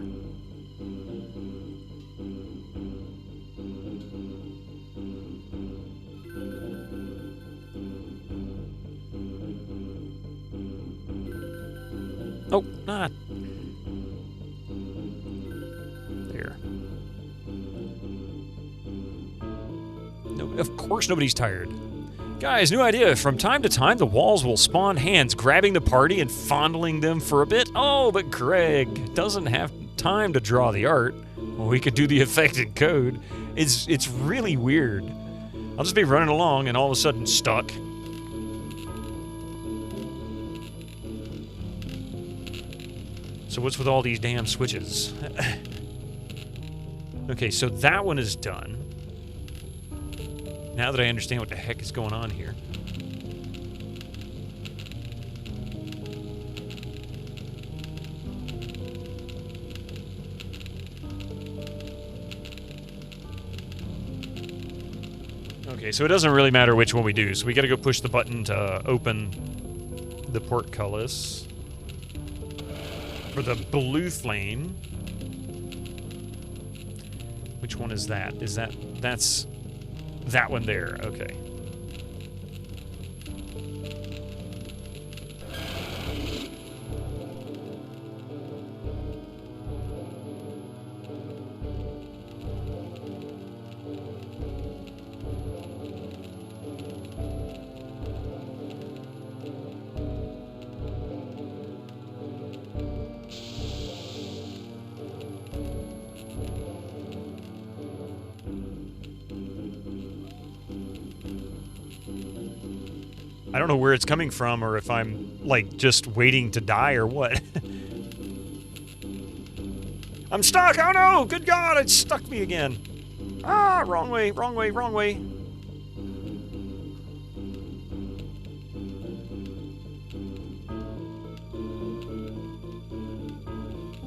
Oh, not. There. No, of course nobody's tired. Guys, new idea. From time to time, the walls will spawn hands grabbing the party and fondling them for a bit. Oh, but Greg doesn't have time to draw the art. Well, we could do the effect in code. It's really weird. I'll just be running along and all of a sudden stuck. So what's with all these damn switches? Okay, so that one is done. Now that I understand what the heck is going on here. Okay, so it doesn't really matter which one we do. So we gotta go push the button to open the portcullis. For the blue flame. Which one is that? That's that one there, okay. I don't know where it's coming from or if I'm, like, just waiting to die or what. I'm stuck! Oh no! Good God, it stuck me again. Ah, wrong way, wrong way, wrong way.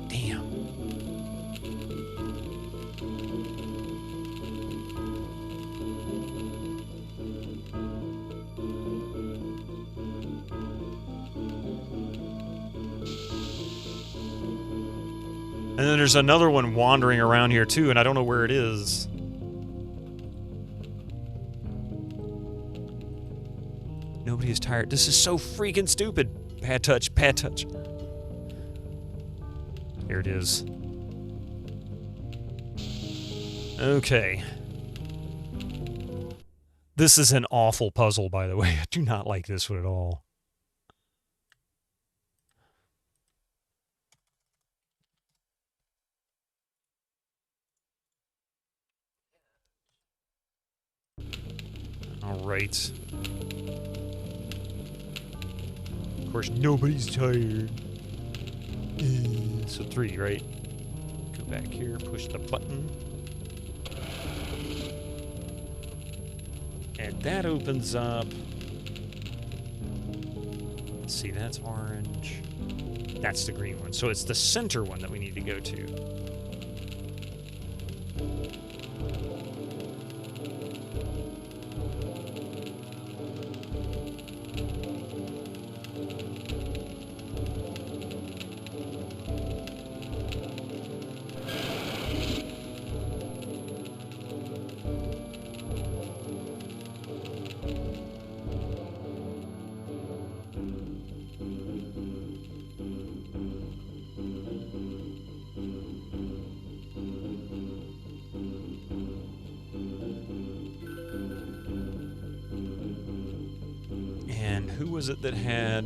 Damn. And then there's another one wandering around here too, and I don't know where it is. Nobody is tired. This is so freaking stupid. Pad touch, pad touch. Here it is. Okay. This is an awful puzzle, by the way. I do not like this one at all. All right. Of course, nobody's tired. So 3, right? Go back here, push the button. And that opens up. Let's see, that's orange. That's the green one. So it's the center one that we need to go to. Who was it that had...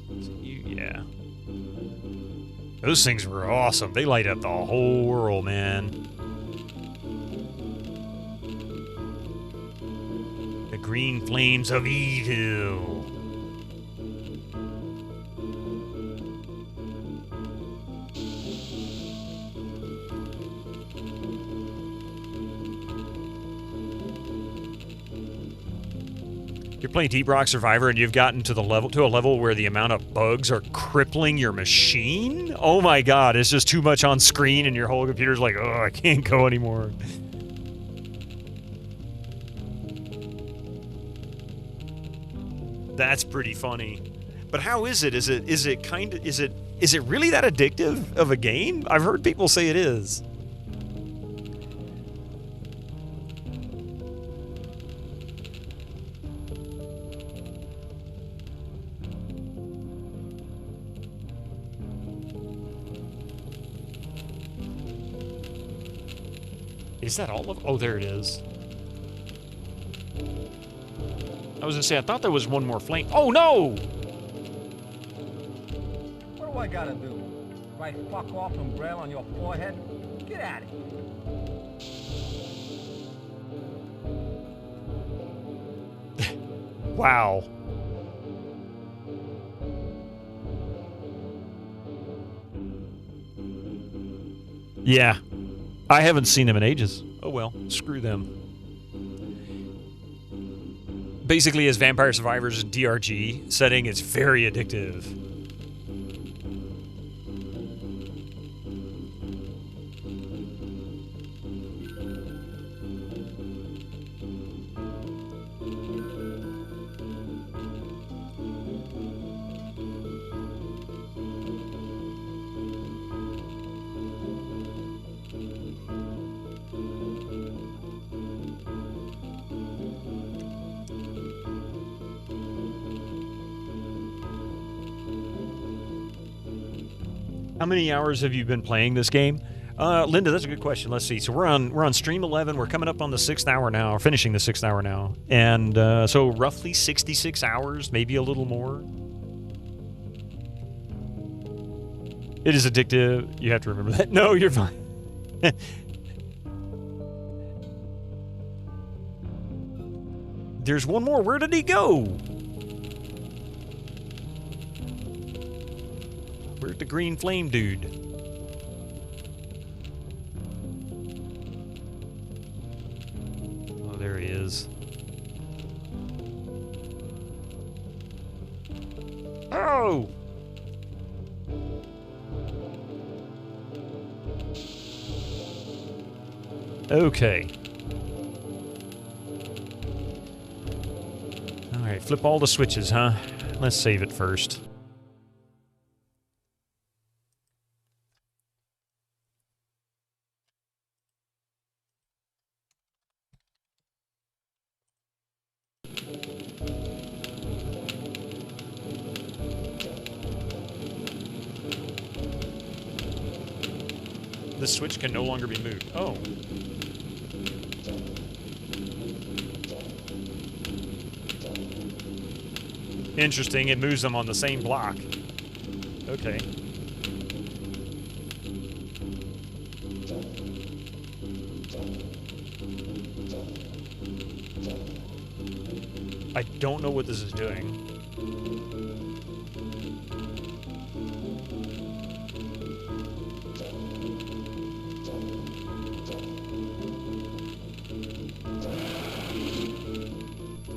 Was it you? Yeah. Those things were awesome. They light up the whole world, man. The green flames of evil. You're playing Deep Rock Survivor and you've gotten to a level where the amount of bugs are crippling your machine? Oh my god, it's just too much on screen and your whole computer's like, oh, I can't go anymore. That's pretty funny. But how is it? Is it really that addictive of a game? I've heard people say it is. Is that all of... Oh, there it is. I was gonna say, I thought there was one more flame. Oh, no! What do I gotta do? Write fuck off in braille on your forehead? Get out of here. Wow. Yeah. I haven't seen them in ages. Oh well, screw them. Basically, as Vampire Survivors DRG setting, it's very addictive. How many hours have you been playing this game? Linda, that's a good question. Let's see. So we're on stream 11. We're coming up on the 6th hour now, or finishing the 6th hour now. And so roughly 66 hours, maybe a little more. It is addictive. You have to remember that. No, you're fine. There's one more. Where did he go? Where's the green flame dude? Oh, there he is. Oh! Okay. Alright, flip all the switches, huh? Let's save it first. This switch can no longer be moved. Oh. Interesting, it moves them on the same block. Okay. I don't know what this is doing.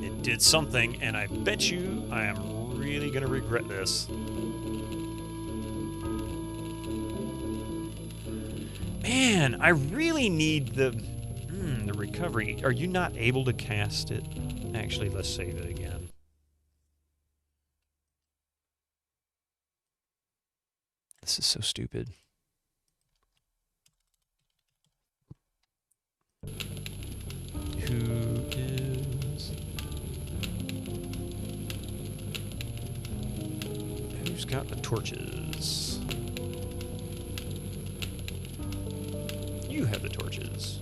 It did something, and I bet you I am really going to regret this. Man, I really need the recovery. Are you not able to cast it? Actually, let's save it again. This is so stupid. Who's got the torches? You have the torches.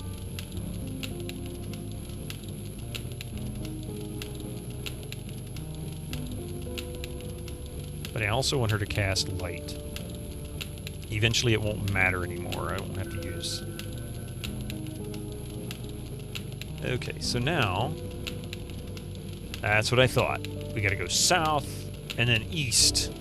But I also want her to cast light. Eventually it won't matter anymore. I won't have to use... Okay, so now... That's what I thought. We gotta go south, and then east.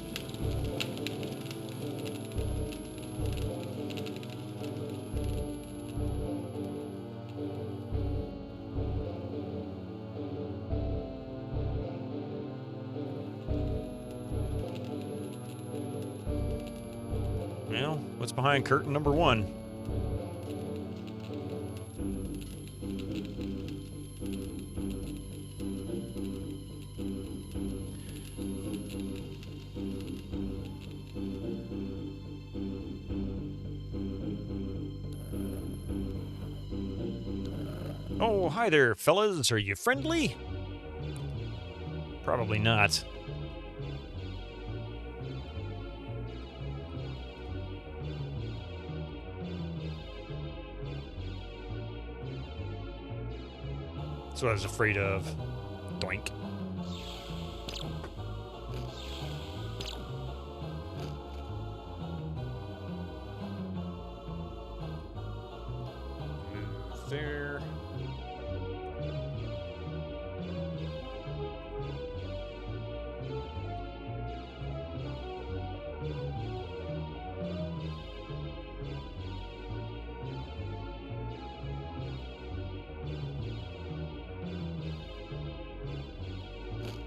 Well, what's behind curtain number 1? Oh, hi there, fellas. Are you friendly? Probably not. That's what I was afraid of. Doink. Move there.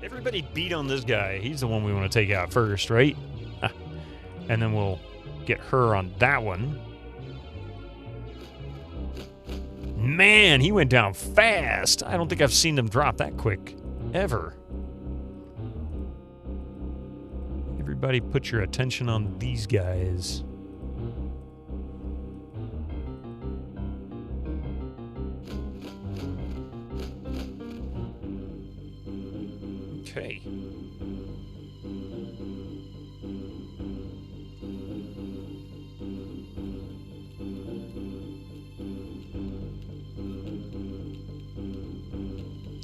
Everybody beat on this guy. He's the one we want to take out first, right? And then we'll get her on that one. Man, he went down fast. I don't think I've seen them drop that quick, ever. Everybody put your attention on these guys. Okay.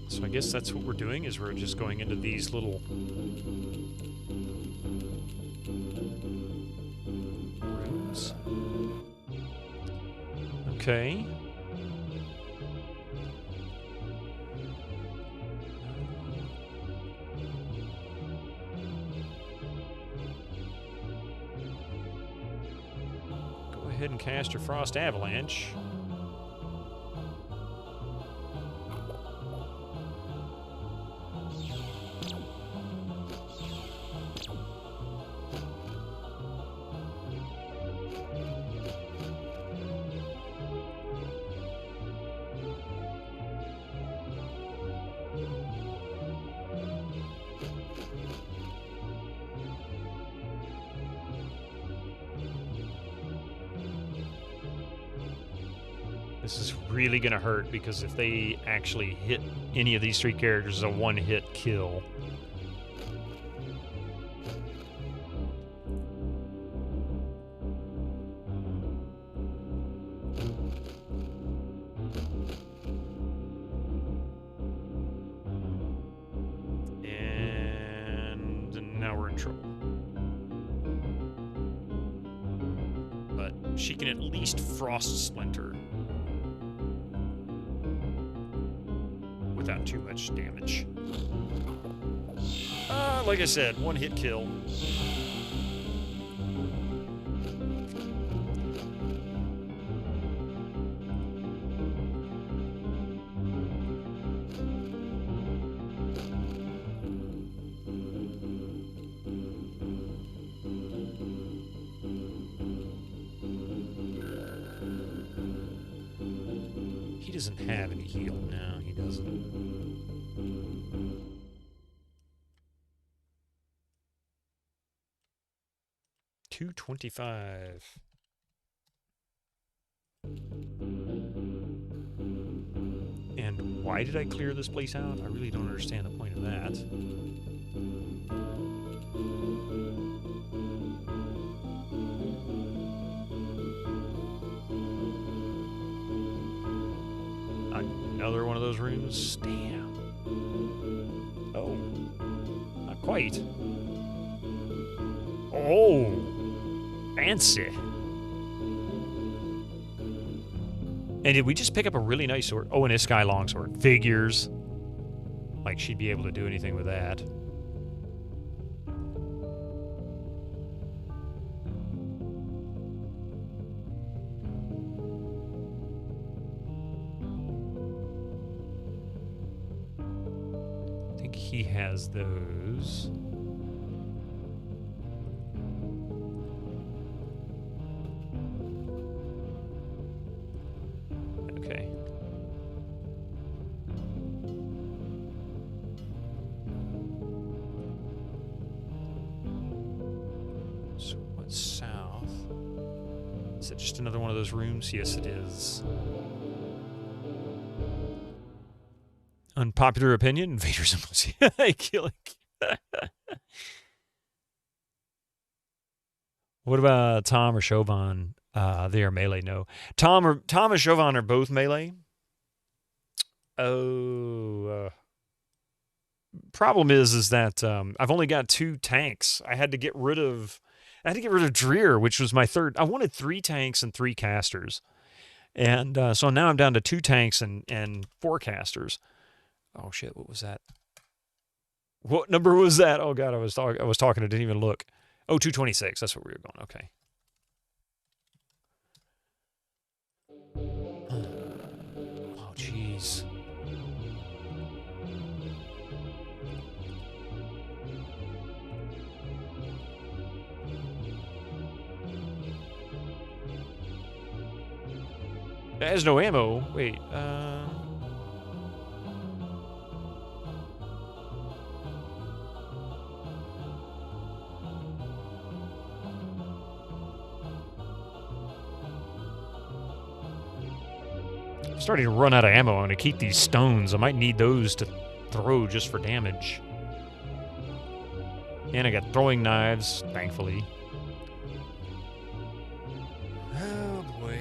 So I guess that's what we're doing, is we're just going into these little rooms. Okay. Go ahead and cast your Frost Avalanche. This is really going to hurt, because if they actually hit any of these 3 characters, it's a one-hit kill. And she can at least frost splinter without too much damage. Like I said, one hit kill. He doesn't have any heal. No, he doesn't. 225. And why did I clear this place out? I really don't understand the point of that. Another one of those rooms? Damn. Oh. Not quite. Oh. Fancy. And did we just pick up a really nice sword? Oh, and a sky longsword. Figures. Like she'd be able to do anything with that. I think he has those. Okay. So what's south? Is it just another one of those rooms? Yes, it is. Unpopular opinion: invaders and killing. What about Tom or Chauvin? They are melee. No, Tom and Chauvin are both melee. Oh, problem is that I've only got 2 tanks. I had to get rid of Dreer, which was my third. I wanted 3 tanks and 3 casters, and so now I'm down to 2 tanks and 4 casters. Oh shit! What was that? What number was that? Oh god, I was talking. I didn't even look. Oh, 226. That's what we were going. Okay. Oh jeez. It has no ammo. Wait. I'm starting to run out of ammo. I'm going to keep these stones. I might need those to throw just for damage. And I got throwing knives, thankfully. Oh, boy.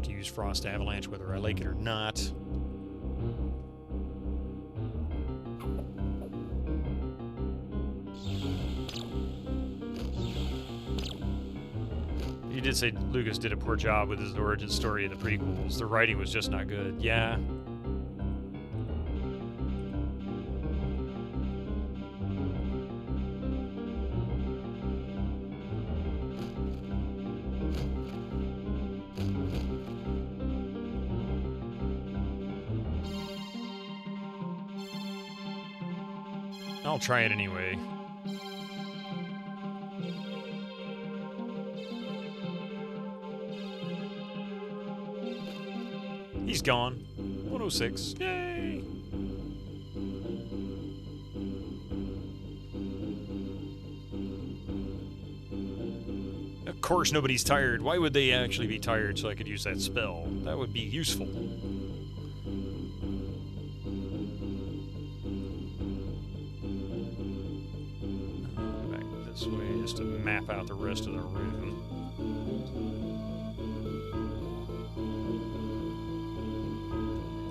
To use Frost Avalanche whether I like it or not. He did say Lucas did a poor job with his origin story in the prequels. The writing was just not good. Yeah. I'll try it anyway. He's gone. 106. Yay! Of course nobody's tired. Why would they actually be tired so I could use that spell? That would be useful. this way just to map out the rest of the room.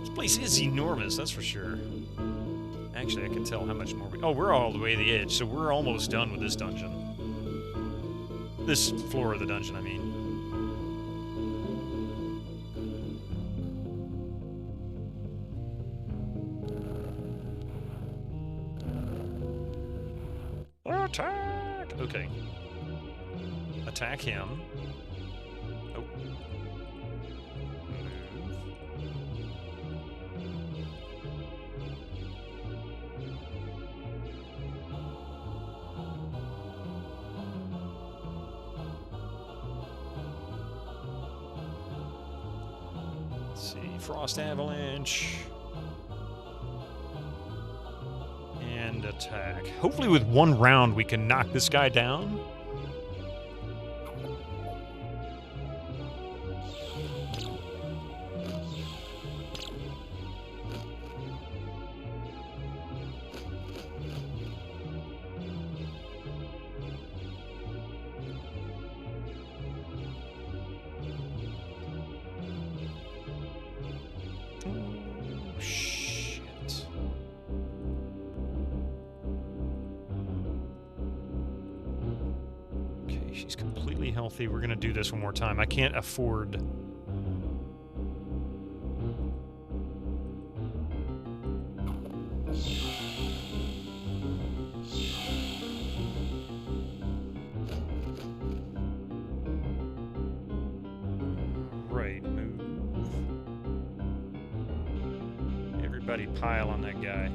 This place is enormous, that's for sure. Actually, I can tell how much more we... Oh, we're all the way to the edge, so we're almost done with this dungeon. This floor of the dungeon, I mean. Attack! Okay. Attack him. Oh. Move. Let's see. Frost Avalanche. And attack. Hopefully with one round we can knock this guy down. Oh, shit. Okay, she's completely healthy. We're gonna do this one more time. I can't afford... Right, move. Everybody pile on that guy.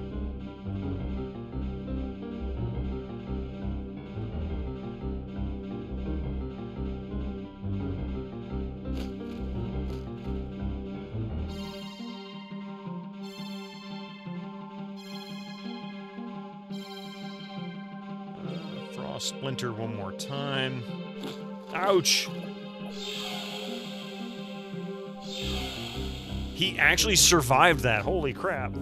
Frost Splinter one more time. Ouch! He actually survived that. Holy crap.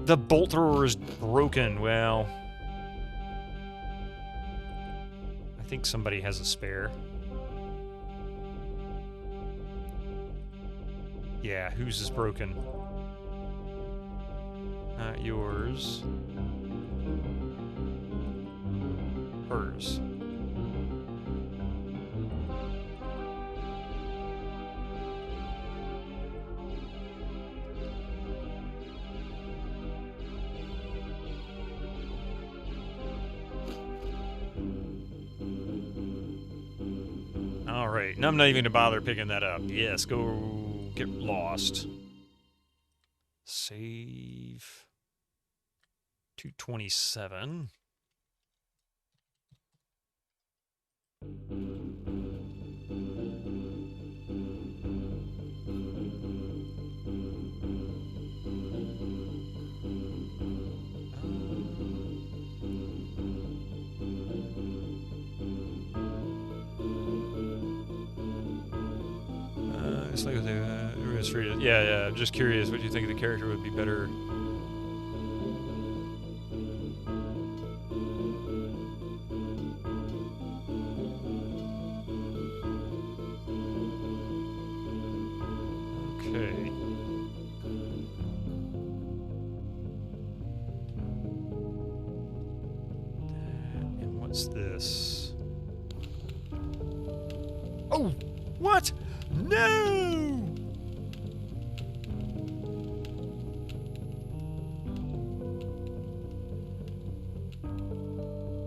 The bolt thrower is broken. Well, I think somebody has a spare. Yeah, whose is broken? Not yours. Hers. Alright, now I'm not even going to bother picking that up. Yes, go get lost. Save. 227. It's like yeah, I'm just curious what you think of the character would be better. Okay. And what's this? Oh! What? No!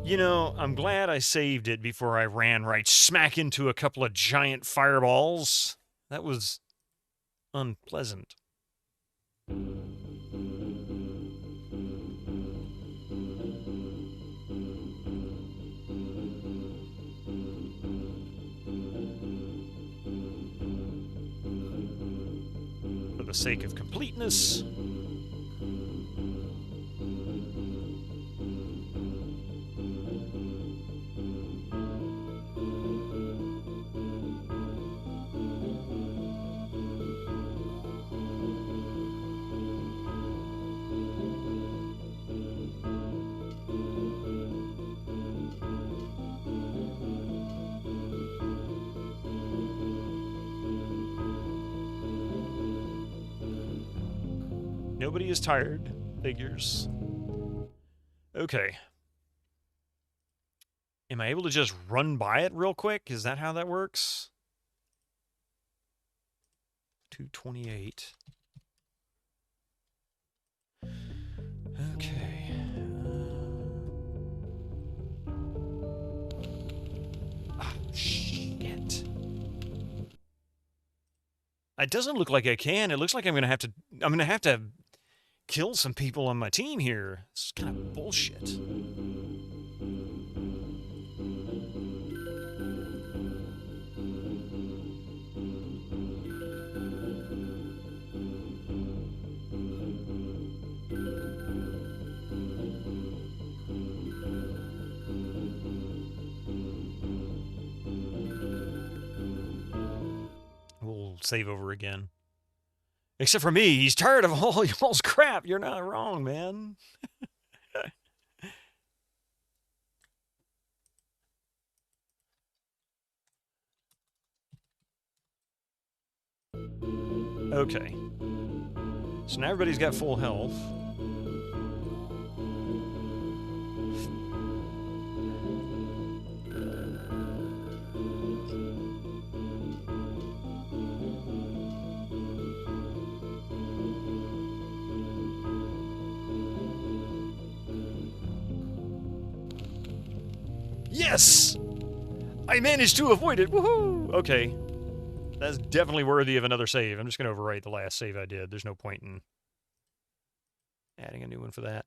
You know, I'm glad I saved it before I ran right smack into a couple of giant fireballs. That was unpleasant. For the sake of completeness. Nobody is tired. Figures. Okay. Am I able to just run by it real quick? Is that how that works? 228. Okay. Shit. It doesn't look like I can. It looks like I'm gonna have to kill some people on my team here. It's kind of bullshit. We'll save over again. Except for me, he's tired of all y'all's crap. You're not wrong, man. Okay. So now everybody's got full health. Yes! I managed to avoid it. Woohoo! Okay. That's definitely worthy of another save. I'm just going to overwrite the last save I did. There's no point in adding a new one for that.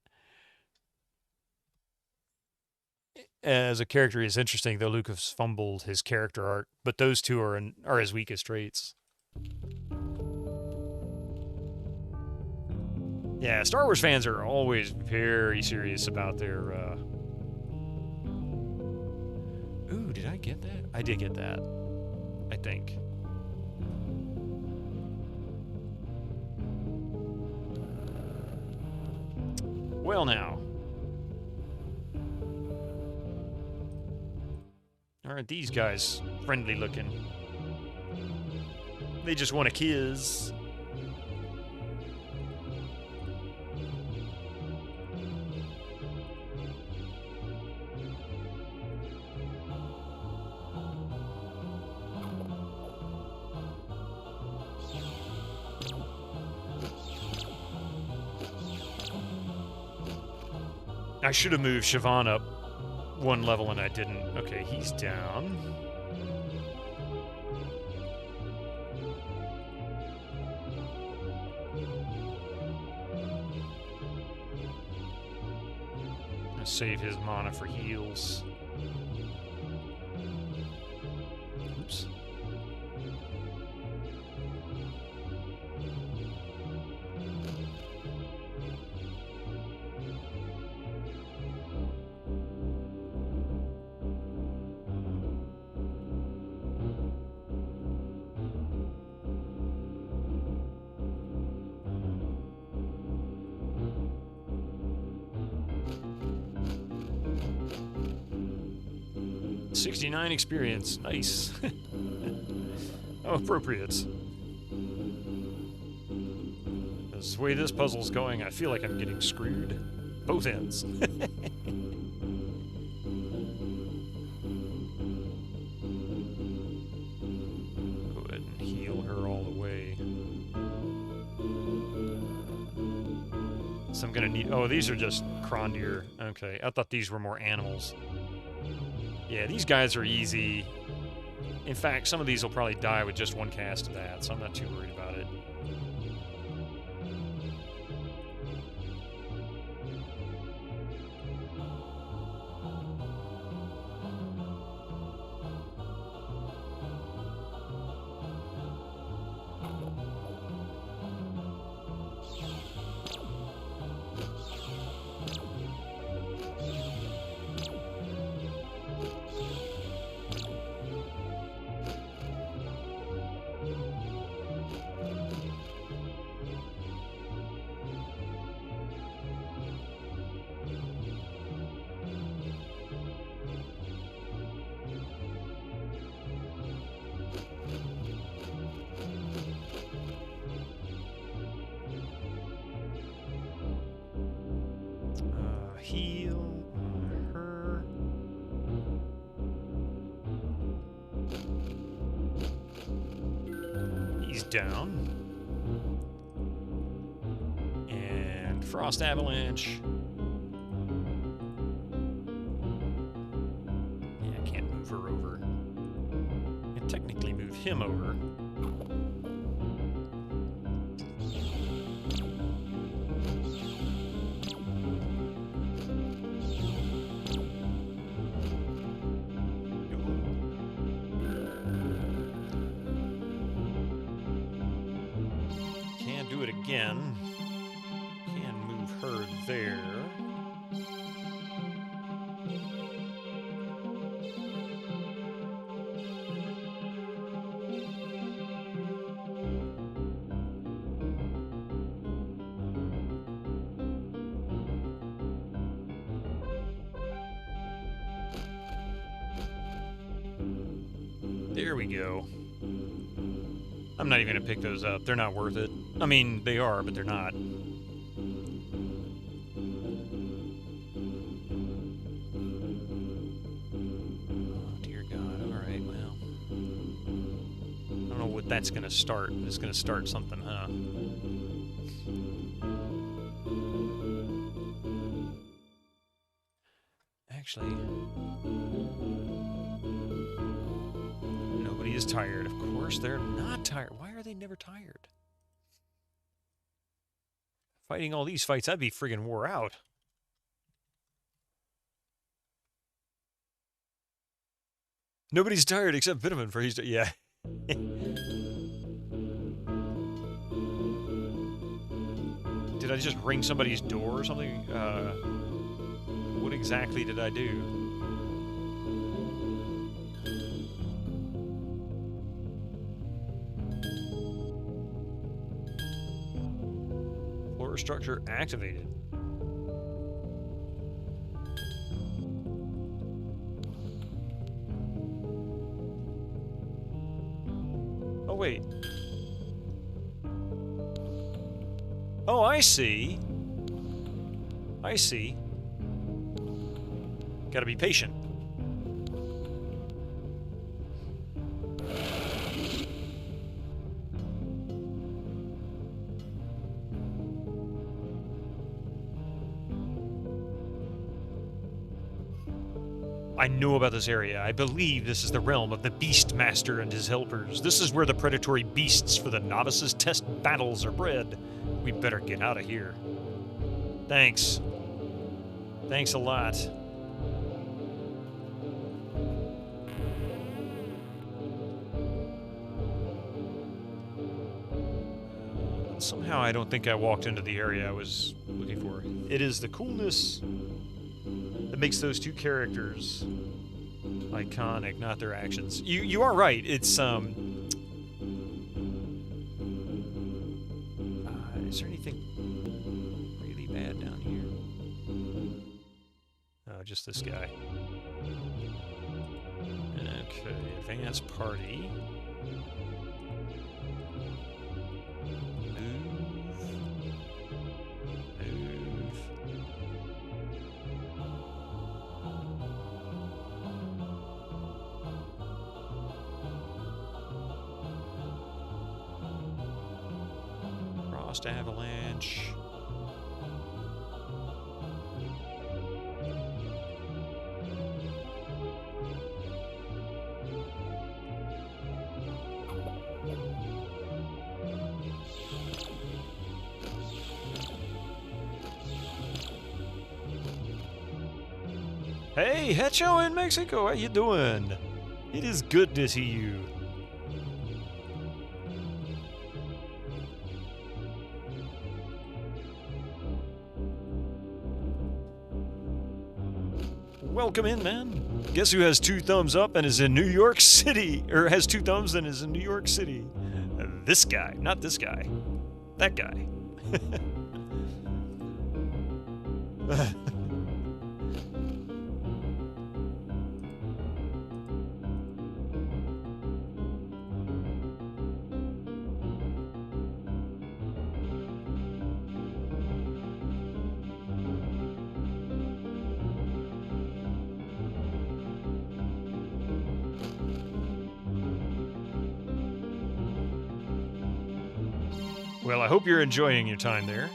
As a character, it's interesting, though Luke has fumbled his character art, but those two are his weakest traits. Yeah, Star Wars fans are always very serious about their... Ooh, did I get that? I did get that. I think. Well, now. Aren't these guys friendly looking? They just want a kiss. I should have moved Siobhan up one level and I didn't. Okay, he's down. I'll save his mana for heals. Oops. .69 experience. Nice. How appropriate. The way this puzzle's going, I feel like I'm getting screwed. Both ends. Go ahead and heal her all the way. So I'm gonna need... Oh, these are just Crondeer. Okay, I thought these were more animals. Yeah, these guys are easy. In fact, some of these will probably die with just one cast of that, so I'm not too worried about it. Heal on her. He's down. And Frost Avalanche. Yeah, I can't move her over. I can technically move him over. Can do it again. Can move her there. There we go. I'm not even going to pick those up. They're not worth it. I mean, they are, but they're not. Oh, dear God. All right, well. I don't know what that's going to start. It's going to start something, huh? Actually... Nobody is tired. Of course, they're not tired. Why are they never tired? Fighting all these fights, I'd be friggin' wore out. Nobody's tired except Vitamin for he's... Yeah. Did I just ring somebody's door or something? What exactly did I do? Structure activated. Oh, wait. Oh, I see. I see. Gotta be patient. I know about this area. I believe this is the realm of the Beast Master and his helpers. This is where the predatory beasts for the novices' test battles are bred. We better get out of here. Thanks. Thanks a lot. Somehow I don't think I walked into the area I was looking for. It is the coolness that makes those two characters iconic, not their actions. You are right. It's is there anything really bad down here? Oh, just this guy. Okay, advance party. Avalanche. Hey, Hecho in Mexico, how you doing? It is good to see you. Welcome in, man. Guess who has 2 thumbs up and is in New York City? Or has 2 thumbs and is in New York City? This guy. Not this guy. That guy. Well, I hope you're enjoying your time there.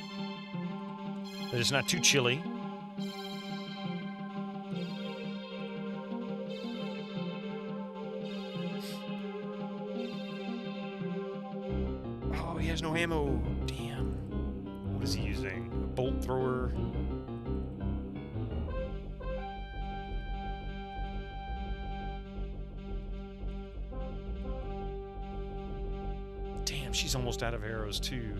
That it's not too chilly. Oh, he has no ammo. Damn. What is he using? A bolt thrower? Damn, she's almost out of arrows, too.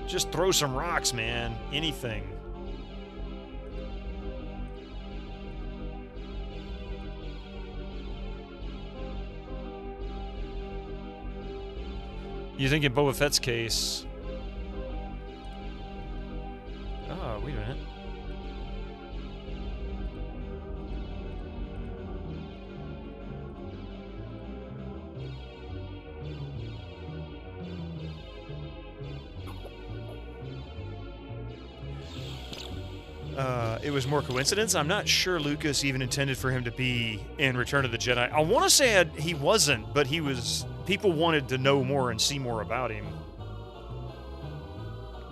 Just throw some rocks, man. Anything. You think in Boba Fett's case... Oh, wait a minute. It was more coincidence. I'm not sure Lucas even intended for him to be in Return of the Jedi. I want to say he wasn't, but he was... People wanted to know more and see more about him.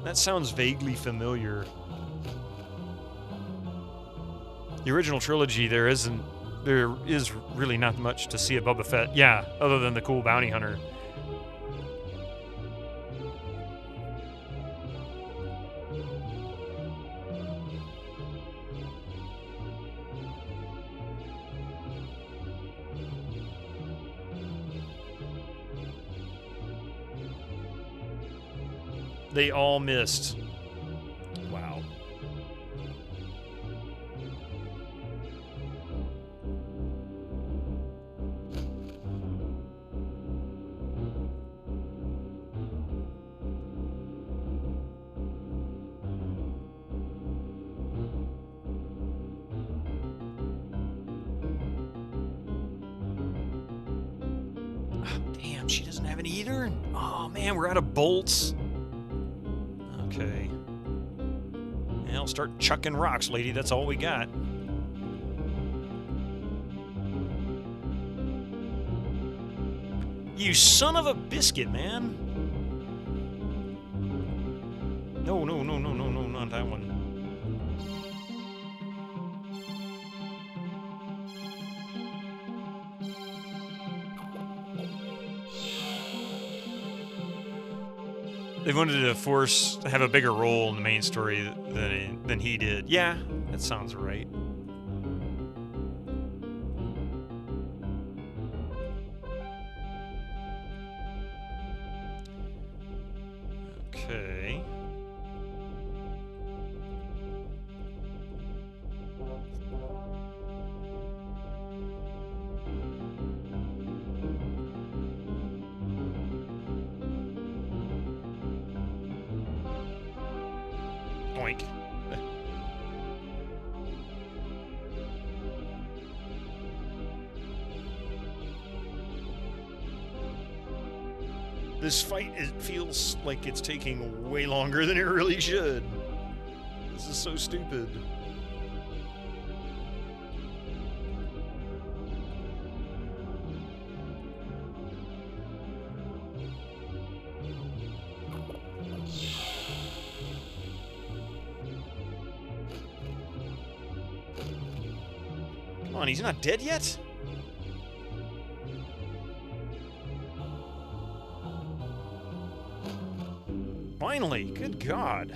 That sounds vaguely familiar. The original trilogy, there is really not much to see of Boba Fett. Yeah, other than the cool bounty hunter. They all missed. Wow. Oh, damn, she doesn't have any either? Oh, man, we're out of bolts. Okay. Yeah, I'll start chucking rocks, lady. That's all we got. You son of a biscuit, man. No, no, no, no, no, no, not that one. They wanted to have a bigger role in the main story than he did. Yeah, that sounds right. Okay. Boink. This fight, it feels like it's taking way longer than it really should. This is so stupid. Come on, he's not dead yet? Finally, good God.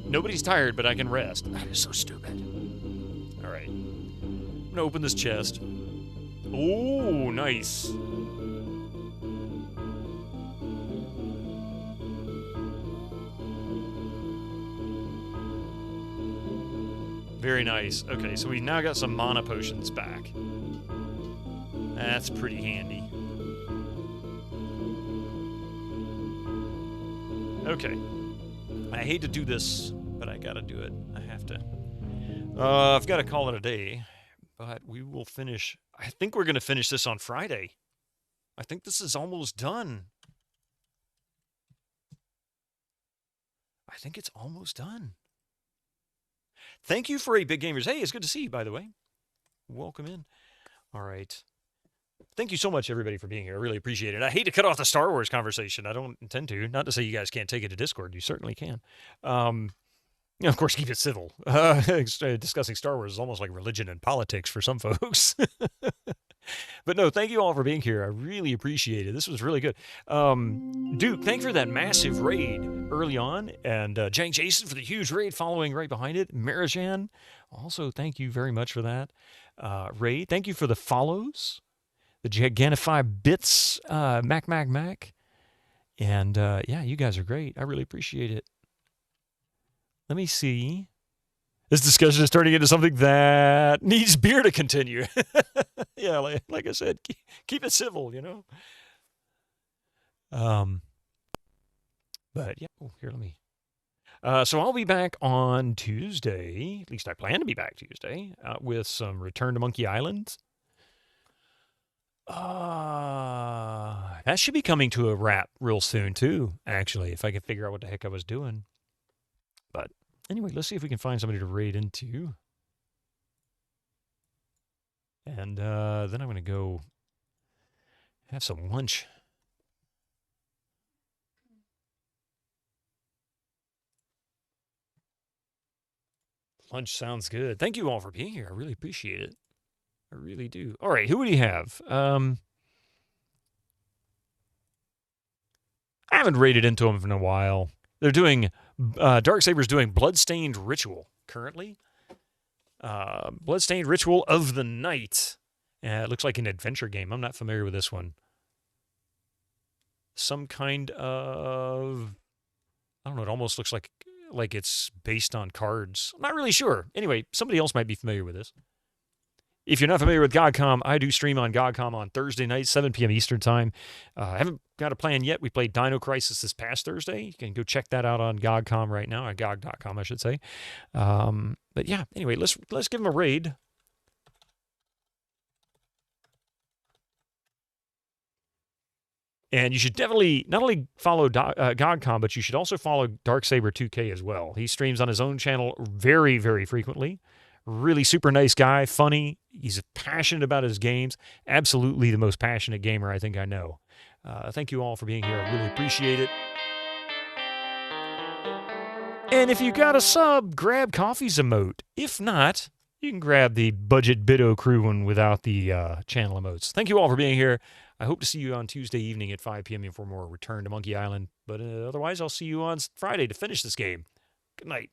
Nobody's tired, but I can rest. That is so stupid. All right. I'm gonna open this chest. Oh, nice. Very nice. Okay, so we now got some mana potions back. That's pretty handy. Okay. I hate to do this, but I gotta do it. I have to I've got to call it a day, but we will finish. I think we're going to finish this on Friday. I think this is almost done. I think it's almost done. Thank you for 8-Bit Gamers. Hey, it's good to see you, by the way. Welcome in. All right. Thank you so much, everybody, for being here. I really appreciate it. I hate to cut off the Star Wars conversation. I don't intend to. Not to say you guys can't take it to Discord. You certainly can. Of course, keep it civil. Discussing Star Wars is almost like religion and politics for some folks. But no, thank you all for being here. I really appreciate it. This was really good. Duke, thank you for that massive raid early on. And Jank Jason for the huge raid following right behind it. Marijan, also thank you very much for that raid. Thank you for the follows. The Gigantify Bits, Mac. And yeah, you guys are great. I really appreciate it. Let me see. This discussion is turning into something that needs beer to continue. Yeah, like I said, keep it civil, you know. But yeah, here, let me. So I'll be back on Tuesday. At least I plan to be back Tuesday with some Return to Monkey Island. That should be coming to a wrap real soon too. Actually, if I can figure out what the heck I was doing. But anyway, let's see if we can find somebody to raid into. And then I'm going to go have some lunch. Lunch sounds good. Thank you all for being here. I really appreciate it. I really do. All right, who do you have? I haven't raided into them in a while. They're doing... Darksaber's doing Bloodstained Ritual currently. Bloodstained Ritual of the Night. It looks like an adventure game. I'm not familiar with this one. Some kind of... I don't know. It almost looks like it's based on cards. I'm not really sure. Anyway, somebody else might be familiar with this. If you're not familiar with GOGCOM, I do stream on GOGCOM on Thursday night, 7 p.m. Eastern Time. I haven't got a plan yet. We played Dino Crisis this past Thursday. You can go check that out on GOGCOM right now, on GOG.com, I should say. But yeah, anyway, let's give them a raid. And you should definitely not only follow GOGCOM, but you should also follow Darksaber2K as well. He streams on his own channel very, very frequently. Really super nice guy, funny. He's passionate about his games. Absolutely the most passionate gamer I think I know. Thank you all for being here. I really appreciate it. And if you got a sub, grab Coffee's emote. If not, you can grab the Budget Biddo Crew one without the channel emotes. Thank you all for being here. I hope to see you on Tuesday evening at 5 p.m. for more Return to Monkey Island. But otherwise, I'll see you on Friday to finish this game. Good night.